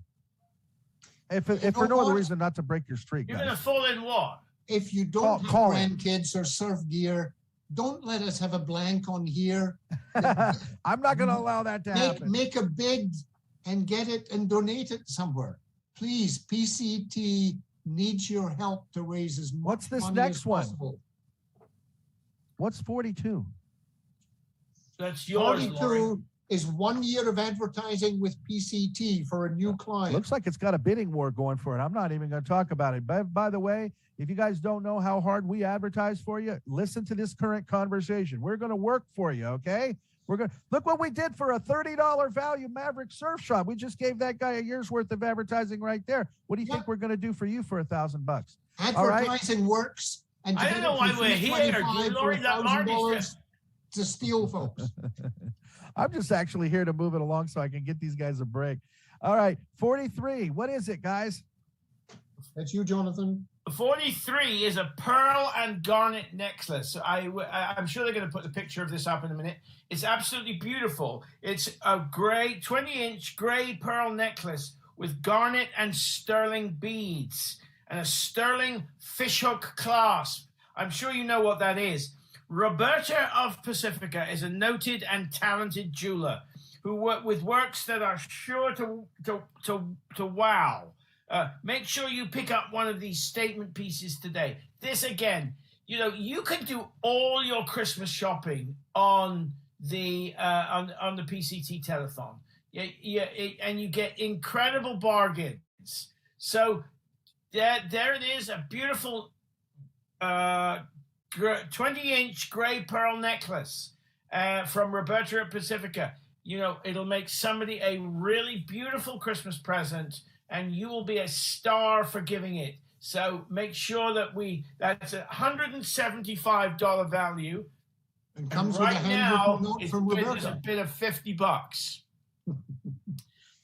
If for no other reason, not to break your streak, You're guys. going to fall in what? If you don't have grandkids or surf gear, don't let us have a blank on here. I'm not going to allow that to happen. Make a bid and get it and donate it somewhere. Please, PCT needs your help to raise as much What's this money next as one? possible. What's 42? That's yours, 42 Laurie. is 1 year of advertising with PCT for a new client. Looks like it's got a bidding war going for it. I'm not even going to talk about it. By the way, if you guys don't know how hard we advertise for you, listen to this current conversation. We're going to work for you, okay? We're going to look what we did for a $30 value Maverick surf shop. We just gave that guy a year's worth of advertising right there. What do you think we're going to do for you for $1,000? Advertising works. And I don't know why we're here. Laurie, that Marty's to steal folks. I'm just actually here to move it along so I can get these guys a break. All right, 43. What is it, guys? That's you, Jonathan. 43 is a pearl and garnet necklace. I'm sure they're going to put the picture of this up in a minute. It's absolutely beautiful. It's a gray, 20-inch gray pearl necklace with garnet and sterling beads and a sterling fishhook clasp. I'm sure you know what that is. Roberta of Pacifica is a noted and talented jeweler who work with works that are sure to wow. Make sure you pick up one of these statement pieces today. This again, you can do all your Christmas shopping on the PCT telethon. And you get incredible bargains. So there it is, a beautiful 20-inch gray pearl necklace from Roberta at Pacifica. It'll make somebody a really beautiful Christmas present, and you will be a star for giving it. So make sure that's a $175 value. And comes right with a now, handwritten note it's from Roberta. a bid of $50.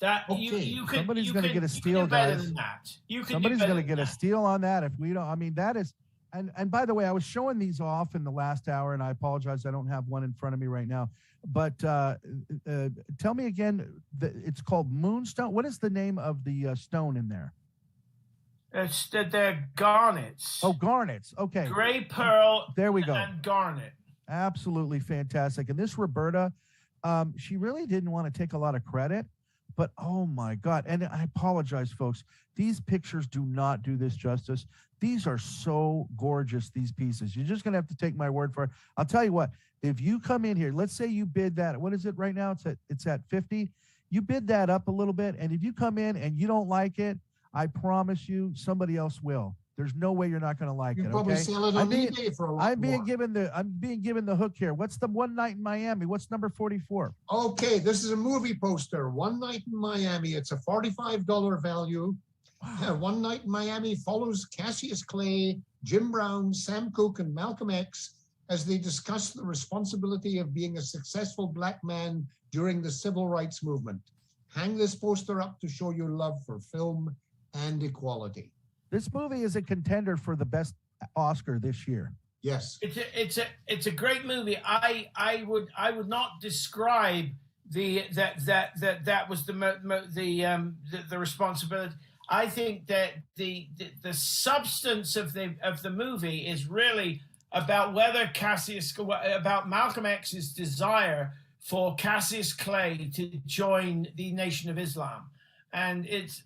That you could, somebody's going to get a steal, guys. Than that. Somebody's going to get a steal on that. If we don't, I mean, that is. And by the way, I was showing these off in the last hour, and I apologize, I don't have one in front of me right now. But tell me again, it's called Moonstone. What is the name of the stone in there? They're garnets. Oh, garnets. Okay. Gray pearl. There we go. And garnet. Absolutely fantastic. And this Roberta, she really didn't want to take a lot of credit, but oh my God. And I apologize, folks. These pictures do not do this justice. These are so gorgeous, these pieces. You're just going to have to take my word for it. I'll tell you what, if you come in here, let's say you bid that. What is it right now? It's at 50. You bid that up a little bit. And if you come in and you don't like it, I promise you somebody else will. There's no way you're not going to like it. Probably Okay? sell it on eBay for a lot I'm being more. given the hook here. What's the One Night in Miami? What's number 44? Okay, this is a movie poster. One Night in Miami. It's a $45 value. One Night in Miami follows Cassius Clay, Jim Brown, Sam Cooke, and Malcolm X as they discuss the responsibility of being a successful Black man during the civil rights movement. Hang this poster up to show your love for film and equality. This movie is a contender for the best Oscar this year. Yes, it's a great movie. I would not describe that was the responsibility. I think that the substance of the movie is really about about Malcolm X's desire for Cassius Clay to join the Nation of Islam, and it's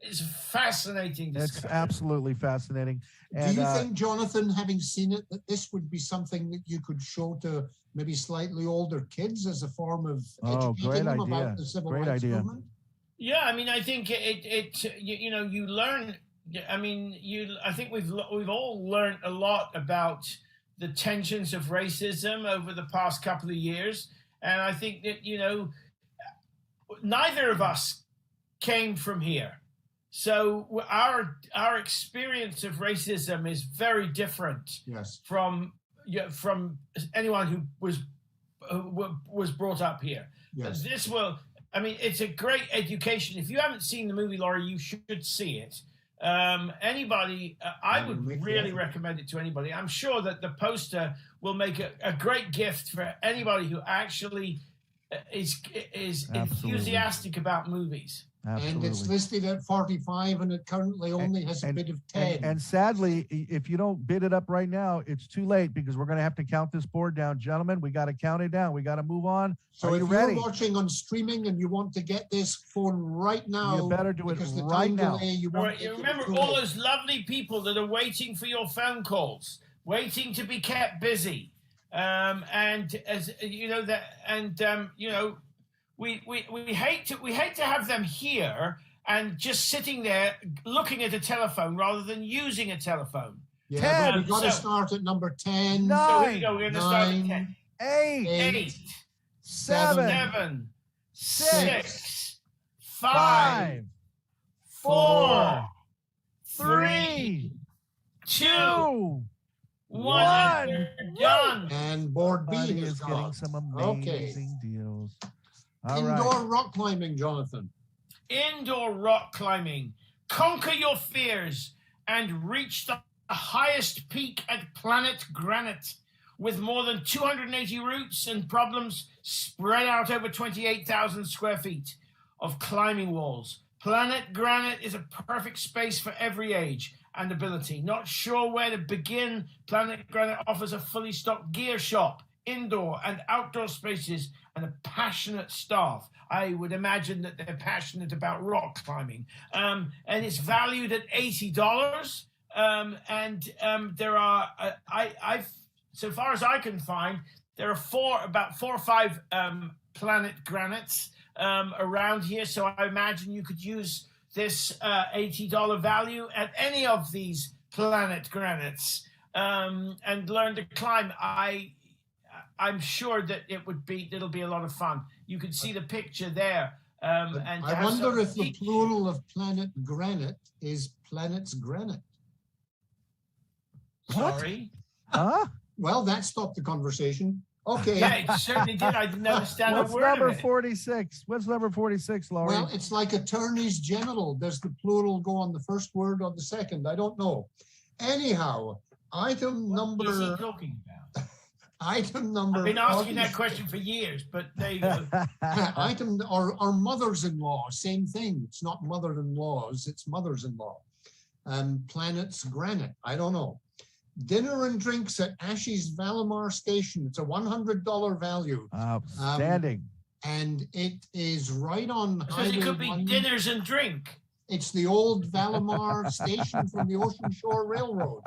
it's fascinating. It's absolutely fascinating. And, do you think, Jonathan, having seen it, that this would be something that you could show to maybe slightly older kids as a form of educating them about the civil rights movement? Yeah, I mean, I think you learn I mean, I think we've all learned a lot about the tensions of racism over the past couple of years, and I think that neither of us came from here, so our experience of racism is very different. Yes. From anyone who was brought up here. Yes. This will. I mean, it's a great education. If you haven't seen the movie, Laurie, you should see it. Anybody, I would really recommend it to anybody. I'm sure that the poster will make a great gift for anybody who actually is enthusiastic about movies. Absolutely. And it's listed at 45, and it currently only has a bid of 10. And sadly, if you don't bid it up right now, it's too late, because we're going to have to count this board down. Gentlemen, we got to count it down. We got to move on. So if you're watching on streaming and you want to get this phone right now, you better do it because the right time now. delay, you remember all those lovely people that are waiting for your phone calls, waiting to be kept busy. And as you know that, and we hate to have them here and just sitting there looking at a telephone rather than using a telephone. Yeah, we've got to start at number 10. 9, so here we go. We're going to start at 10. 8, 7, 6, 5, 4, 3, 2, 1. We're done. And board B is getting some amazing deals. All Indoor right. rock climbing, Jonathan. Indoor rock climbing. Conquer your fears and reach the highest peak at Planet Granite, with more than 280 routes and problems spread out over 28,000 square feet of climbing walls. Planet Granite is a perfect space for every age and ability. Not sure where to begin? Planet Granite offers a fully stocked gear shop, indoor and outdoor spaces, and a passionate staff. I would imagine that they're passionate about rock climbing. And it's valued at $80. There are, so far as I can find, there are about 4 or 5 Planet Granites around here. So I imagine you could use this $80 value at any of these Planet Granites and learn to climb. I'm sure that it'll be a lot of fun. You can see the picture there. And I wonder if the plural of Planet Granite is Planet's Granite. Sorry? Huh? Well, that stopped the conversation. Okay. Yeah, it certainly did. I didn't understand a word What's number of it. 46? What's number 46, Laurie? Well, it's like attorneys general. Does the plural go on the first word or the second? I don't know. Anyhow, item number... What is he talking about? Item number... I've been asking that question for years, but there you go. Item or mothers-in-law, same thing. It's not mother-in-laws, it's mothers-in-law. Planet's Granite, I don't know. Dinner and drinks at Ashes Valimar Station. It's a $100 value. Outstanding. And it is right on Because it could be dinners and drink. It's the old Valimar Station from the Ocean Shore Railroad.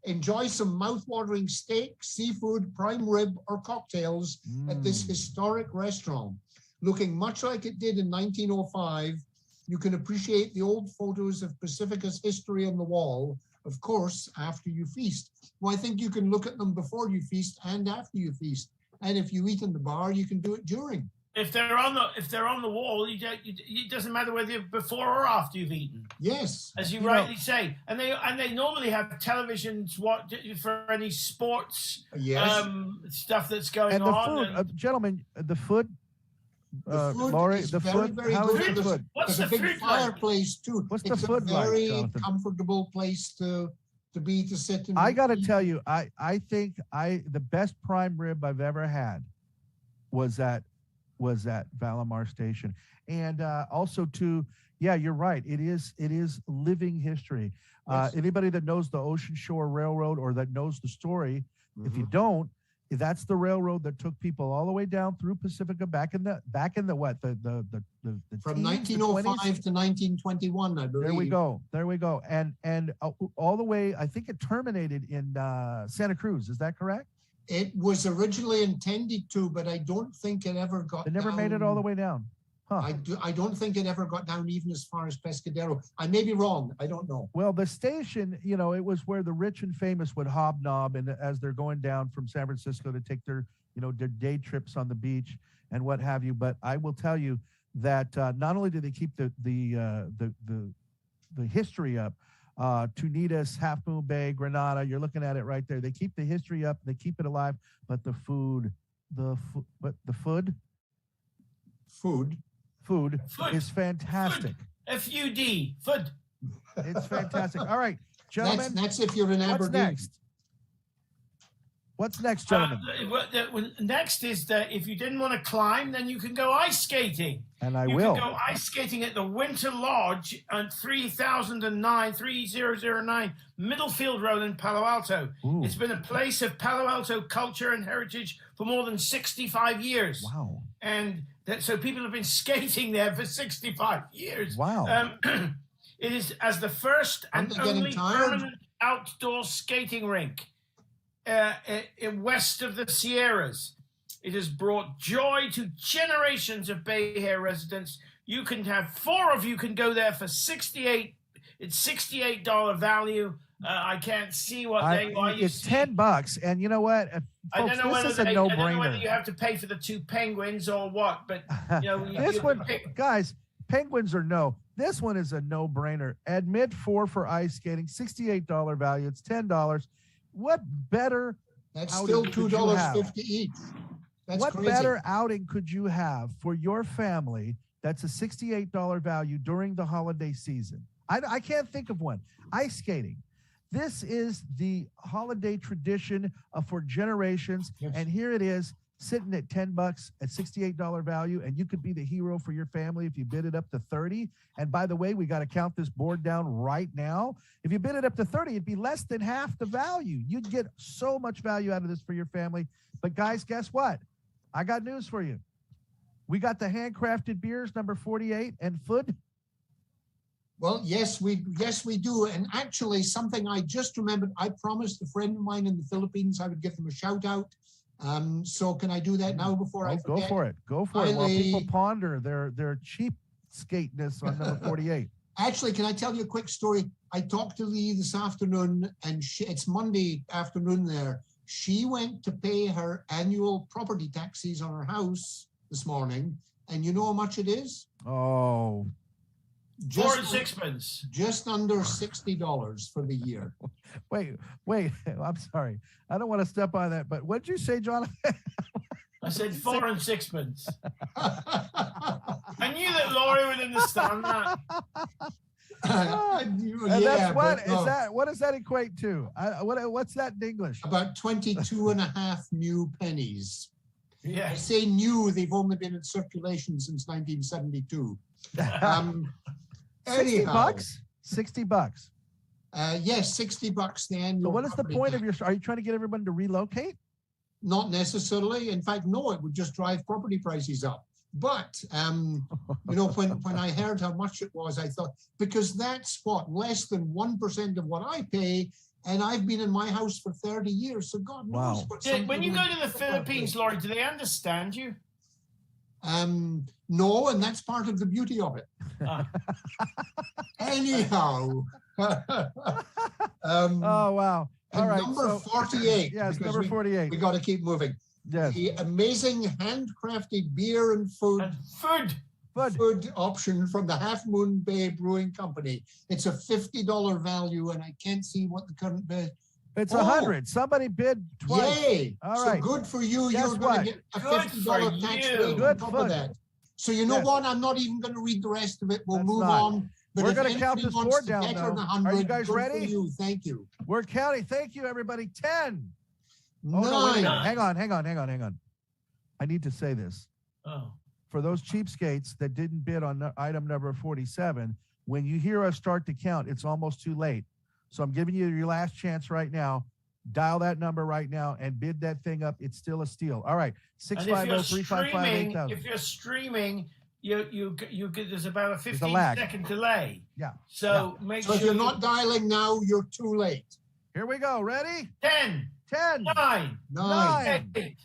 Enjoy some mouth-watering steak, seafood, prime rib, or cocktails at this historic restaurant. Looking much like it did in 1905, you can appreciate the old photos of Pacifica's history on the wall, of course, after you feast. Well, I think you can look at them before you feast and after you feast. And if you eat in the bar, you can do it during. If they're on the wall, it doesn't matter whether you're before or after you've eaten. Yes, as you rightly say, and they normally have televisions for any sports stuff that's going and the on. Food, gentlemen, the food. Food Laurie, is the very, food. very How good. is the food? What's There's the a big food fireplace too. What's the it's food a very like, comfortable place to sit and I got to eat. tell you, I think the best prime rib I've ever had was at Valimar Station, and also too. Yeah, you're right. It is living history. Yes. Anybody that knows the Ocean Shore Railroad or that knows the story, if you don't, that's the railroad that took people all the way down through Pacifica back in the what the From teens, 1905 the 20s? to 1921, I believe. There we go, and all the way. I think it terminated in Santa Cruz. Is that correct? It was originally intended to, but I don't think it ever got. It never made it all the way down. I don't think it ever got down even as far as Pescadero. I may be wrong. I don't know. Well, the station, you know, it was where the rich and famous would hobnob, and as they're going down from San Francisco to take their, you know, their day trips on the beach and what have you. But I will tell you that not only do they keep the history up, Tunitas, Half Moon Bay, Granada, you're looking at it right there. They keep the history up, they keep it alive, but the food is fantastic. F-U-D, food. It's fantastic. All right, gentlemen. That's if you're in Aberdeen. What's next, gentlemen? Next is that if you didn't want to climb, then you can go ice skating. And I you will. You can go ice skating at the Winter Lodge on 3009 Middlefield Road in Palo Alto. Ooh. It's been a place of Palo Alto culture and heritage for more than 65 years. Wow. And so people have been skating there for 65 years. Wow. It is as the first and only permanent outdoor skating rink west of the Sierras. It has brought joy to generations of Bay Area residents. You can have 4 of you can go there for $68. It's $68 value. I can't see what they are. It's $10, and you know what, folks, I don't know this whether is a no-brainer. I don't know whether you have to pay for the 2 penguins or what, but you know, this one, guys, penguins or no. This one is a no-brainer. Admit 4 for ice skating, $68 value. It's $10. What better? That's still $2.50 each. That's what crazy. better outing could you have for your family? That's a $68 value during the holiday season. I can't think of one. Ice skating. This is the holiday tradition for generations, and here it is, sitting at $10 at $68 value, and you could be the hero for your family if you bid it up to 30. And by the way, we got to count this board down right now. If you bid it up to 30, it'd be less than half the value. You'd get so much value out of this for your family. But guys, guess what? I got news for you. We got the handcrafted beers, number 48, and food. Well, yes, we do. And actually, something I just remembered, I promised a friend of mine in the Philippines I would give them a shout out. So can I do that now before I forget? Go for it. Go for it. While people ponder their cheapskateness on number 48. Actually, can I tell you a quick story? I talked to Lee this afternoon, and it's Monday afternoon there. She went to pay her annual property taxes on her house this morning, and you know how much it is? Oh. 4 and 6pence. Just under $60 for the year. Wait, I'm sorry. I don't want to step on that, but what did you say, Jonathan? I said 4 and 6pence. I knew that Laurie would understand that. And that's what does that equate to? What's that in English? About 22.5 new pennies. Yeah. I say new, they've only been in circulation since 1972. Anyhow, $60. Yes, $60 the annual. So what is the point of are you trying to get everyone to relocate? Not necessarily. In fact, no, it would just drive property prices up. But, you know, when I heard how much it was, I thought, because that's less than 1% of what I pay, and I've been in my house for 30 years, so God knows what. When you go to the Philippines, Laurie, do they understand you? No, and that's part of the beauty of it. Anyhow. Oh, wow. All right. Number 48. Yes, number 48. We got to keep moving. Yes. The amazing handcrafted beer and food option from the Half Moon Bay Brewing Company. It's a $50 value, and I can't see what the current bid. It's 100. Somebody bid twice. Yay! All right. So good for you. Guess You're going to get a Good $50 tax rate on top of that. So you know what? I'm not even going to read the rest of it. We'll move on. But we're going to count this board down, though. Are you guys ready? Thank you. We're counting. Thank you, everybody. 10. 9. No, wait a minute. Hang on. I need to say this. Oh. For those cheapskates that didn't bid on item number 47, when you hear us start to count, it's almost too late. So I'm giving you your last chance right now. Dial that number right now and bid that thing up. It's still a steal. All right. 650-355-8000. If you're streaming, you there's about a 15-second delay. Yeah. So make sure. So if you're not dialing now, you're too late. Here we go. Ready? 10. 9. 8.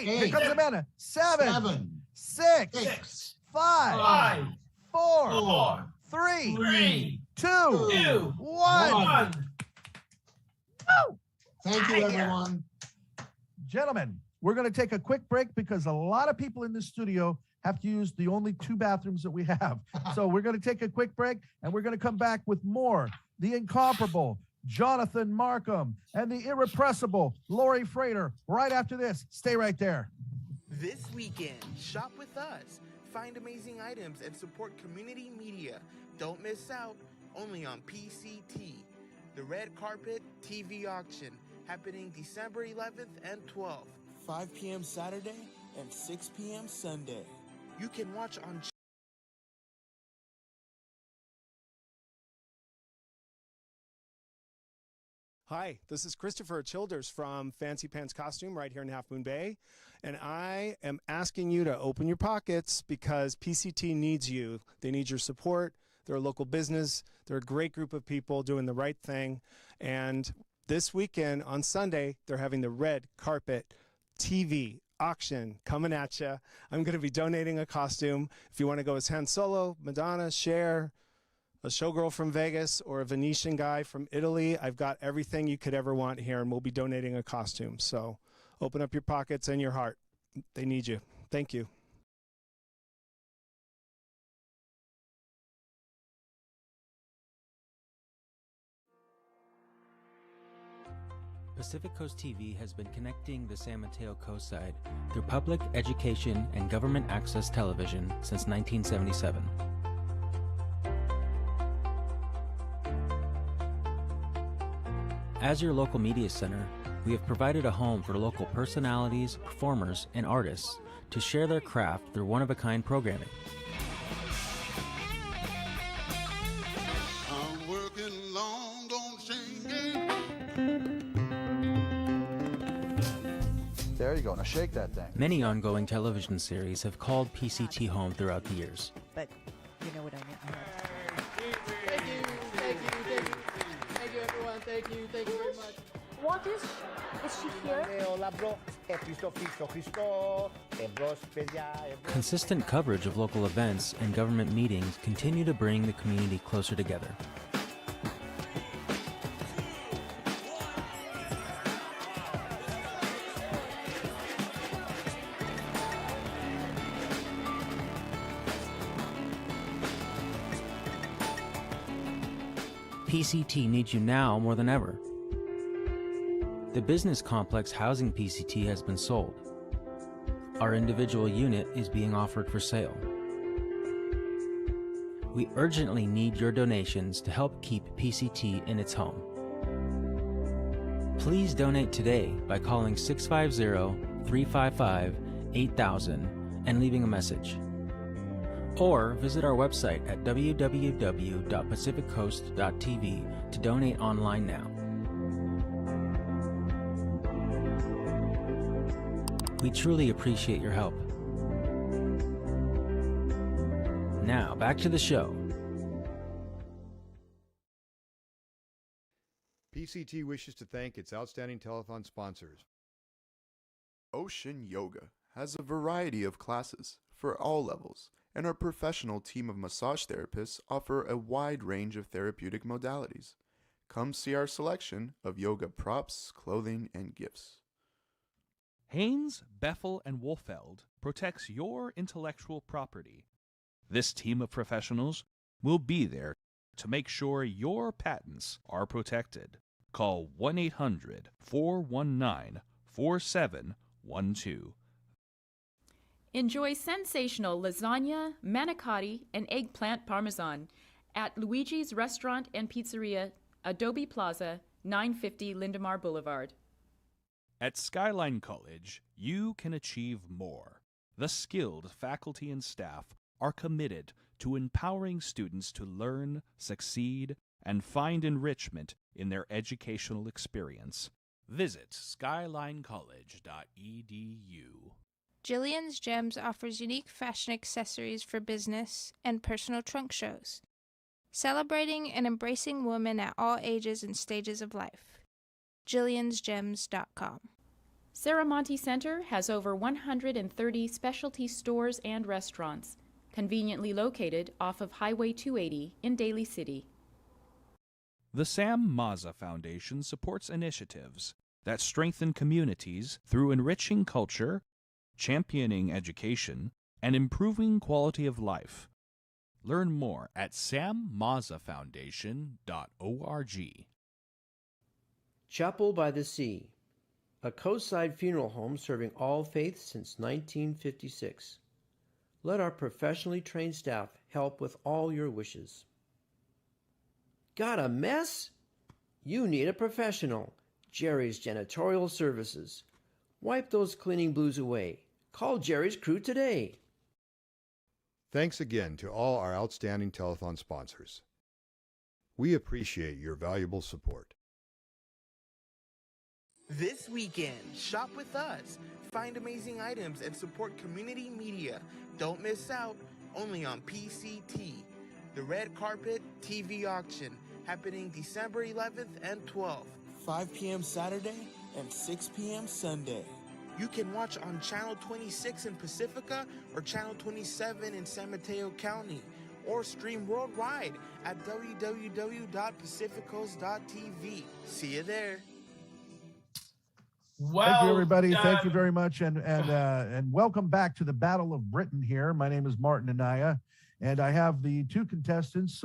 Here comes Amanda. 7. 6. 5, 4, 3, 2, 1. Thank you, everyone. Gentlemen, we're going to take a quick break because a lot of people in the studio have to use the only 2 bathrooms that we have. So we're going to take a quick break, and we're going to come back with more. The incomparable Jonathan Markham and the irrepressible Lori Frater right after this. Stay right there. This weekend, shop with us. Find amazing items and support community media. Don't miss out, only on PCT. The Red Carpet TV Auction, happening December 11th and 12th. 5 p.m. Saturday and 6 p.m. Sunday. You can watch on Hi, this is Christopher Childers from Fancy Pants Costume right here in Half Moon Bay, and I am asking you to open your pockets because PCT needs you. They need your support. They're a local business. They're a great group of people doing the right thing, and this weekend on Sunday, they're having the Red Carpet TV Auction coming at you. I'm going to be donating a costume. If you want to go as Han Solo, Madonna, Cher, a showgirl from Vegas, or a Venetian guy from Italy, I've got everything you could ever want here, and we'll be donating a costume. So open up your pockets and your heart. They need you. Thank you. Pacific Coast TV has been connecting the San Mateo coastside through public, education, and government access television since 1977. As your local media center, we have provided a home for local personalities, performers, and artists to share their craft through one-of-a-kind programming. I'm working long, don't shake it. There you go. Now shake that thing. Many ongoing television series have called PCT home throughout the years. But you know what I mean. Thank you, everyone. Thank you very much. What is she here? Consistent coverage of local events and government meetings continue to bring the community closer together. PCT needs you now more than ever. The business complex housing PCT has been sold. Our individual unit is being offered for sale. We urgently need your donations to help keep PCT in its home. Please donate today by calling 650-355-8000 and leaving a message. Or visit our website at www.pacificcoast.tv to donate online now. We truly appreciate your help. Now, back to the show. PCT wishes to thank its outstanding telethon sponsors. Ocean Yoga has a variety of classes for all levels, and our professional team of massage therapists offer a wide range of therapeutic modalities. Come see our selection of yoga props, clothing, and gifts. Haynes, Beffel, and Wolfeld protects your intellectual property. This team of professionals will be there to make sure your patents are protected. Call 1-800-419-4712. Enjoy sensational lasagna, manicotti, and eggplant parmesan at Luigi's Restaurant and Pizzeria, Adobe Plaza, 950 Lindemar Boulevard. At Skyline College, you can achieve more. The skilled faculty and staff are committed to empowering students to learn, succeed, and find enrichment in their educational experience. Visit skylinecollege.edu. Jillian's Gems offers unique fashion accessories for business and personal trunk shows, celebrating and embracing women at all ages and stages of life. Jillian'sGems.com. Saramonte Center has over 130 specialty stores and restaurants, conveniently located off of Highway 280 in Daly City. The Sam Mazza Foundation supports initiatives that strengthen communities through enriching culture, championing education, and improving quality of life. Learn more at sammazzafoundation.org. Chapel by the Sea, a coastside funeral home serving all faiths since 1956. Let our professionally trained staff help with all your wishes. Got a mess? You need a professional. Jerry's Janitorial Services. Wipe those cleaning blues away. Call Jerry's crew today. Thanks again to all our outstanding telethon sponsors. We appreciate your valuable support. This weekend, shop with us. Find amazing items and support community media. Don't miss out, only on PCT. The Red Carpet TV Auction, happening December 11th and 12th. 5 p.m. Saturday and 6 p.m. Sunday. You can watch on Channel 26 in Pacifica or Channel 27 in San Mateo County, or stream worldwide at www.pacificos.tv. See you there. Well, thank you, everybody. Thank you very much, and welcome back to the Battle of Britain here. My name is Martin Anaya, and I have the two contestants.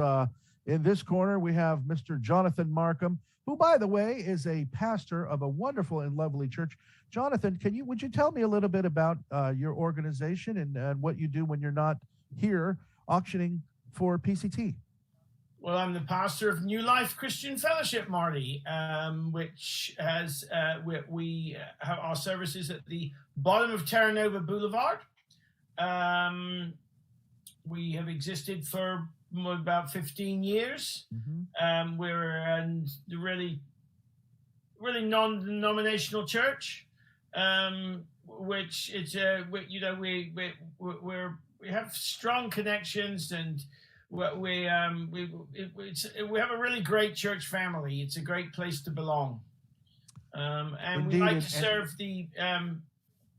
In this corner, we have Mr. Jonathan Markham, who, by the way, is a pastor of a wonderful and lovely church. Jonathan, would you tell me a little bit about your organization and what you do when you're not here auctioning for PCT? Well, I'm the pastor of New Life Christian Fellowship, Marty, which has we have our services at the bottom of Terra Nova Boulevard. We have existed for about 15 years. Mm-hmm. We're a really non-denominational church, which it's we have strong connections, and we have a really great church family. It's a great place to belong, and Indeed. We like to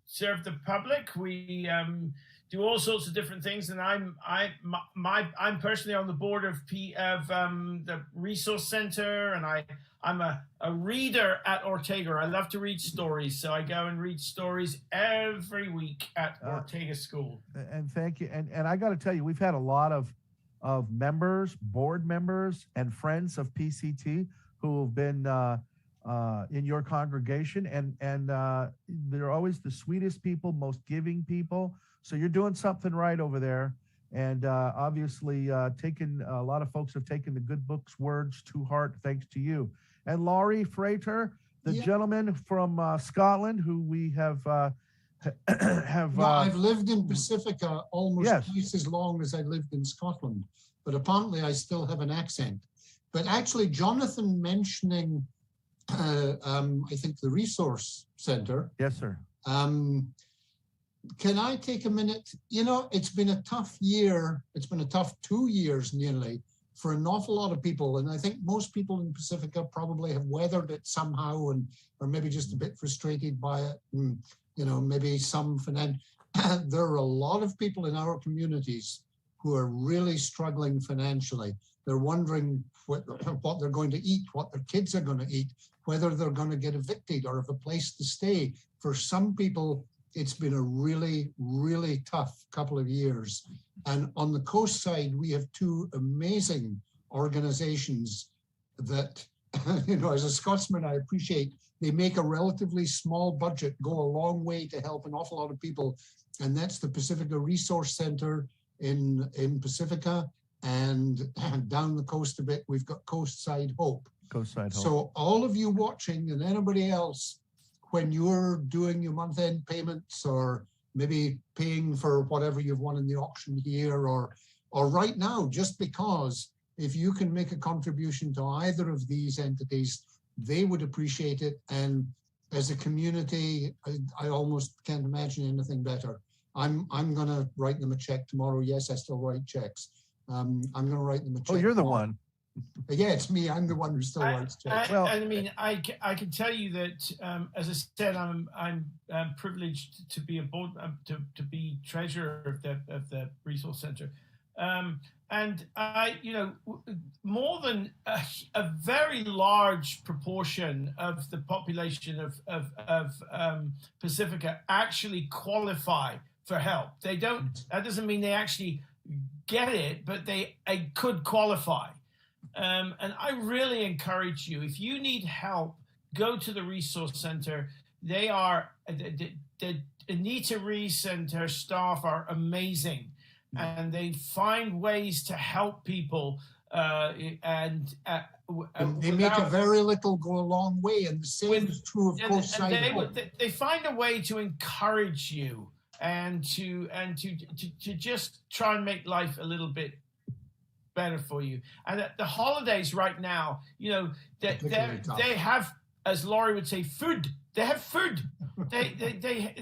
serve the public. We do all sorts of different things, and I'm personally on the board of the Resource Center, and I'm a reader at Ortega. I love to read stories, so I go and read stories every week at Ortega School. And thank you. And I got to tell you, we've had a lot of members, board members, and friends of PCT who have been in your congregation, and they're always the sweetest people, most giving people. So you're doing something right over there. And obviously, a lot of folks have taken the good book's words to heart, thanks to you. And Laurie Frater, the gentleman from Scotland, who we have. I've lived in Pacifica almost twice as long as I lived in Scotland, but apparently I still have an accent. But actually, Jonathan mentioning, I think, the Resource Center. Yes, sir. Can I take a minute? You know, it's been a tough year. It's been a tough 2 years nearly for an awful lot of people. And I think most people in Pacifica probably have weathered it somehow, and or maybe just a bit frustrated by it. And, you know, maybe some finance. There are a lot of people in our communities who are really struggling financially. They're wondering what they're going to eat, what their kids are going to eat, whether they're going to get evicted or have a place to stay. For some people, it's been a really, really tough couple of years. And on the coast side, we have two amazing organizations that, you know, as a Scotsman, I appreciate. They make a relatively small budget go a long way to help an awful lot of people. And that's the Pacifica Resource Center in Pacifica, and down the coast a bit, we've got Coastside Hope. Coastside Hope. So all of you watching and anybody else, when you're doing your month-end payments or maybe paying for whatever you've won in the auction here, or right now, just because if you can make a contribution to either of these entities, they would appreciate it. And as a community, I almost can't imagine anything better. I'm going to write them a check tomorrow. Yes, I still write checks. I'm going to write them a check. Oh, you're the tomorrow. one. Yeah, it's me. I'm the one who still likes church. I mean, I can tell you that, as I said, I'm privileged to be a board to be treasurer of the resource center, and I, more than a very large proportion of the population of Pacifica actually qualify for help. They don't. That doesn't mean they actually get it, but they could qualify. And I really encourage you, if you need help, go to the resource center. They are the Anita Reese and her staff are amazing, and they find ways to help people. They make a very little go a long way, and the same is true of Coast Side Hope. They find a way to encourage you and to just try and make life a little bit better for you. And at the holidays right now, they have, as Laurie would say, food. They have food. They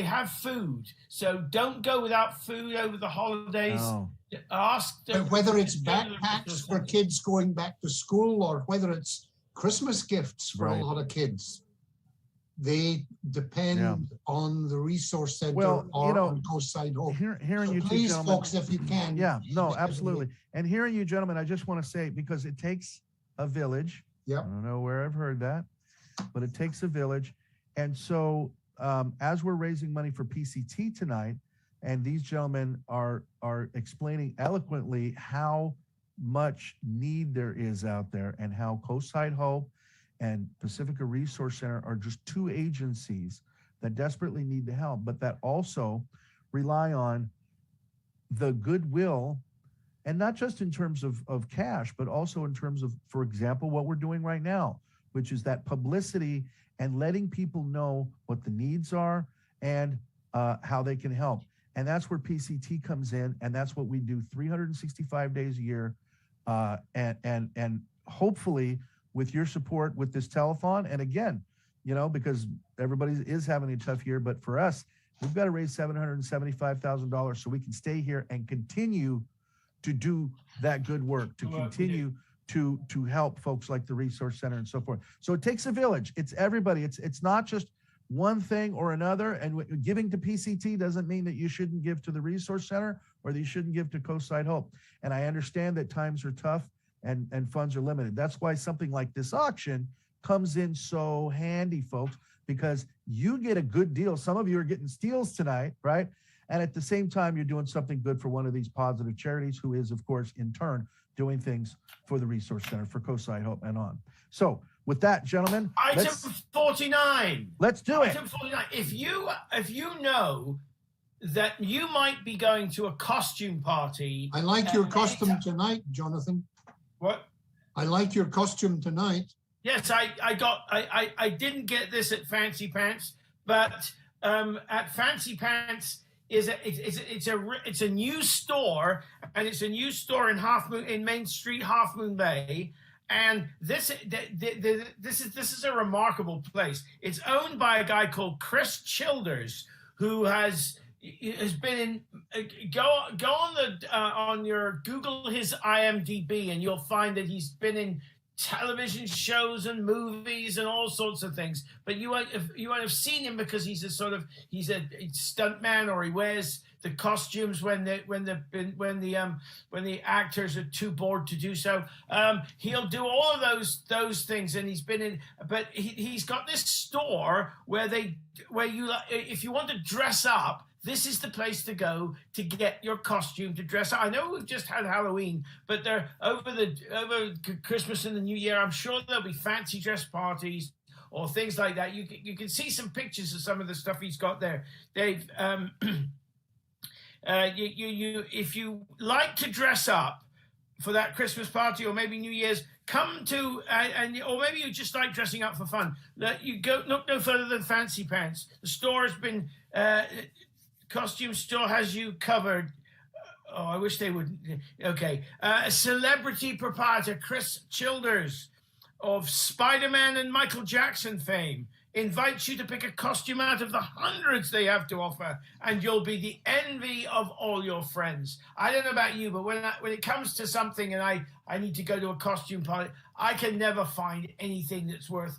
have food. So don't go without food over the holidays. No. Ask them, whether it's backpacks for kids going back to school or whether it's Christmas gifts for a lot of kids, they depend on the resource center or on Coast Side Hope. Hearing so you please, two gentlemen, folks, if you can. Yeah, no, absolutely. And hearing you gentlemen, I just want to say, because it takes a village. Yeah. I don't know where I've heard that, but it takes a village. And so as we're raising money for PCT tonight, and these gentlemen are explaining eloquently how much need there is out there and how Coast Side Hope and Pacifica Resource Center are just two agencies that desperately need the help, but that also rely on the goodwill, and not just in terms of cash, but also in terms of, for example, what we're doing right now, which is that publicity and letting people know what the needs are and how they can help. And that's where PCT comes in, and that's what we do 365 days a year, and hopefully with your support with this telethon. And again, because everybody is having a tough year, but for us, we've got to raise $775,000 so we can stay here and continue to do that good work, to continue to help folks like the Resource Center and so forth. So it takes a village. It's everybody. It's not just one thing or another. And giving to PCT doesn't mean that you shouldn't give to the Resource Center or that you shouldn't give to Coast Side Hope. And I understand that times are tough and funds are limited. That's why something like this auction comes in so handy, folks, because you get a good deal. Some of you are getting steals tonight, right? And at the same time, you're doing something good for one of these positive charities, who is, of course, in turn, doing things for the Resource Center, for Coast Side Hope, and on. So with that, gentlemen, Item 49. Let's do it. Item 49. If you know that you might be going to a costume party. I like your costume tonight, Jonathan. What? I like your costume tonight. Yes, I didn't get this at Fancy Pants, but at Fancy Pants it's a new store, and it's a new store in Main Street, Half Moon Bay. And this is a remarkable place. It's owned by a guy called Chris Childers, who has been in. Go on your Google his IMDb, and you'll find that he's been in television shows and movies and all sorts of things. But you won't have seen him because he's a stunt man, or he wears the costumes when the actors are too bored to do so. He'll do all of those things, and he's been in. But he's got this store where you, if you want to dress up, this is the place to go to get your costume to dress up. I know we've just had Halloween, but they're over Christmas and the New Year. I'm sure there'll be fancy dress parties or things like that. You can see some pictures of some of the stuff he's got there. Dave, if you like to dress up for that Christmas party or maybe New Year's, come to or maybe you just like dressing up for fun. You go look no further than Fancy Pants. The store has been. Costume store has you covered. Oh, I wish they would. Okay. Celebrity proprietor Chris Childers of Spider-Man and Michael Jackson fame invites you to pick a costume out of the hundreds they have to offer, and you'll be the envy of all your friends. I don't know about you, but when it comes to something and I need to go to a costume party, I can never find anything that's worth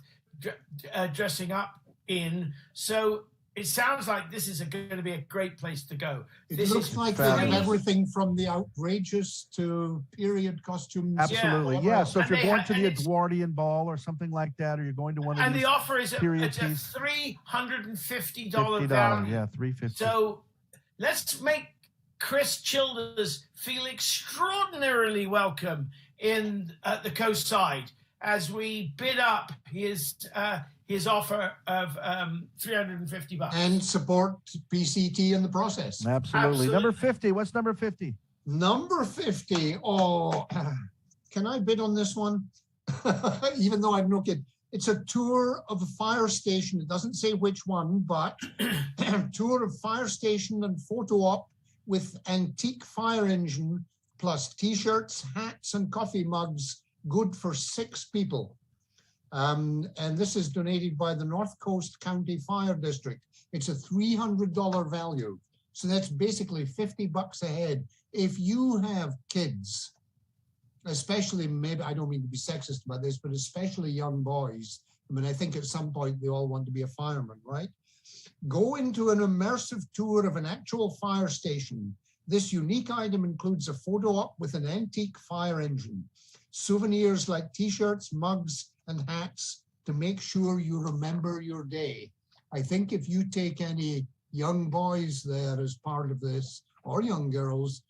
dressing up in. So it sounds like this is going to be a great place to go. It looks like they have everything from the outrageous to period costumes. Absolutely, yeah. So if you're going to the Edwardian Ball or something like that, or you're going to one of and these the offer is period it's a piece, $350 value. yeah, $350. So let's make Chris Childers feel extraordinarily welcome at the Coast Side as we bid up his offer of $350 and support PCT in the process. Absolutely. Number 50. What's number 50? Number 50. Oh, can I bid on this one? Even though I'm no kid. It's a tour of a fire station. It doesn't say which one, but tour of fire station and photo op with antique fire engine plus T-shirts, hats, and coffee mugs. Good for 6 people. And this is donated by the North Coast County Fire District. It's a $300 value. So that's basically $50 a head. If you have kids, especially, maybe, I don't mean to be sexist about this, but especially young boys. I mean, I think at some point they all want to be a fireman, right? Go into an immersive tour of an actual fire station. This unique item includes a photo op with an antique fire engine, souvenirs like T-shirts, mugs, and hats to make sure you remember your day. I think if you take any young boys there as part of this, or young girls,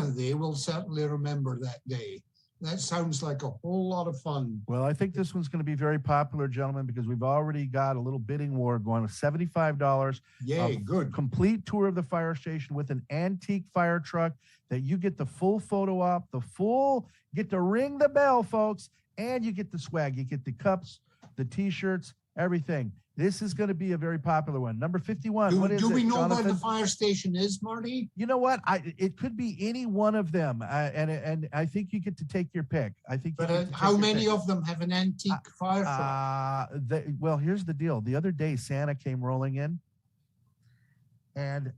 they will certainly remember that day. That sounds like a whole lot of fun. Well, I think this one's going to be very popular, gentlemen, because we've already got a little bidding war going with $75. Yay, good. Complete tour of the fire station with an antique fire truck that you get the full photo op, get to ring the bell, folks, and you get the swag. You get the cups, the T-shirts, everything. This is going to be a very popular one. Number 51. What is it, do we know Jonathan? where the fire station is, Marty? You know what? It could be any one of them, and I think you get to take your pick. I think. But how many of them have an antique fire truck? Well, here's the deal. The other day, Santa came rolling in, and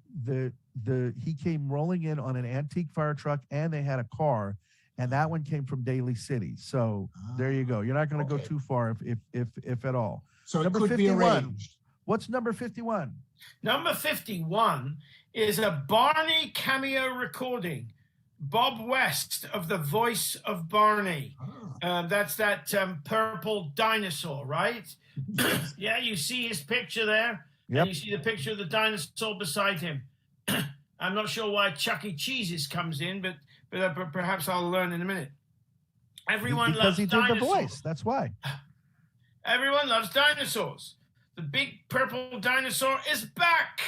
he came rolling in on an antique fire truck, and they had a car, and that one came from Daly City. So there you go. You're not going to go too far, if at all. So number it could 51. be arranged. What's number 51? Number 51 is a Barney cameo recording. Bob West of The Voice of Barney. That's that purple dinosaur, right? Yeah, you see his picture there. Yep. And you see the picture of the dinosaur beside him. I'm not sure why Chuck E. Cheese's comes in, but perhaps I'll learn in a minute. Everyone Because loves he did dinosaurs. the voice. That's why. Everyone loves dinosaurs. The big purple dinosaur is back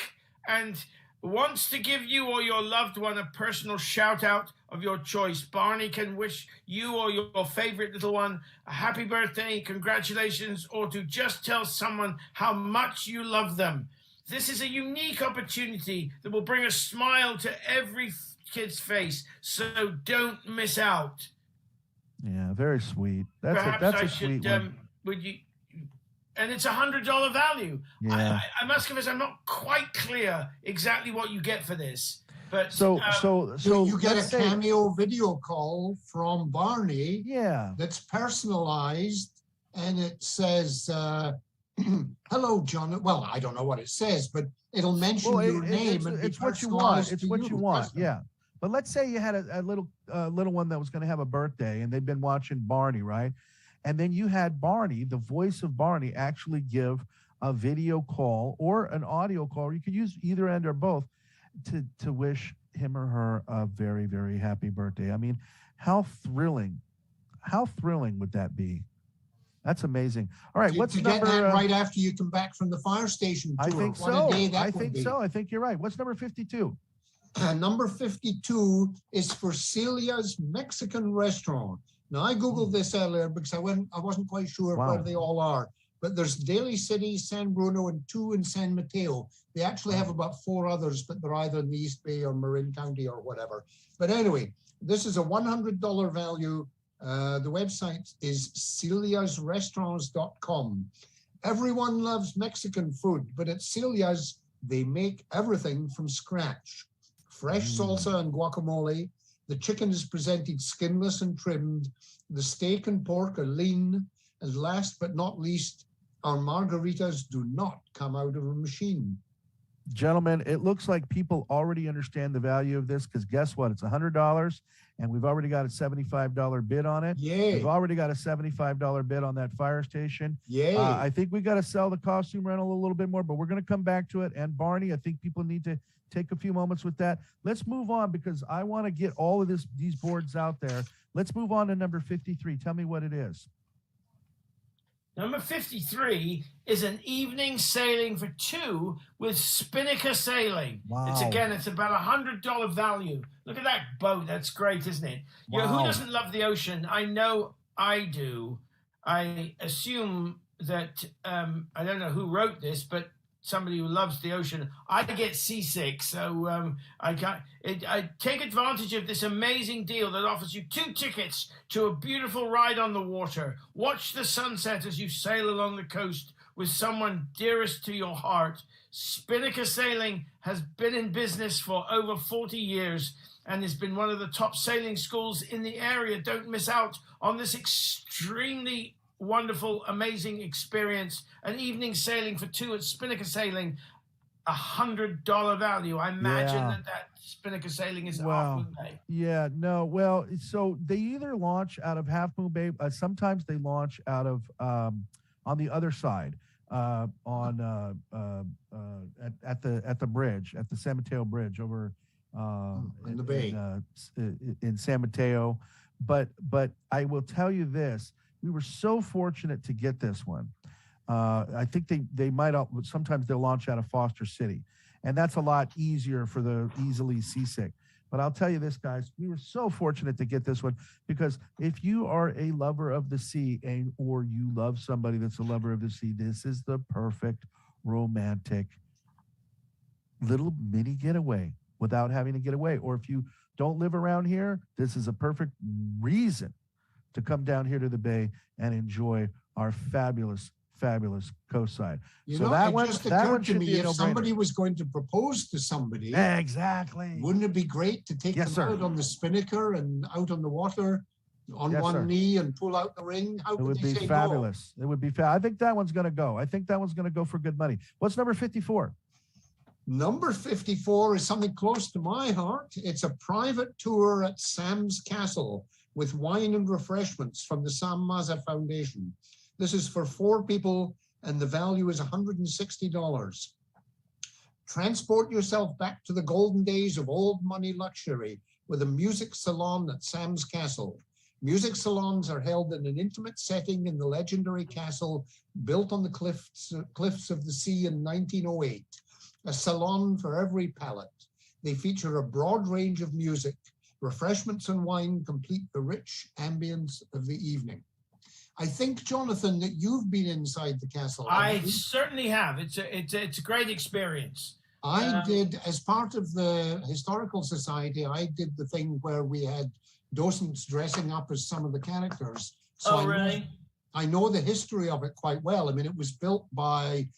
and wants to give you or your loved one a personal shout out of your choice. Barney can wish you or your favorite little one a happy birthday, congratulations, or to just tell someone how much you love them. This is a unique opportunity that will bring a smile to every kid's face, so don't miss out. Yeah, very sweet. That's Perhaps a sweet one. Would you? And it's $100 value. Yeah. I must confess, I'm not quite clear exactly what you get for this. But So you get let's a say- cameo video call from Barney. Yeah. That's personalized, and it says, "Hello, John." Well, I don't know what it says, but it'll mention your name and be it's what you want. personalized It's to what you want. That's the- Yeah. But let's say you had a little one that was going to have a birthday, and they've been watching Barney, right? And then you had Barney, the voice of Barney, actually give a video call or an audio call. You could use either end or both to wish him or her a very, very happy birthday. I mean, how thrilling would that be? That's amazing. All right, what's to number? get that right after you come back from the fire station tour. I think What a so. day that I would think be. so. I think you're right. What's number 52? Number 52 is for Celia's Mexican restaurant. Now, I Googled this earlier because I wasn't quite sure Wow. where they all are. But there's Daly City, San Bruno, and 2 in San Mateo. They actually have about 4 others, but they're either in the East Bay or Marin County or whatever. But anyway, this is a $100 value. The website is celiasrestaurants.com. Everyone loves Mexican food, but at Celia's, they make everything from scratch. Fresh salsa and guacamole. The chicken is presented skinless and trimmed. The steak and pork are lean. And last but not least, our margaritas do not come out of a machine. Gentlemen, it looks like people already understand the value of this because guess what? It's $100 and we've already got a $75 bid on it. Yay. We've already got a $75 bid on that fire station. Yay. I think we got to sell the costume rental a little bit more, but we're going to come back to it. And Barney, I think people need to take a few moments with that. Let's move on because I want to get all of these boards out there. Let's move on to number 53. Tell me what it is. Number 53 is an evening sailing for two with Spinnaker Sailing. Wow. It's about $100 value. Look at that boat. That's great, isn't it? You know, who doesn't love the ocean? I know I do. I assume that, I don't know who wrote this, but somebody who loves the ocean. I get seasick, so I take advantage of this amazing deal that offers you 2 tickets to a beautiful ride on the water. Watch the sunset as you sail along the coast with someone dearest to your heart. Spinnaker Sailing has been in business for over 40 years and has been one of the top sailing schools in the area. Don't miss out on this extremely wonderful, amazing experience. An evening sailing for two at Spinnaker Sailing, $100 value. I imagine that Spinnaker Sailing is Half Moon Bay. Yeah, no, well, so they either launch out of Half Moon Bay, sometimes they launch out of on the other side, at the bridge, at the San Mateo Bridge over in the bay in San Mateo. But I will tell you this. We were so fortunate to get this one. I think they might, sometimes they'll launch out of Foster City, and that's a lot easier for the easily seasick. But I'll tell you this, guys, we were so fortunate to get this one because if you are a lover of the sea or you love somebody that's a lover of the sea, this is the perfect romantic little mini getaway without having to get away. Or if you don't live around here, this is a perfect reason to come down here to the bay and enjoy our fabulous coastside. You so know, that it one, just that occurred one to should me, be a if somebody no-brainer. was going to propose to somebody, exactly, wouldn't it be great to take them out on the spinnaker and out on the water on one knee and pull out the ring? How It would be say fabulous. It would be I think that one's going to go. I think that one's going to go for good money. What's number 54? Number 54 is something close to my heart. It's a private tour at Sam's Castle with wine and refreshments from the Sam Maza Foundation. This is for 4 people and the value is $160. Transport yourself back to the golden days of old money luxury with a music salon at Sam's Castle. Music salons are held in an intimate setting in the legendary castle built on the cliffs of the sea in 1908. A salon for every palate. They feature a broad range of music. Refreshments and wine complete the rich ambience of the evening. I think, Jonathan, that you've been inside the castle. I certainly have. It's a great experience. I did, as part of the Historical Society, I did the thing where we had docents dressing up as some of the characters. So really? I know the history of it quite well. I mean, it was built by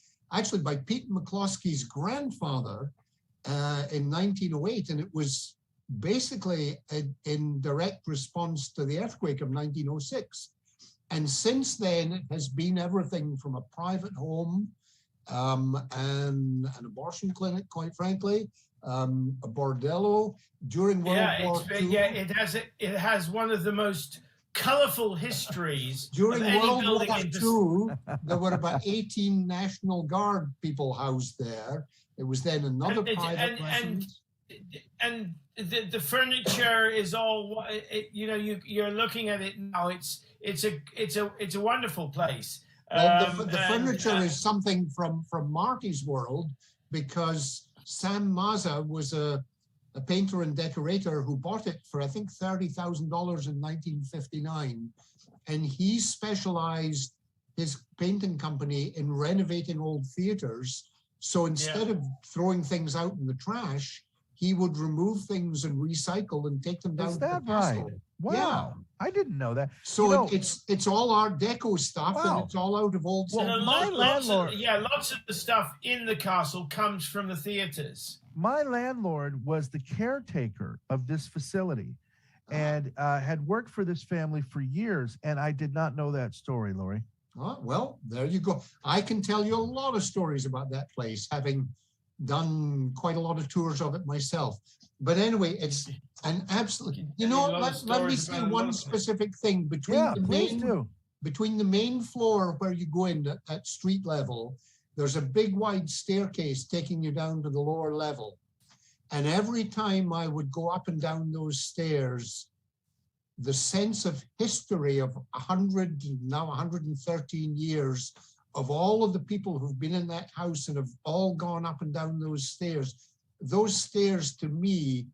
Pete McCloskey's grandfather in 1908, and it was basically in direct response to the earthquake of 1906. And since then, it has been everything from a private home and an abortion clinic, quite frankly, a bordello during World War II. Yeah, it has one of the most colorful histories. During of any World building War in this- II, there were about 18 National Guard people housed there. It was then another private residence. And the furniture is all, you're looking at it now. It's a wonderful place. Well, the furniture is something from Marty's world, because Sam Maza was a painter and decorator who bought it for, I think, $30,000 in 1959. And he specialized his painting company in renovating old theaters. So instead of throwing things out in the trash, he would remove things and recycle and take them down to the castle. Wow. Yeah. I didn't know that. So it's all Art Deco stuff, and it's all out of old. Well, my landlord, lots of the stuff in the castle comes from the theaters. my landlord was the caretaker of this facility, and had worked for this family for years, and I did not know that story, Lori. Oh, well, there you go. I can tell you a lot of stories about that place, having done quite a lot of tours of it myself. But anyway, it's an absolute. You know, let me say one specific thing between between the main floor where you go in at street level. There's a big wide staircase taking you down to the lower level, and every time I would go up and down those stairs, the sense of history of 113 years of all of the people who've been in that house and have all gone up and down those stairs to me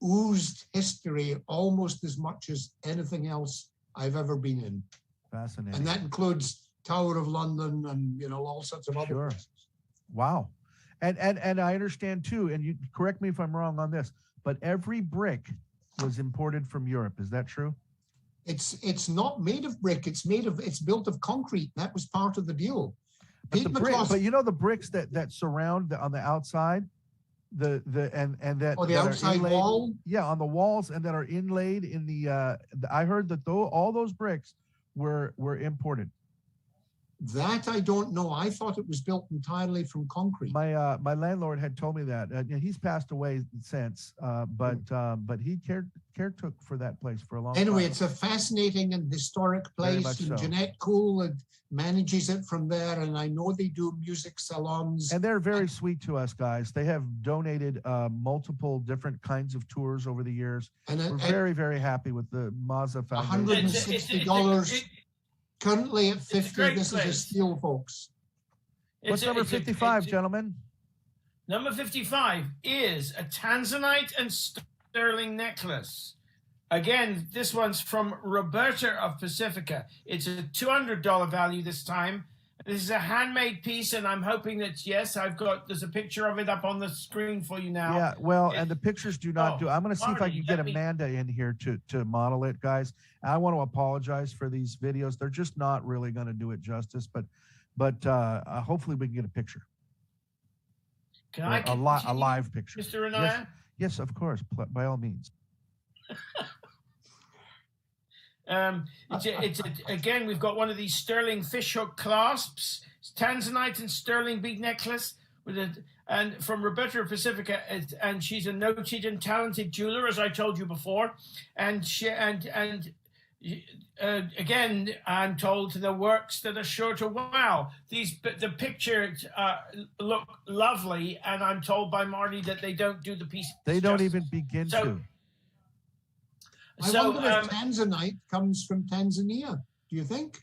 oozed history almost as much as anything else I've ever been in. Fascinating. And that includes Tower of London and, you know, all sorts of other places. Wow. And I understand too, and you correct me if I'm wrong on this, but every brick was imported from Europe. Is that true? It's not made of brick. It's built of concrete. That was part of the deal. But you know the bricks that surround on the outside, the outside wall. Yeah, on the walls, and that are inlaid in the. I heard that all those bricks were imported. That I don't know. I thought it was built entirely from concrete. My landlord had told me that. He's passed away since, but he caretook for that place for a long time. Anyway, it's a fascinating and historic place, and Jeanette Cool manages it from there, and I know they do music salons. And they're very sweet to us, guys. They have donated multiple different kinds of tours over the years. And we're very, very happy with the Mazza Foundation. $160. Currently at 50, this is a steal, folks. What's number 55, gentlemen? Number 55 is a Tanzanite and sterling necklace. Again, this one's from Roberta of Pacifica. It's a $200 value this time. This is a handmade piece, and I'm hoping that, there's a picture of it up on the screen for you now. Yeah, well, and the pictures do not do. I'm going to see if I can get Amanda in here to model it, guys. I want to apologize for these videos. They're just not really going to do it justice, but hopefully we can get a picture. Can I a live picture, Mr. Anaya? Yes, of course, by all means. Again, we've got one of these sterling fishhook clasps. It's Tanzanite and sterling bead necklace and from Roberta of Pacifica, and she's a noted and talented jeweler, as I told you before. And again, I'm told the works that are sure to wow. The pictures look lovely, and I'm told by Marty that they don't do the piece. They don't even begin to. I wonder if Tanzanite comes from Tanzania. Do you think?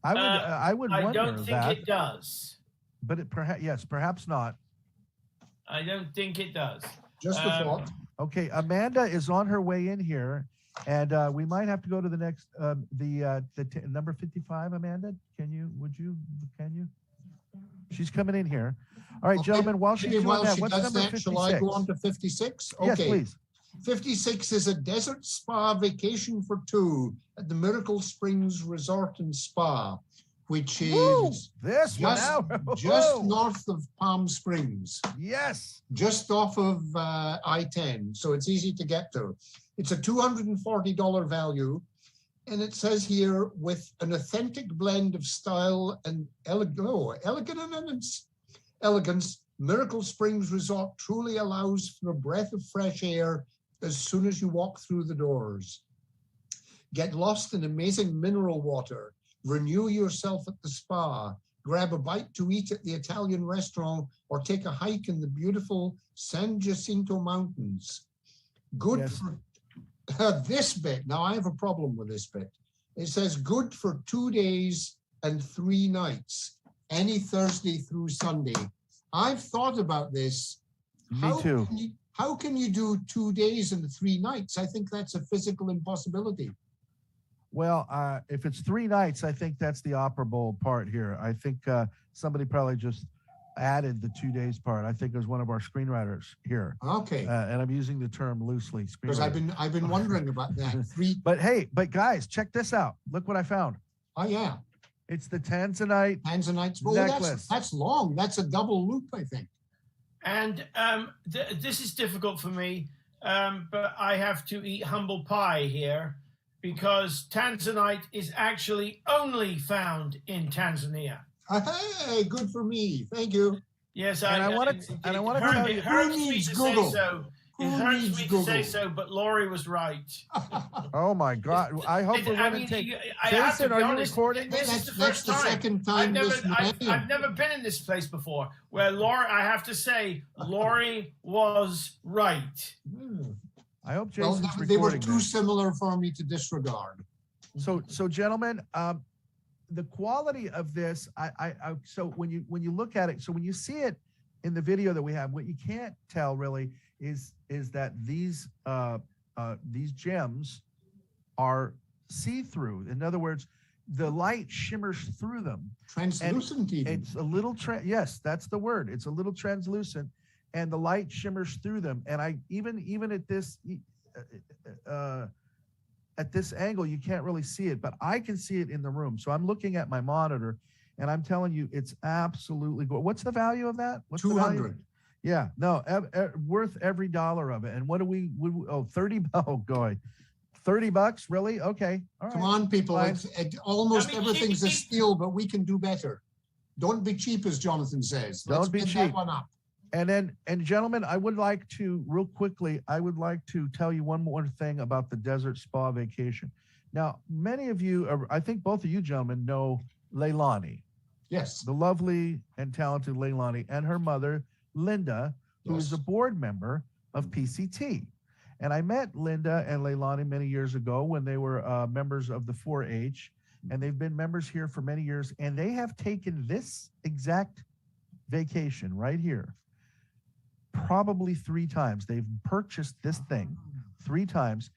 I would wonder that. I don't think it does. But perhaps not. I don't think it does. Just a thought. Okay, Amanda is on her way in here, and we might have to go to the next number 55. Amanda, can you? She's coming in here. All right, gentlemen. While she's doing that, what's number 56? Shall I go on to 56? Okay. Yes, please. 56 is a desert spa vacation for two at the Miracle Springs Resort and Spa, which is just north of Palm Springs. Yes. Just off of I-10, so it's easy to get to. It's a $240 value, and it says here, with an authentic blend of style and elegance, Miracle Springs Resort truly allows for a breath of fresh air as soon as you walk through the doors. Get lost in amazing mineral water, renew yourself at the spa, grab a bite to eat at the Italian restaurant, or take a hike in the beautiful San Jacinto Mountains. Good for this bit. Now I have a problem with this bit. It says good for 2 days and 3 nights, any Thursday through Sunday. I've thought about this. Me too. How can you do 2 days and 3 nights? I think that's a physical impossibility. Well, if it's 3 nights, I think that's the operable part here. I think somebody probably just added the 2 days part. I think it was one of our screenwriters here. Okay. And I'm using the term loosely. Because I've been wondering about that. But hey, guys, check this out. Look what I found. Oh yeah. It's the Tanzanite necklace. That's long. That's a double loop, I think. And this is difficult for me, but I have to eat humble pie here because Tanzanite is actually only found in Tanzania. Hey, good for me. Thank you. Yes, I want to tell you. It hurts me to say so. It hurts me to say so, but Laurie was right. Oh my God! I hope we're going to take. Jason, are you recording this? This is the first time. Second time I've never been in this place before. Where Laurie, I have to say, Laurie was right. I hope Jason's recording. They were too similar for me to disregard. So gentlemen, the quality of this, so when you look at it, so when you see it in the video that we have, what you can't tell really is that these gems are see-through. In other words, the light shimmers through them. Translucent even. It's a little, yes, that's the word. It's a little translucent, and the light shimmers through them. And I even at this angle, you can't really see it, but I can see it in the room. So I'm looking at my monitor, and I'm telling you, it's absolutely good. What's the value of that? What's 200. Yeah, no, worth every dollar of it. And what do we 30, oh, God. $30, really? Okay. All right. Come on, people. Almost everything's a steal, but we can do better. Don't be cheap, as Jonathan says. Let's Don't be get cheap. that one up. And gentlemen, I would like to, real quickly, tell you one more thing about the Desert Spa Vacation. Now, many of you, I think both of you gentlemen know Leilani. Yes. The lovely and talented Leilani and her mother, Linda, who is a board member of PCT. And I met Linda and Leilani many years ago when they were members of the 4-H, and they've been members here for many years, and they have taken this exact vacation right here probably 3 times. They've purchased this thing 3 times,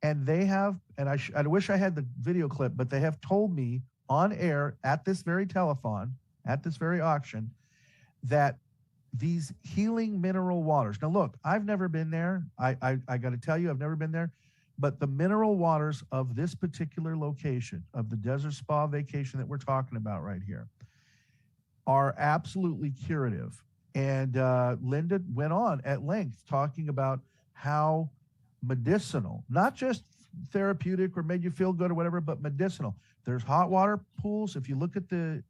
and they have, and I wish I had the video clip, but they have told me on air at this very telethon, at this very auction, that these healing mineral waters. Now, look, I've never been there. I got to tell you, I've never been there. But the mineral waters of this particular location, of the Desert Spa Vacation that we're talking about right here, are absolutely curative. And Linda went on at length talking about how medicinal, not just therapeutic or made you feel good or whatever, but medicinal. There's hot water pools. If you look at there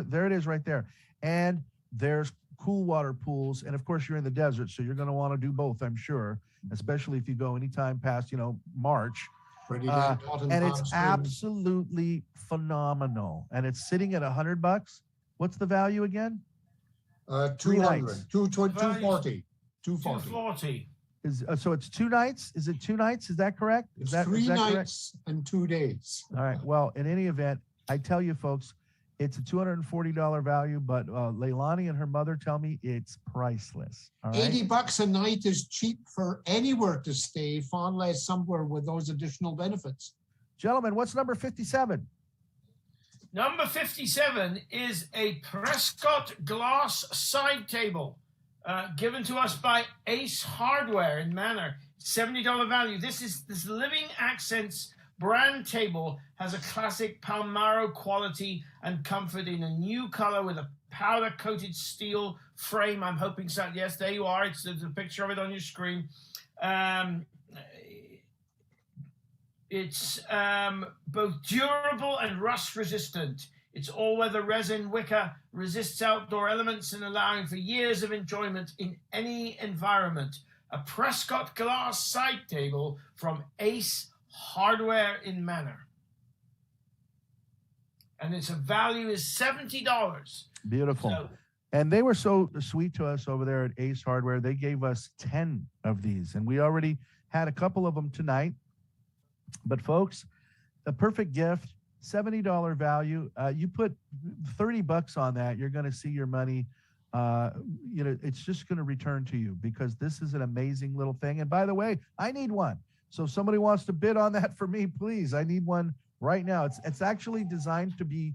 it is right there. And there's cool water pools. And of course, you're in the desert, so you're going to want to do both, I'm sure, especially if you go anytime past, March. And it's absolutely phenomenal. And it's sitting at $100. What's the value again? 200, 240. 240. So it's 2 nights? Is it 2 nights? Is that correct? It's 3 nights and 2 days. All right. Well, in any event, I tell you folks, it's a $240 value, but Leilani and her mother tell me it's priceless. All right? $80 a night is cheap for anywhere to stay, far less somewhere with those additional benefits. Gentlemen, what's number 57? Number 57 is a Prescott glass side table given to us by Ace Hardware in Manor. $70 value. This Living Accents brand table has a classic Palmaro quality and comfort in a new color with a powder coated steel frame. I'm hoping so. Yes, there you are. There's a picture of it on your screen. It's both durable and rust resistant. Its all-weather resin wicker resists outdoor elements and allowing for years of enjoyment in any environment. A Prescott glass side table from Ace Hardware in Manor. And its value is $70. Beautiful. So, and they were so sweet to us over there at Ace Hardware. They gave us 10 of these, and we already had a couple of them tonight. But folks, a perfect gift, $70 value. You put $30 on that, you're going to see your money. It's just going to return to you because this is an amazing little thing. And by the way, I need one. So if somebody wants to bid on that for me, please, I need one right now. It's actually designed to be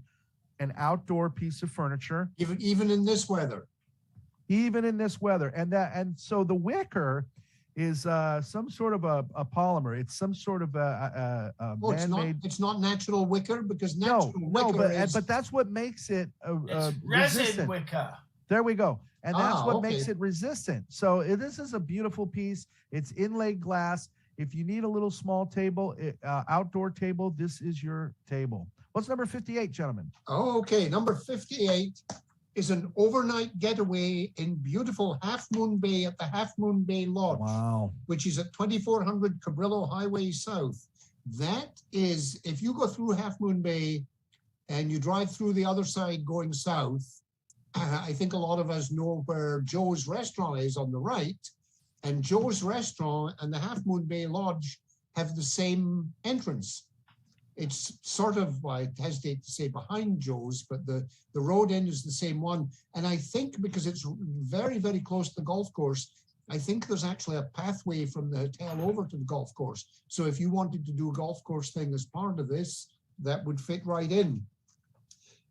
an outdoor piece of furniture. Even in this weather. even in this weather. And so the wicker is some sort of a polymer. It's some sort of a man-made. It's not natural wicker, because natural wicker but that's what makes it It's resin resistant. wicker. There we go. And that's what okay. makes it resistant. So this is a beautiful piece. It's inlaid glass. If you need a little small table, outdoor table, this is your table. What's number 58, gentlemen? Oh, okay. Number 58 is an overnight getaway in beautiful Half Moon Bay at the Half Moon Bay Lodge. Wow. Which is at 2400 Cabrillo Highway South. That is, if you go through Half Moon Bay and you drive through the other side going south, I think a lot of us know where Joe's Restaurant is on the right, and Joe's Restaurant and the Half Moon Bay Lodge have the same entrance. It's sort of, I hesitate to say behind Joe's, but the road end is the same one. And I think because it's very, very close to the golf course, I think there's actually a pathway from the hotel over to the golf course. So if you wanted to do a golf course thing as part of this, that would fit right in.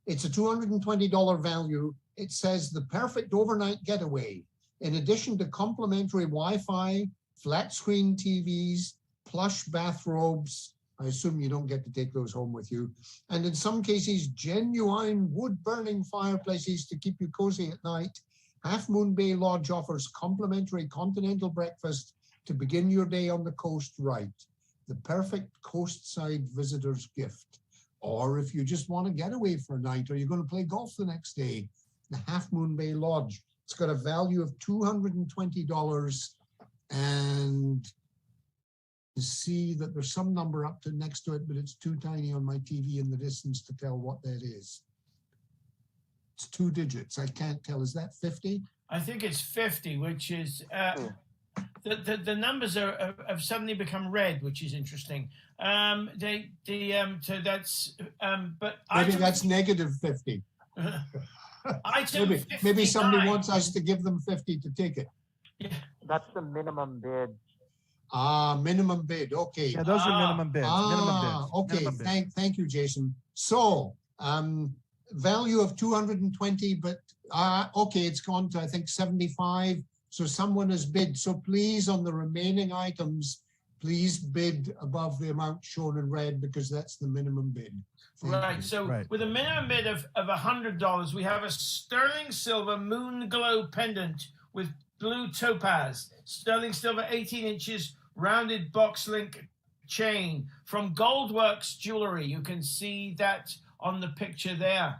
It's a $220 value. It says the perfect overnight getaway. In addition to complimentary Wi-Fi, flat screen TVs, plush bathrobes, I assume you don't get to take those home with you, and in some cases, genuine wood-burning fireplaces to keep you cozy at night, Half Moon Bay Lodge offers complimentary continental breakfast to begin your day on the coast right. The perfect coastside visitor's gift. Or if you just want to get away for a night, or you're going to play golf the next day, the Half Moon Bay Lodge. It's got a value of $220, and you see that there's some number up to next to it, but it's too tiny on my TV in the distance to tell what that is. It's 2 digits. I can't tell. Is that 50? I think it's 50, which is the numbers have suddenly become red, which is interesting. So that's but maybe that's negative 50. Maybe somebody wants us to give them 50 to take it. Yeah. That's the minimum bid. Minimum bid. Okay. Yeah, those are minimum bids. Minimum bids. Okay. Minimum bids. Thank you, Jason. So, value of 220, but okay, it's gone to I think 75. So someone has bid. So please, on the remaining items, please bid above the amount shown in red, because that's the minimum bid. Right. So with a minimum bid of $100, we have a sterling silver moon glow pendant with blue topaz, sterling silver 18 inches, rounded box link chain from Goldworks Jewelry. You can see that on the picture there.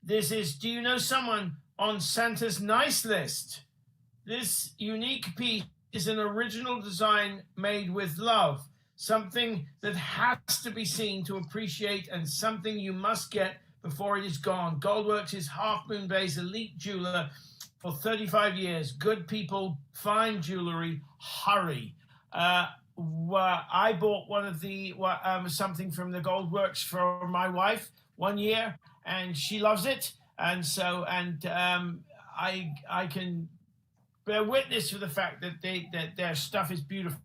This is, do you know someone on Santa's nice list? This unique piece is an original design made with love, something that has to be seen to appreciate, and something you must get before it is gone. Goldworks is Half Moon Bay's elite jeweler for 35 years. Good people, fine jewelry, hurry. I bought one of the something from the Goldworks for my wife one year, and she loves it. And so, I can bear witness to the fact that their stuff is beautiful.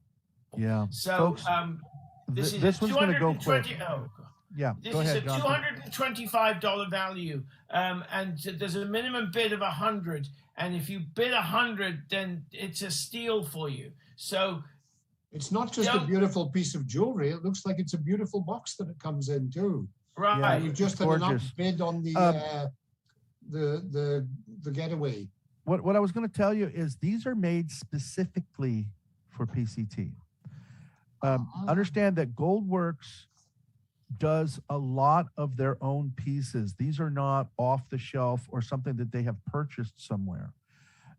Yeah. So, folks, this one's going to go quick. Yeah, this go is ahead, a Jonathan. $225 value, and there's a minimum bid of 100. And if you bid 100, then it's a steal for you. So it's not just a beautiful piece of jewelry. It looks like it's a beautiful box that it comes in too. Right. Yeah, you just had an gorgeous. upbid on the getaway. What I was going to tell you is these are made specifically for PCT. Understand that Goldworks does a lot of their own pieces. These are not off the shelf or something that they have purchased somewhere.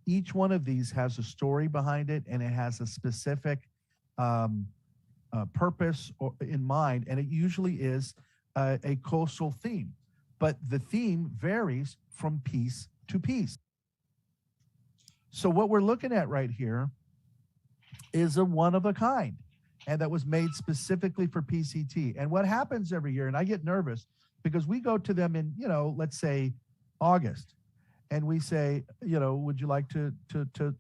Each one of these has a story behind it, and it has a specific purpose in mind, and it usually is a coastal theme. But the theme varies from piece to piece. So what we're looking at right here is a one of a kind, and that was made specifically for PCT. And what happens every year, and I get nervous because we go to them in, let's say August, and we say, would you like to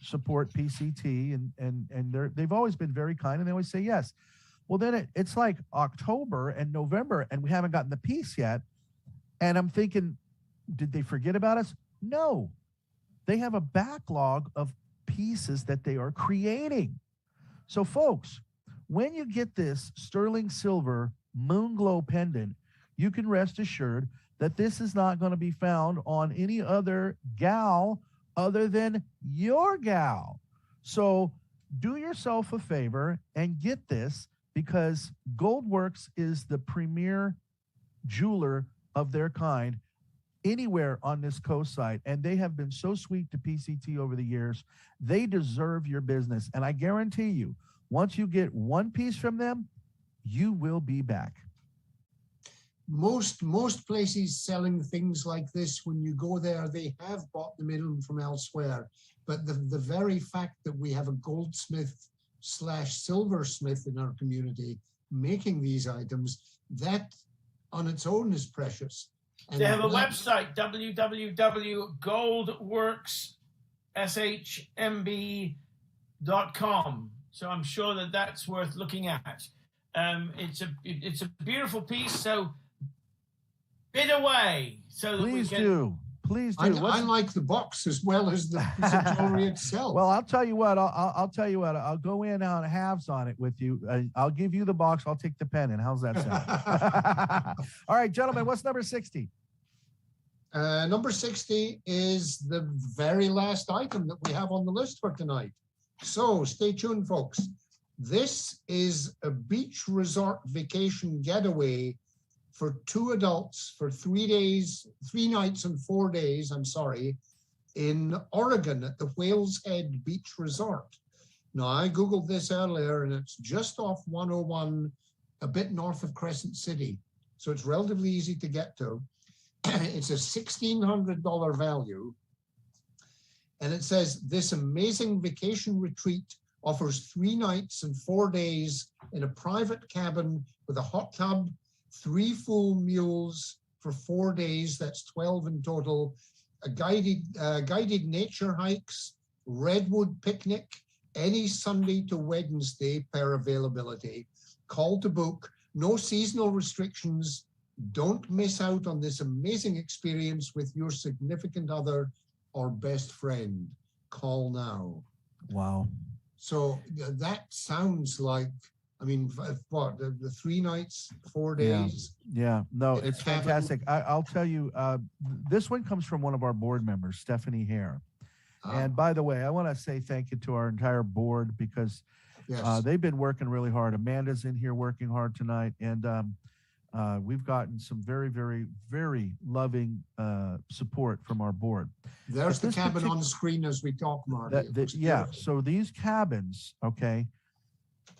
support PCT? And they've always been very kind, and they always say yes. Well, then it's like October and November, and we haven't gotten the piece yet. And I'm thinking, Did they forget about us? No. They have a backlog of pieces that they are creating. So, folks, when you get this sterling silver moon glow pendant, you can rest assured that this is not going to be found on any other gal other than your gal. So do yourself a favor and get this, because Goldworks is the premier jeweler of their kind anywhere on this coast side, and they have been so sweet to PCT over the years. They deserve your business, and I guarantee you, once you get one piece from them, you will be back. Most places selling things like this, when you go there, they have bought them in from elsewhere. But the very fact that we have a goldsmith / silversmith in our community making these items, that on its own is precious. And they have a website, www.goldworkshmb.com. So I'm sure that that's worth looking at. It's a beautiful piece. So bid away. So that Please we can. do. Please do. I like the box as well as the piece of jewelry itself. Well, I'll tell you what. I'll tell you what. I'll go in on halves on it with you. I'll give you the box. I'll take the pen. And how's that sound? All right, gentlemen. What's number 60? Number 60 is the very last item that we have on the list for tonight. So stay tuned, folks. This is a beach resort vacation getaway for 2 adults for 3 nights and 4 days, in Oregon at the Whales Head Beach Resort. Now, I Googled this earlier, and it's just off 101, a bit north of Crescent City. So it's relatively easy to get to. It's a $1,600 value. And it says, this amazing vacation retreat offers 3 nights and 4 days in a private cabin with a hot tub, 3 full meals for 4 days, that's 12 in total, a guided nature hikes, redwood picnic, any Sunday to Wednesday per availability. Call to book, no seasonal restrictions. Don't miss out on this amazing experience with your significant other or best friend. Call now. Wow. So that sounds like, what, the 3 nights, 4 days? Yeah. No, it's fantastic. I'll tell you, this one comes from one of our board members, Stephanie Hare. And by the way, I want to say thank you to our entire board, because they've been working really hard. Amanda's in here working hard tonight. And we've gotten some very, very, very loving support from our board. There's the cabin on the screen as we talk, Marty. So these cabins, okay,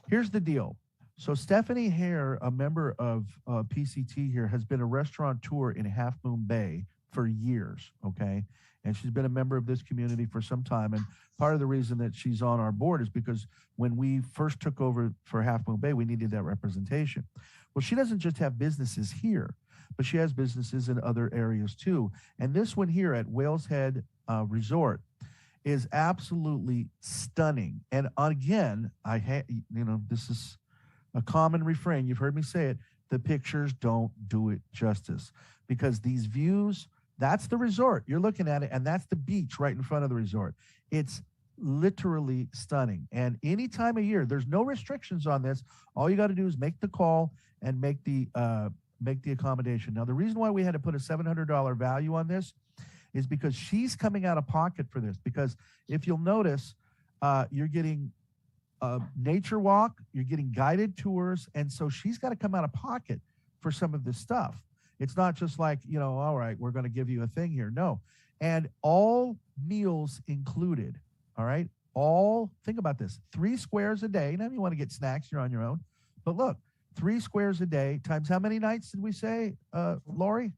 here's the deal. So Stephanie Hare, a member of PCT here, has been a restaurateur in Half Moon Bay for years, okay? And she's been a member of this community for some time. And part of the reason that she's on our board is because when we first took over for Half Moon Bay, we needed that representation. Well, she doesn't just have businesses here, but she has businesses in other areas too. And this one here at Whales Head Resort is absolutely stunning. And again, this is a common refrain. You've heard me say it. The pictures don't do it justice, because these views, that's the resort. You're looking at it, and that's the beach right in front of the resort. It's literally stunning. And any time of year, there's no restrictions on this. All you got to do is make the call and make the accommodation. Now, the reason why we had to put a $700 value on this is because she's coming out of pocket for this. Because if you'll notice, you're getting a nature walk, you're getting guided tours, and so she's got to come out of pocket for some of this stuff. It's not just like, all right, we're going to give you a thing here. No. And all meals included, all right? Think about this, 3 squares a day. Now, if you want to get snacks, you're on your own. But look, 3 squares a day times how many nights did we say, Lori?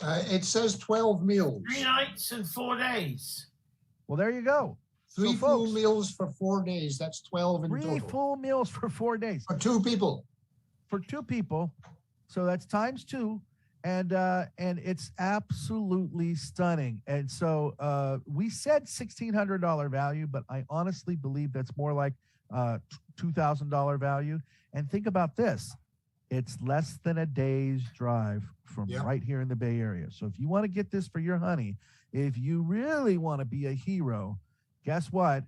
It says 12 meals. 3 nights and 4 days. Well, there you go. 3 full meals for 4 days. That's 12 in total. 3 full meals for 4 days. For 2 people. For 2 people. So that's times 2. And it's absolutely stunning. And so we said $1,600 value, but I honestly believe that's more like $2,000 value. And think about this. It's less than a day's drive from right here in the Bay Area. So if you want to get this for your honey, if you really want to be a hero, guess what?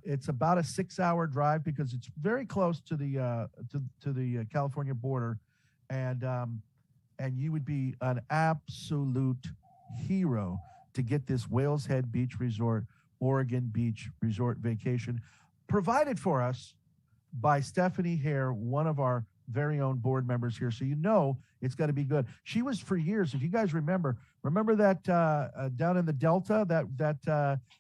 It's about a 6-hour drive because it's very close to the California border, and you would be an absolute hero to get this Whales Head Beach Resort, Oregon Beach Resort vacation, provided for us by Stephanie Hare, one of our very own board members here. So you know it's got to be good. She was for years, if you guys remember that down in the Delta,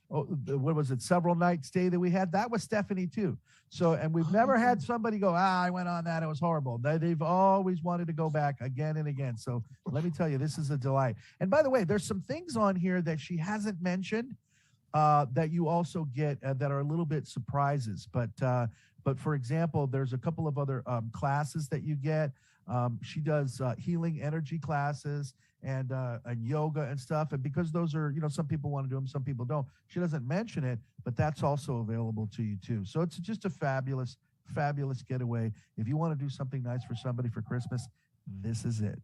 what was it, several night stay that we had? That was Stephanie too. So, and we've never had somebody go, I went on that, it was horrible. They've always wanted to go back again and again. So let me tell you, this is a delight. And by the way, there's some things on here that she hasn't mentioned that you also get that are a little bit surprises. But for example, there's a couple of other classes that you get. She does healing energy classes and yoga and stuff. And because those are, some people want to do them, some people don't. She doesn't mention it, but that's also available to you too. So it's just a fabulous, fabulous getaway. If you want to do something nice for somebody for Christmas, this is it.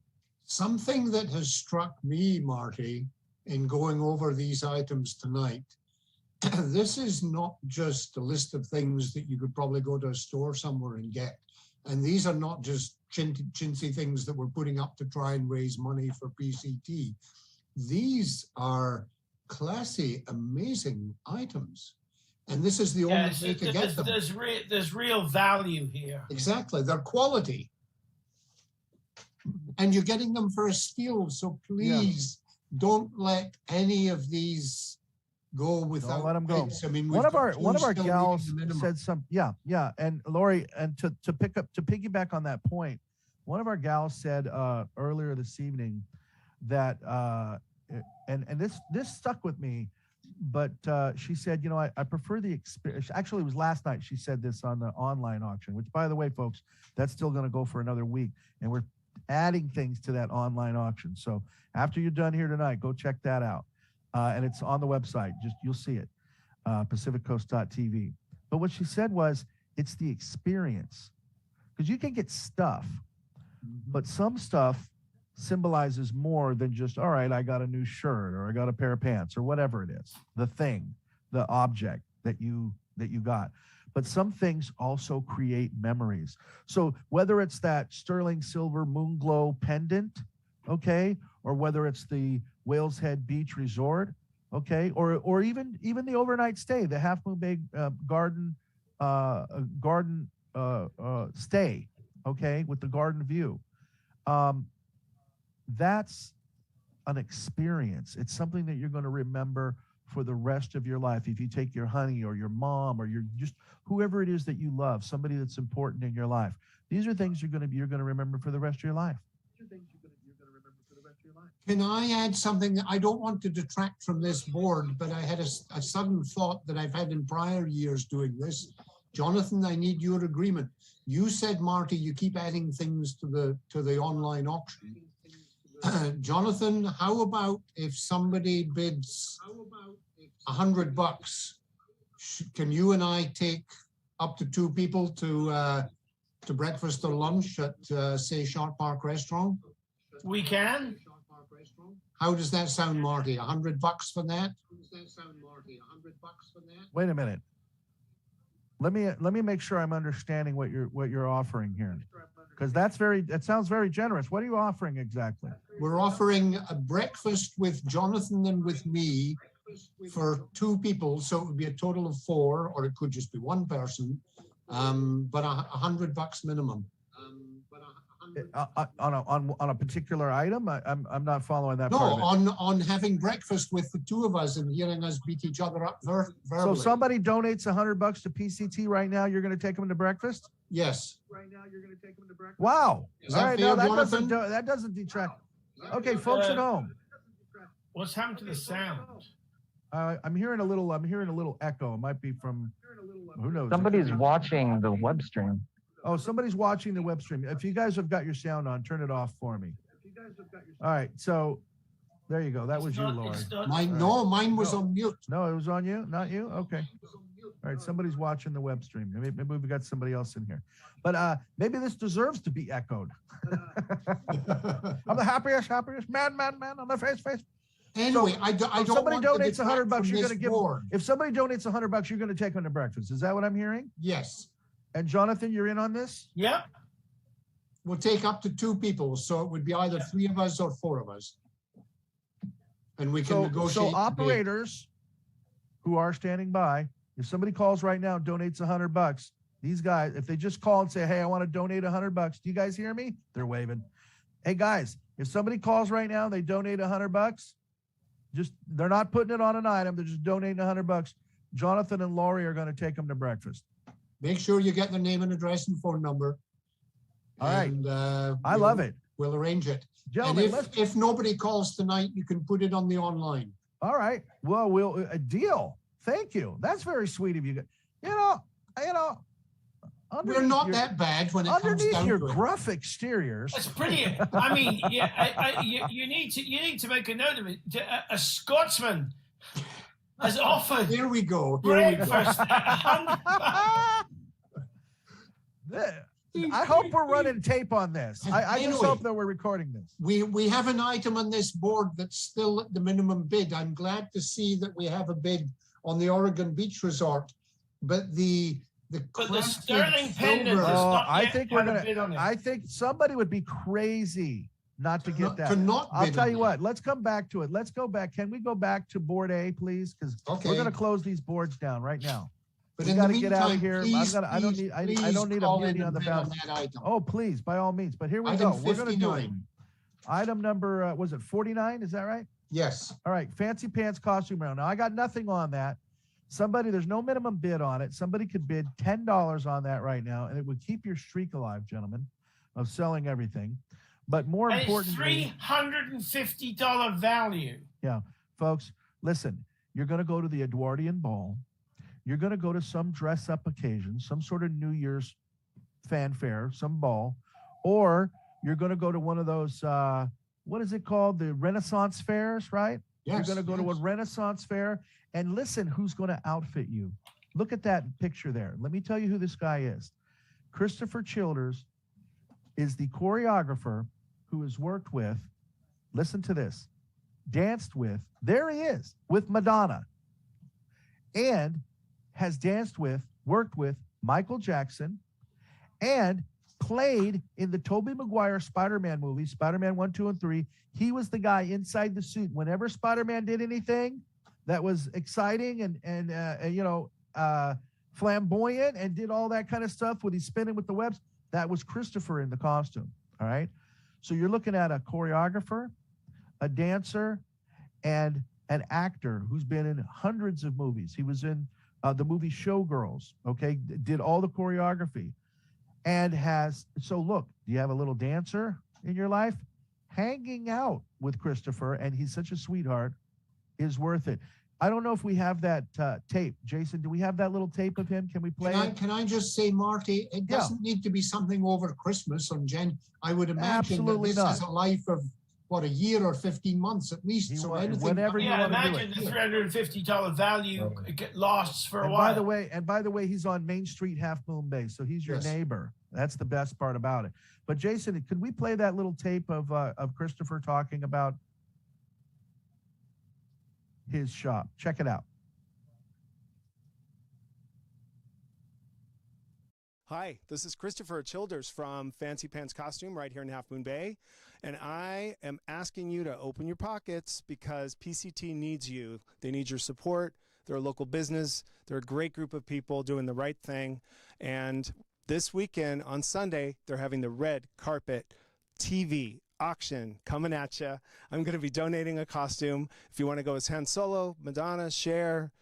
Something that has struck me, Marty, in going over these items tonight, this is not just a list of things that you could probably go to a store somewhere and get. And these are not just chintzy things that we're putting up to try and raise money for PCT. These are classy, amazing items. And this is the only way to get them. There's real value here. Exactly, they're quality. And you're getting them for a steal. So please don't let any of these go without. Don't let them go. I mean, one of our gals said some, and Lori, and to piggyback on that point, one of our gals said earlier this evening that and this stuck with me, but she said, I prefer the experience. Actually, it was last night she said this on the online auction, which, by the way, folks, that's still going to go for another week, and we're adding things to that online auction. So after you're done here tonight, go check that out. And it's on the website. You'll see it, pacificcoast.tv. But what she said was, it's the experience. Because you can get stuff, but some stuff symbolizes more than just, all right, I got a new shirt or I got a pair of pants or whatever it is, the thing, the object that you got. But some things also create memories. So whether it's that sterling silver moonglow pendant, okay, or whether it's the Whales Head Beach Resort, okay, or even the overnight stay, the Half Moon Bay garden stay, okay, with the garden view. That's an experience. It's something that you're going to remember for the rest of your life. If you take your honey or your mom or your just whoever it is that you love, somebody that's important in your life, these are things you're going to remember for the rest of your life. Can I add something? I don't want to detract from this board, but I had a sudden thought that I've had in prior years doing this. Jonathan, I need your agreement. You said, Marty, you keep adding things to the online auction. Jonathan, how about if somebody bids $100? Can you and I take up to 2 people to breakfast or lunch at say Shark Park Restaurant? We can. How does that sound, Marty? $100 for that? Wait a minute. Let me make sure I'm understanding what you're offering here, because that sounds very generous. What are you offering exactly? We're offering a breakfast with Jonathan and with me for 2 people, so it would be a total of 4, or it could just be 1 person, but $100 minimum. On a particular item? I'm not following that. No, part of it. on having breakfast with the 2 of us and hearing us beat each other up verbally. So somebody donates $100 to PCT right now, you're going to take them to breakfast? Yes. Right now, you're going to take them to breakfast. Wow. Is All that right, fair, now Jonathan? that doesn't detract. Okay, folks at home. What's happened to the sound? I'm hearing a little echo. It might be from who knows. Somebody's watching the web stream. Oh, somebody's watching the web stream. If you guys have got your sound on, turn it off for me. All right, so there you go. That was you, Laura. Mine was on mute. No, it was on you, not you? Okay. All right, somebody's watching the web stream. Maybe we've got somebody else in here. But maybe this deserves to be echoed. I'm the happiest man on the face. Anyway, So, I don't if somebody want to donates detract $100, from you're this going to give. board. If somebody donates $100, you're going to take them to breakfast. Is that what I'm hearing? Yes. And Jonathan, you're in on this? Yeah. We'll take up to 2 people, so it would be either 3 of us or 4 of us. And we can negotiate. So operators who are standing by, if somebody calls right now and donates $100, these guys, if they just call and say, hey, I want to donate $100, do you guys hear me? They're waving. Hey guys, if somebody calls right now and they donate $100, they're not putting it on an item, they're just donating $100. Jonathan and Laurie are going to take them to breakfast. Make sure you get their name and address and phone number. All right. And, I love it. We'll arrange it. Gentlemen, and if nobody calls tonight, you can put it on the online. All right. Well, a deal. Thank you. That's very sweet of you. We're not that bad when it comes underneath down your to it. gruff exteriors. That's brilliant. I mean, you need to make a note of it. A Scotsman has offered. Here we go. Breakfast. I hope we're running tape on this. I just hope that we're recording this. We have an item on this board that's still at the minimum bid. I'm glad to see that we have a bid on the Oregon Beach Resort, but the Sterling pendant is not I yet think we're had a gonna. bid on it. I think somebody would be crazy not to get that. to not I'll bid tell on you it. what. Let's come back to it. Let's go back. Can we go back to board A, please? Because we're going to close these boards down right now. But we in got the to get out of meantime, here. please, I don't need. I don't need a call in meeting on and the bid on balance. that item. Oh, please, by all means. But here we Item go. We're going to do it. 59. Item number was it 49? Is that right? Yes. All right. Fancy pants costume round. Now I got nothing on that. There's no minimum bid on it. Somebody could bid $10 on that right now, and it would keep your streak alive, gentlemen, of selling everything. But more And it's importantly, $350 value. yeah, folks, listen, you're going to go to the Edwardian Ball. You're going to go to some dress up occasion, some sort of New Year's fanfare, some ball, or you're going to go to one of those, what is it called? The Renaissance fairs, right? Yes, you're going to go to a Renaissance fair and listen who's going to outfit you. Look at that picture there. Let me tell you who this guy is. Christopher Childers is the choreographer who has worked with, listen to this, danced with, there he is, with Madonna, and has danced with, worked with Michael Jackson, and played in the Tobey Maguire Spider-Man movies, Spider-Man 1, 2, and 3. He was the guy inside the suit. Whenever Spider-Man did anything that was exciting and flamboyant and did all that kind of stuff with he's spinning with the webs, that was Christopher in the costume. All right. So you're looking at a choreographer, a dancer, and an actor who's been in hundreds of movies. He was in the movie Showgirls, okay, did all the choreography. And look, do you have a little dancer in your life? Hanging out with Christopher, and he's such a sweetheart, is worth it. I don't know if we have that tape. Jason, do we have that little tape of him? Can we play it? Can I just say, Marty, it doesn't need to be something over Christmas on Jen. I would imagine Absolutely that this not. is a life of, a year or 15 months at least. So anything, whenever you want to do imagine it. the $350 value lasts for a And while. by the way, he's on Main Street, Half Moon Bay, so he's your neighbor. That's the best part about it. But Jason, could we play that little tape of Christopher talking about his shop? Check it out. Hi, this is Christopher Childers from Fancy Pants Costume right here in Half Moon Bay, and I am asking you to open your pockets because PCT needs you. They need your support. They're a local business. They're a great group of people doing the right thing, and this weekend on Sunday, they're having the red carpet TV auction coming at you. I'm going to be donating a costume. If you want to go as Han Solo, Madonna, Cher,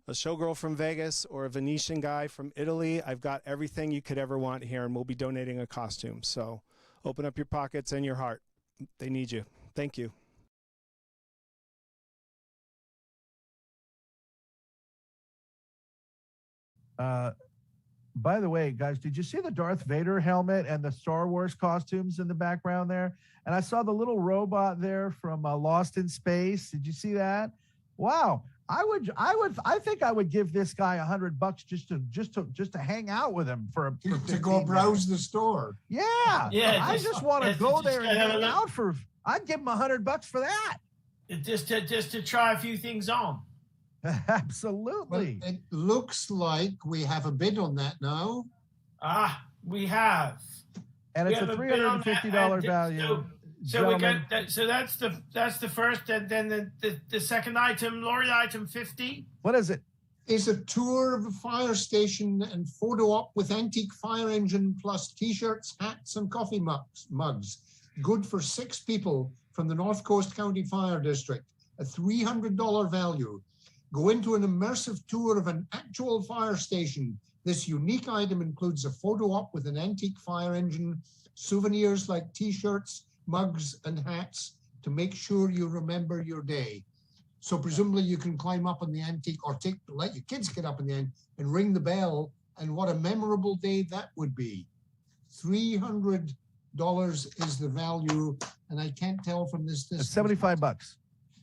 a showgirl from Vegas, or a Venetian guy from Italy, I've got everything you could ever want here, and we'll be donating a costume. So open up your pockets and your heart. They need you. Thank you. By the way, guys, did you see the Darth Vader helmet and the Star Wars costumes in the background there? And I saw the little robot there from Lost in Space. Did you see that? Wow. I think I would give this guy $100 just to hang out with him for to go browse the store. Yeah. Yeah. I just want to go there and hang look. out I'd give him $100 for that. Just to try a few things on. Absolutely. Well, it looks like we have a bid on that now. We have. And it's a $350 value. So we got that. So that's the first, and then the second item, Lori, item 50. What is it? It's a tour of the fire station and photo op with antique fire engine plus T-shirts, hats, and coffee mugs. Good for 6 people from the North Coast County Fire District. A $300 value. Go into an immersive tour of an actual fire station. This unique item includes a photo op with an antique fire engine, souvenirs like T-shirts, mugs, and hats to make sure you remember your day. So presumably you can climb up on the antique or let your kids get up in the end and ring the bell. And what a memorable day that would be. $300 is the value, and I can't tell from this. It's $75.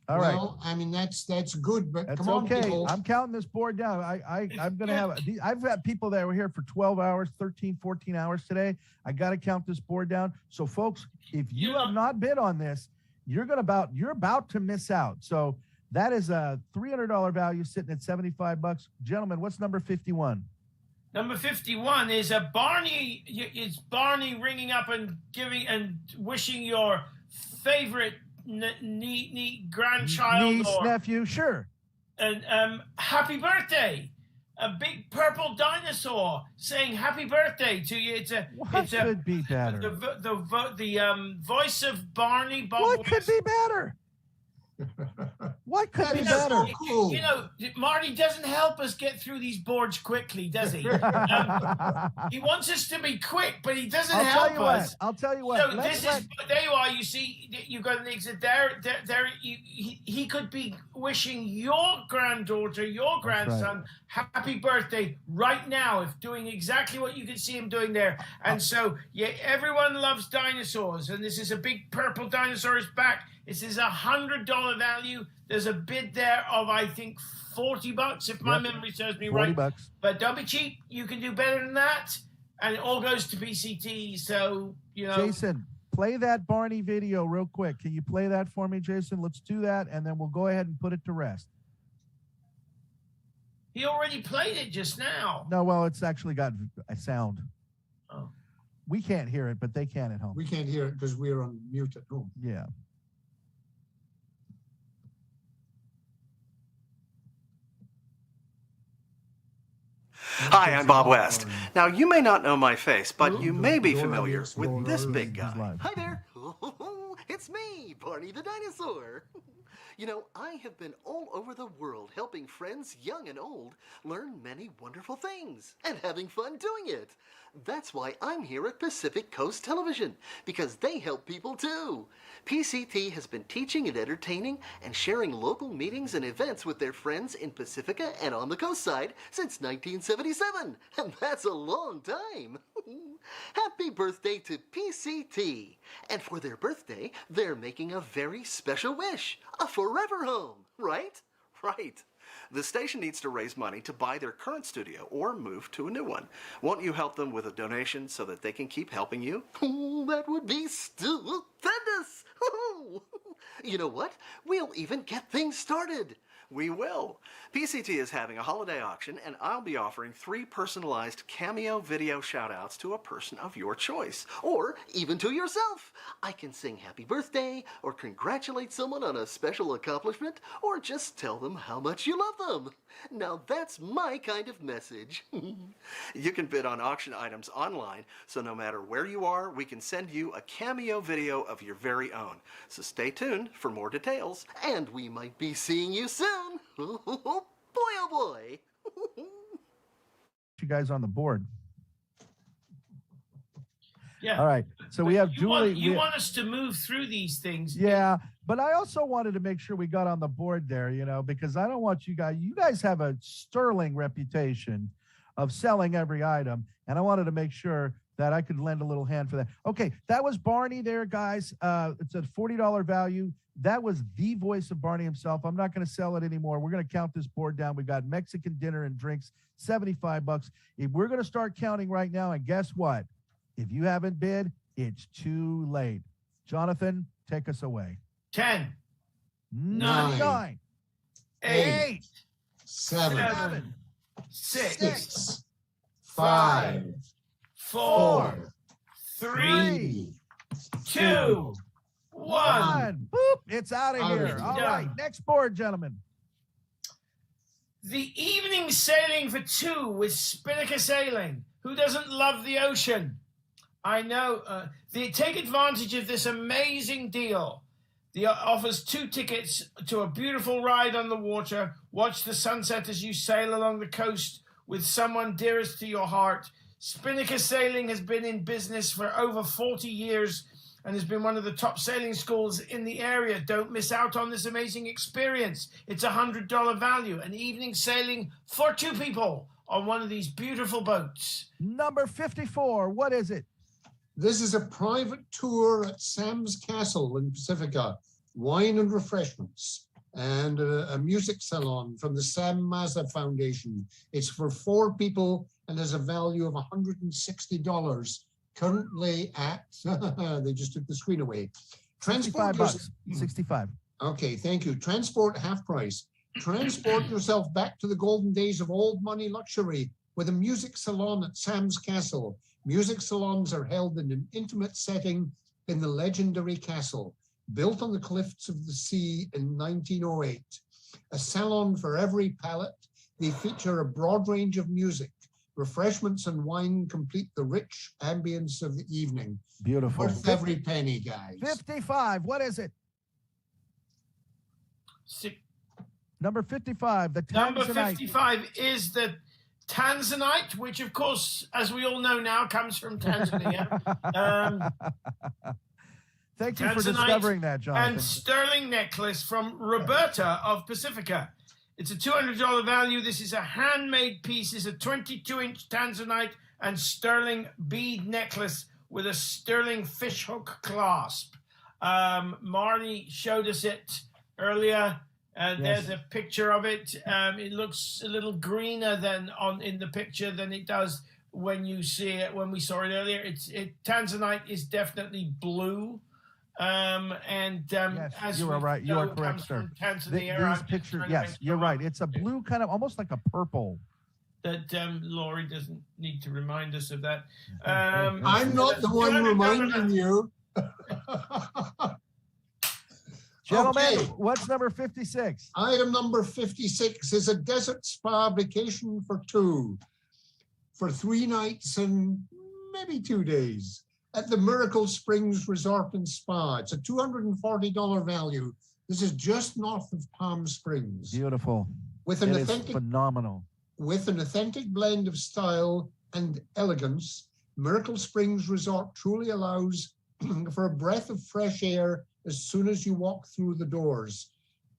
All right. Well, I mean, that's good, but that's come on, okay. people. I'm counting this board down. I'm going to have, I've had people that were here for 12 hours, 13, 14 hours today. I got to count this board down. So folks, if you have not bid on this, you're about to miss out. So that is a $300 value sitting at $75. Gentlemen, what's number 51? Number 51 is a Barney. It's Barney ringing up and giving and wishing your favorite neat grandchild niece, nephew, sure, and happy birthday. A big purple dinosaur saying happy birthday to you. What could be better? The voice of Barney. What could be better? What could be better? So cool. You know, Marty doesn't help us get through these boards quickly, does he? He wants us to be quick, but he doesn't help us. I'll tell you what. So there you are. You see, you got an exit there. He could be wishing your granddaughter, your grandson, happy birthday right now, if doing exactly what you can see him doing there. And so, yeah, everyone loves dinosaurs, and this is a big purple dinosaur is back. This is $100 value. There's a bid there of, I think, $40, if my memory serves me right. $40. But don't be cheap. You can do better than that. And it all goes to PCT. So, you know. Jason, play that Barney video real quick. Can you play that for me, Jason? Let's do that, and then we'll go ahead and put it to rest. He already played it just now. No, well, it's actually got a sound. Oh. We can't hear it, but they can at home. We can't hear it because we're on mute at home. Yeah. Hi, I'm Bob West. Now, you may not know my face, but you may be familiar with this big guy. Hi there. It's me, Barney the Dinosaur. You know, I have been all over the world helping friends young and old learn many wonderful things and having fun doing it. That's why I'm here at Pacific Coast Television, because they help people too. PCT has been teaching and entertaining and sharing local meetings and events with their friends in Pacifica and on the coast side since 1977, and that's a long time. Happy birthday to PCT. And for their birthday, they're making a very special wish, a forever home, right? Right. The station needs to raise money to buy their current studio or move to a new one. Won't you help them with a donation so that they can keep helping you? That would be stupendous. You know what? We'll even get things started. We will. PCT is having a holiday auction, and I'll be offering 3 personalized cameo video shout-outs to a person of your choice, or even to yourself. I can sing happy birthday, or congratulate someone on a special accomplishment, or just tell them how much you love them. Now that's my kind of message. You can bid on auction items online, so no matter where you are, we can send you a cameo video of your very own. So stay tuned for more details, and we might be seeing you soon. Boy, oh boy. You guys on the board. Yeah. All right. So we have Julie. You want us to move through these things. Yeah, but I also wanted to make sure we got on the board there, you know, because I don't want you guys have a sterling reputation of selling every item, and I wanted to make sure that I could lend a little hand for that. Okay, that was Barney there, guys. It's a $40 value. That was the voice of Barney himself. I'm not going to sell it anymore. We're going to count this board down. We got Mexican dinner and drinks, $75. If we're going to start counting right now, and guess what? If you haven't bid, it's too late. Jonathan, take us away. 10, 9, 8, 7, 6, 5, 4, 3, 2, 1. Boop, it's out of Out here. of here. All right, next board, gentlemen. The evening sailing for 2 with Spinnaker Sailing. Who doesn't love the ocean? I know. Take advantage of this amazing deal. The offers 2 tickets to a beautiful ride on the water. Watch the sunset as you sail along the coast with someone dearest to your heart. Spinnaker Sailing has been in business for over 40 years and has been one of the top sailing schools in the area. Don't miss out on this amazing experience. It's $100 value, an evening sailing for 2 people on one of these beautiful boats. Number 54, what is it? This is a private tour at Sam's Castle in Pacifica, wine and refreshments, and a music salon from the Sam Mazza Foundation. It's for 4 people and has a value of $160. Currently at, they just took the screen away. Transport $65. 65. Okay, thank you. Transport half price. Transport yourself back to the golden days of old money luxury with a music salon at Sam's Castle. Music salons are held in an intimate setting in the legendary castle, built on the cliffs of the sea in 1908. A salon for every palate. They feature a broad range of music. Refreshments and wine complete the rich ambience of the evening. Beautiful. Worth every penny, guys. 55, what is it? Number 55, the Tanzanite. Number 55 is the Tanzanite, which, of course, as we all know now, comes from Tanzania. Thank you for discovering that, Jonathan. And sterling necklace from Roberta of Pacifica. It's a $200 value. This is a handmade piece. It's a 22-inch Tanzanite and sterling bead necklace with a sterling fishhook clasp. Marnie showed us it earlier. There's a picture of it. It looks a little greener in the picture than it does when you see it. When we saw it earlier, Tanzanite is definitely blue. Yes, as you are right. You are know, correct, comes sir. from Tanzania. These pictures, yes, you're right. It's a blue kind of, almost like a purple. That Laurie doesn't need to remind us of that. I'm not the one reminding you. Gentlemen, Okay. what's number 56? Item number 56 is a desert spa vacation for 2, for 3 nights and maybe 2 days at the Miracle Springs Resort and Spa. It's a $240 value. This is just north of Palm Springs. Beautiful. With an It is authentic, phenomenal. with an authentic blend of style and elegance, Miracle Springs Resort truly allows for a breath of fresh air as soon as you walk through the doors.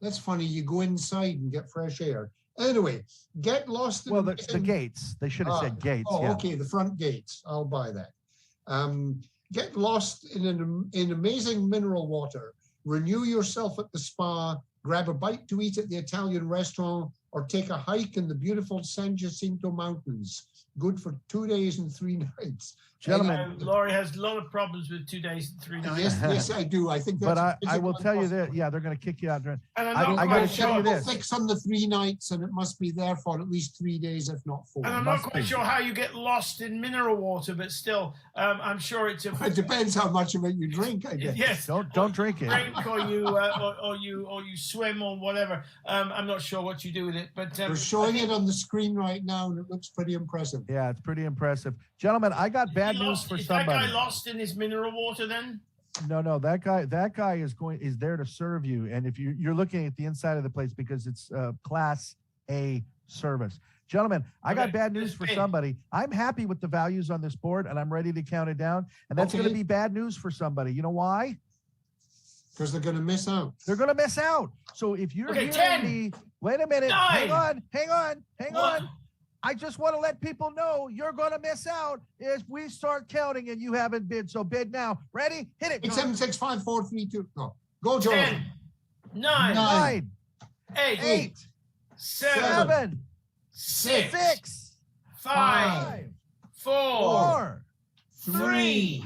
That's funny, you go inside and get fresh air. Anyway, get lost in Well, the gates. They should have said gates. Oh, yeah. okay, the front gates. I'll buy that. Get lost in amazing mineral water. Renew yourself at the spa. Grab a bite to eat at the Italian restaurant, or take a hike in the beautiful San Jacinto Mountains. Good for 2 days and 3 nights. Gentlemen. Laurie has a lot of problems with 2 days and 3 nights. Yes, I do. I think that's. But I will tell you that, yeah, they're going to kick you out. And I got to tell you this. Fix on the 3 nights, and it must be there for at least 3 days, if not 4. And I'm not quite sure how you get lost in mineral water, but still, I'm sure it's a. It depends how much of it you drink, I guess. Yes. Don't drink it. Drink or you swim or whatever. I'm not sure what you do with it, but They're showing it on the screen right now, and it looks pretty impressive. Yeah, it's pretty impressive. Gentlemen, I got bad news for somebody. Is that guy lost in his mineral water then? No, that guy is there to serve you. And if you're looking at the inside of the place, because it's class A service. Gentlemen, I got bad news for somebody. I'm happy with the values on this board, and I'm ready to count it down. And that's going to be bad news for somebody. You know why? Because they're going to miss out. They're going to miss out. So if you're hearing 10, me, wait a minute. 9, Hang on. I just want to let people know you're going to miss out if we start counting and you haven't bid. So bid now. Ready? Hit it. 8, 7, 6, 5, 4, 3, 2. Go. Go, Jonathan. 10, 9, 8, 7, 6, 5, 4, 3,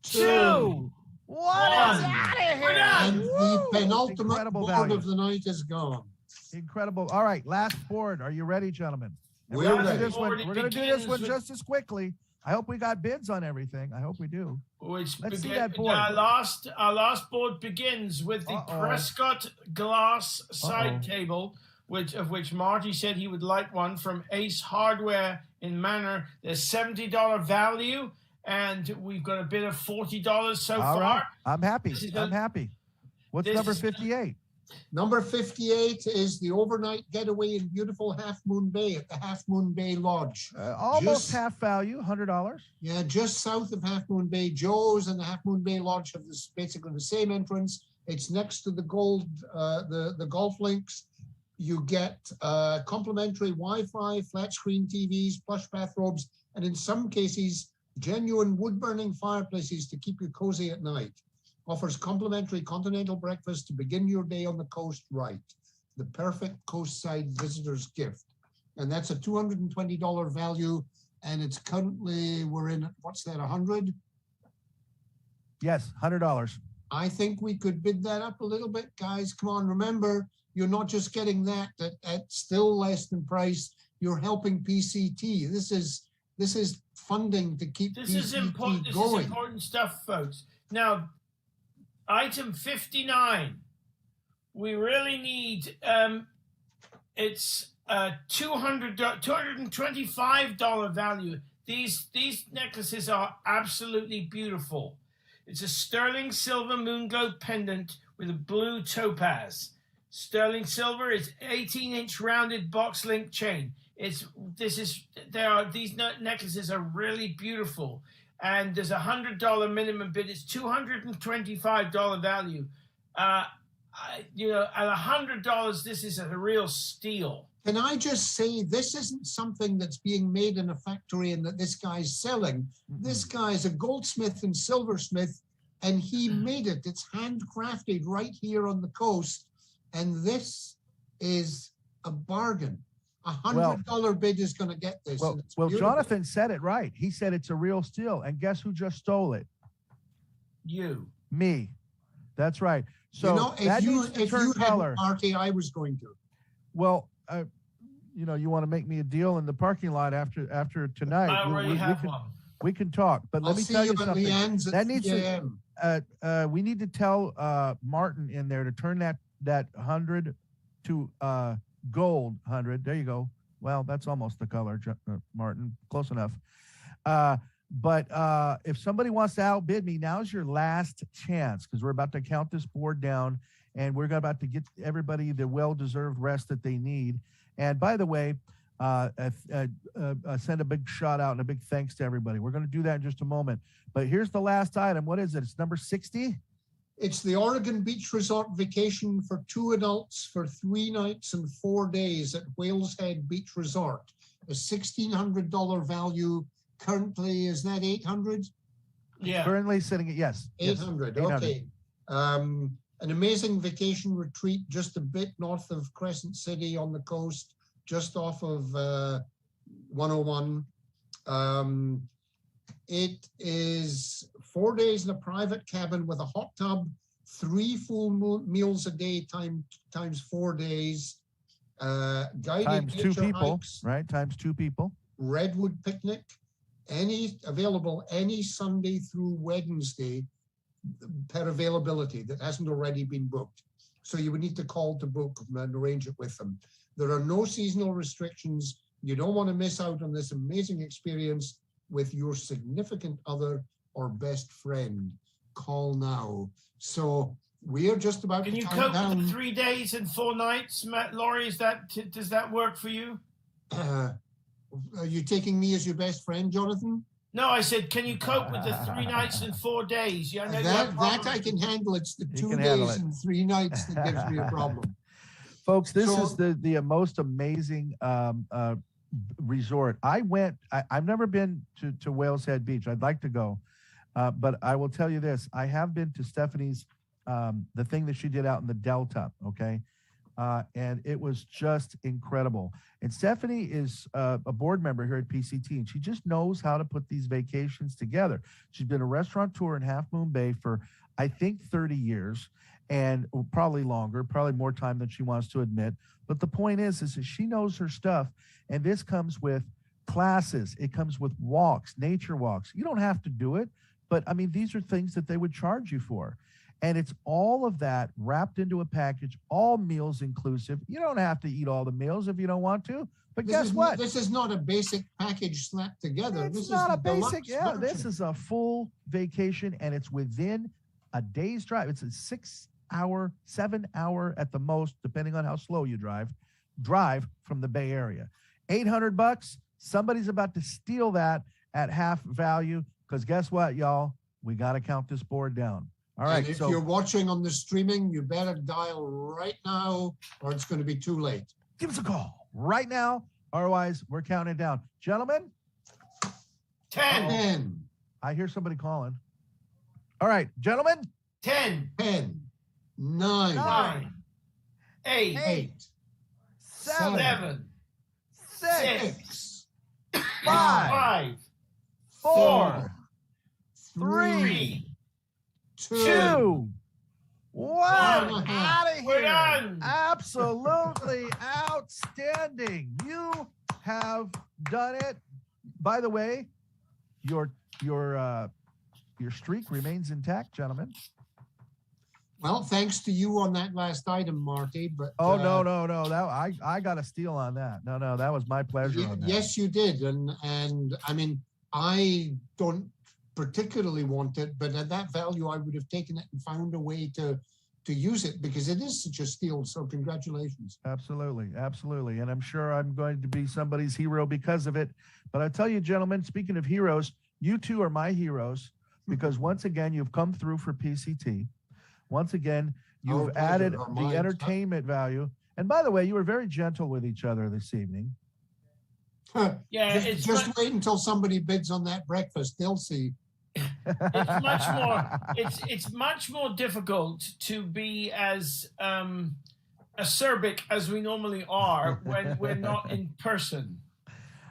2, 1. It's out of here. We're done. And the penultimate Incredible board value. of the night is gone. Incredible. All right, last board. Are you ready, gentlemen? And We're gonna do ready. this one. We're going to do this one just as quickly. I hope we got bids on everything. I hope we do. Which Let's see that board. Our last board begins with the Prescott glass side table, of which Marty said he would like one from Ace Hardware in Manor. There's $70 value, and we've got a bid of $40 so All far. right. I'm happy. I'm happy. What's number 58? Number 58 is the overnight getaway in beautiful Half Moon Bay at the Half Moon Bay Lodge. Almost half value, $100. Yeah, just south of Half Moon Bay. Joe's and the Half Moon Bay Lodge have basically the same entrance. It's next to the the golf links. You get complimentary Wi-Fi, flat screen TVs, plush bathrobes, and in some cases, genuine wood-burning fireplaces to keep you cozy at night. Offers complimentary continental breakfast to begin your day on the coast right. The perfect coastside visitor's gift. And that's a $220 value. And it's currently, we're in, what's that, 100? Yes, $100. I think we could bid that up a little bit, guys. Come on, remember, you're not just getting that at still less than price. You're helping PCT. This is funding to keep PCT This is important stuff, folks. Now, item 59, we really need, it's $225 value. These necklaces are absolutely beautiful. It's a sterling silver moon glow pendant with a blue topaz. Sterling silver is 18-inch rounded box link chain. These necklaces are really beautiful. And there's $100 minimum bid. It's $225 value. At $100, this is a real steal. Can I just say, this isn't something that's being made in a factory and that this guy's selling. This guy's a goldsmith and silversmith, and he made it. It's handcrafted right here on the coast. And this is a bargain. $100 bid is going to get this. Well, Jonathan said it right. He said it's a real steal. And guess who just stole it? You. Me. That's right. So if you had Marty, I was going to. Well, you want to make me a deal in the parking lot after tonight. I already have one. We can talk, but let me tell you something. That needs to, we need to tell Martin in there to turn that 100 to gold 100. There you go. Well, that's almost the color, Martin. Close enough. But if somebody wants to outbid me, now's your last chance, because we're about to count this board down, and we're about to get everybody the well-deserved rest that they need. And by the way, send a big shout out and a big thanks to everybody. We're going to do that in just a moment. But here's the last item. What is it? It's number 60. It's the Oregon Beach Resort vacation for 2 adults for 3 nights and 4 days at Whales Head Beach Resort. A $1,600 value. Currently, is that 800? Yeah. Currently sitting at, yes. 800, yes, okay. An amazing vacation retreat just a bit north of Crescent City on the coast, just off of 101. It is 4 days in a private cabin with a hot tub, 3 full meals a day times 4 days. Guided times 2 people, hikes, right? Times 2 people. Redwood picnic, available any Sunday through Wednesday per availability that hasn't already been booked. So you would need to call to book and arrange it with them. There are no seasonal restrictions. You don't want to miss out on this amazing experience with your significant other or best friend. Call now. So we are just about Can to you count cope down. with 3 days and 4 nights, Laurie? Does that work for you? Are you taking me as your best friend, Jonathan? No, I said, can you cope with the 3 nights and 4 days? Yeah, that I can handle. It's the 2 days and 3 nights that gives me a problem. Folks, this is the most amazing resort. I've never been to Whales Head Beach. I'd like to go. But I will tell you this, I have been to Stephanie's, the thing that she did out in the Delta, okay? And it was just incredible. And Stephanie is a board member here at PCT, and she just knows how to put these vacations together. She's been a restaurateur in Half Moon Bay for, I think, 30 years, and probably longer, probably more time than she wants to admit. But the point is that she knows her stuff, and this comes with classes. It comes with walks, nature walks. You don't have to do it, but I mean, these are things that they would charge you for. And it's all of that wrapped into a package, all meals inclusive. You don't have to eat all the meals if you don't want to. But guess what? This is not a basic package slapped together. It's not a basic, yeah, this is a full vacation, and it's within a day's drive. It's a 6 hour, 7 hour at the most, depending on how slow you drive from the Bay Area. $800, somebody's about to steal that at half value, because guess what, y'all? We got to count this board down. All right. And if you're watching on the streaming, you better dial right now, or it's going to be too late. Give us a call right now. Otherwise, we're counting down. Gentlemen? 10. I hear somebody calling. All right, gentlemen? 10. 10. 9. 9. 8. 7. 6. 5. 4. 3. 2. 1. Out of here. We're done. Absolutely outstanding. You have done it. By the way, your streak remains intact, gentlemen. Well, thanks to you on that last item, Marty. But no. That I got a steal on that. No, that was my pleasure. On that. Yes, you did, and I mean, I don't particularly want it, but at that value, I would have taken it and found a way to use it, because it is such a steal. So congratulations. Absolutely. And I'm sure I'm going to be somebody's hero because of it. But I tell you, gentlemen, speaking of heroes, you two are my heroes, because once again, you've come through for PCT. Once again, you've added the entertainment value. And by the way, you were very gentle with each other this evening. Yeah, just wait until somebody bids on that breakfast. They'll see. It's much more. It's much more difficult to be as acerbic as we normally are when we're not in person.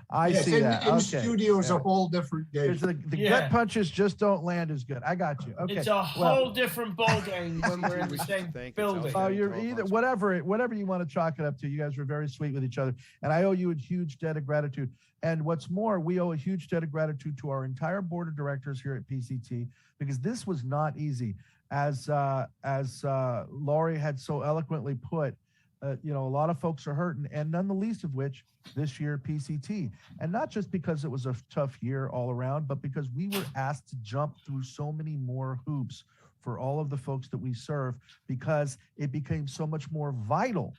I see that. In studio is a whole different game. The gut punches just don't land as good. I got you. Okay. It's a whole different ball game when we're in the same building. Oh, you're either whatever you want to chalk it up to. You guys were very sweet with each other, and I owe you a huge debt of gratitude. And what's more, we owe a huge debt of gratitude to our entire board of directors here at PCT, because this was not easy. As Laurie had so eloquently put, a lot of folks are hurting, and none the least of which this year PCT. And not just because it was a tough year all around, but because we were asked to jump through so many more hoops for all of the folks that we serve, because it became so much more vital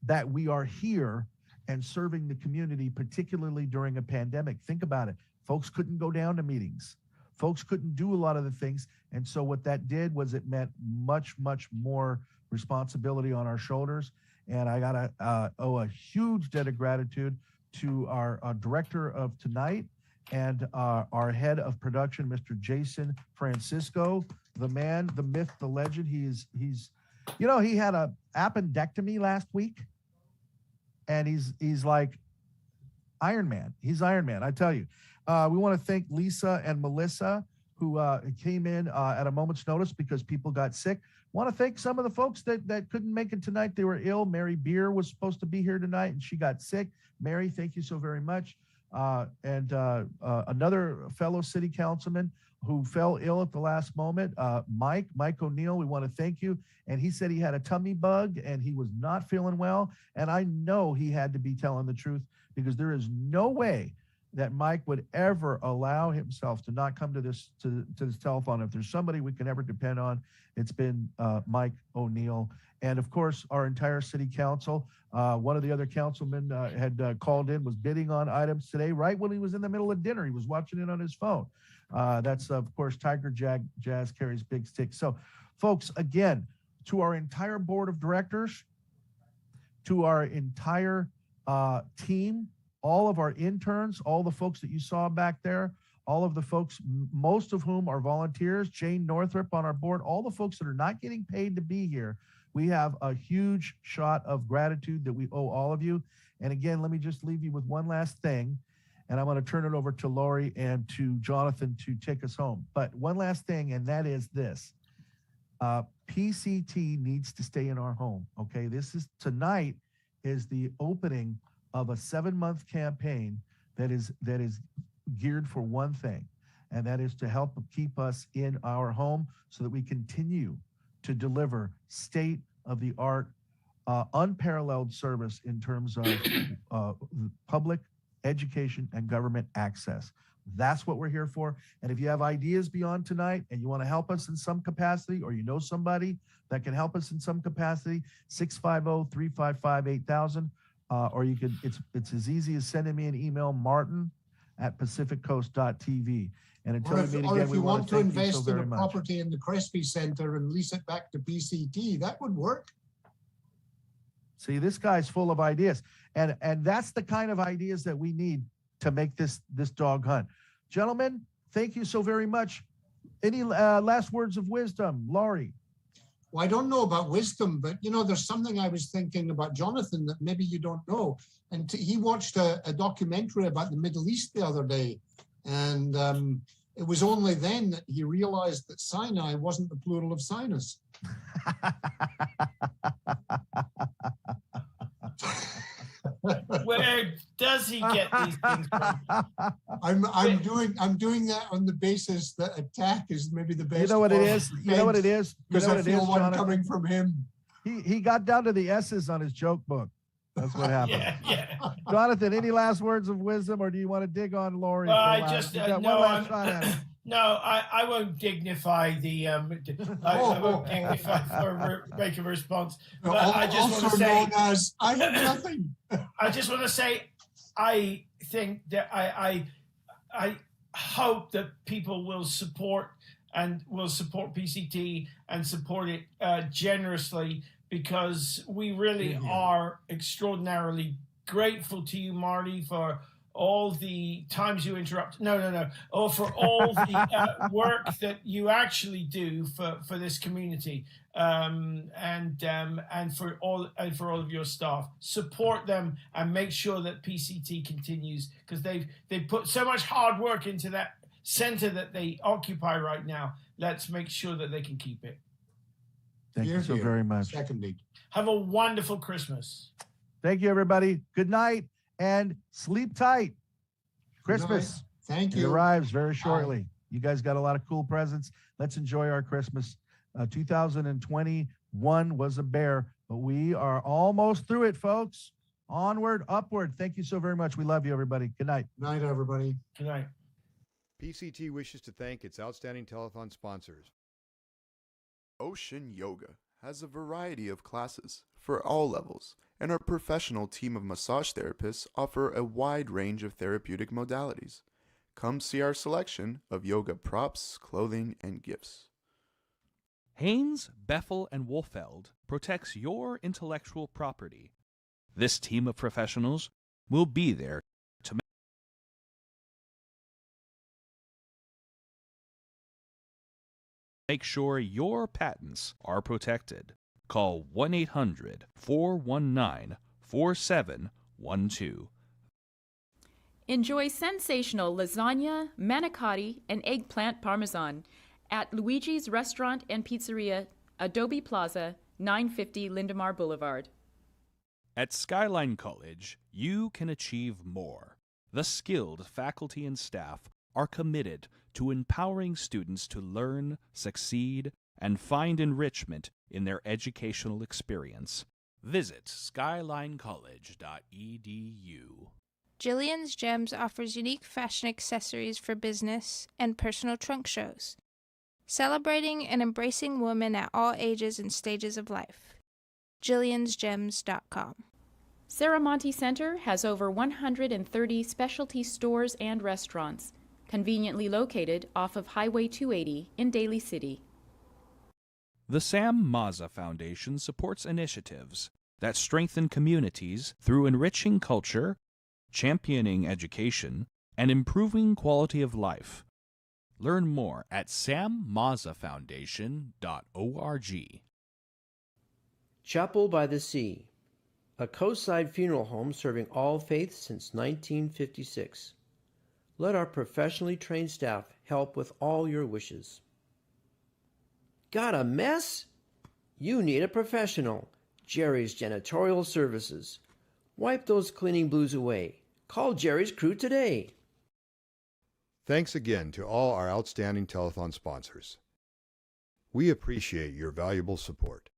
that we are here and serving the community, particularly during a pandemic. Think about it. Folks couldn't go down to meetings. Folks couldn't do a lot of the things. And so what that did was it meant much, much more responsibility on our shoulders. And I got to owe a huge debt of gratitude to our director of tonight and our head of production, Mr. Jason Francisco, the man, the myth, the legend. He's he had a appendectomy last week, and he's like Iron Man. He's Iron Man, I tell you. We want to thank Lisa and Melissa, who came in at a moment's notice because people got sick. Want to thank some of the folks that couldn't make it tonight. They were ill. Mary Beer was supposed to be here tonight, and she got sick. Mary, thank you so very much. And another fellow city councilman who fell ill at the last moment, Mike O'Neill, we want to thank you. And he said he had a tummy bug and he was not feeling well. And I know he had to be telling the truth, because there is no way that Mike would ever allow himself to not come to this telephone. If there's somebody we can ever depend on, it's been Mike O'Neill. And of course, our entire city council. One of the other councilmen had called in, was bidding on items today, right when he was in the middle of dinner. He was watching it on his phone. That's, of course, Tiger Jazz carries big sticks. So, folks, again, to our entire board of directors, to our entire team, all of our interns, all the folks that you saw back there, all of the folks, most of whom are volunteers, Jane Northrup on our board, all the folks that are not getting paid to be here. We have a huge shot of gratitude that we owe all of you. And again, let me just leave you with one last thing, and I'm going to turn it over to Lori and to Jonathan to take us home. But one last thing, and that is this. PCT needs to stay in our home, okay? Tonight is the opening of a 7-month campaign that is geared for one thing, and that is to help keep us in our home so that we continue to deliver state-of-the-art, unparalleled service in terms of public education and government access. That's what we're here for. And if you have ideas beyond tonight and you want to help us in some capacity, or you know somebody that can help us in some capacity, 650-355-8000, or you could, it's as easy as sending me an email, martin@pacificcoast.tv. And until we meet again, or if we you want to thank you so invest in very a much. property in the Crespi Center and lease it back to PCT, that would work. See, this guy's full of ideas. And that's the kind of ideas that we need to make this dog hunt. Gentlemen, thank you so very much. Any last words of wisdom, Laurie? Well, I don't know about wisdom, but you know, there's something I was thinking about Jonathan that maybe you don't know. And he watched a documentary about the Middle East the other day. And it was only then that he realized that Sinai wasn't the plural of sinus. Where does he get these things from? I'm doing that on the basis that attack is maybe the best. You know what it is? You know what it is? Because I feel one coming from him. He got down to the S's on his joke book. That's what happened. Yeah. Jonathan, any last words of wisdom, or do you want to dig on Lori? Well, I just no, I won't dignify the I won't dignify for make a response. But I just want to say, known as I have nothing. I just want to say, I think that I hope that people will support PCT and support it generously, because we really are extraordinarily grateful to you, Marty, for all the times you interrupt. Or for all the work that you actually do for this community, and for all of your staff. Support them and make sure that PCT continues, because they've put so much hard work into that center that they occupy right now. Let's make sure that they can keep it. Thank you so very much. Secondly, have a wonderful Christmas. Thank you, everybody. Good night and sleep tight. Christmas. Thank you. It arrives very shortly. You guys got a lot of cool presents. Let's enjoy our Christmas. 2021 was a bear, but we are almost through it, folks. Onward, upward. Thank you so very much. We love you, everybody. Good night. Good night, everybody. Good night. PCT wishes to thank its outstanding telethon sponsors. Ocean Yoga has a variety of classes for all levels, and our professional team of massage therapists offer a wide range of therapeutic modalities. Come see our selection of yoga props, clothing, and gifts. Haynes, Beffel, and Wolfeld protects your intellectual property. This team of professionals will be there to make sure your patents are protected. Call 1-800-419-4712. Enjoy sensational lasagna, manicotti, and eggplant parmesan at Luigi's Restaurant and Pizzeria, Adobe Plaza, 950 Lindemar Boulevard. At Skyline College, you can achieve more. The skilled faculty and staff are committed to empowering students to learn, succeed, and find enrichment in their educational experience. Visit skylinecollege.edu. Jillian's Gems offers unique fashion accessories for business and personal trunk shows, celebrating and embracing women at all ages and stages of life. Jillian'sGems.com. Saramonte Center has over 130 specialty stores and restaurants, conveniently located off of Highway 280 in Daly City. The Sam Mazza Foundation supports initiatives that strengthen communities through enriching culture, championing education, and improving quality of life. Learn more at sammazzafoundation.org. Chapel by the Sea, a coastside funeral home serving all faiths since 1956. Let our professionally trained staff help with all your wishes. Got a mess? You need a professional. Jerry's Janitorial Services. Wipe those cleaning blues away. Call Jerry's crew today. Thanks again to all our outstanding telethon sponsors. We appreciate your valuable support.